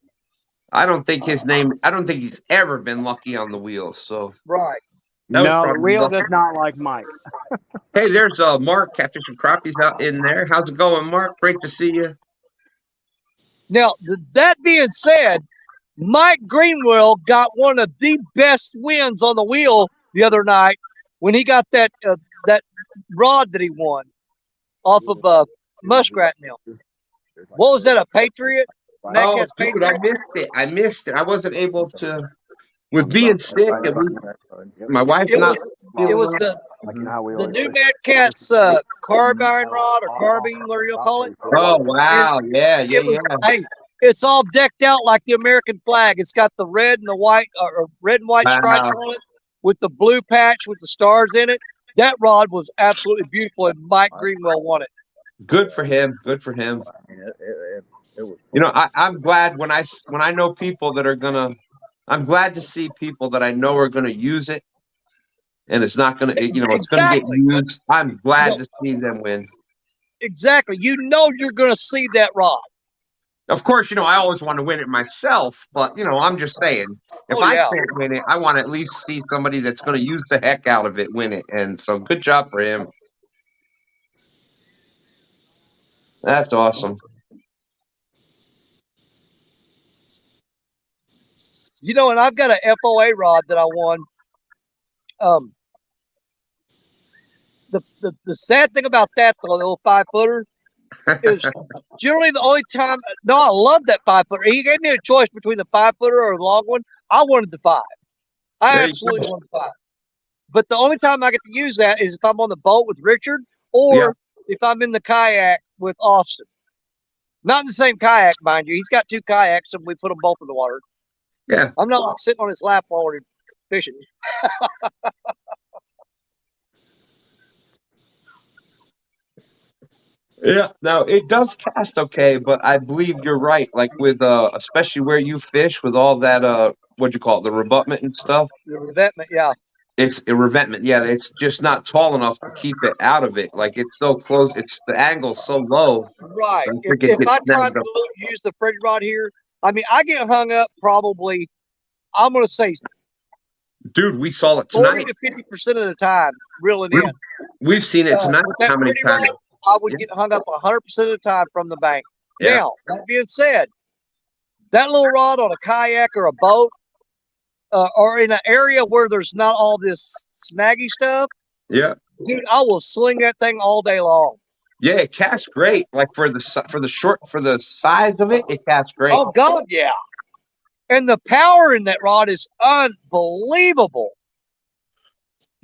[SPEAKER 6] I don't think he's ever been lucky on the wheel. So
[SPEAKER 1] Right.
[SPEAKER 4] No, the wheel does not like Mike.
[SPEAKER 6] Hey, there's Mark, Catfish and Crappies out in there. How's it going, Mark? Great to see you.
[SPEAKER 1] Now, that being said, Mike Greenwell got one of the best wins on the wheel the other night when he got that rod that he won off of Muskrat Mill. What was that, a Patriot?
[SPEAKER 6] Oh, dude, I missed it. I wasn't able to, with being sick, and my wife
[SPEAKER 1] It
[SPEAKER 6] not.
[SPEAKER 1] was the new Mad Cat's carbine rod or carbine, whatever you'll call it.
[SPEAKER 6] Oh, wow. Yeah.
[SPEAKER 1] Hey, it's all decked out like the American flag. It's got the red and the white, or red and white stripes on it with the blue patch with the stars in it. That rod was absolutely beautiful, and Mike Greenwell won it.
[SPEAKER 6] Good for him. Good for him.
[SPEAKER 5] I mean, it was.
[SPEAKER 6] You know, I'm glad when I know people that are gonna. I'm glad to see people that I know are gonna use it, and it's not gonna. You know, it's gonna get
[SPEAKER 1] Exactly.
[SPEAKER 6] used. I'm glad
[SPEAKER 1] No,
[SPEAKER 6] to see them win.
[SPEAKER 1] exactly. You know you're going to see that rod.
[SPEAKER 6] Of course, you know, I always want to win it myself, but you know, I'm just saying, if
[SPEAKER 1] Oh
[SPEAKER 6] I
[SPEAKER 1] yeah.
[SPEAKER 6] can't win it, I want to at least see somebody that's going to use the heck out of it win it. And so, good job for him. That's awesome.
[SPEAKER 1] You know, and I've got a FOA rod that I won. Um, the sad thing about that, though, the little 5-footer, is generally the only time. No, I love that 5-footer. He gave me a choice between the 5-footer or the long one. I wanted the 5. I
[SPEAKER 6] There you
[SPEAKER 1] absolutely
[SPEAKER 6] go.
[SPEAKER 1] wanted the 5. But the only time I get to use that is if I'm on the boat with Richard
[SPEAKER 6] Yeah.
[SPEAKER 1] or if I'm in the kayak with Austin. Not in the same kayak, mind you. He's got 2 kayaks, and we put them both in the water.
[SPEAKER 6] Yeah.
[SPEAKER 1] I'm not like sitting on his lap while we're fishing.
[SPEAKER 6] Yeah. Now it does cast okay, but I believe you're right. Like with especially where you fish with all that what'd you call it, the rebutment and stuff.
[SPEAKER 1] The revetment, yeah.
[SPEAKER 6] It's a revetment. Yeah, it's just not tall enough to keep it out of it. Like it's so close. It's the angle's so low.
[SPEAKER 1] Right.
[SPEAKER 6] I think it
[SPEAKER 1] If
[SPEAKER 6] gets
[SPEAKER 1] I try
[SPEAKER 6] snagged up.
[SPEAKER 1] to use the fridge rod here, I mean, I get hung up probably, I'm going to say
[SPEAKER 6] Dude, we saw it
[SPEAKER 1] 40
[SPEAKER 6] tonight.
[SPEAKER 1] to 50% of the time reeling
[SPEAKER 6] We've,
[SPEAKER 1] in.
[SPEAKER 6] we've seen it tonight.
[SPEAKER 1] With that
[SPEAKER 6] How many
[SPEAKER 1] pretty
[SPEAKER 6] times?
[SPEAKER 1] rod, I would
[SPEAKER 6] Yeah.
[SPEAKER 1] get hung up 100% of the time from the bank.
[SPEAKER 6] Yeah.
[SPEAKER 1] Now, that being said, that little rod on a kayak or a boat, or in an area where there's not all this snaggy stuff,
[SPEAKER 6] Yeah.
[SPEAKER 1] dude, I will sling that thing all day long.
[SPEAKER 6] Yeah, it casts great. Like for the size of it, it casts great.
[SPEAKER 1] Oh God, yeah. And the power in that rod is unbelievable.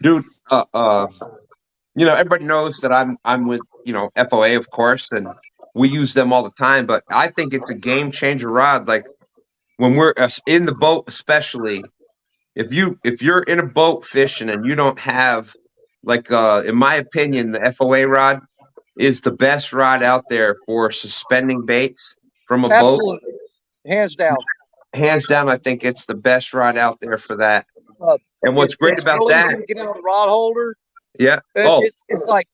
[SPEAKER 6] Dude, you know, everybody knows that I'm with, you know, FOA, of course, and we use them all the time, but I think it's a game changer rod. Like when we're in the boat, especially if you're in a boat fishing and you don't have like in my opinion, the FOA rod is the best rod out there for suspending baits from a boat.
[SPEAKER 1] Absolutely. Hands down.
[SPEAKER 6] Hands down, I think it's the best rod out there for that. And what's great
[SPEAKER 1] It's
[SPEAKER 6] about
[SPEAKER 1] real
[SPEAKER 6] that,
[SPEAKER 1] easy to get out of the rod holder.
[SPEAKER 6] yeah.
[SPEAKER 1] Oh, it's like,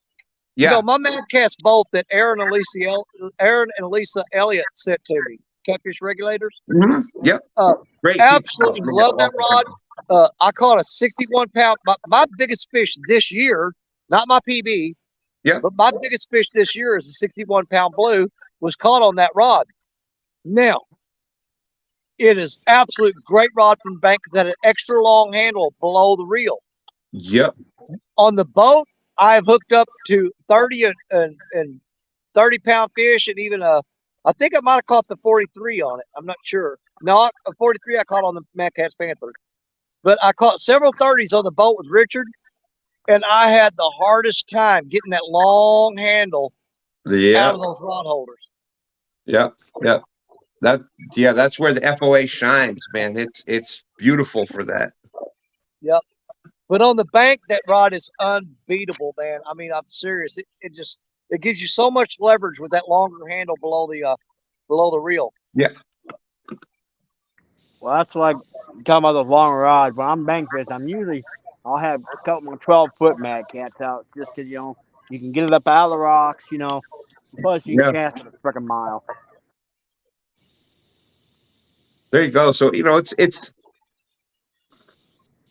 [SPEAKER 6] yeah.
[SPEAKER 1] you know, my Mad Cast boat that Aaron and Lisa Elliott sent to me, catfish regulators.
[SPEAKER 6] Mm-hmm. Yep. Great.
[SPEAKER 1] Absolutely love that rod. I caught a 61-pound. My biggest fish this year, not my PB,
[SPEAKER 6] yeah,
[SPEAKER 1] but my biggest fish this year is a 61-pound blue, was caught on that rod. Now, it is absolute great rod from the bank because it had an extra long handle below the reel.
[SPEAKER 6] Yep.
[SPEAKER 1] On the boat, I've hooked up to 30 and 30-pound fish, and even I think I might have caught the 43 on it. I'm not sure. Not a 43 I caught on the Mad Cat's Panther. But I caught several 30s on the boat with Richard, and I had the hardest time getting that long handle out of those rod holders.
[SPEAKER 6] Yep. Yep. That's where the FOA shines, man. It's beautiful for that.
[SPEAKER 1] Yep. But on the bank, that rod is unbeatable, man. I mean, I'm serious. It gives you so much leverage with that longer handle below the reel.
[SPEAKER 6] Yeah.
[SPEAKER 4] Well, that's like talking about those long rods. When I'm bank fishing, I'll have a couple of 12-foot Mad Cats out just because, you know, you can get it up out of the rocks, you know. Plus, you can cast it a freaking mile.
[SPEAKER 6] There you go. So, you know, it's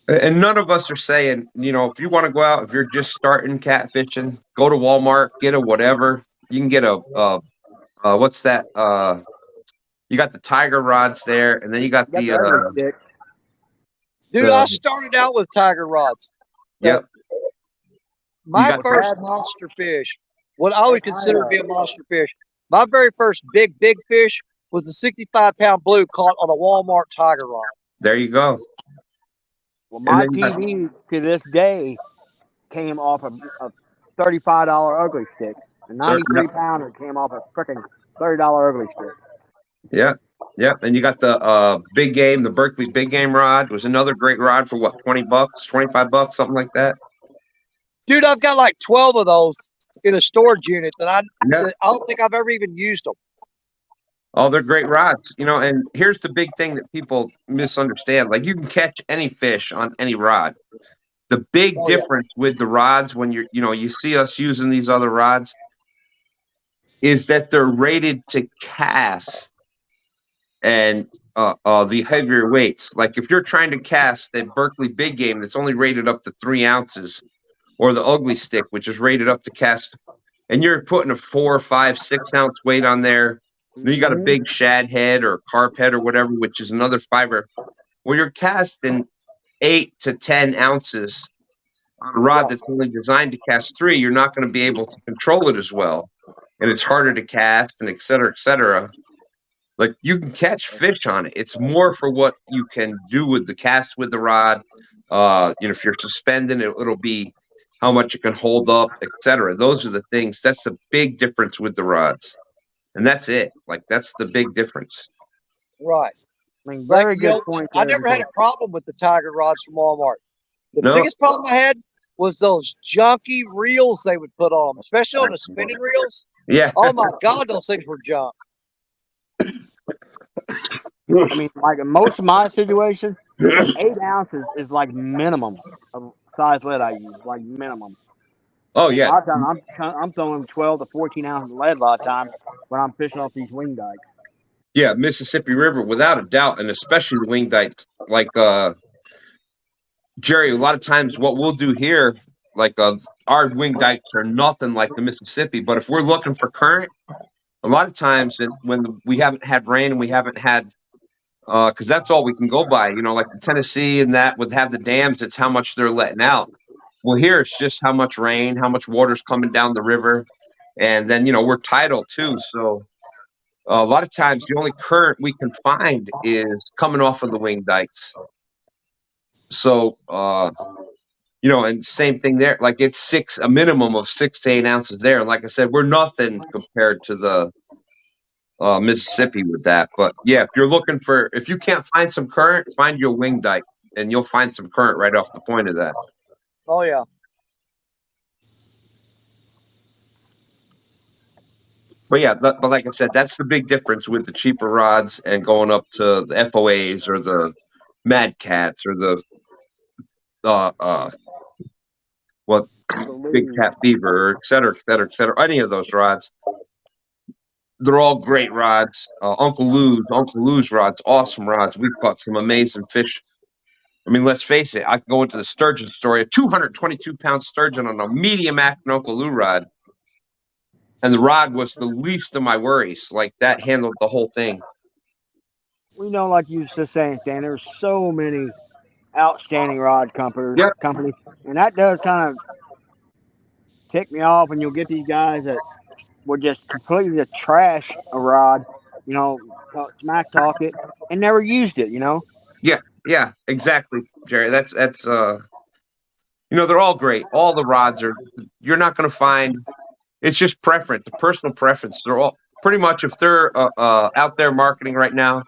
[SPEAKER 6] and none of us are saying, you know, if you want to go out, if you're just starting catfishing, go to Walmart, get a whatever. You can get a what's that? You got the Tiger rods there, and then you got the
[SPEAKER 4] stick.
[SPEAKER 1] Dude, I started out with Tiger rods.
[SPEAKER 6] Yep.
[SPEAKER 1] My first monster fish, what I would consider to be a monster fish, my very first big fish was a 65-pound blue caught on a Walmart Tiger rod.
[SPEAKER 6] There you go.
[SPEAKER 4] Well, my PB to this day came off a $35 ugly stick. A 93-pounder came off a freaking $30 ugly stick.
[SPEAKER 6] Yeah. Yeah. And you got the big game, the Berkeley big game rod was another great rod for what, $20, $25, something like that.
[SPEAKER 1] Dude, I've got like 12 of those in a storage unit that
[SPEAKER 6] Yeah.
[SPEAKER 1] I don't think I've ever even used them.
[SPEAKER 6] Oh, they're great rods, and here's the big thing that people misunderstand. Like you can catch any fish on any rod. The big
[SPEAKER 1] Oh, yeah.
[SPEAKER 6] difference with the rods when you see us using these other rods is that they're rated to cast and the heavier weights. Like if you're trying to cast that Berkeley big game that's only rated up to 3 ounces, or the ugly stick, which is rated up to cast, and you're putting a 4, 5, 6 ounce weight on there. Then you got a
[SPEAKER 4] Mhm.
[SPEAKER 6] big shad head or carp head or whatever, which is another fiber. Well, you're casting 8 to 10 ounces on a rod that's only designed to cast 3. You're not going to be able to control it as well, and it's harder to cast, and et cetera, et cetera. Like you can catch fish on it. It's more for what you can do with the cast with the rod. If you're suspending it, it'll be how much it can hold up, etc. Those are the things. That's the big difference with the rods, and that's it. Like that's the big difference.
[SPEAKER 1] Right.
[SPEAKER 4] I mean,
[SPEAKER 1] Like,
[SPEAKER 4] very good point
[SPEAKER 1] I
[SPEAKER 4] there
[SPEAKER 1] never had
[SPEAKER 4] because
[SPEAKER 1] a problem with the Tiger rods from Walmart. The
[SPEAKER 6] No,
[SPEAKER 1] biggest problem I had was those junky reels they would put on them, especially on the spinning reels.
[SPEAKER 6] yeah,
[SPEAKER 1] Oh my God, those things were junk.
[SPEAKER 4] I mean, like in most of my situations, 8 ounces is like minimum of size lead I use, like minimum.
[SPEAKER 6] oh
[SPEAKER 4] And a
[SPEAKER 6] yeah,
[SPEAKER 4] lot of times I'm throwing 12 to 14 ounces of lead a lot of times when I'm fishing off these wing dikes.
[SPEAKER 6] yeah. Mississippi River, without a doubt, and especially the wing dikes. Like Jerry, a lot of times what we'll do here, like our wing dikes are nothing like the Mississippi. But if we're looking for current, a lot of times when we haven't had rain and we haven't had because that's all we can go by. Like the Tennessee and that would have the dams. It's how much they're letting out. Well, here it's just how much rain, how much water's coming down the river, and then we're tidal too. So a lot of times the only current we can find is coming off of the wing dikes. So and same thing there. Like it's a minimum of 6 to 8 ounces there. And like I said, we're nothing compared to the Mississippi with that. But yeah, if you can't find some current, find your wing dike, and you'll find some current right off the point of that.
[SPEAKER 1] Oh yeah.
[SPEAKER 6] But yeah, but like I said, that's the big difference with the cheaper rods and going up to the FOAs or the Mad Cats or the uh, uh what Big
[SPEAKER 4] Absolutely.
[SPEAKER 6] Cat Fever, or et cetera, et cetera, et cetera. Any of those rods, they're all great rods. Uncle Lou's rods, awesome rods. We've caught some amazing fish. I mean, let's face it. I can go into the sturgeon story. A 222-pound sturgeon on a medium action Uncle Lou rod, and the rod was the least of my worries. Like that handled the whole thing.
[SPEAKER 4] We know, like you were just saying, Stan, there's so many outstanding rod
[SPEAKER 6] Yep,
[SPEAKER 4] companies, and that does kind of tick me off when you'll get these guys that will just completely just trash a rod, smack talk it, and never used it,
[SPEAKER 6] yeah, yeah, exactly, Jerry. They're all great. All the rods are. You're not going to find. It's just preference, personal preference. They're all pretty much if they're out there marketing right now.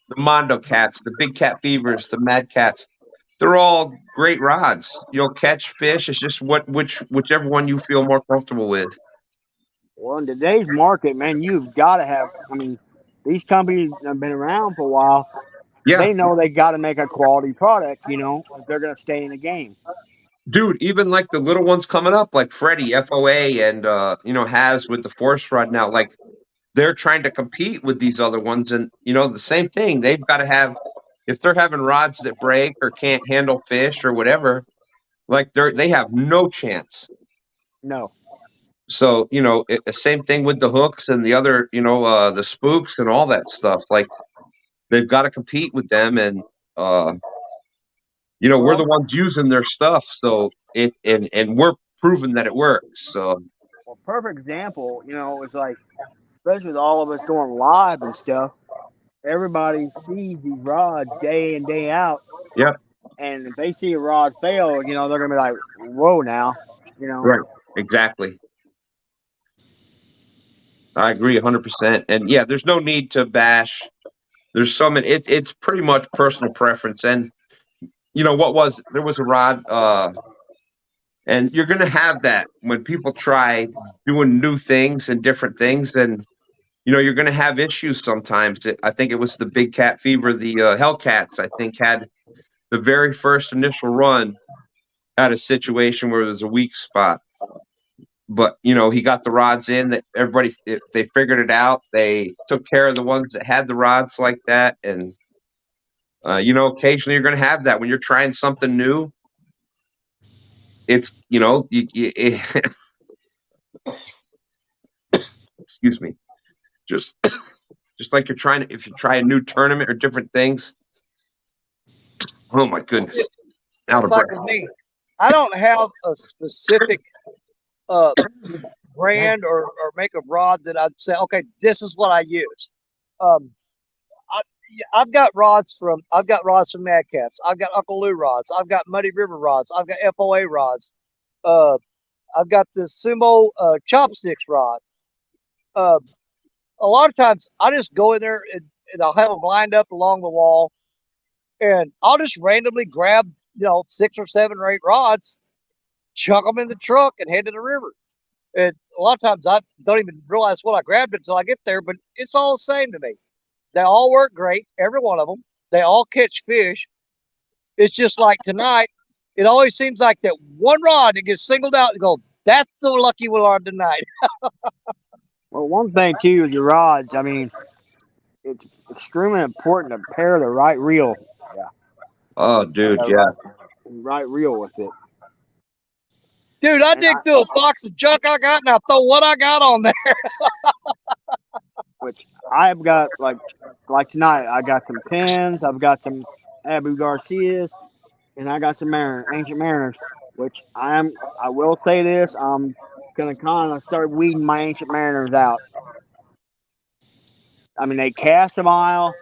[SPEAKER 6] The Mondo Cats, the Big Cat Fevers, the Mad Cats. They're all great rods. You'll catch fish. It's just whichever one you feel more comfortable with.
[SPEAKER 4] Well, in today's market, man, you've got to have. I mean, these companies have been around for a while.
[SPEAKER 6] Yeah,
[SPEAKER 4] They know they got to make a quality product, if they're going to stay in the game.
[SPEAKER 6] dude. Even like the little ones coming up, like Freddie FOA and has with the Force Rod now. Like they're trying to compete with these other ones, and the same thing. They've got to have if they're having rods that break or can't handle fish or whatever. Like they have no chance.
[SPEAKER 4] No.
[SPEAKER 6] So the same thing with the hooks and the other the spooks and all that stuff. Like they've got to compete with them, and uh, we're the
[SPEAKER 4] Well,
[SPEAKER 6] ones using their stuff. So and we're proving that it works. So
[SPEAKER 4] perfect example, is like, especially with all of us going live and stuff, everybody sees these rods day in, day out.
[SPEAKER 6] yeah,
[SPEAKER 4] And if they see a rod fail, they're going to be like, whoa now, you know.
[SPEAKER 6] right, exactly. I agree 100%. And yeah, there's no need to bash. There's so many. It's pretty much personal preference. And there was a rod. And you're going to have that when people try doing new things and different things. And, you're going to have issues sometimes. I think it was the big cat fever. The Hellcats, I think, had the very first initial run at a situation where there was a weak spot. But, he got the rods in that everybody, they figured it out. They took care of the ones that had the rods like that. And, occasionally you're going to have that when you're trying something new. It's, excuse me, just like if you try a new tournament or different things. Oh my goodness. Out of
[SPEAKER 1] It's like
[SPEAKER 6] breath.
[SPEAKER 1] with me. I don't have a specific brand or make of rod that I'd say, okay, this is what I use. I've got rods from Mad Cats. I've got Uncle Lou rods. I've got Muddy River rods. I've got FOA rods. I've got the Sumo chopsticks rods. A lot of times I just go in there and I'll have them lined up along the wall, and I'll just randomly grab 6 or 7 or 8 rods, chuck them in the truck, and head to the river. And a lot of times I don't even realize what I grabbed until I get there, but it's all the same to me. They all work great, every one of them. They all catch fish. It's just like tonight, it always seems like that one rod that gets singled out and go, that's the lucky one tonight.
[SPEAKER 4] Well, one thing too with your rods, I mean, it's extremely important to pair the right reel. Yeah.
[SPEAKER 6] Oh, dude, yeah.
[SPEAKER 4] Right reel with it.
[SPEAKER 1] Dude, I dig through a box of junk I got and I throw what I got on there.
[SPEAKER 4] Which I've got like tonight, I got some pins, I've got some Abu Garcias, and I got some Ancient Mariners. Which I will say this, I'm gonna kind of start weeding my Ancient Mariners out. I mean, they cast a mile,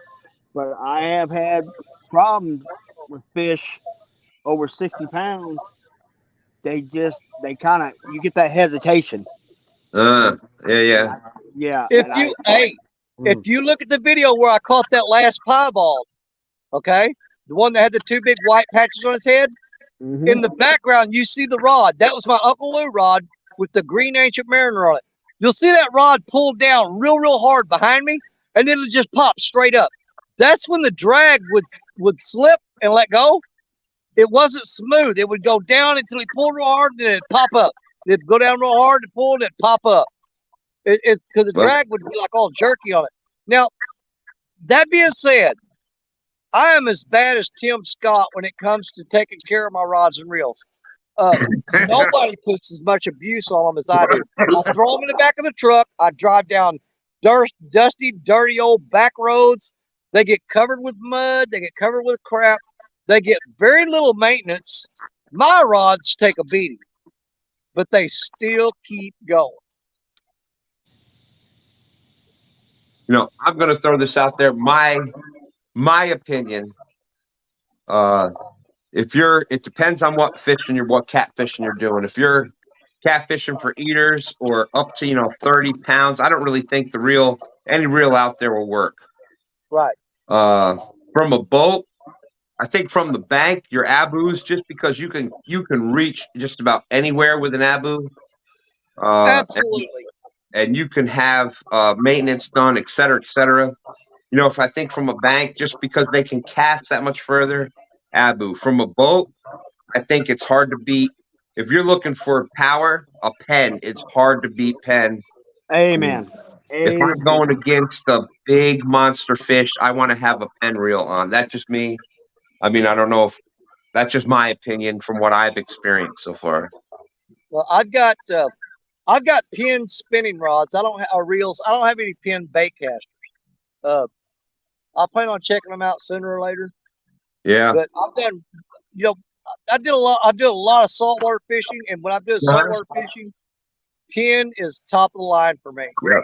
[SPEAKER 4] but I have had problems with fish over 60 pounds. They kind of, you get that hesitation.
[SPEAKER 6] Yeah.
[SPEAKER 4] Yeah.
[SPEAKER 1] If you look at the video where I caught that last piebald, okay, the one that had the 2 big white patches on his head, in the background you see the rod. That was my Uncle Lou rod with the green Ancient Mariner on it. You'll see that rod pulled down real hard behind me, and then it'll just pop straight up. That's when the drag would slip and let go. It wasn't smooth. It would go down until he pulled real hard, and then it'd pop up. It'd go down real hard and pull, and it'd pop up. It's because the drag would be like all jerky on it. Now, that being said, I am as bad as Tim Scott when it comes to taking care of my rods and reels. Nobody puts as much abuse on them as I do. I throw them in the back of the truck. I drive down dusty, dirty old back roads. They get covered with mud. They get covered with crap. They get very little maintenance. My rods take a beating, but they still keep going.
[SPEAKER 6] I'm going to throw this out there. My opinion. It depends on what catfishing you're doing. If you're catfishing for eaters or up to 30 pounds, I don't really think any reel out there will work.
[SPEAKER 1] Right.
[SPEAKER 6] From a boat, I think from the bank, your Abus, just because you can reach just about anywhere with an Abu.
[SPEAKER 1] Absolutely.
[SPEAKER 6] And you can have maintenance done, et cetera, et cetera. If I think from a bank, just because they can cast that much further, Abu. From a boat, I think it's hard to beat. If you're looking for power, a pen, it's hard to beat pen.
[SPEAKER 4] Amen.
[SPEAKER 6] If I'm going against a big monster fish, I want to have a pen reel on. That's just me. I mean, I don't know if that's just my opinion from what I've experienced so far.
[SPEAKER 1] Well, I've got pin spinning rods. I don't have reels. I don't have any pin bait casters. I plan on checking them out sooner or later.
[SPEAKER 6] Yeah.
[SPEAKER 1] But I've done, I do a lot of saltwater fishing, and when I'm doing saltwater fishing, pin is top of the line for me.
[SPEAKER 6] Yeah.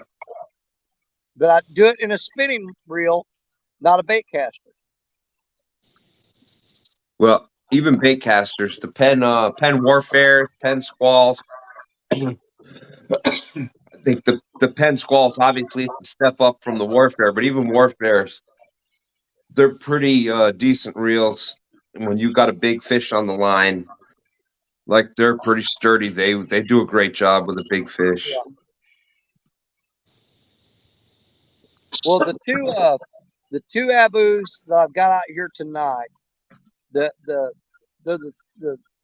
[SPEAKER 1] But I do it in a spinning reel, not a bait caster.
[SPEAKER 6] Well, even bait casters, the pen warfare, pen squalls. I think the pen squalls obviously step up from the warfare, but even warfares, they're pretty decent reels when you got a big fish on the line. Like they're pretty sturdy. They do a great job with a big fish.
[SPEAKER 1] Yeah. Well, the two abus that I've got out here tonight, the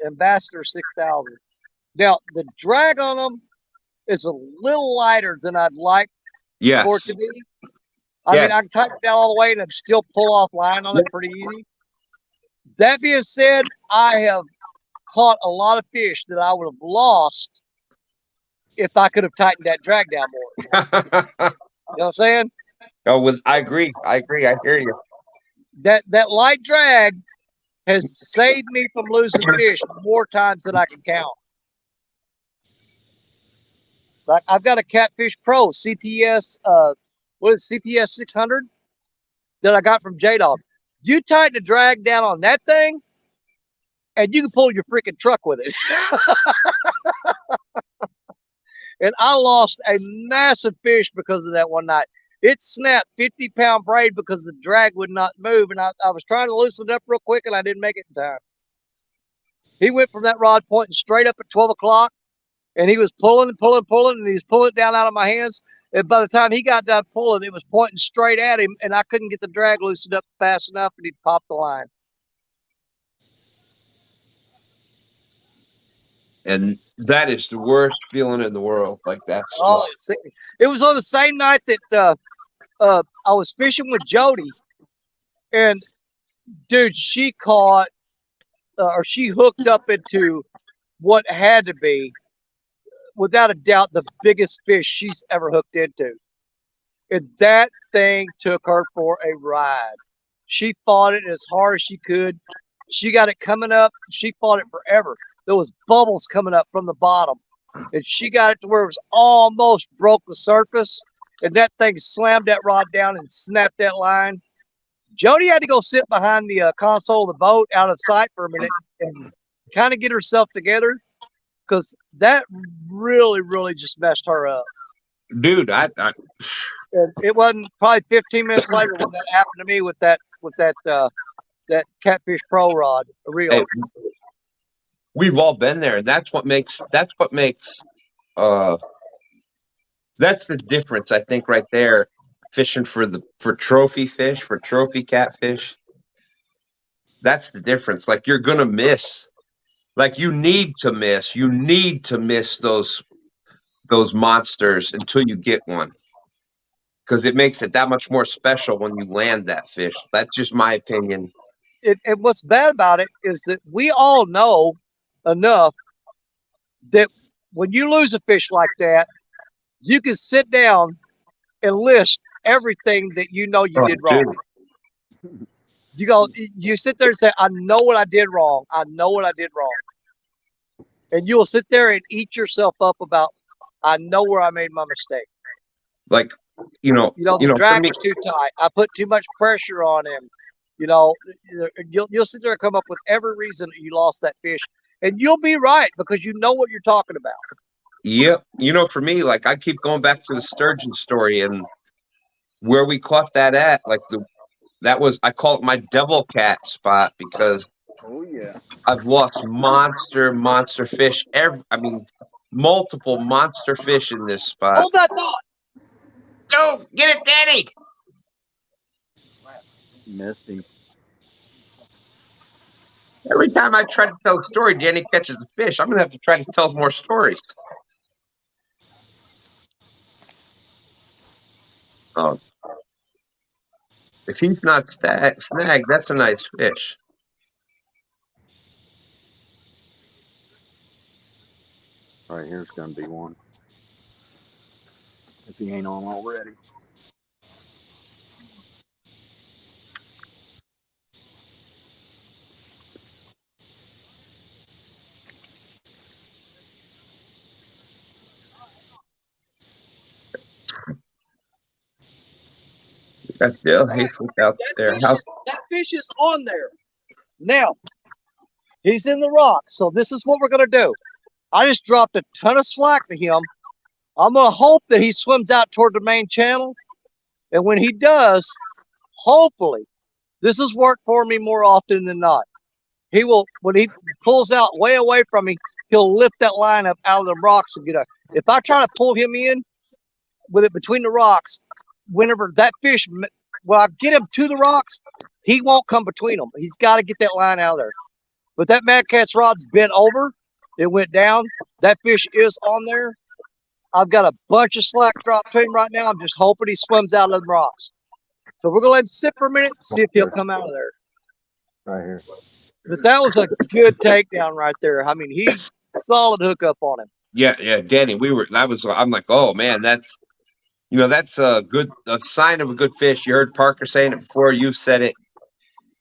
[SPEAKER 1] Ambassador 6000. Now the drag on them is a little lighter than I'd like
[SPEAKER 6] Yes.
[SPEAKER 1] for it to be. I mean, I can tighten it down all the way and I'd still pull off line on it pretty easy. That being said, I have caught a lot of fish that I would have lost if I could have tightened that drag down more. You know what I'm saying?
[SPEAKER 6] I agree. I hear you.
[SPEAKER 1] That light drag has saved me from losing fish more times than I can count. Like I've got a Catfish Pro CTS, CTS 600 that I got from J-Dog. You tighten the drag down on that thing, and you can pull your freaking truck with it. And I lost a massive fish because of that one night. It snapped 50-pound braid because the drag would not move, and I was trying to loosen it up real quick, and I didn't make it in time. He went from that rod pointing straight up at 12 o'clock, and he was pulling and pulling, and he was pulling it down out of my hands. And by the time he got done pulling, it was pointing straight at him, and I couldn't get the drag loosened up fast enough, and he'd pop the line.
[SPEAKER 6] And that is the worst feeling in the world. Like that's
[SPEAKER 1] it was on the same night that I was fishing with Jody, and dude, she caught or she hooked up into what had to be, without a doubt, the biggest fish she's ever hooked into. And that thing took her for a ride. She fought it as hard as she could. She got it coming up. She fought it forever. There was bubbles coming up from the bottom. And she got it to where it was almost broke the surface. And that thing slammed that rod down and snapped that line. Jody had to go sit behind the console of the boat out of sight for a minute and kind of get herself together, because that really, really just messed her up.
[SPEAKER 6] Dude,
[SPEAKER 1] and it wasn't probably 15 minutes later when that happened to me with that Catfish Pro rod, a reel.
[SPEAKER 6] Hey, we've all been there. That's what makes that's the difference, I think, right there. Fishing for trophy fish, for trophy catfish. That's the difference. Like you're gonna miss. Like you need to miss. You need to miss those monsters until you get one. Because it makes it that much more special when you land that fish. That's just my opinion.
[SPEAKER 1] And what's bad about it is that we all know enough that when you lose a fish like that, you can sit down and list everything that you know you did wrong. You sit there and say, I know what I did wrong. I know what I did wrong. And you will sit there and eat yourself up about, I know where I made my mistake.
[SPEAKER 6] Like,
[SPEAKER 1] the drag was too tight. I put too much pressure on him. You'll sit there and come up with every reason that you lost that fish. And you'll be right because you know what you're talking about.
[SPEAKER 6] Yep. For me, like I keep going back to the sturgeon story and where we caught that at, like I call it my devil cat spot because I've lost monster fish. Multiple monster fish in this spot.
[SPEAKER 1] Hold that thought.
[SPEAKER 6] No, get it, Danny.
[SPEAKER 5] Missed him.
[SPEAKER 6] Every time I try to tell a story, Danny catches a fish. I'm gonna have to try to tell more stories. Oh, if he's not snagged, that's a nice fish.
[SPEAKER 5] Right here's gonna be one. If he ain't on already.
[SPEAKER 6] That's Dale Hastings out there.
[SPEAKER 1] That fish is on there. Now, he's in the rock. So this is what we're going to do. I just dropped a ton of slack to him. I'm going to hope that he swims out toward the main channel. And when he does, hopefully, this has worked for me more often than not. He will, when he pulls out way away from me, he'll lift that line up out of the rocks and get a. If I try to pull him in with it between the rocks, whenever that fish, when I get him to the rocks, he won't come between them. He's got to get that line out of there. But that Mad Cat's rod's bent over. It went down. That fish is on there. I've got a bunch of slack drop to him right now. I'm just hoping he swims out of the rocks. So we're going to let him sit for a minute and see if he'll come out of there.
[SPEAKER 5] Right here.
[SPEAKER 1] But that was a good takedown right there. I mean, he solid hook up on him.
[SPEAKER 6] Yeah, Danny. I'm like, oh man, that's a sign of a good fish. You heard Parker saying it before. You said it.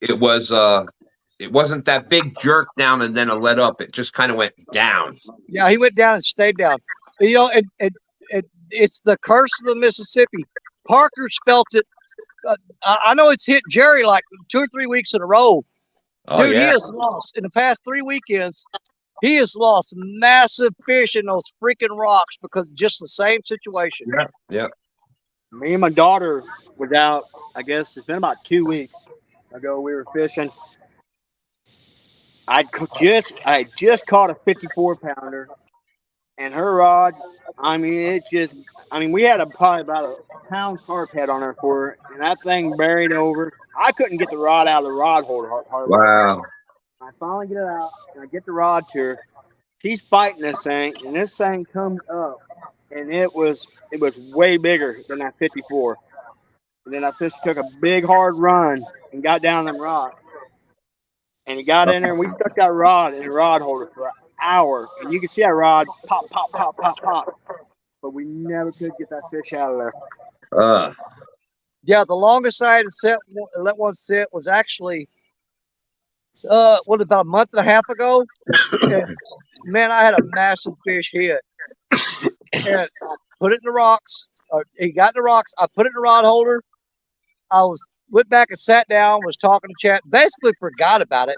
[SPEAKER 6] It wasn't that big jerk down and then a let up. It just kind of went down.
[SPEAKER 1] Yeah, he went down and stayed down. You know, it's the curse of the Mississippi. Parker's felt it. I know it's hit Jerry like 2 or 3 weeks in a row.
[SPEAKER 6] Oh,
[SPEAKER 1] Dude,
[SPEAKER 6] yeah.
[SPEAKER 1] he has lost in the past 3 weekends. He has lost massive fish in those freaking rocks because of just the same situation.
[SPEAKER 6] Yeah.
[SPEAKER 4] Me and my daughter was out, I guess it's been about 2 weeks ago. We were fishing. I just caught a 54-pounder, and her rod, we had probably about a pound carp head on her for her, and that thing buried over. I couldn't get the rod out of the rod holder hardly.
[SPEAKER 6] Wow.
[SPEAKER 4] I finally get it out, and I get the rod to her. She's fighting this thing, and this thing comes up, and it was way bigger than that 54. And then that fish took a big hard run and got down them rocks. And he got in there, and we stuck that rod in the rod holder for an hour. And you could see that rod pop, pop, pop, pop, pop. But we never could get that fish out of there.
[SPEAKER 1] Yeah, the longest I had to let one sit was actually, about a month and a half ago. And, man, I had a massive fish hit. And I put it in the rocks. He got in the rocks. I put it in the rod holder. Went back and sat down, was talking to Chat, basically forgot about it.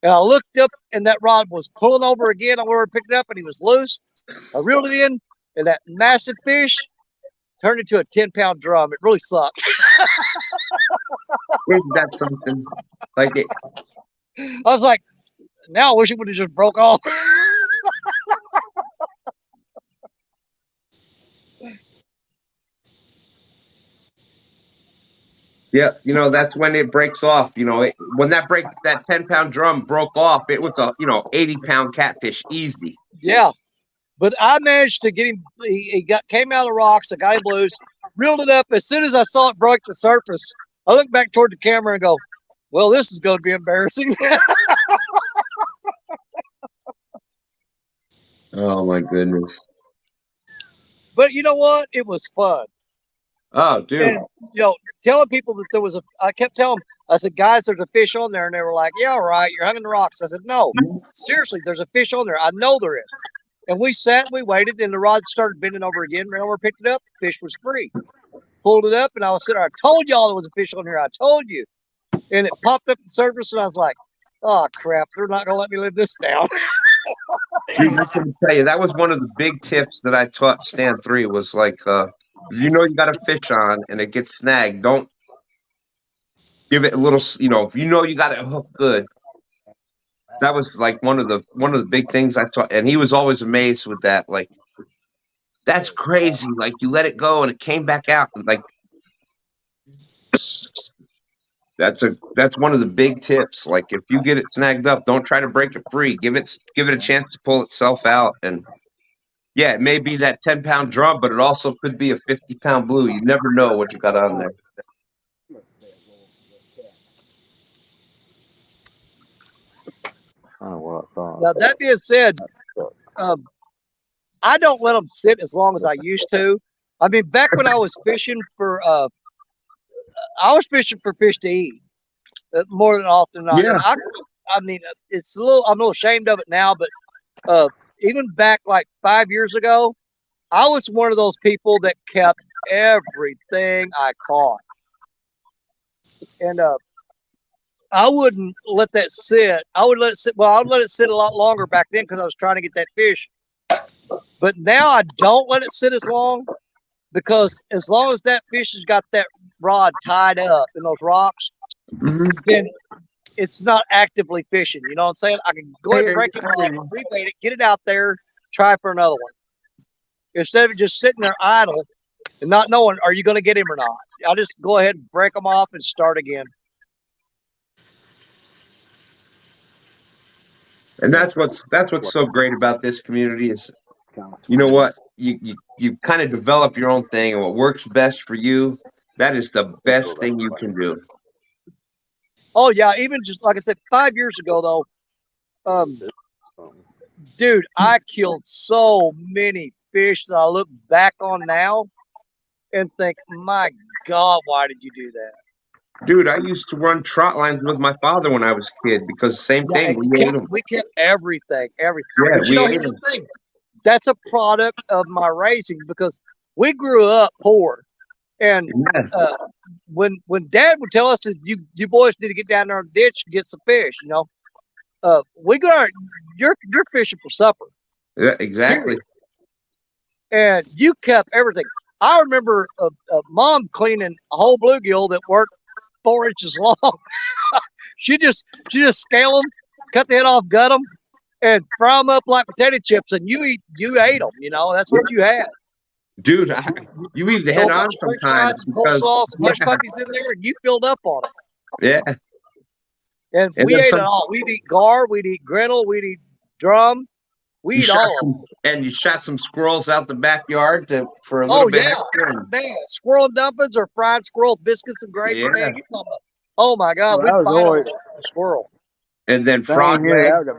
[SPEAKER 1] And I looked up, and that rod was pulling over again. I went over and picked it up, and he was loose. I reeled it in, and that massive fish turned into a 10-pound drum. It really sucked.
[SPEAKER 6] Isn't that something? Like it.
[SPEAKER 1] I was like, now I wish it would have just broke off.
[SPEAKER 6] Yeah, that's when it breaks off. When that 10-pound drum broke off, it was a 80-pound catfish easy.
[SPEAKER 1] Yeah, but I managed to get him. He came out of the rocks. I got him loose, reeled it up. As soon as I saw it break the surface, I looked back toward the camera and go, "Well, this is going to be embarrassing."
[SPEAKER 6] Oh my goodness!
[SPEAKER 1] But you know what? It was fun.
[SPEAKER 6] Oh, dude.
[SPEAKER 1] And, telling people that I kept telling them, I said, guys, there's a fish on there. And they were like, yeah, all right, you're hanging the rocks. I said, no, seriously, there's a fish on there. I know there is. And we sat, we waited, and the rod started bending over again. Ran over, picked it up, the fish was free. Pulled it up, and I was sitting there, I told y'all there was a fish on here. I told you. And it popped up the surface, and I was like, oh, crap, they're not going to let me live this down.
[SPEAKER 6] Dude, I can tell you, that was one of the big tips that I taught Stand 3 was like, you got a fish on and it gets snagged. Don't give it a little, if you got it hooked good. That was like one of the big things I taught, and he was always amazed with that. Like, that's crazy. Like, you let it go and it came back out. Like, that's one of the big tips. Like, if you get it snagged up, don't try to break it free. Give it a chance to pull itself out. And yeah, it may be that 10-pound drum, but it also could be a 50-pound blue. You never know what you got on there.
[SPEAKER 1] Now, that being said, I don't let them sit as long as I used to. I mean, back when I was fishing for fish to eat more than often.
[SPEAKER 6] Yeah.
[SPEAKER 1] I mean, I'm a little ashamed of it now, but even back like 5 years ago, I was one of those people that kept everything I caught. And I wouldn't let that sit. I would let it sit. Well, I'd let it sit a lot longer back then because I was trying to get that fish. But now I don't let it sit as long because as long as that fish has got that rod tied up in those rocks, then it's not actively fishing. You know what I'm saying? I can go ahead and break it off, rebait it, get it out there, try for another one. Instead of just sitting there idle and not knowing, are you going to get him or not? I'll just go ahead and break them off and start again.
[SPEAKER 6] And that's what's so great about this community is, you know what, you kind of develop your own thing, and what works best for you, that is the best thing you can do.
[SPEAKER 1] Oh yeah, even just like I said, 5 years ago though, dude, I killed so many fish that I look back on now and think, my God, why did you do that?
[SPEAKER 6] Dude, I used to run trot lines with my father when I was a kid because same thing,
[SPEAKER 1] we kept everything.
[SPEAKER 6] Yeah,
[SPEAKER 1] but you know, here's the thing. That's a product of my raising because we grew up poor. And when Dad would tell us, you boys need to get down there in the ditch and get some fish, you know, we got you're fishing for supper.
[SPEAKER 6] Yeah, exactly.
[SPEAKER 1] And you kept everything. I remember a mom cleaning a whole bluegill that worked 4 inches long. she just scale them, cut the head off, gut them, and fry them up like potato chips, and you ate them. You know, that's what you had.
[SPEAKER 6] Dude, you leave the head on sometimes.
[SPEAKER 1] Some coleslaw, some hush puppies in there, and you filled up on it.
[SPEAKER 6] Yeah.
[SPEAKER 1] And we ate it all. We'd eat gar, we'd eat griddle, we'd eat drum. We eat all of them.
[SPEAKER 6] And you shot some squirrels out the backyard for a little bit.
[SPEAKER 1] Oh, yeah. Man, squirrel and dumplings or fried squirrel, biscuits and gravy. Yeah. Man, you talking about, oh, my God. We'd fight over a squirrel.
[SPEAKER 6] And then frog leg.
[SPEAKER 4] That was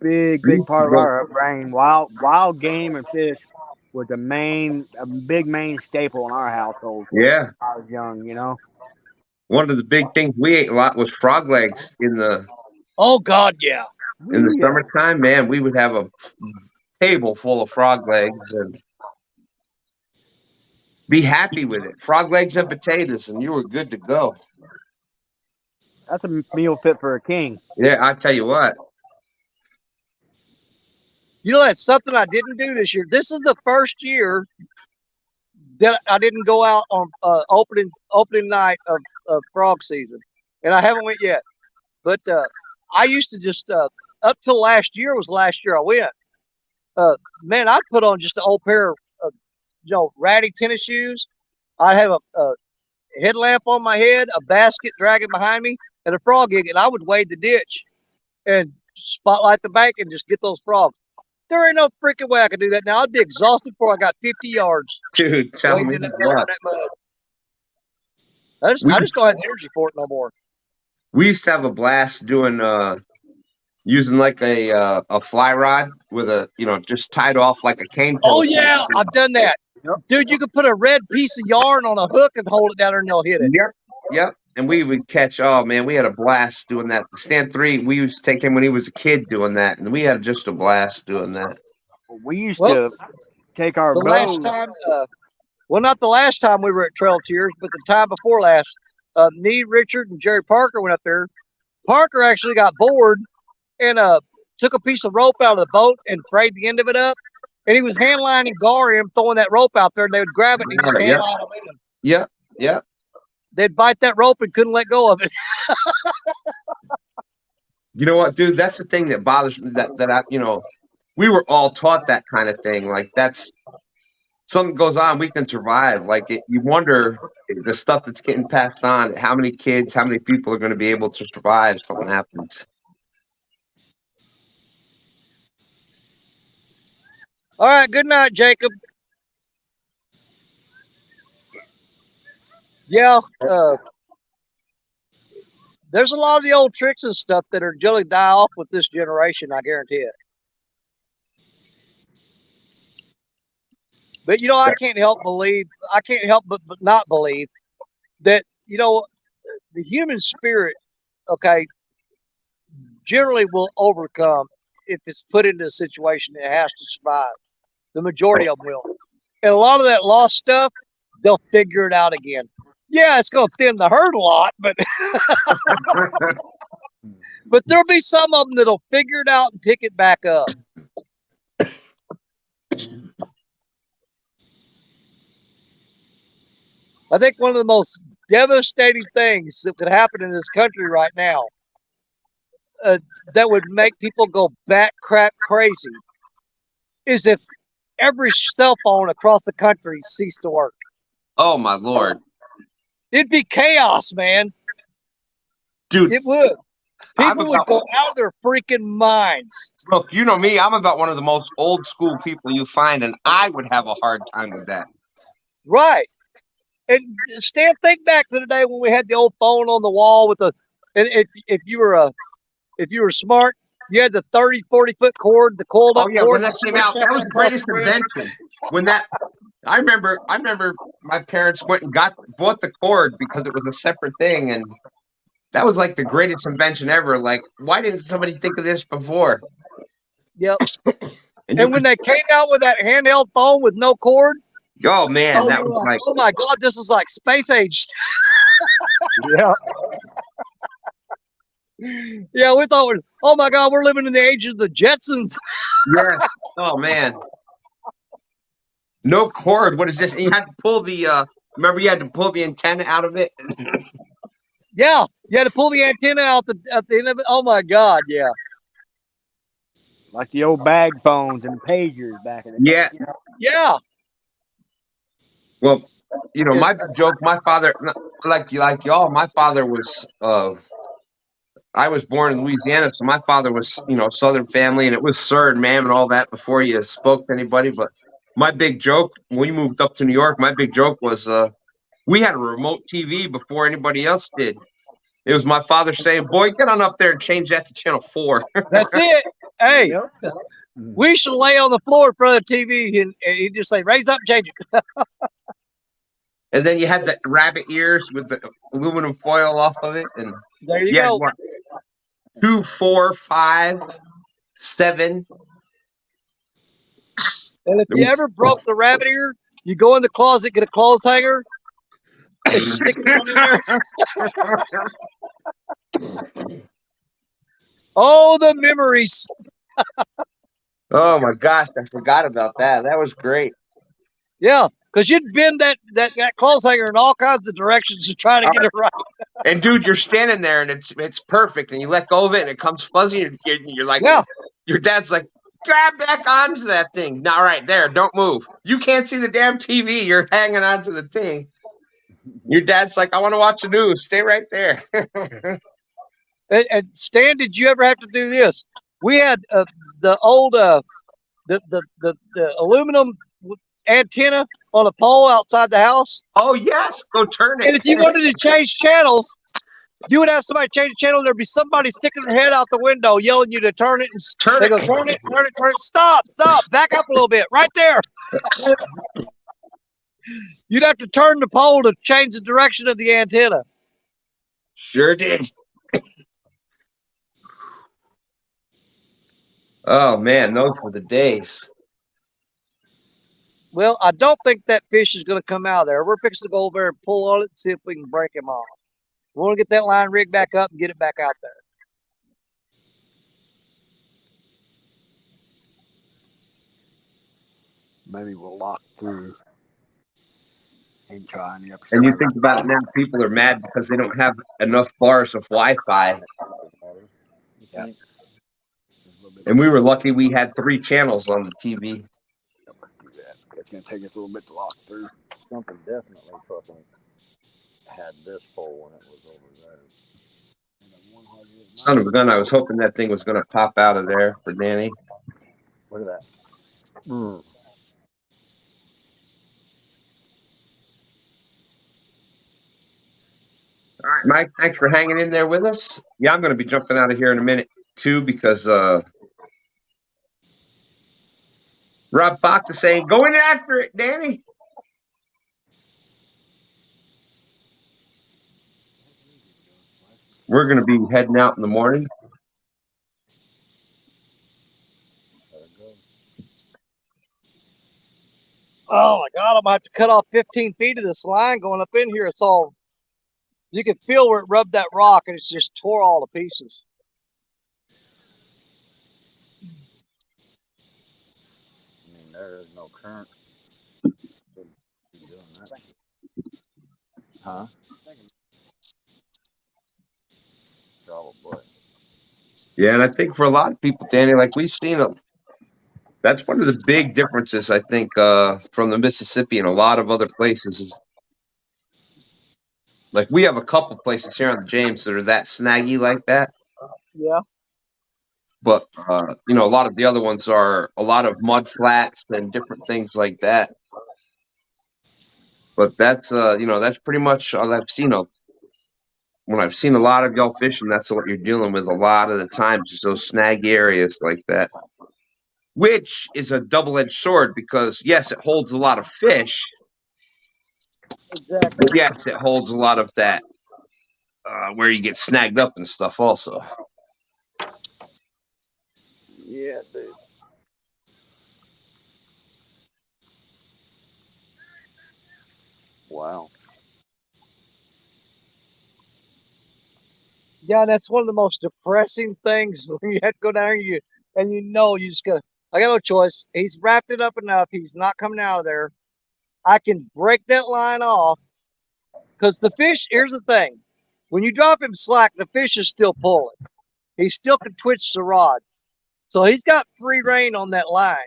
[SPEAKER 4] a big part of our upbringing. Wild game and fish was a big main staple in our household.
[SPEAKER 6] Yeah.
[SPEAKER 4] When I was young, you know.
[SPEAKER 6] One of the big things we ate a lot was frog legs in the.
[SPEAKER 1] Oh God, yeah.
[SPEAKER 6] In the summertime, man, we would have a table full of frog legs and be happy with it. Frog legs and potatoes, and you were good to go.
[SPEAKER 4] That's a meal fit for a king.
[SPEAKER 6] Yeah, I tell you what.
[SPEAKER 1] You know, that's something I didn't do this year. This is the first year that I didn't go out on opening night of frog season, and I haven't went yet. But I used to just up till last year I went. Man, I'd put on just an old pair of ratty tennis shoes. I'd have a headlamp on my head, a basket dragging behind me, and a frog gig, and I would wade the ditch and spotlight the bank and just get those frogs. There ain't no freaking way I could do that now. I'd be exhausted before I got 50 yards.
[SPEAKER 6] Dude, tell me what.
[SPEAKER 1] I just don't have the energy for it no more.
[SPEAKER 6] We used to have a blast doing using like a fly rod with a just tied off like a cane.
[SPEAKER 1] Oh yeah, I've done that. Yep. Dude, you could put a red piece of yarn on a hook and hold it down there and they'll hit it.
[SPEAKER 6] Yep. And we would catch, oh man, we had a blast doing that. Stand 3, we used to take him when he was a kid doing that, and we had just a blast doing that.
[SPEAKER 4] We used to take our bows.
[SPEAKER 1] Last time, well, not the last time we were at Trail Tears, but the time before last, me, Richard, and Jerry Parker went up there. Parker actually got bored and took a piece of rope out of the boat and frayed the end of it up, and he was hand lining gar him, throwing that rope out there, and they would grab it and he just hand line him in.
[SPEAKER 6] Yep.
[SPEAKER 1] They'd bite that rope and couldn't let go of it.
[SPEAKER 6] You know what, dude? That's the thing that bothers me. That I, we were all taught that kind of thing. Like that's something goes on, we can survive. Like you wonder the stuff that's getting passed on. How many kids, how many people are going to be able to survive if something happens?
[SPEAKER 1] All right. Good night, Jacob. Yeah, there's a lot of the old tricks and stuff that are generally die off with this generation. I guarantee it. But I can't help but not believe that the human spirit, okay, generally will overcome if it's put into a situation that has to survive. The majority of them will, and a lot of that lost stuff, they'll figure it out again. Yeah, it's going to thin the herd a lot, but but there'll be some of them that'll figure it out and pick it back up. I think one of the most devastating things that could happen in this country right now that would make people go bat crap crazy is if every cell phone across the country ceased to work.
[SPEAKER 6] Oh my Lord,
[SPEAKER 1] It'd be chaos, man.
[SPEAKER 6] dude!
[SPEAKER 1] It would.
[SPEAKER 6] I'm
[SPEAKER 1] People would
[SPEAKER 6] about
[SPEAKER 1] go out of their freaking minds.
[SPEAKER 6] look. You know me. I'm about one of the most old school people you find, and I would have a hard time with that.
[SPEAKER 1] Right. And Stan, think back to the day when we had the old phone on the wall with the, and if you were smart, you had the 30, 40-foot cord, the coiled
[SPEAKER 6] Oh
[SPEAKER 1] up
[SPEAKER 6] yeah,
[SPEAKER 1] cord.
[SPEAKER 6] when that
[SPEAKER 1] You
[SPEAKER 6] came
[SPEAKER 1] stretch
[SPEAKER 6] out, that was the
[SPEAKER 1] across
[SPEAKER 6] greatest
[SPEAKER 1] the room.
[SPEAKER 6] invention. When that, I remember my parents went and bought the cord because it was a separate thing, and that was like the greatest invention ever. Like, why didn't somebody think of this before?
[SPEAKER 1] Yep.
[SPEAKER 6] And you
[SPEAKER 1] And when
[SPEAKER 6] could,
[SPEAKER 1] they came out with that handheld phone with no cord,
[SPEAKER 6] oh man,
[SPEAKER 1] oh,
[SPEAKER 6] that
[SPEAKER 1] you were
[SPEAKER 6] was
[SPEAKER 1] like,
[SPEAKER 6] like,
[SPEAKER 1] oh my God, this is like space age.
[SPEAKER 3] Yeah.
[SPEAKER 1] Yeah, we thought, oh my God, we're living in the age of the Jetsons.
[SPEAKER 6] yeah, oh man, no cord. What is this? And you had to pull the. Remember, you had to pull the antenna out of it.
[SPEAKER 1] Yeah, you had to pull the antenna out at the end of it. Oh my God, yeah.
[SPEAKER 4] Like the old bag phones and the pagers back in the day.
[SPEAKER 6] Yeah.
[SPEAKER 4] You know?
[SPEAKER 1] Yeah.
[SPEAKER 6] Well, you know,
[SPEAKER 1] It,
[SPEAKER 6] my big joke. My father, like y'all, my father was. I was born in Louisiana, so my father was, Southern family, and it was sir and ma'am and all that before you spoke to anybody. But my big joke when we moved up to New York, my big joke was we had a remote TV before anybody else did. It was my father saying, "Boy, get on up there and change that to channel 4."
[SPEAKER 1] that's it. Hey,
[SPEAKER 4] Yep.
[SPEAKER 1] we should lay on the floor in front of the TV and he'd just say, raise up, change it.
[SPEAKER 6] And then you had the rabbit ears with the aluminum foil off of it, and
[SPEAKER 1] There you
[SPEAKER 6] you had
[SPEAKER 1] go.
[SPEAKER 6] what 2, 4, 5, 7.
[SPEAKER 1] And if you ever broke the rabbit ear, you go in the closet, get a clothes hanger, and stick it on in there. Oh, the memories.
[SPEAKER 6] Oh my gosh, I forgot about that. That was great.
[SPEAKER 1] Yeah, because you'd bend that clothes hanger in all kinds of directions to try to get it right.
[SPEAKER 6] And dude, you're standing there and it's perfect, and you let go of it and it comes fuzzy, and you're like,
[SPEAKER 1] Yeah.
[SPEAKER 6] your dad's like, grab back onto that thing. Now, right there, don't move. You can't see the damn TV. You're hanging onto the thing. Your dad's like, I want to watch the news. Stay right there.
[SPEAKER 1] And Stan, did you ever have to do this? We had the old the aluminum antenna on a pole outside the house.
[SPEAKER 6] Oh yes, go turn
[SPEAKER 1] And
[SPEAKER 6] it.
[SPEAKER 1] if you wanted to change channels, you would have somebody change the channel. There'd be somebody sticking their head out the window, yelling you to turn it. And
[SPEAKER 6] Turn
[SPEAKER 1] they
[SPEAKER 6] it.
[SPEAKER 1] go, turn it, turn it, turn it. Stop, back up a little bit, right there. You'd have to turn the pole to change the direction of the antenna.
[SPEAKER 6] Sure did. Oh man, those were the days.
[SPEAKER 1] Well, I don't think that fish is going to come out of there. We're fixing to go over there and pull on it and see if we can break him off. We want to get that line rigged back up and get it back out there.
[SPEAKER 4] Maybe we'll lock through and try on the upper
[SPEAKER 6] And you
[SPEAKER 4] side.
[SPEAKER 6] think about it now, people are mad because they don't have enough bars of Wi-Fi.
[SPEAKER 4] Yeah.
[SPEAKER 6] And we were lucky we had 3 channels on the TV.
[SPEAKER 4] It's going to take us a little bit to lock through.
[SPEAKER 5] Something definitely fucking had this pole when it was over there.
[SPEAKER 6] Son of a gun, I was hoping that thing was going to pop out of there for Danny.
[SPEAKER 5] Look at that.
[SPEAKER 6] All right, Mike, thanks for hanging in there with us. Yeah, I'm going to be jumping out of here in a minute, too, because Rob Fox is saying, go in after it, Danny. We're going to be heading out in the morning.
[SPEAKER 1] Oh my God, I'm going to have to cut off 15 feet of this line going up in here. It's all, you can feel where it rubbed that rock and it's just tore all to pieces.
[SPEAKER 5] I mean, there is no current. Doing that. Huh? Probably.
[SPEAKER 6] Yeah, and I think for a lot of people, Danny, like we've seen that's one of the big differences, I think, from the Mississippi and a lot of other places is like we have a couple places here on the James that are that snaggy like that.
[SPEAKER 1] Yeah,
[SPEAKER 6] But you know, a lot of the other ones are a lot of mud flats and different things like that. But that's you know, that's pretty much all I've seen of when I've seen a lot of y'all fishing, that's what you're dealing with a lot of the times is those snag areas like that. Which is a double-edged sword because yes, it holds a lot of fish,
[SPEAKER 1] exactly.
[SPEAKER 6] but yes, it holds a lot of that where you get snagged up and stuff also.
[SPEAKER 5] Yeah, dude. Wow.
[SPEAKER 1] Yeah, and that's one of the most depressing things when you have to go down and you know you just go. I got no choice. He's wrapped it up enough. He's not coming out of there. I can break that line off because the fish. Here's the thing: when you drop him slack, the fish is still pulling. He still can twitch the rod, so he's got free rein on that line.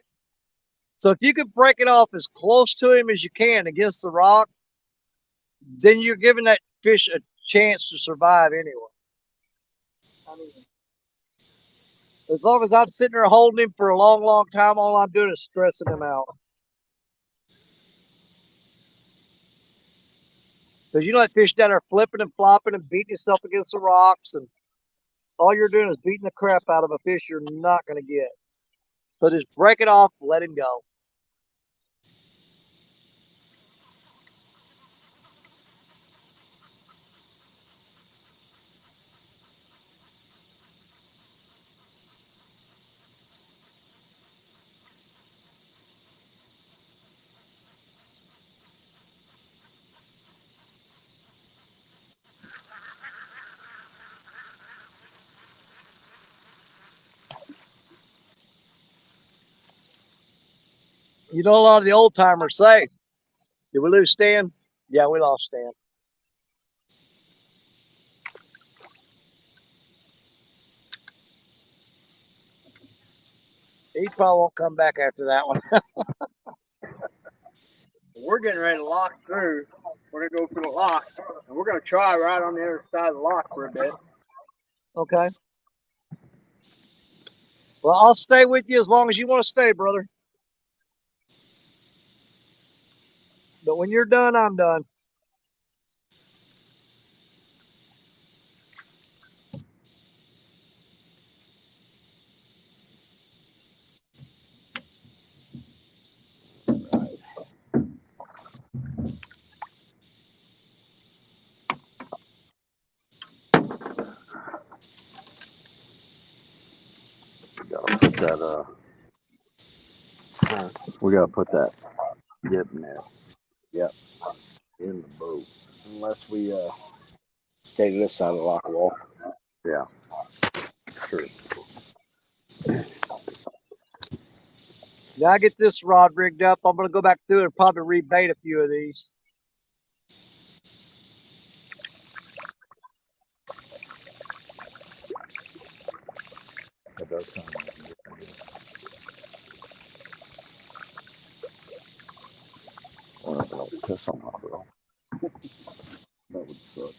[SPEAKER 1] So if you can break it off as close to him as you can against the rock, then you're giving that fish a chance to survive anyway. I mean, as long as I'm sitting there holding him for a long, long time, all I'm doing is stressing him out. Because you know that fish down there flipping and flopping and beating himself against the rocks, and all you're doing is beating the crap out of a fish you're not going to get. So just break it off, let him go. You know, a lot of the old timers say, did we lose Stan? Yeah, we lost Stan. He probably won't come back after that one.
[SPEAKER 4] We're getting ready to lock through. We're gonna go through the lock, and we're gonna try right on the other side of the lock for a bit.
[SPEAKER 1] Okay. Well, I'll stay with you as long as you want to stay, brother. But when you're done, I'm done.
[SPEAKER 5] Gotta put that we gotta put that dip net. Yep. In the boat.
[SPEAKER 4] Unless we stay to this side of the lock wall.
[SPEAKER 5] Yeah. True.
[SPEAKER 1] Now I get this rod rigged up. I'm going to go back through and probably rebait a few of these.
[SPEAKER 5] That does sound like a good idea. Well, if I don't piss on my girl. That would suck.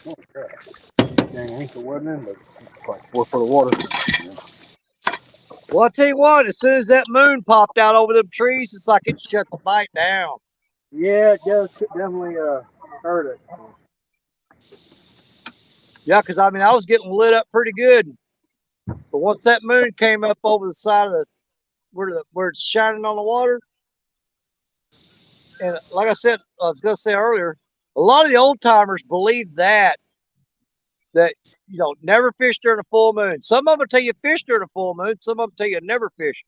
[SPEAKER 4] Oh crap! Dang ankle wasn't in, but it's like 4 foot of water.
[SPEAKER 1] Well, I'll tell you what, as soon as that moon popped out over them trees, it's like it shut the bite down.
[SPEAKER 4] Yeah, it does definitely hurt it.
[SPEAKER 1] Yeah, because I mean, I was getting lit up pretty good. But once that moon came up over the side of where it's shining on the water, and like I said, I was going to say earlier, a lot of the old timers believe that you know, never fish during a full moon. Some of them tell you fish during a full moon. Some of them tell you never fish.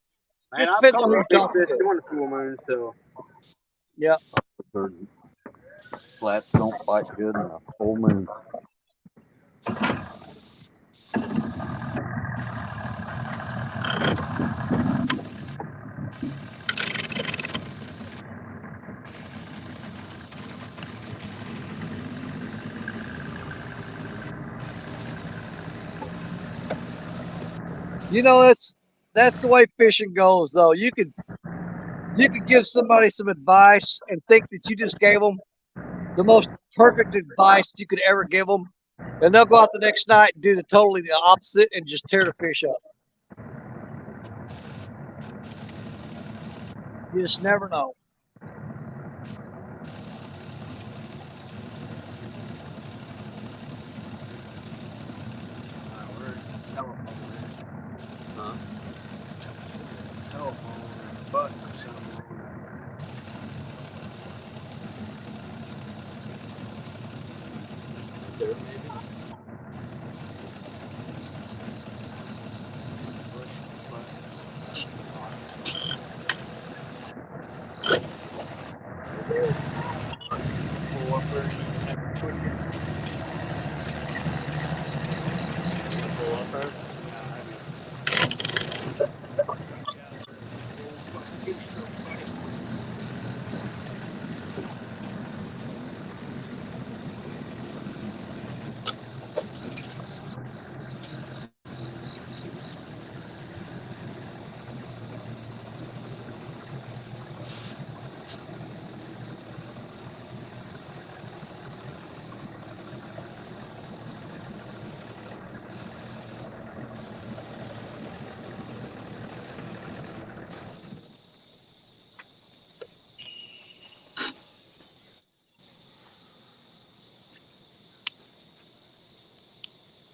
[SPEAKER 4] Man,
[SPEAKER 1] Just
[SPEAKER 4] I've
[SPEAKER 1] depends
[SPEAKER 4] caught
[SPEAKER 1] on who
[SPEAKER 4] a
[SPEAKER 1] you're
[SPEAKER 4] big
[SPEAKER 1] talking
[SPEAKER 4] fish
[SPEAKER 1] to.
[SPEAKER 4] during the full moon, so.
[SPEAKER 1] Yeah.
[SPEAKER 5] Flats don't bite good in a full moon.
[SPEAKER 1] You know, that's the way fishing goes, though. You could give somebody some advice and think that you just gave them the most perfect advice you could ever give them, and they'll go out the next night and do the totally the opposite and just tear the fish up. You just never know.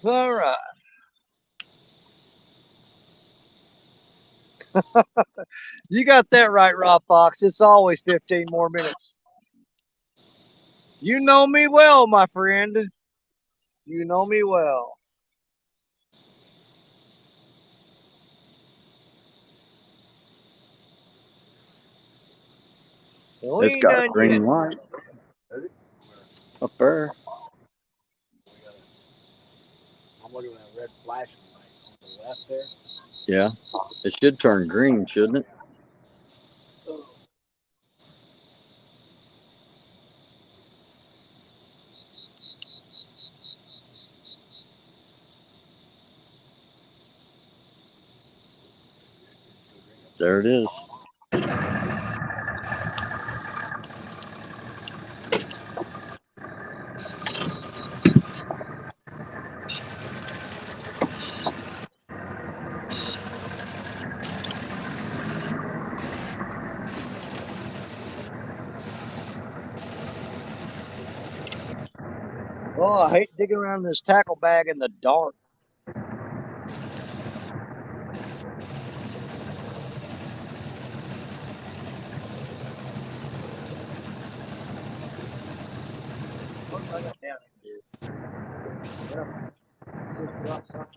[SPEAKER 1] All right. You got that right, Rob Fox. It's always 15 more minutes. You know me well, my friend. You know me well. We
[SPEAKER 7] It's
[SPEAKER 1] ain't
[SPEAKER 7] got a
[SPEAKER 1] done yet.
[SPEAKER 7] green light up there.
[SPEAKER 4] I'm looking at that red flashing light on the left there.
[SPEAKER 7] Yeah. It should turn green, shouldn't it? There it is.
[SPEAKER 1] Oh, I hate digging around this tackle bag in the dark. What have I got down here? Well, just drop something.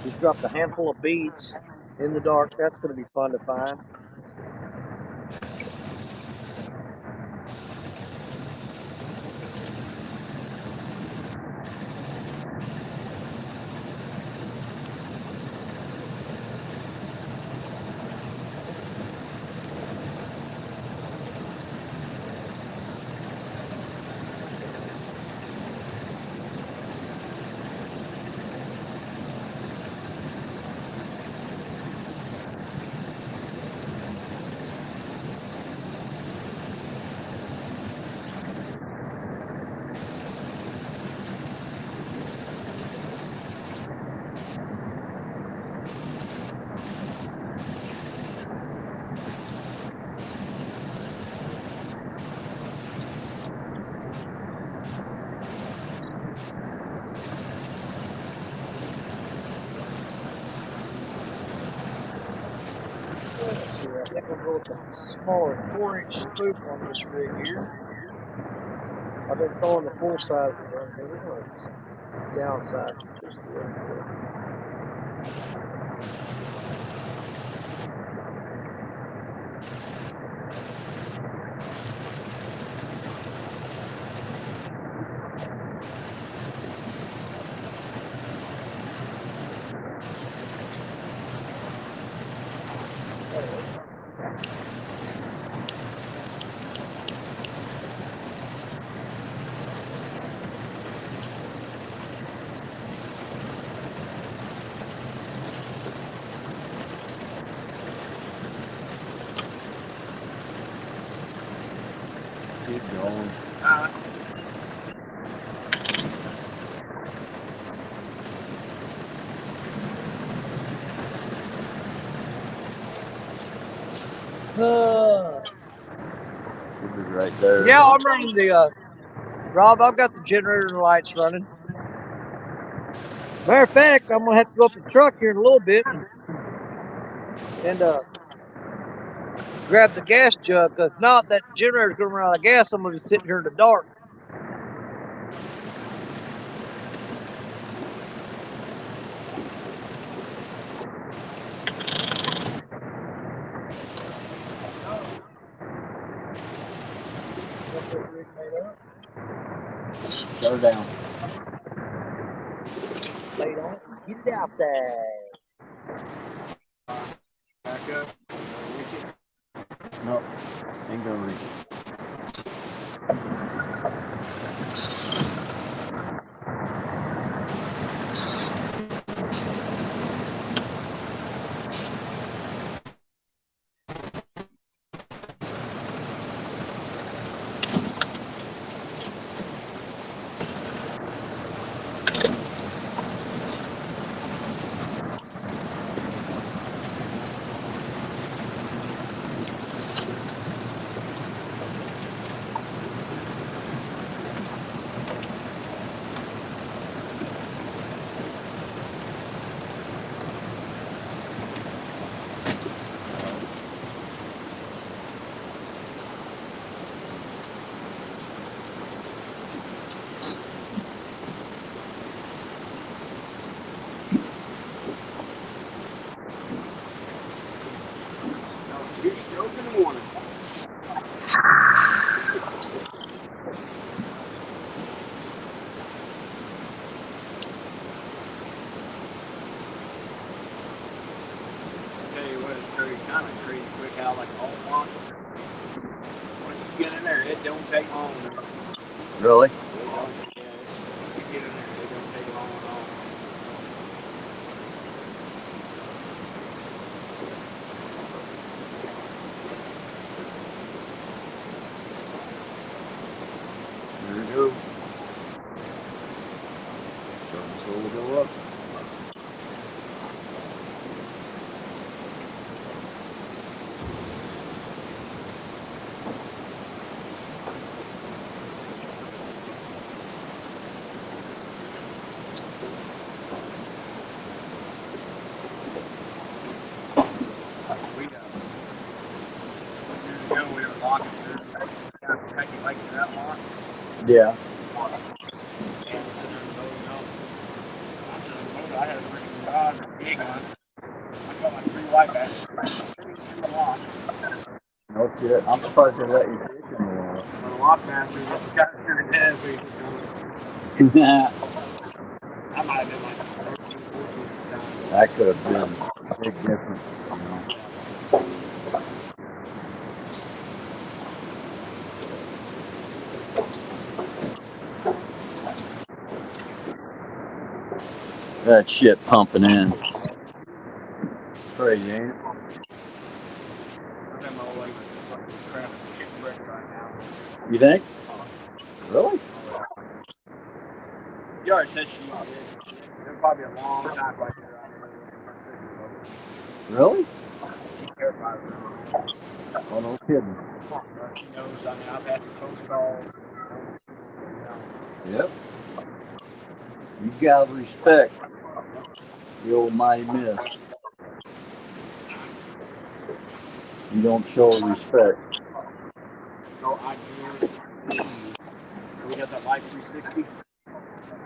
[SPEAKER 1] Just dropped a handful of beads in the dark. That's going to be fun to find. see, I think I'll go with the smaller 4-inch spook on this rig here. I've been throwing the full size one, but let's downsize it just a little bit.
[SPEAKER 7] Keep going. Should be right there.
[SPEAKER 1] Yeah, I'm running the, Rob, I've got the generator lights running. Matter of fact, I'm going to have to go up to the truck here in a little bit and grab the gas jug. If not, that generator's going to run out of gas. I'm going to be sitting here in the dark.
[SPEAKER 7] Go down.
[SPEAKER 1] Lay on it and get it out there.
[SPEAKER 4] Back up.
[SPEAKER 7] No, ain't gonna reach it.
[SPEAKER 4] Huge stroke in the morning. Tell you what, it's pretty kind of crazy quick out like all one. Once you get in there, it don't take long.
[SPEAKER 7] Really?
[SPEAKER 4] It don't. Yeah, once you get in there, it don't take long at all.
[SPEAKER 7] There we go. So we'll go up.
[SPEAKER 4] We were locking through. Protecting like that lock.
[SPEAKER 7] Yeah.
[SPEAKER 4] And it's in there loading up. I'm sitting in the motor. I had a freaking rod or gig on. I got my 3 white backs. Through the lock.
[SPEAKER 7] No shit. I'm surprised they let you fish anymore.
[SPEAKER 4] Well, the lock master just got through his head. So I might have been like 13, 14 at the time.
[SPEAKER 7] That could have been a big difference, you know. That shit pumping in. Crazy, ain't it?
[SPEAKER 4] I'm all like fucking crap shit brick right now.
[SPEAKER 7] You think? Really?
[SPEAKER 4] You already said she did. It'll probably be a long time before I get her out of there.
[SPEAKER 7] Really?
[SPEAKER 4] She's terrified of her.
[SPEAKER 7] Oh, no kidding.
[SPEAKER 4] She knows. I mean, I've had to post calls.
[SPEAKER 7] Yep. You gotta respect the old mighty miss.
[SPEAKER 8] You don't show respect.
[SPEAKER 4] No, I guarantee you. We got that Life 360. I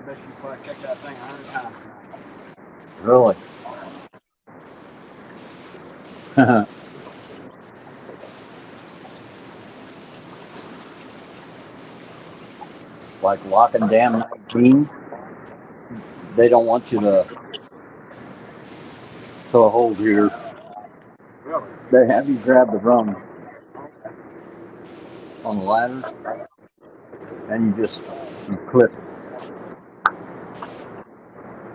[SPEAKER 4] bet you probably checked that thing 100 times tonight.
[SPEAKER 8] Really? Like Lock and Dam 19, they don't want you to hold here.
[SPEAKER 4] Really?
[SPEAKER 8] They have you grab the rung on the ladders, and you clip.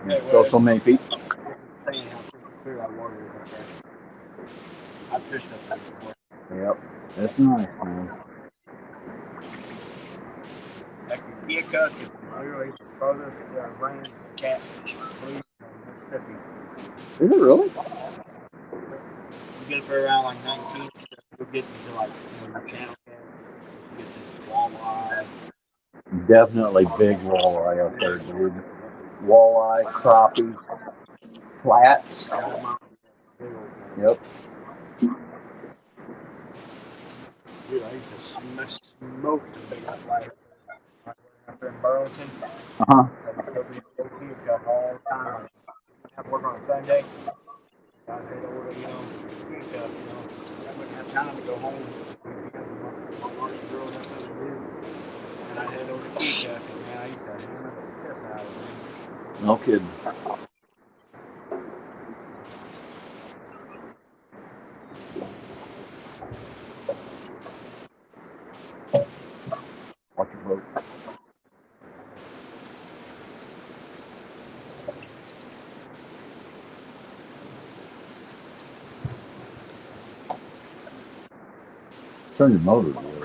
[SPEAKER 8] You go so many feet.
[SPEAKER 4] Saying how clear that water is up there. I fished up there before.
[SPEAKER 8] Yep, that's nice, man.
[SPEAKER 4] Like the Keokuk is literally the furthest range of catfish in Mississippi.
[SPEAKER 8] Is it really?
[SPEAKER 4] You get up there around like 19, you'll get into like, your channel cat, you get this walleye.
[SPEAKER 8] Definitely big walleye up there, dude. Walleye, crappie, flats. Yep.
[SPEAKER 4] Dude, I used to smoke the big fly up there in Burlington.
[SPEAKER 8] Uh-huh.
[SPEAKER 4] I'd go to the Keokuk all the time. I'd have work on a Sunday. I'd head over to, Keokuk, I wouldn't have time to go home. My wife and girls have something to do. And I'd head over to Keokuk, and man, I used to hammer the piss out of it, man.
[SPEAKER 8] No kidding. Watch your boat. Turn your motor the other way.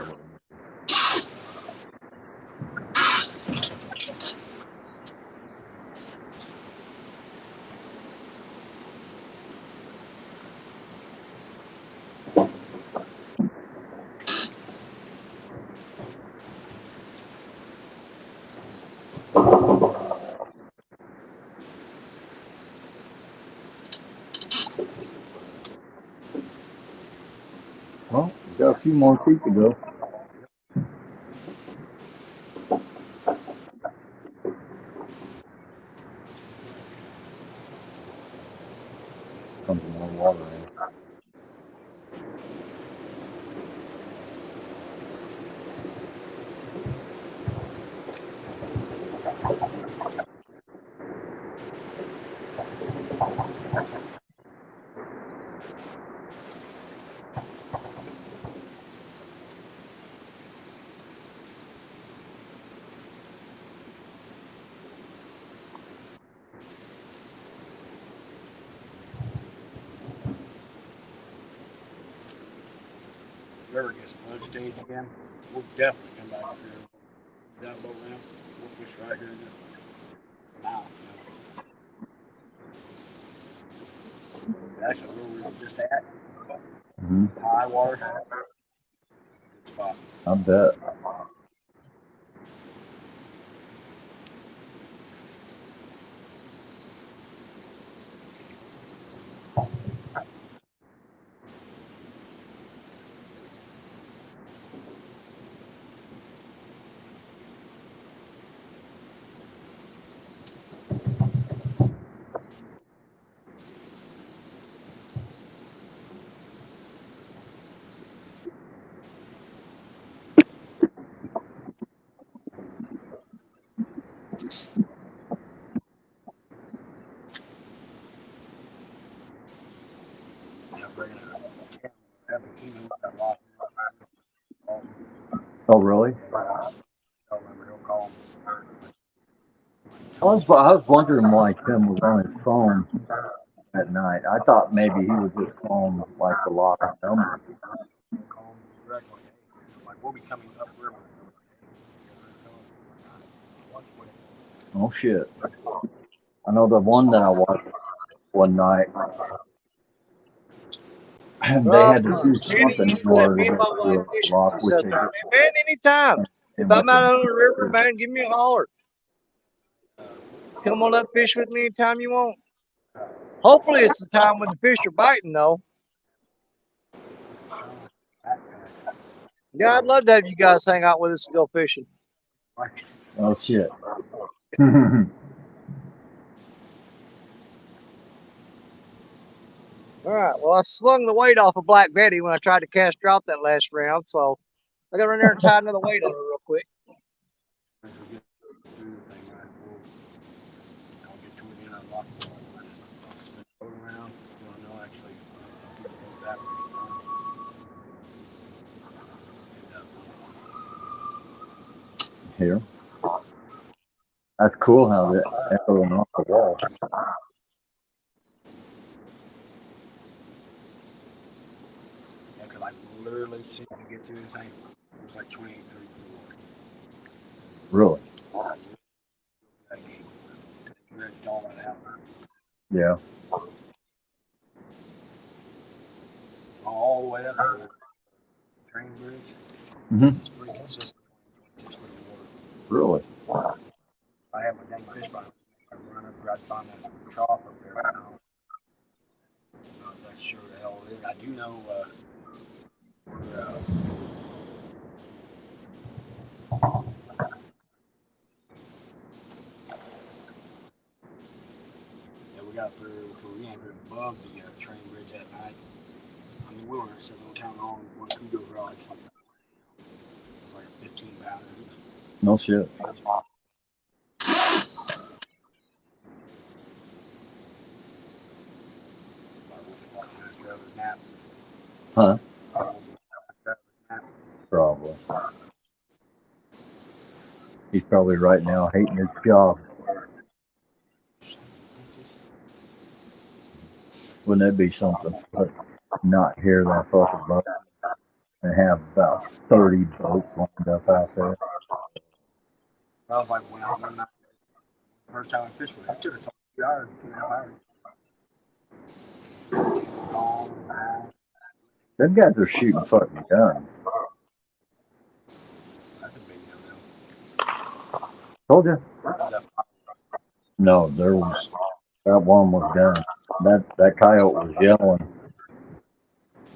[SPEAKER 8] Well, we got a few more feet to go. Comes more water in.
[SPEAKER 4] If we ever get some flood stage again, we'll definitely come back up here. That boat ramp, we'll fish right here in this mouth. Actually, where we were just at, high water, good spot.
[SPEAKER 8] I bet.
[SPEAKER 4] Yeah, bringing a have a key with that lock.
[SPEAKER 8] Oh, really?
[SPEAKER 4] I'll remember, he'll call him.
[SPEAKER 8] I was wondering why Tim was on his phone at night. I thought maybe he was just calling like the lock number.
[SPEAKER 4] Call him directly. Hey, like, we'll be coming up river.
[SPEAKER 8] Oh shit. I know the one that I watched one night. They had to do something in
[SPEAKER 1] Let
[SPEAKER 8] order
[SPEAKER 1] me
[SPEAKER 8] to
[SPEAKER 1] and
[SPEAKER 8] get
[SPEAKER 1] my
[SPEAKER 8] through
[SPEAKER 1] wife
[SPEAKER 8] a
[SPEAKER 1] fish.
[SPEAKER 8] lock,
[SPEAKER 1] He
[SPEAKER 8] which
[SPEAKER 1] said,
[SPEAKER 8] they
[SPEAKER 1] man, anytime. If I'm out on the river, man, give me a holler. Come on up, fish with me anytime you want. Hopefully it's the time when the fish are biting, though. Yeah, I'd love to have you guys hang out with us and go fishing.
[SPEAKER 8] Oh shit.
[SPEAKER 1] All right. Well, I slung the weight off of Black Betty when I tried to cast her out that last round, so I got to run there and tie another weight on her real quick.
[SPEAKER 5] As we get through the thing, right, I'll get toward the end of the lock. I'll spin the boat around. No, actually, I'll keep the boat that way.
[SPEAKER 8] Here. That's cool how that echoing off the wall.
[SPEAKER 5] Yeah, because I literally seem to get through the thing. It was like 28, 34.
[SPEAKER 8] Really?
[SPEAKER 5] That game. You read all that out.
[SPEAKER 8] Yeah.
[SPEAKER 5] All the way up to the train bridge.
[SPEAKER 8] Mm-hmm.
[SPEAKER 5] It's pretty consistent. 26 foot of water.
[SPEAKER 8] Really?
[SPEAKER 5] I have my dang fish by I run up there, I'd find that trough up there now. I'm not that sure the hell it is. I do know yeah, we got there, we anchored above the train bridge that night. I mean, we were sitting on town hall one kudo rod. It was like a 15 pounder.
[SPEAKER 8] No shit.
[SPEAKER 5] Nap.
[SPEAKER 8] Huh? Probably. He's probably right now hating his job. Wouldn't that be something? But not hear that fucking boat and have about 30 boats lined up out there.
[SPEAKER 5] That was like when I went out first time I fished with it. It took us 2 hours, 2.5 hours.
[SPEAKER 8] Them guys are shooting fucking guns.
[SPEAKER 5] That's a big no-no.
[SPEAKER 8] Told you. No, there was that one was done. That coyote was yelling,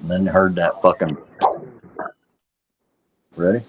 [SPEAKER 8] and then heard that fucking. Ready?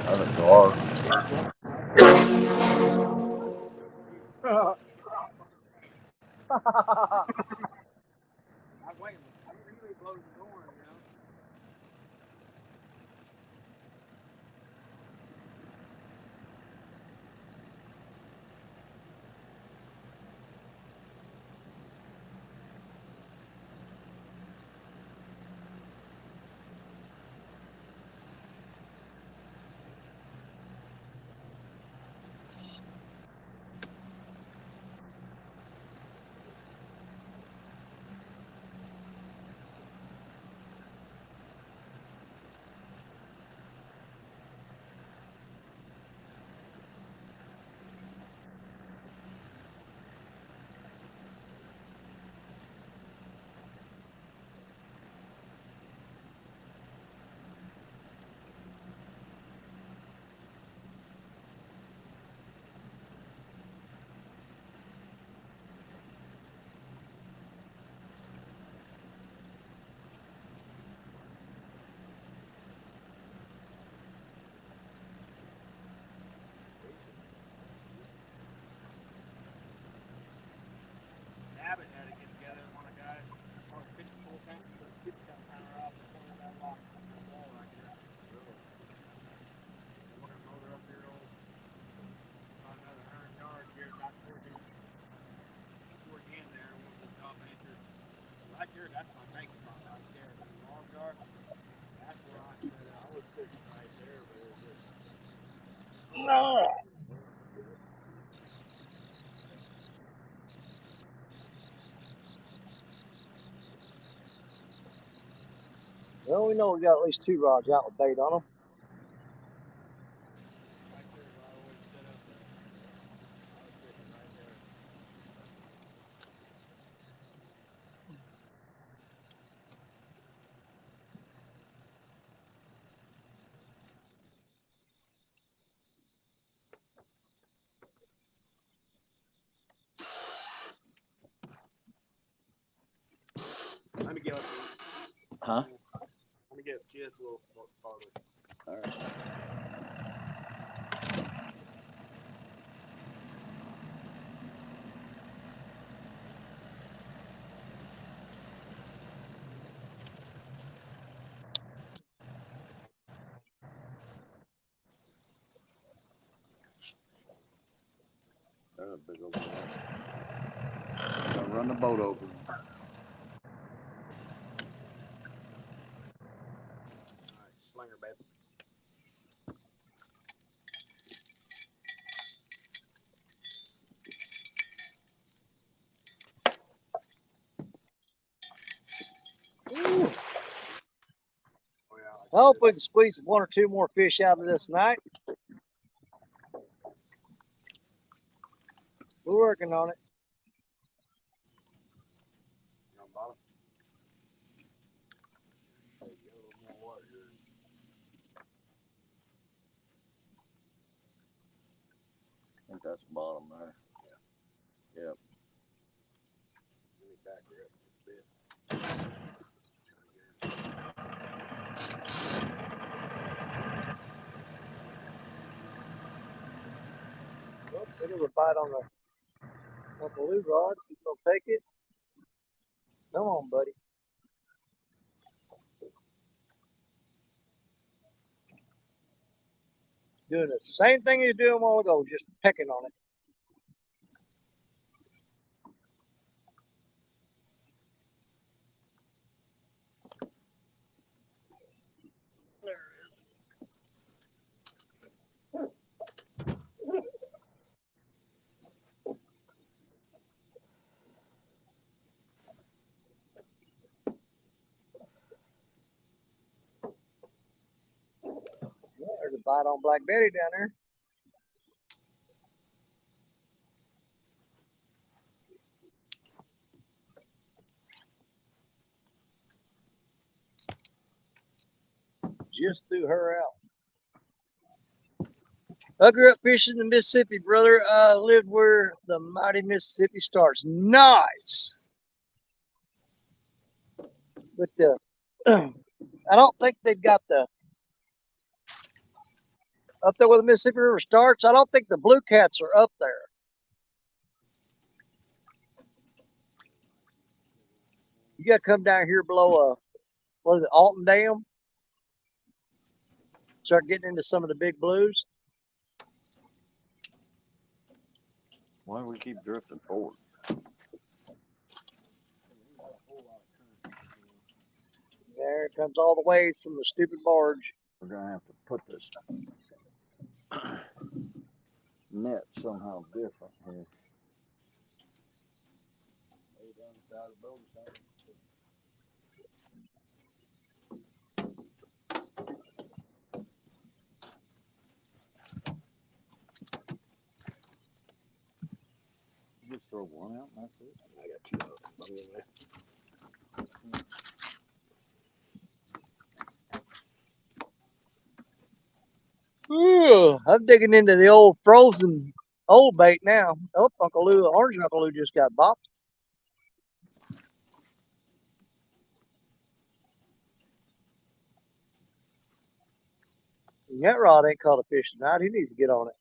[SPEAKER 8] Out of the door.
[SPEAKER 1] Well, we know we got at least 2 rods out with bait on them.
[SPEAKER 5] Let me get up.
[SPEAKER 7] Huh?
[SPEAKER 5] Let me get just a little farther.
[SPEAKER 7] All right. There's a big old one. I'll run the boat over.
[SPEAKER 5] All right, slinger, babe.
[SPEAKER 1] Ooh.
[SPEAKER 5] Oh, yeah,
[SPEAKER 1] I hope we can squeeze 1 or 2 more fish out of this night. We're working on it.
[SPEAKER 5] on bottom. There you go, more water here.
[SPEAKER 7] I think that's the bottom there. Yeah. Yep.
[SPEAKER 5] Let me back her up just a bit.
[SPEAKER 1] Well, we got a bite on the blue rod. She's gonna take it. Come on, buddy. Doing the same thing you did a while ago, just pecking on it. Well, there's a bite on Black Betty down there. Just threw her out. I grew up fishing in Mississippi, brother. I lived where the mighty Mississippi starts. Nice. But I don't think they've got the up there where the Mississippi River starts. I don't think the blue cats are up there. You got to come down here below what is it, Alton Dam? Start getting into some of the big blues.
[SPEAKER 7] Why do we keep drifting forward?
[SPEAKER 1] There it comes all the way from the stupid barge.
[SPEAKER 7] We're gonna have to put this net somehow different here. You just throw one out and that's it.
[SPEAKER 5] I got 2 of them. By the way.
[SPEAKER 1] Ooh, I'm digging into the old frozen old bait now. Oh, Uncle Lou, orange Uncle Lou just got bopped. And that rod ain't caught a fish tonight. He needs to get on it.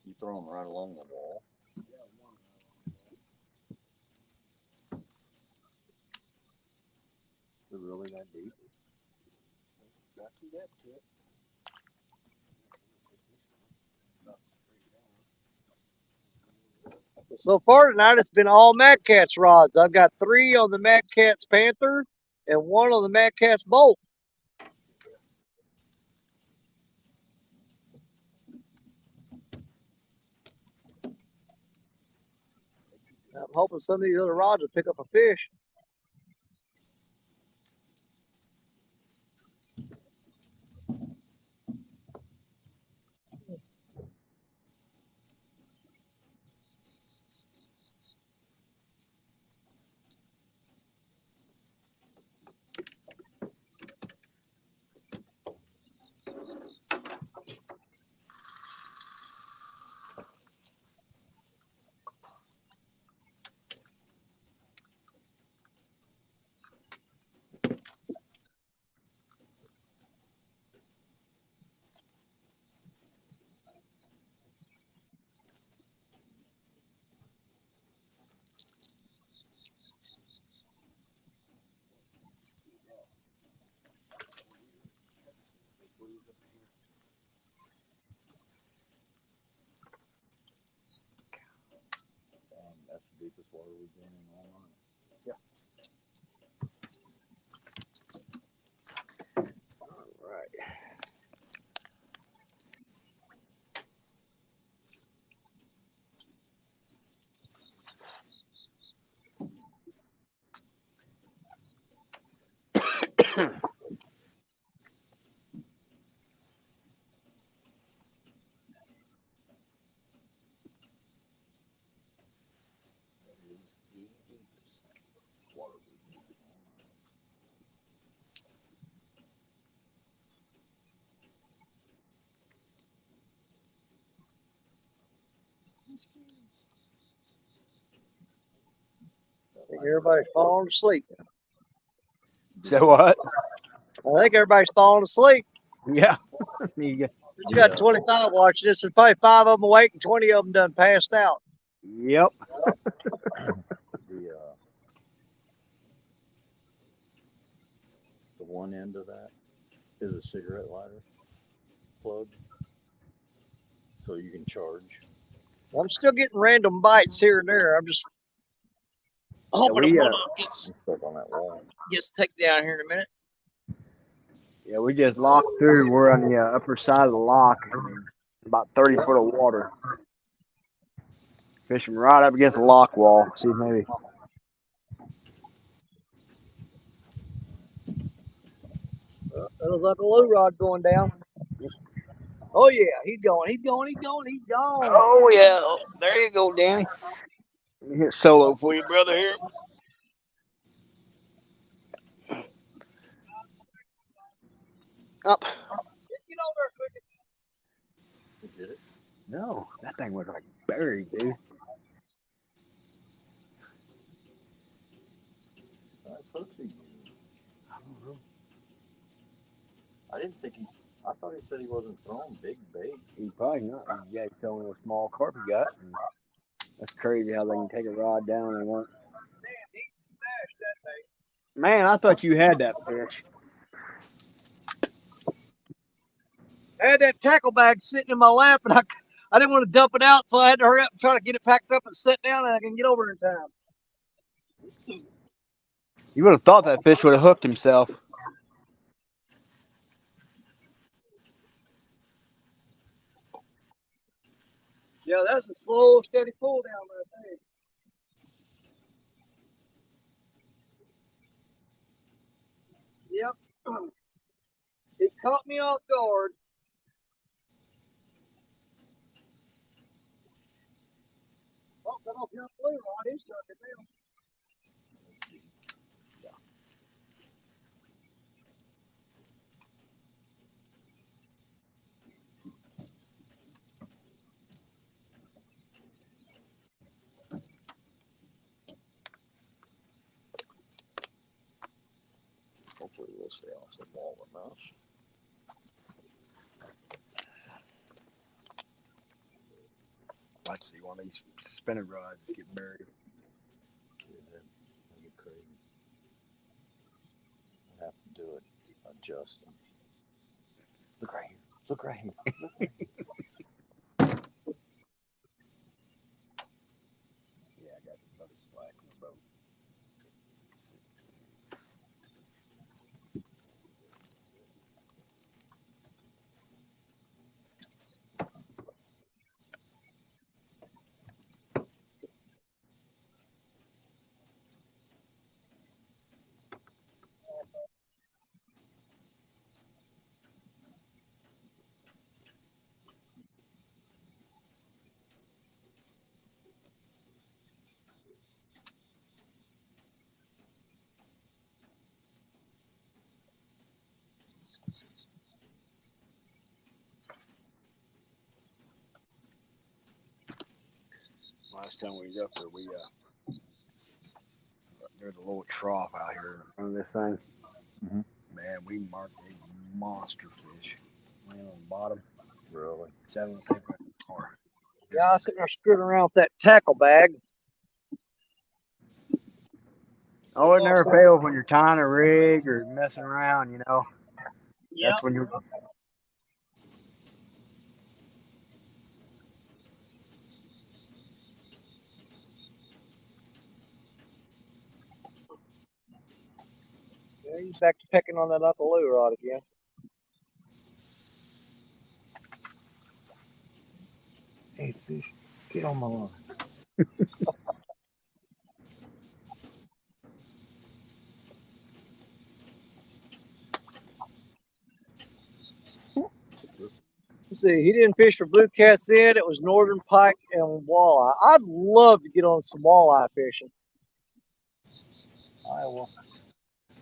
[SPEAKER 7] You throw them right along the wall. Is it really that deep?
[SPEAKER 5] Got some depth to it.
[SPEAKER 1] So far tonight, it's been all Mad Cat's rods. I've got 3 on the Mad Cat's Panther, and one on the Mad Cat's boat. I'm hoping some of these other rods will pick up a fish.
[SPEAKER 8] That's the deepest water we've been in all night.
[SPEAKER 4] All right.
[SPEAKER 1] I think everybody's falling asleep.
[SPEAKER 4] So what?
[SPEAKER 1] I think everybody's falling asleep.
[SPEAKER 4] Yeah. You
[SPEAKER 1] You got 25 watching this. There's probably 5 of them awake and 20 of them done passed out.
[SPEAKER 4] Yep.
[SPEAKER 8] The one end of that is a cigarette lighter plug, so you can charge.
[SPEAKER 1] I'm still getting random bites here and there. I'm just hoping
[SPEAKER 4] we,
[SPEAKER 1] one of them gets
[SPEAKER 8] Stuck on that wall.
[SPEAKER 1] taken down here in a minute.
[SPEAKER 4] Yeah, we just locked through. We're on the upper side of the lock, about 30 foot of water. Fishing right up against the lock wall. See if maybe.
[SPEAKER 1] That looks like a low rod going down. Oh yeah, he's going. He's going. He's going. He's going.
[SPEAKER 4] Oh, yeah. Oh, there you go, Danny. Let me hit solo for you, brother, here. Up.
[SPEAKER 1] Get over quick.
[SPEAKER 8] Did it?
[SPEAKER 4] No, that thing was like buried, dude.
[SPEAKER 8] Size hooks he used. I don't know. I didn't think he. I thought he said he wasn't throwing big bait.
[SPEAKER 4] He probably not. Yeah, he's throwing a small carp he got. And that's crazy how they can take a rod down and work. Man, I thought you had that fish.
[SPEAKER 1] I had that tackle bag sitting in my lap, and I didn't want to dump it out, so I had to hurry up and try to get it packed up and set down, and I can get over in time.
[SPEAKER 4] You would have thought that fish would have hooked himself.
[SPEAKER 1] Yeah, that's a slow, steady pull down there. Thing. Yep. It caught me off guard. Oh, got off your blue rod. He's stuck it now.
[SPEAKER 8] Hopefully we'll stay off the wall enough.
[SPEAKER 4] I'd like to see one of these spinning rods get buried.
[SPEAKER 8] Yeah, that'd be crazy. I have to do it. Adjust them. Look right here. Look right here.
[SPEAKER 4] Yeah, I got the slack in the boat.
[SPEAKER 5] last time we was up there, there's a little trough out here in front of this thing.
[SPEAKER 8] Mhm.
[SPEAKER 5] Man, we marked a monster fish. Laying on the bottom,
[SPEAKER 8] Really?
[SPEAKER 5] 7 paper.
[SPEAKER 1] Yeah, I was sitting there screwing around with that tackle bag.
[SPEAKER 4] Oh, it never fails when you're tying a rig or messing around, you know.
[SPEAKER 1] Yep.
[SPEAKER 4] That's when you're.
[SPEAKER 1] Yeah, he's back to pecking on that Uncle Lou rod again.
[SPEAKER 5] Hey, fish, get on my line.
[SPEAKER 1] Let's see, he didn't fish for blue cats then. It was northern pike and walleye. I'd love to get on some walleye fishing.
[SPEAKER 8] Iowa.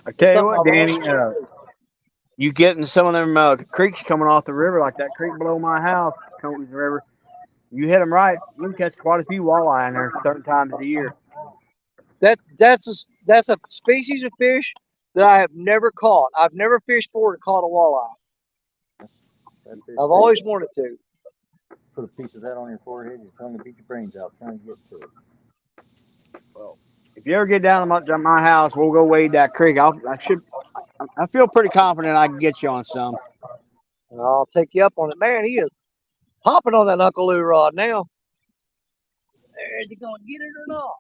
[SPEAKER 4] I
[SPEAKER 1] It's
[SPEAKER 4] tell you
[SPEAKER 1] something
[SPEAKER 4] what,
[SPEAKER 1] I've
[SPEAKER 4] Danny,
[SPEAKER 1] always wanted to do.
[SPEAKER 4] you get in some of them creeks coming off the river, like that creek below my house, Cones River. You hit them right, you can catch quite a few walleye in there certain times of the year.
[SPEAKER 1] That's a species of fish that I have never caught. I've never fished for and caught a walleye.
[SPEAKER 8] That fish
[SPEAKER 1] I've always wanted to.
[SPEAKER 8] put a piece of that on your forehead, you're trying to beat your brains out trying to get to it.
[SPEAKER 4] Well, if you ever get down to my house, we'll go wade that creek. I feel pretty confident I can get you on some.
[SPEAKER 1] And I'll take you up on it. Man, he is hopping on that Uncle Lou rod now. Is he going to get it or not?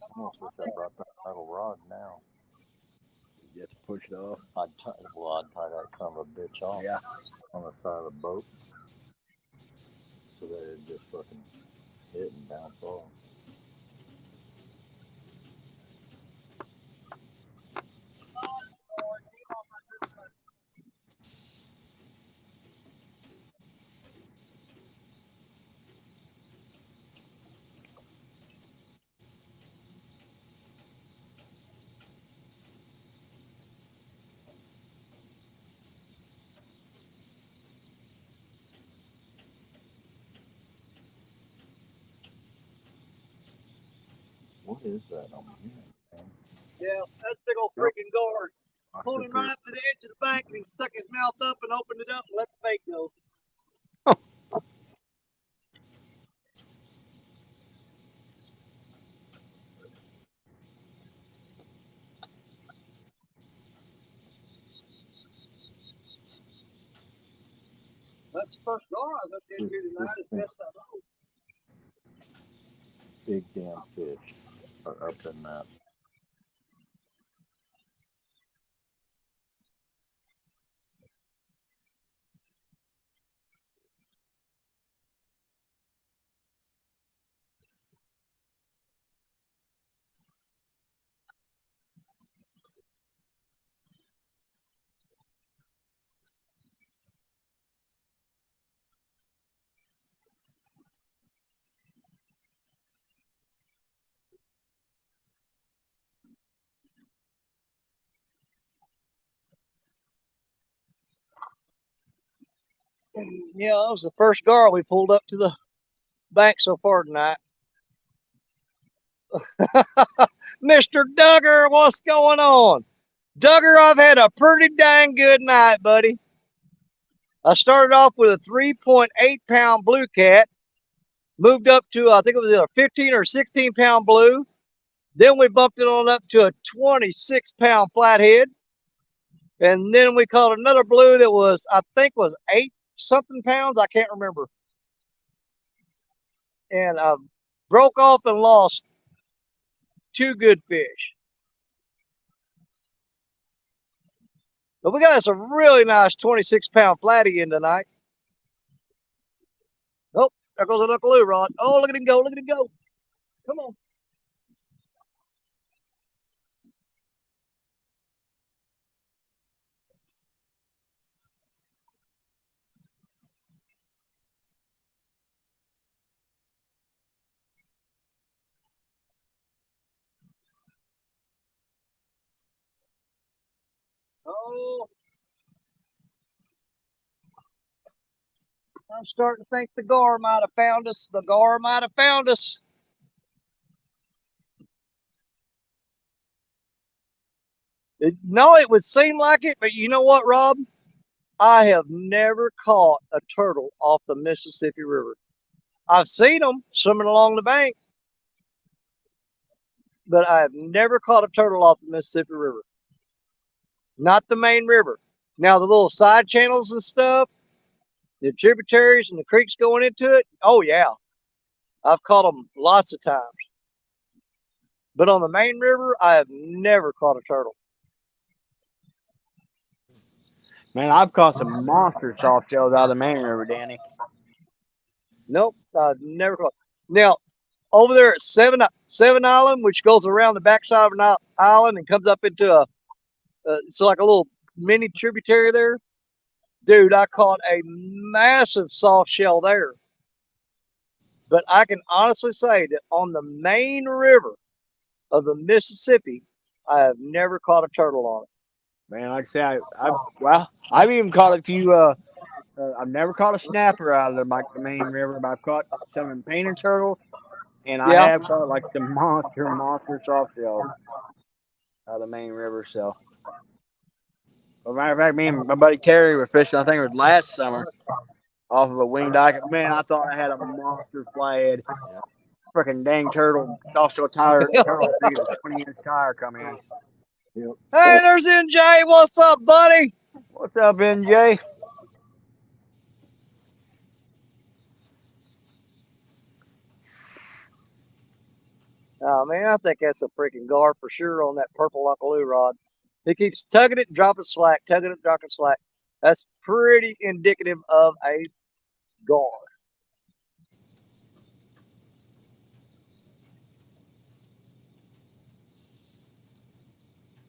[SPEAKER 8] I almost wish I brought that metal rod now.
[SPEAKER 5] You just push it off.
[SPEAKER 8] I'd tie that son of a bitch off
[SPEAKER 5] Yeah.
[SPEAKER 8] on the side of the boat so that it just fucking hit and bounce off. What is that on here, man?
[SPEAKER 1] Yeah, that's a big old freaking guard. Pulled him right up to the edge of the bank and he stuck his mouth up and opened it up and let the bait go. That's the first guard I've up there tonight, as best I know.
[SPEAKER 8] Big damn fish are up in that.
[SPEAKER 1] Yeah, that was the first guard we pulled up to the bank so far tonight. Mr. Duggar, what's going on? Duggar, I've had a pretty dang good night, buddy. I started off with a 3.8 pound blue cat, moved up to, I think it was a 15 or 16 pound blue. Then we bumped it on up to a 26 pound flathead. And then we caught another blue that was, I think was 8 something pounds. I can't remember. And I broke off and lost 2 good fish. But we got us a really nice 26 pound flatty in tonight. Oh, there goes an Uncle Lou rod. Oh, look at him go. Look at him go. Come on. Oh, I'm starting to think the gar might have found us. The gar might have found us. No, it would seem like it, but you know what, Rob? I have never caught a turtle off the Mississippi River. I've seen them swimming along the bank, but I have never caught a turtle off the Mississippi River. Not the main river. Now, the little side channels and stuff, the tributaries and the creeks going into it, oh, yeah. I've caught them lots of times. But on the main river, I have never caught a turtle.
[SPEAKER 4] Man, I've caught some monster soft shells out of the main river, Danny.
[SPEAKER 1] Nope, I've never caught. Now, over there at Seven Island, which goes around the backside of an island and comes up into it's like a little mini tributary there. Dude, I caught a massive soft shell there. But I can honestly say that on the main river of the Mississippi, I have never caught a turtle on it.
[SPEAKER 4] Man, like I say, I've even caught a few. I've never caught a snapper out of the main river, but I've caught some of them painted turtles, and I
[SPEAKER 1] Yeah.
[SPEAKER 4] have caught like the monster soft shells out of the main river. So, as a matter of fact, me and my buddy Terry were fishing. I think it was last summer off of a winged ike. Man, I thought I had a monster flathead. Freaking dang turtle, also turtle feed a 20-inch tire come in.
[SPEAKER 8] Yep.
[SPEAKER 1] Hey, there's NJ. What's up, buddy?
[SPEAKER 4] What's up, NJ?
[SPEAKER 1] Oh, man, I think that's a freaking gar for sure on that purple Uncle rod. He keeps tugging it and dropping slack, tugging it, dropping slack. That's pretty indicative of a gar.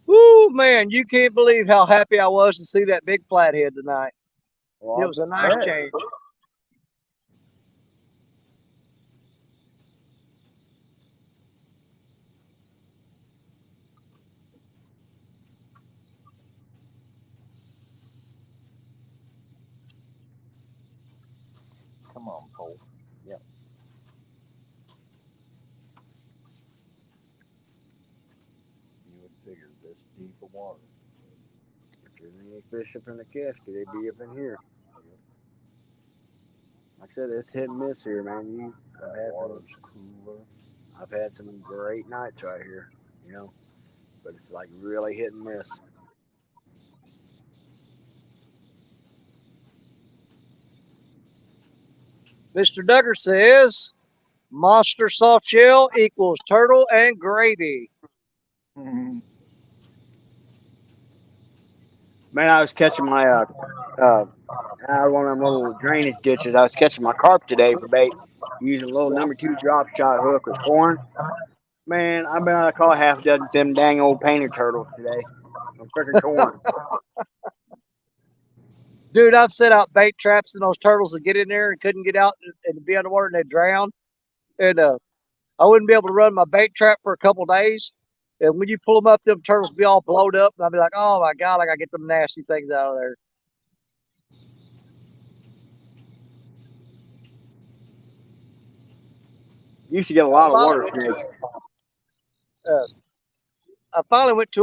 [SPEAKER 1] Woo, man, you can't believe how happy I was to see that big flathead tonight.
[SPEAKER 4] Well,
[SPEAKER 1] It was a nice change.
[SPEAKER 8] Come on, Cole. Yep. You would figure this deep of water.
[SPEAKER 4] if there's any fish up in the casket, they'd be up in here. Like I said, it's hit and miss here, man.
[SPEAKER 8] Water's cooler.
[SPEAKER 4] I've had some great nights right here, but it's like really hit and miss.
[SPEAKER 1] Mr. Duggar says monster soft shell equals turtle and gravy.
[SPEAKER 8] Mhm.
[SPEAKER 4] Man, I was catching my out of one of them little drainage ditches. I was catching my carp today for bait using a little number 2 drop shot hook with corn. Man, I've been able to call half a dozen of them dang old painted turtles today on freaking corn.
[SPEAKER 1] Dude, I've set out bait traps and those turtles would get in there and couldn't get out and be underwater and they'd drown. And I wouldn't be able to run my bait trap for a couple days. And when you pull them up, them turtles be all blowed up. And I'd be like, oh my God, I got to get them nasty things out of there.
[SPEAKER 4] You used to get a lot of water snakes.
[SPEAKER 1] I finally went to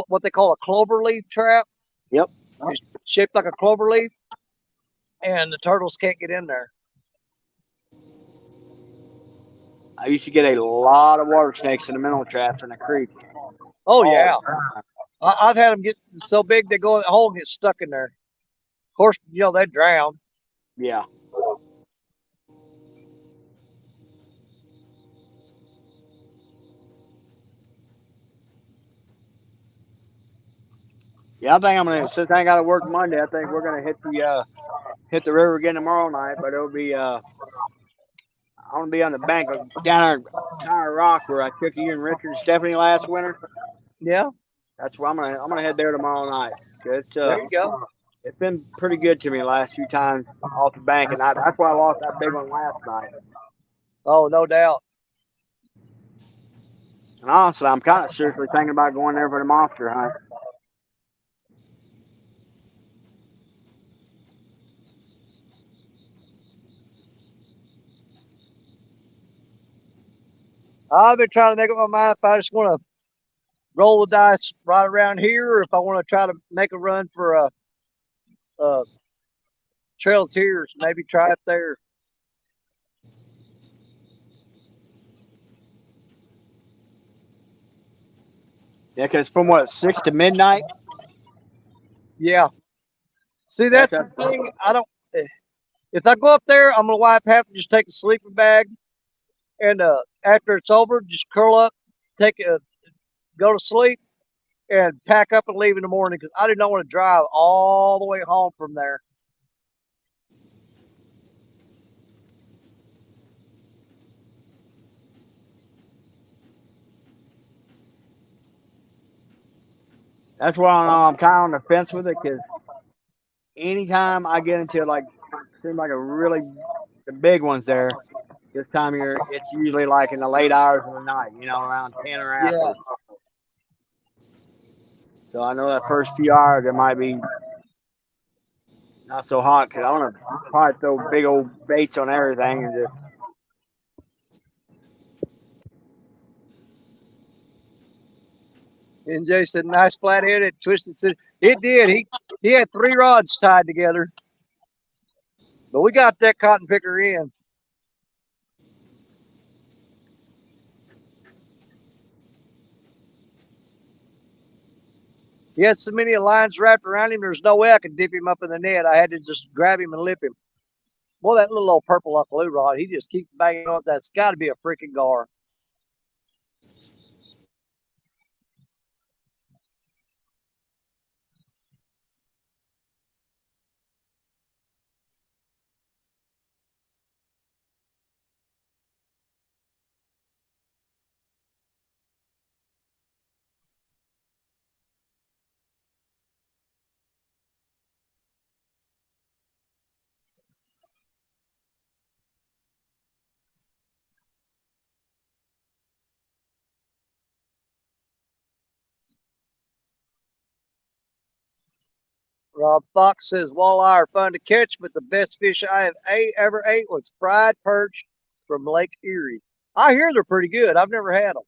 [SPEAKER 1] what they call a clover leaf trap.
[SPEAKER 4] Yep.
[SPEAKER 1] It's shaped like a clover leaf. And the turtles can't get in there.
[SPEAKER 4] I used to get a lot of water snakes in the minnow traps in the creek.
[SPEAKER 1] Oh, yeah. I've had them get so big they go in the hole and get stuck in there. Of course, they drown.
[SPEAKER 4] Yeah. Yeah, I think since I got to work Monday, I think we're gonna hit the river again tomorrow night. But it'll be I'm gonna be on the bank down there, Tower Rock, where I took you and Richard and Stephanie last winter.
[SPEAKER 1] Yeah.
[SPEAKER 4] That's where I'm gonna head there tomorrow night. It's
[SPEAKER 1] There you go.
[SPEAKER 4] It's been pretty good to me the last few times off the bank, and that's why I lost that big one last night.
[SPEAKER 1] Oh, no doubt.
[SPEAKER 4] And honestly, I'm kind of seriously thinking about going there for the monster hunt.
[SPEAKER 1] I've been trying to make up my mind if I just want to roll the dice right around here, or if I want to try to make a run for a Trail of Tears. Maybe try it there.
[SPEAKER 4] Yeah, because from what 6 to midnight.
[SPEAKER 1] Yeah. See,
[SPEAKER 4] That's
[SPEAKER 1] that's
[SPEAKER 4] up.
[SPEAKER 1] the thing. I don't. If I go up there, I'm gonna wipe half and just take a sleeping bag, and after it's over, just curl up, go to sleep, and pack up and leave in the morning because I do not want to drive all the way home from there.
[SPEAKER 4] That's why I'm kind of on the fence with it because anytime I get into like seems like a really the big ones there. This time of year, it's usually like in the late hours of the night, around 10 or
[SPEAKER 1] Yeah.
[SPEAKER 4] after. So I know that first few hours it might be not so hot because I want to probably throw big old baits on everything and just.
[SPEAKER 1] And Jay said, nice flathead. It twisted. It did. He had 3 rods tied together, but we got that cotton picker in. He had so many lines wrapped around him, there's no way I could dip him up in the net. I had to just grab him and lip him. Well, that little old purple Uncle rod, he just keeps banging on. That's got to be a freaking gar. Rob Fox says walleye are fun to catch, but the best fish I have ever ate was fried perch from Lake Erie. I hear they're pretty good. I've never had them.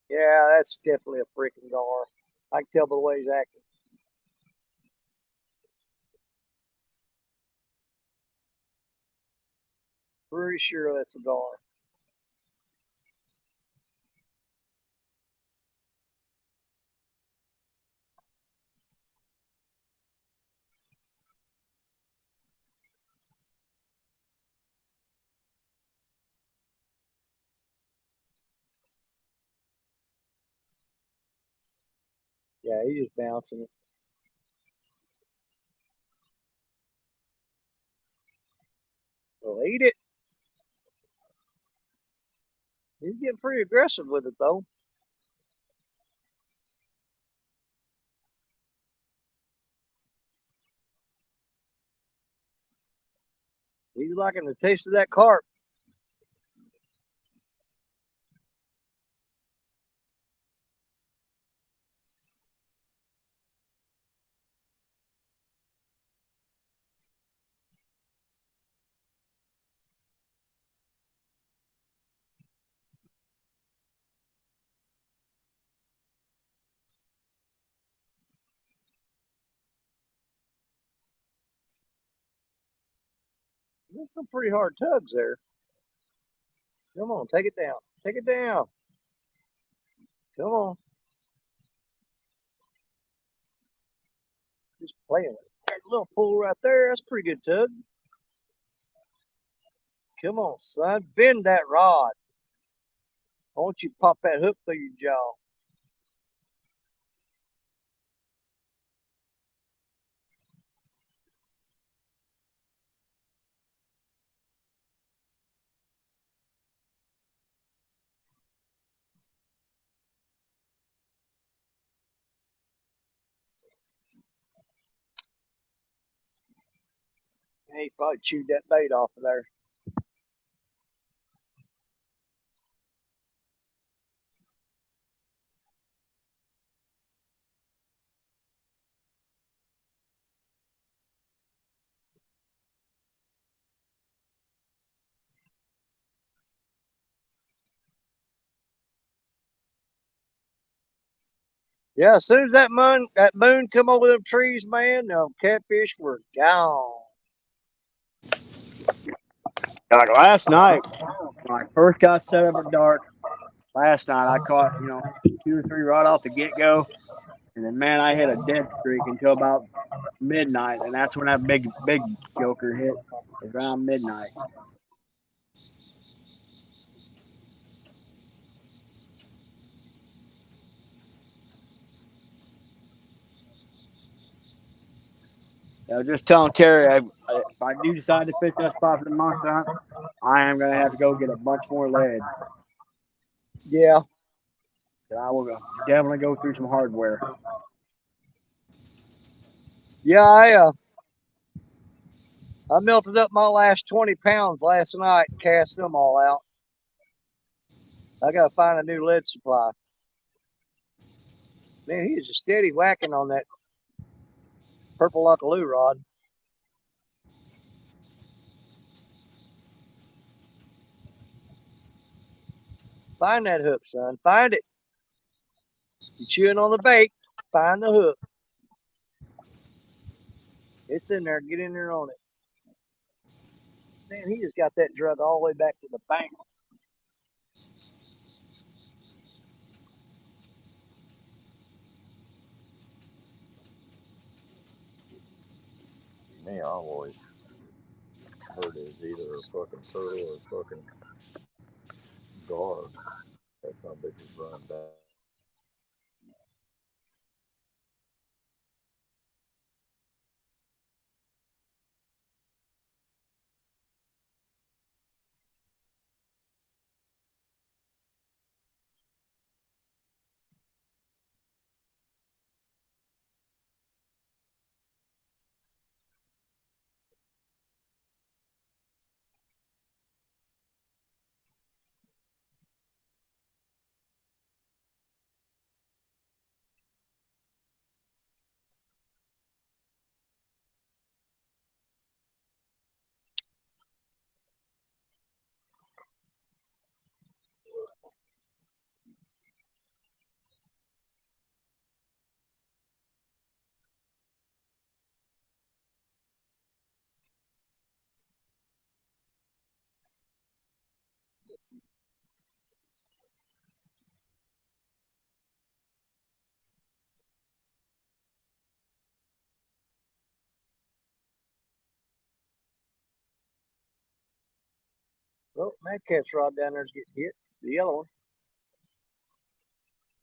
[SPEAKER 1] Yeah, that's definitely a freaking gar. I can tell by the way he's acting. Pretty sure that's a gar. Yeah, he's just bouncing it. Well, eat it. He's getting pretty aggressive with it though. He's liking the taste of that carp. That's some pretty hard tugs there. Come on, take it down. Take it down. Come on. Just playing with it. There's a little pull right there. That's a pretty good tug. Come on, son. Bend that rod. I want you to pop that hook through your jaw. He probably chewed that bait off of there. Yeah, as soon as that moon come over them trees, man, catfish were gone.
[SPEAKER 4] Like last night, when I first got set up at dark, last night I caught, 2 or 3 right off the get go. And then, man, I hit a dead streak until about midnight. And that's when that big joker hit, around midnight. I was just telling Terry, if I do decide to fish that spot for the monster hunt, I am going to have to go get a bunch more lead.
[SPEAKER 1] Yeah,
[SPEAKER 4] I will definitely go through some hardware.
[SPEAKER 1] yeah. I melted up my last 20 pounds last night and cast them all out. I got to find a new lead supply. Man, he is just steady whacking on that purple lockaloo rod. Find that hook, son. Find it. You're chewing on the bait. Find the hook. It's in there. Get in there on it. Man, he just got that drug all the way back to the bank.
[SPEAKER 8] Me, I always heard it was either a fucking turtle or a fucking guard. That's how bitch is running back.
[SPEAKER 1] Oh, that cat's rod down there's getting hit. The yellow one.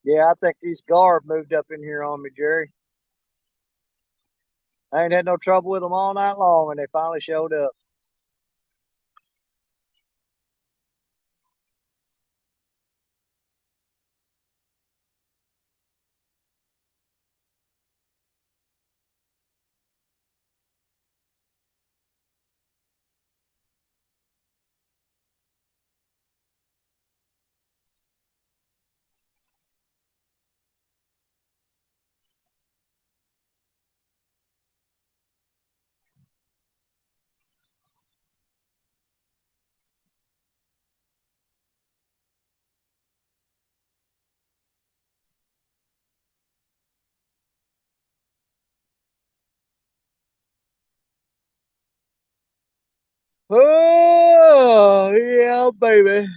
[SPEAKER 1] Yeah, I think these guard moved up in here on me, Jerry. I ain't had no trouble with them all night long, and they finally showed up. Oh, yeah, baby.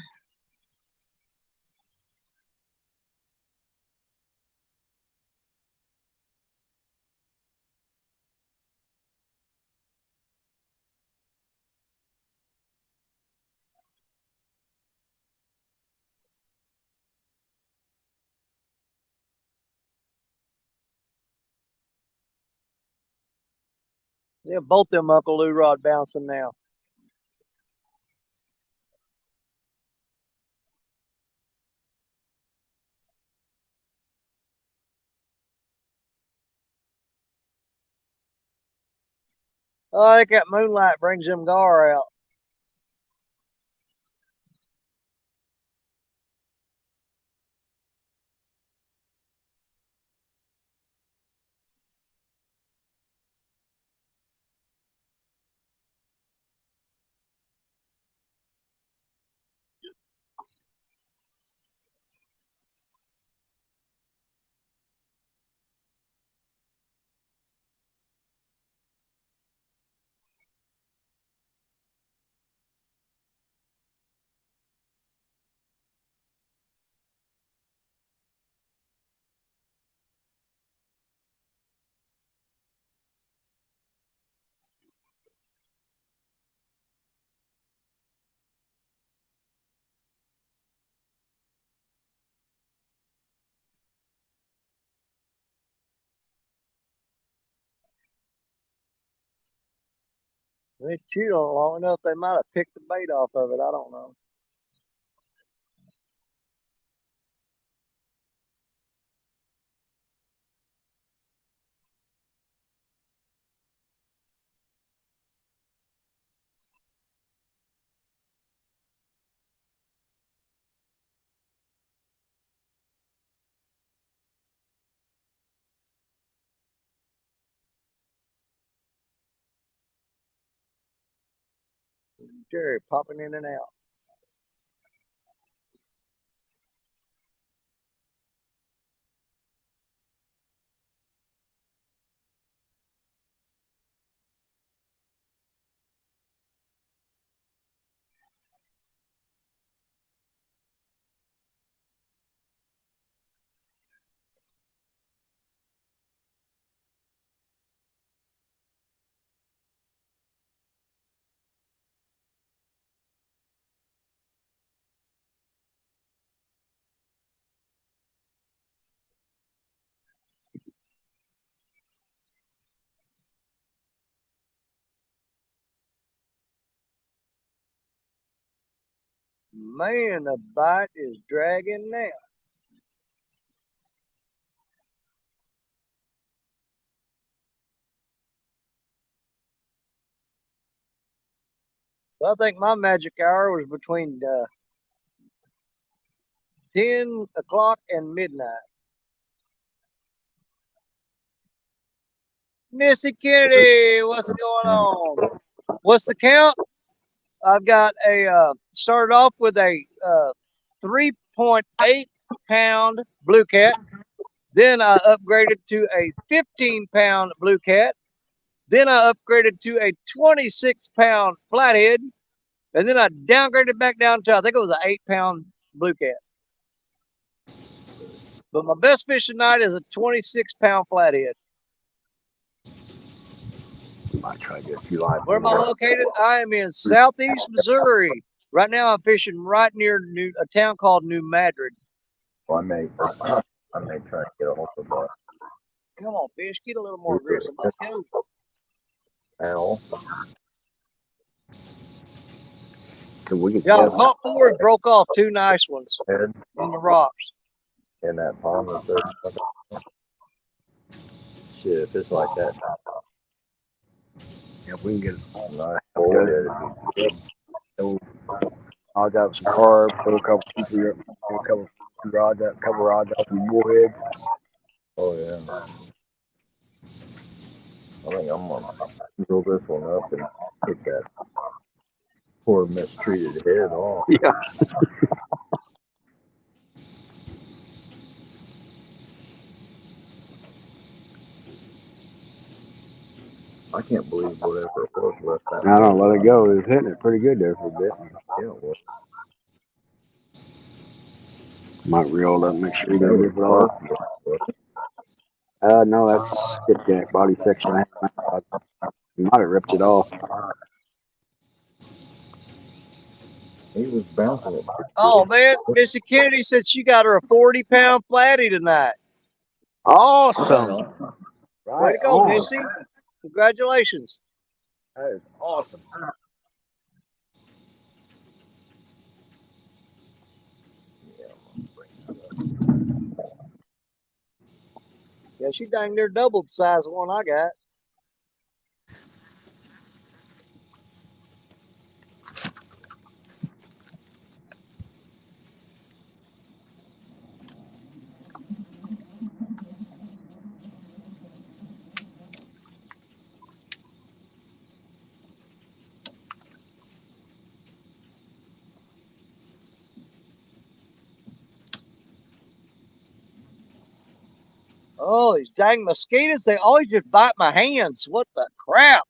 [SPEAKER 1] Yeah, both them Uncle Lou Rod bouncing now. Oh, I think that moonlight brings them gar out. They chewed on it long enough, they might have picked the bait off of it. I don't know. Jerry popping in and out. Man, the bite is dragging now. So I think my magic hour was between 10 o'clock and midnight. Missy Kennedy, what's going on? What's the count? I've got a started off with a 3.8 pound blue cat. Then I upgraded to a 15-pound blue cat. Then I upgraded to a 26-pound flathead. And then I downgraded back down to, I think it was an 8-pound blue cat. But my best fish tonight is a 26-pound flathead.
[SPEAKER 8] Might try to get a few lines.
[SPEAKER 1] Where am I located? I am in southeast Missouri. Right now I'm fishing right near a town called New Madrid.
[SPEAKER 8] So I may try to get a hold of that.
[SPEAKER 1] Come on, fish, get a little more aggressive. Let's go.
[SPEAKER 8] Owl. Cause we could
[SPEAKER 1] Yeah, I
[SPEAKER 8] test
[SPEAKER 1] caught 4 and broke off 2 nice ones
[SPEAKER 8] head
[SPEAKER 1] in the rocks.
[SPEAKER 8] in that pond that's there. Shit, if it's like that,
[SPEAKER 7] If we can get
[SPEAKER 8] nice bullhead, it'd be
[SPEAKER 7] so I got some carb, throw a couple rods out some bullhead.
[SPEAKER 8] oh yeah. I think I'm gonna roll this one up and get that poor mistreated head off.
[SPEAKER 7] Yeah.
[SPEAKER 8] I can't believe whatever it was left that.
[SPEAKER 7] I don't know, let it go. It was hitting it pretty good there for a bit.
[SPEAKER 8] Yeah, it was.
[SPEAKER 7] Might reel it up, make sure you don't rip it off. No, that's skipjack body section. You might have ripped it off.
[SPEAKER 8] He was bouncing it.
[SPEAKER 1] Oh, man, Missy Kennedy said she got her a 40-pound flatty tonight.
[SPEAKER 7] Awesome. Right.
[SPEAKER 1] Way to go,
[SPEAKER 7] on.
[SPEAKER 1] Missy. Congratulations.
[SPEAKER 7] That is awesome.
[SPEAKER 1] Yeah, she dang near doubled the size of one I got. Oh, these dang mosquitoes, they always just bite my hands. What the crap?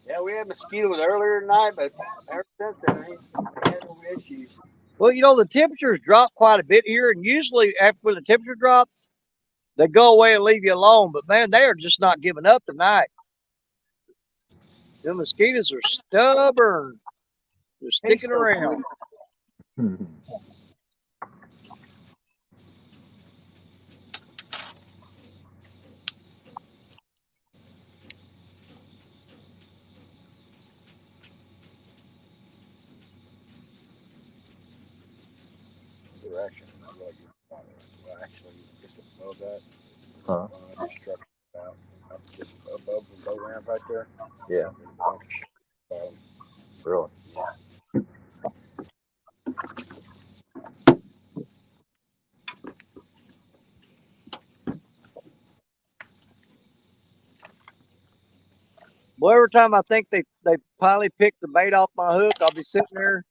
[SPEAKER 4] Yeah, we had mosquitoes earlier tonight, but ever since then, I ain't had no issues.
[SPEAKER 1] Well, you know, the temperatures drop quite a bit here, and usually after the temperature drops, they go away and leave you alone. But man, they are just not giving up tonight. The mosquitoes are stubborn. They're sticking around.
[SPEAKER 7] direction. What you want. Well, actually, just above that.
[SPEAKER 8] Huh?
[SPEAKER 7] Just struck out up just above the boat ramp right there.
[SPEAKER 8] Yeah.
[SPEAKER 7] There's a bunch of shit about 'em.
[SPEAKER 8] Really?
[SPEAKER 1] Well, every time I think they finally picked the bait off my hook, I'll be sitting there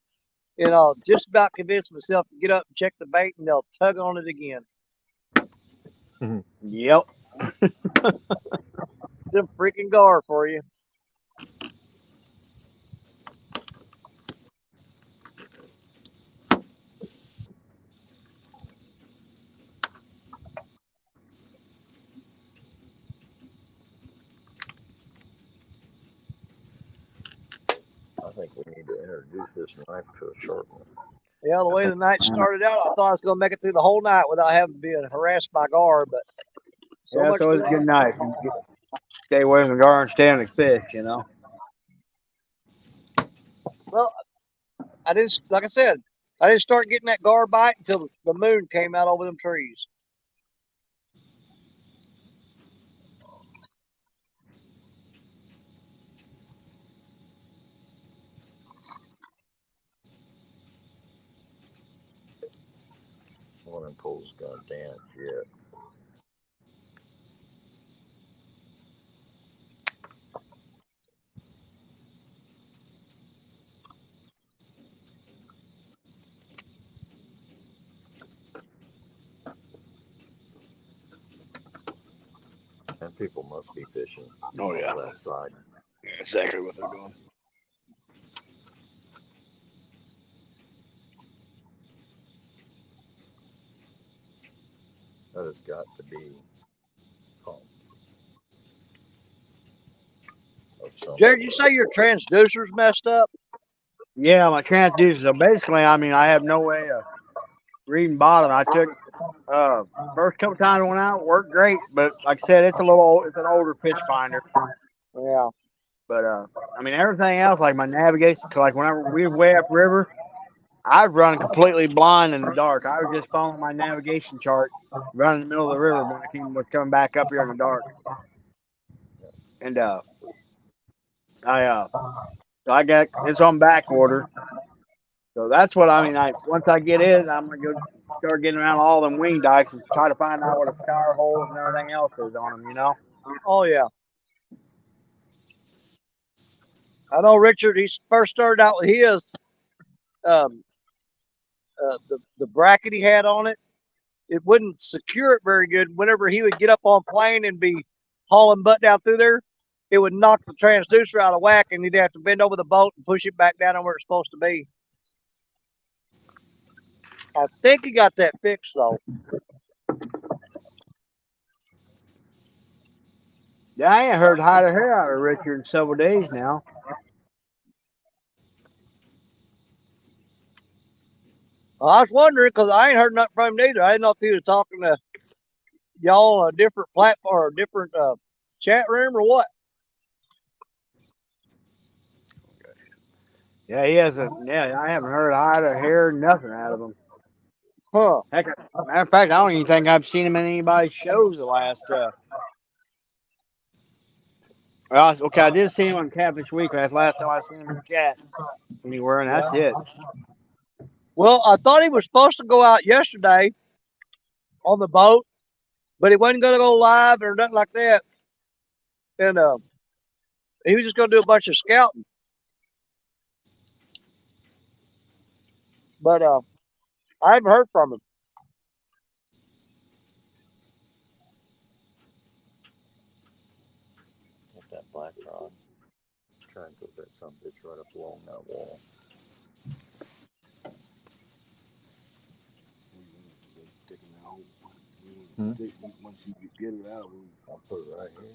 [SPEAKER 1] and I'll just about convince myself to get up and check the bait, and they'll tug on it again.
[SPEAKER 4] Yep.
[SPEAKER 1] It's them freaking gar for you.
[SPEAKER 8] I think we need to introduce this knife to a sharp one.
[SPEAKER 1] Yeah, the way the night started out, I thought I was going to make it through the whole night without having to be harassed by gar, but so
[SPEAKER 4] Yeah,
[SPEAKER 1] much
[SPEAKER 4] so
[SPEAKER 1] for
[SPEAKER 4] it's a
[SPEAKER 1] that.
[SPEAKER 4] good night. Stay away from the gar and stay on the fish, you know.
[SPEAKER 1] Well, I didn't, like I said, I didn't start getting that gar bite until the moon came out over them trees.
[SPEAKER 8] One of them poles gonna dance yet. And people must be fishing
[SPEAKER 7] Oh yeah,
[SPEAKER 8] on that side.
[SPEAKER 7] exactly what they're doing.
[SPEAKER 8] That has got to be pump of some
[SPEAKER 1] Jared, you
[SPEAKER 8] sort.
[SPEAKER 1] say your transducer's messed up?
[SPEAKER 4] Yeah, my transducer. So basically, I mean, I have no way of reading bottom. I took first couple times I went out, worked great, but like I said, it's an older fish finder.
[SPEAKER 1] Yeah.
[SPEAKER 4] But I mean, everything else, like my navigation, like whenever we were way upriver, I'd run completely blind in the dark. I was just following my navigation chart, running in the middle of the river when I was coming back up here in the dark. And so I got it's on back order. So that's what I mean. Once I get in, I'm gonna go start getting around all them wing dikes and try to find out where the power holes and everything else is on them. You know.
[SPEAKER 1] Oh, yeah. I know Richard, he first started out with his, um, the bracket he had on it, it wouldn't secure it very good. Whenever he would get up on plane and be hauling butt down through there, it would knock the transducer out of whack, and he'd have to bend over the boat and push it back down on where it's supposed to be. I think he got that fixed, though.
[SPEAKER 4] Yeah, I ain't heard hide or hair out of Richard in several days now.
[SPEAKER 1] I was wondering because I ain't heard nothing from him neither. I didn't know if he was talking to y'all on a different platform or a different chat room or what.
[SPEAKER 4] Yeah, he hasn't. Yeah, I haven't heard hide or hair, nothing out of him.
[SPEAKER 1] Huh.
[SPEAKER 4] Heck, matter of fact, I don't even think I've seen him in anybody's shows the last. Well, okay, I did see him on Catfish Week. That's the last time I seen him in the chat anywhere, and that's it.
[SPEAKER 1] Well, I thought he was supposed to go out yesterday on the boat, but he wasn't going to go live or nothing like that. And he was just going to do a bunch of scouting. But I haven't heard from him.
[SPEAKER 8] Get that black rod. Try and put that some bitch right up along that wall.
[SPEAKER 7] Sticking out.
[SPEAKER 8] Hmm?
[SPEAKER 7] Once you get it out,
[SPEAKER 8] I'll put it right here.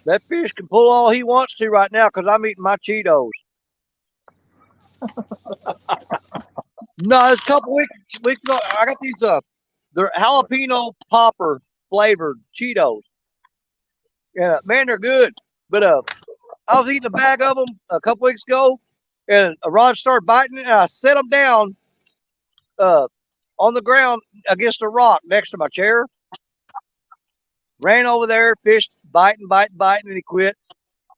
[SPEAKER 1] That fish can pull all he wants to right now because I'm eating my Cheetos. No, it's a couple weeks ago. I got these they're jalapeno popper flavored Cheetos. Yeah, man, they're good. But I was eating a bag of them a couple weeks ago, and Rod started biting it, and I set them down uh on the ground against a rock next to my chair. Ran over there, fished, biting, and he quit.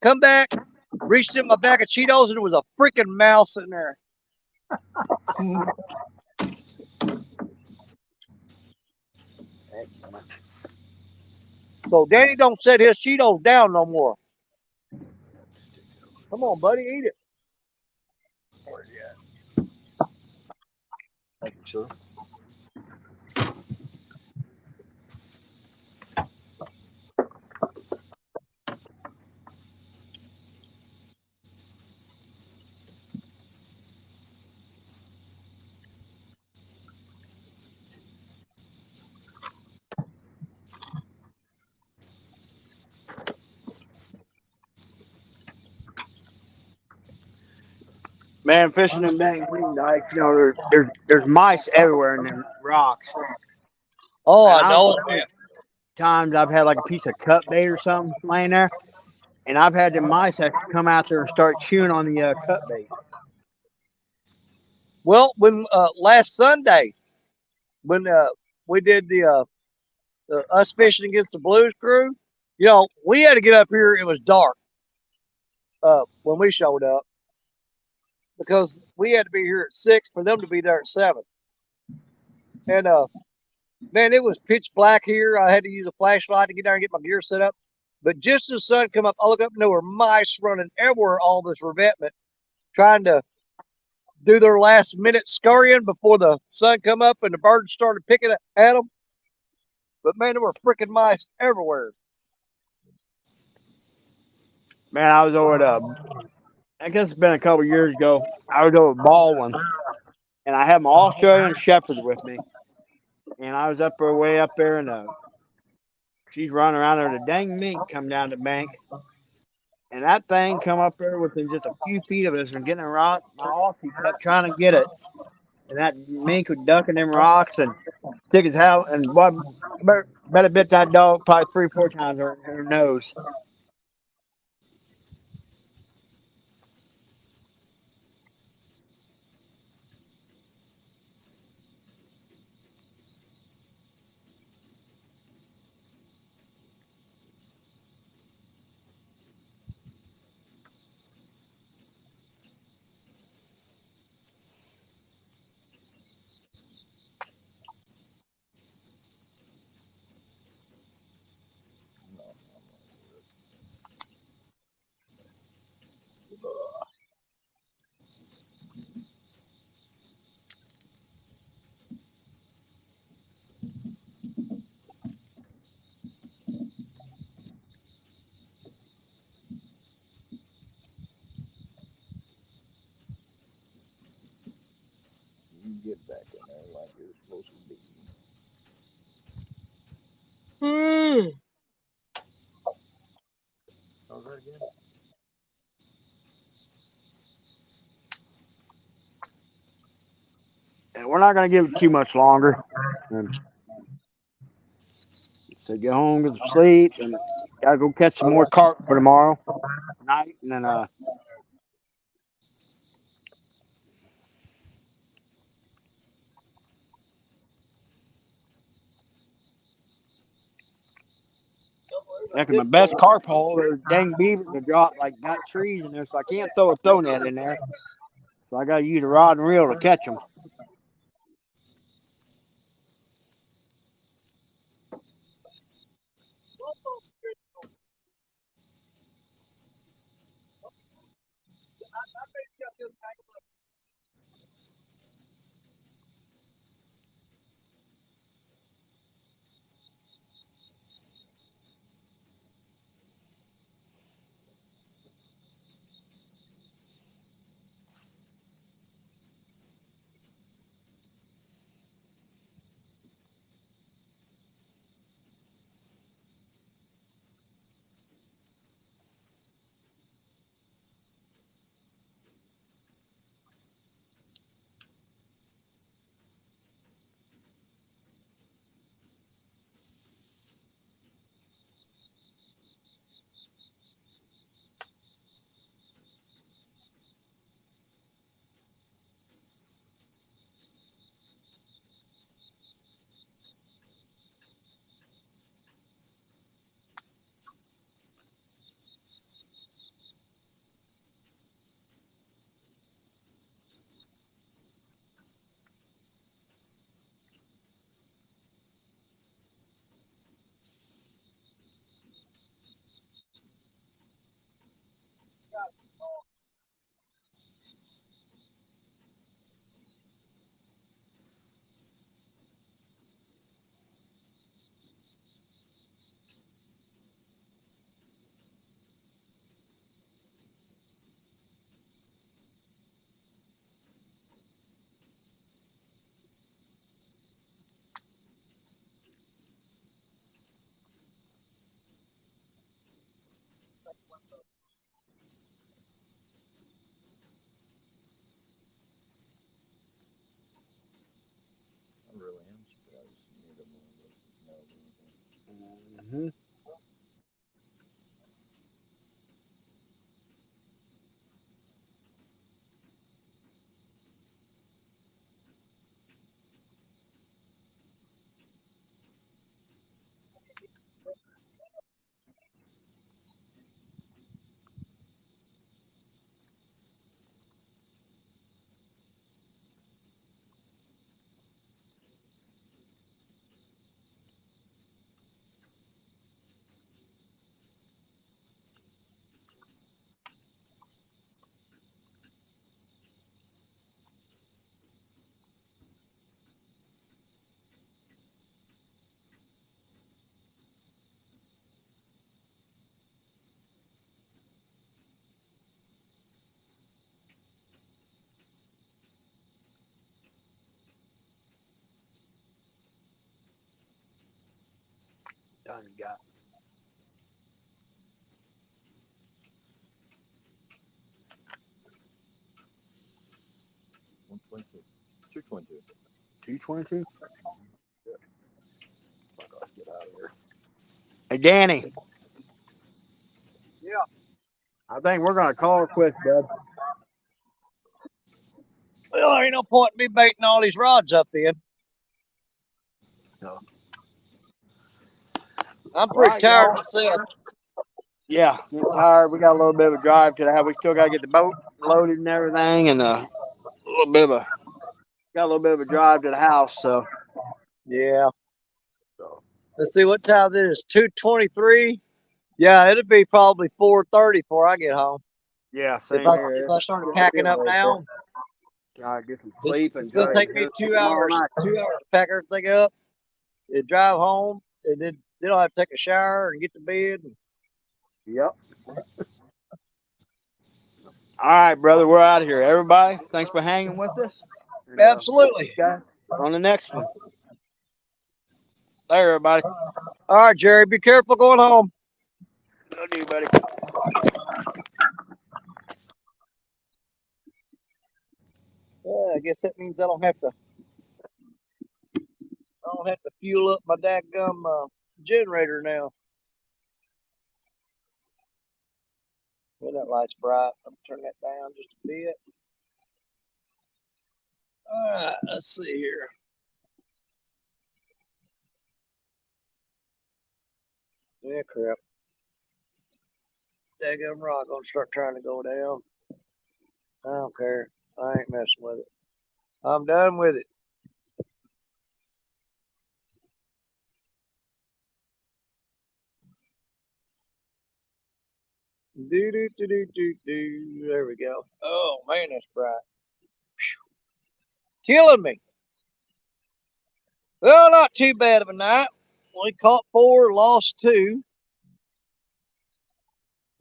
[SPEAKER 1] Come back, reached in my bag of Cheetos, and there was a freaking mouse in there. So Danny don't set his Cheetos down no more. Come on, buddy, eat it.
[SPEAKER 7] Where's he at? Thank you, sir.
[SPEAKER 4] Man, fishing in Bang Green dikes, you know, there's mice everywhere in them rocks.
[SPEAKER 1] Oh,
[SPEAKER 4] And
[SPEAKER 1] I
[SPEAKER 4] I've
[SPEAKER 1] know, man.
[SPEAKER 4] times I've had like a piece of cut bait or something laying there, and I've had the mice actually come out there and start chewing on the cut bait.
[SPEAKER 1] Well, when last Sunday, when we did the us fishing against the Blues Crew, you know, we had to get up here. It was dark when we showed up because we had to be here at 6 for them to be there at 7. And man, it was pitch black here. I had to use a flashlight to get there and get my gear set up. But just as the sun come up, I look up and there were mice running everywhere all this revetment, trying to do their last minute scurrying before the sun come up and the birds started picking at them. But man, there were freaking mice everywhere.
[SPEAKER 4] Man, I was over at I guess it's been a couple years ago. I was over at Baldwin, and I had my Australian Shepherd with me, and I was up there way up there, and she's running around there. The dang mink come down the bank, and that thing come up there within just a few feet of us and getting a rock. My Aussie kept trying to get it, and that mink was ducking them rocks and stick his hell and boy, better bit that dog probably 3 or 4 times in her nose.
[SPEAKER 8] You get back in there like you're supposed to be. How's that again?
[SPEAKER 4] And we're not going to give it too much longer. And so get home, get to sleep, and gotta go catch some more carp for tomorrow night. And then heck, my best carp hole, there's dang beavers that drop like got trees in there, so I can't throw a throw net in there. So I got to use a rod and reel to catch them.
[SPEAKER 7] Done you got?
[SPEAKER 8] $2.22.
[SPEAKER 7] 222.
[SPEAKER 8] Let's get out of here.
[SPEAKER 4] Hey, Danny.
[SPEAKER 7] I think we're gonna call it quits, bud.
[SPEAKER 1] Well, there ain't no point in me baiting all these rods up in.
[SPEAKER 7] No.
[SPEAKER 1] I'm
[SPEAKER 7] All
[SPEAKER 1] pretty
[SPEAKER 7] right,
[SPEAKER 1] tired
[SPEAKER 7] y'all.
[SPEAKER 1] myself.
[SPEAKER 4] Yeah, getting tired. We got a little bit of a drive today. We still got to get the boat loaded and everything, and got a little bit of a drive to the house. So
[SPEAKER 1] Yeah.
[SPEAKER 7] So
[SPEAKER 1] Let's see what time it is. 2:23. Yeah, it'll be probably 4:30 before I get home.
[SPEAKER 7] yeah,
[SPEAKER 1] If
[SPEAKER 7] same
[SPEAKER 1] I
[SPEAKER 7] here.
[SPEAKER 1] if I started
[SPEAKER 7] It's
[SPEAKER 1] packing
[SPEAKER 7] getting
[SPEAKER 1] up
[SPEAKER 7] late.
[SPEAKER 1] now,
[SPEAKER 7] Gotta get some sleep
[SPEAKER 1] it's
[SPEAKER 7] and
[SPEAKER 1] gonna
[SPEAKER 7] try
[SPEAKER 1] take
[SPEAKER 7] to
[SPEAKER 1] me
[SPEAKER 7] do
[SPEAKER 1] 2
[SPEAKER 7] tomorrow
[SPEAKER 1] hours.
[SPEAKER 7] night.
[SPEAKER 1] 2 hours to pack everything up and drive home, and then I'll have to take a shower and get to bed.
[SPEAKER 7] Yep.
[SPEAKER 4] all right, brother, we're out of here. Everybody, thanks for hanging with us. And
[SPEAKER 1] Absolutely.
[SPEAKER 4] guys, on the next one. There, everybody.
[SPEAKER 1] All right, Jerry, be careful going home.
[SPEAKER 4] Will do, buddy.
[SPEAKER 1] Yeah, I guess that means I don't have to fuel up my dadgum generator now. Well, that light's bright. I'm gonna turn that down just a bit. All right, let's see here. Yeah, crap. Dadgum rock gonna start trying to go down. I don't care. I ain't messing with it. I'm done with it. Do do do do do do. There we go. Oh man, that's bright. Killing me. Well, not too bad of a night. We caught 4, lost 2.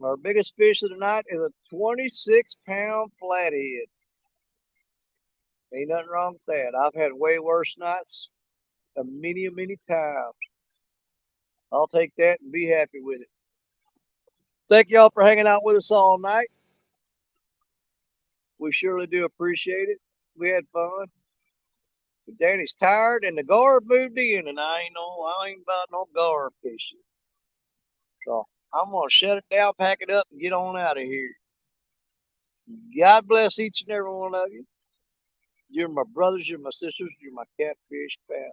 [SPEAKER 1] Our biggest fish of the night is a 26-pound flathead. Ain't nothing wrong with that. I've had way worse nights many times. I'll take that and be happy with it. Thank y'all for hanging out with us all night. We surely do appreciate it. We had fun. But Danny's tired and the guard moved in, and I ain't about no guard fishing. So I'm gonna shut it down, pack it up, and get on out of here. God bless each and every one of you. You're my brothers, you're my sisters, you're my catfish pals.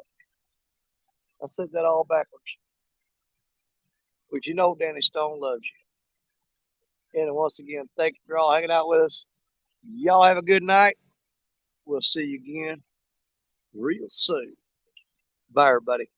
[SPEAKER 1] I said that all backwards. But you know Danny Stone loves you. And once again, thank you for all hanging out with us. Y'all have a good night. We'll see you again real soon. Bye, everybody.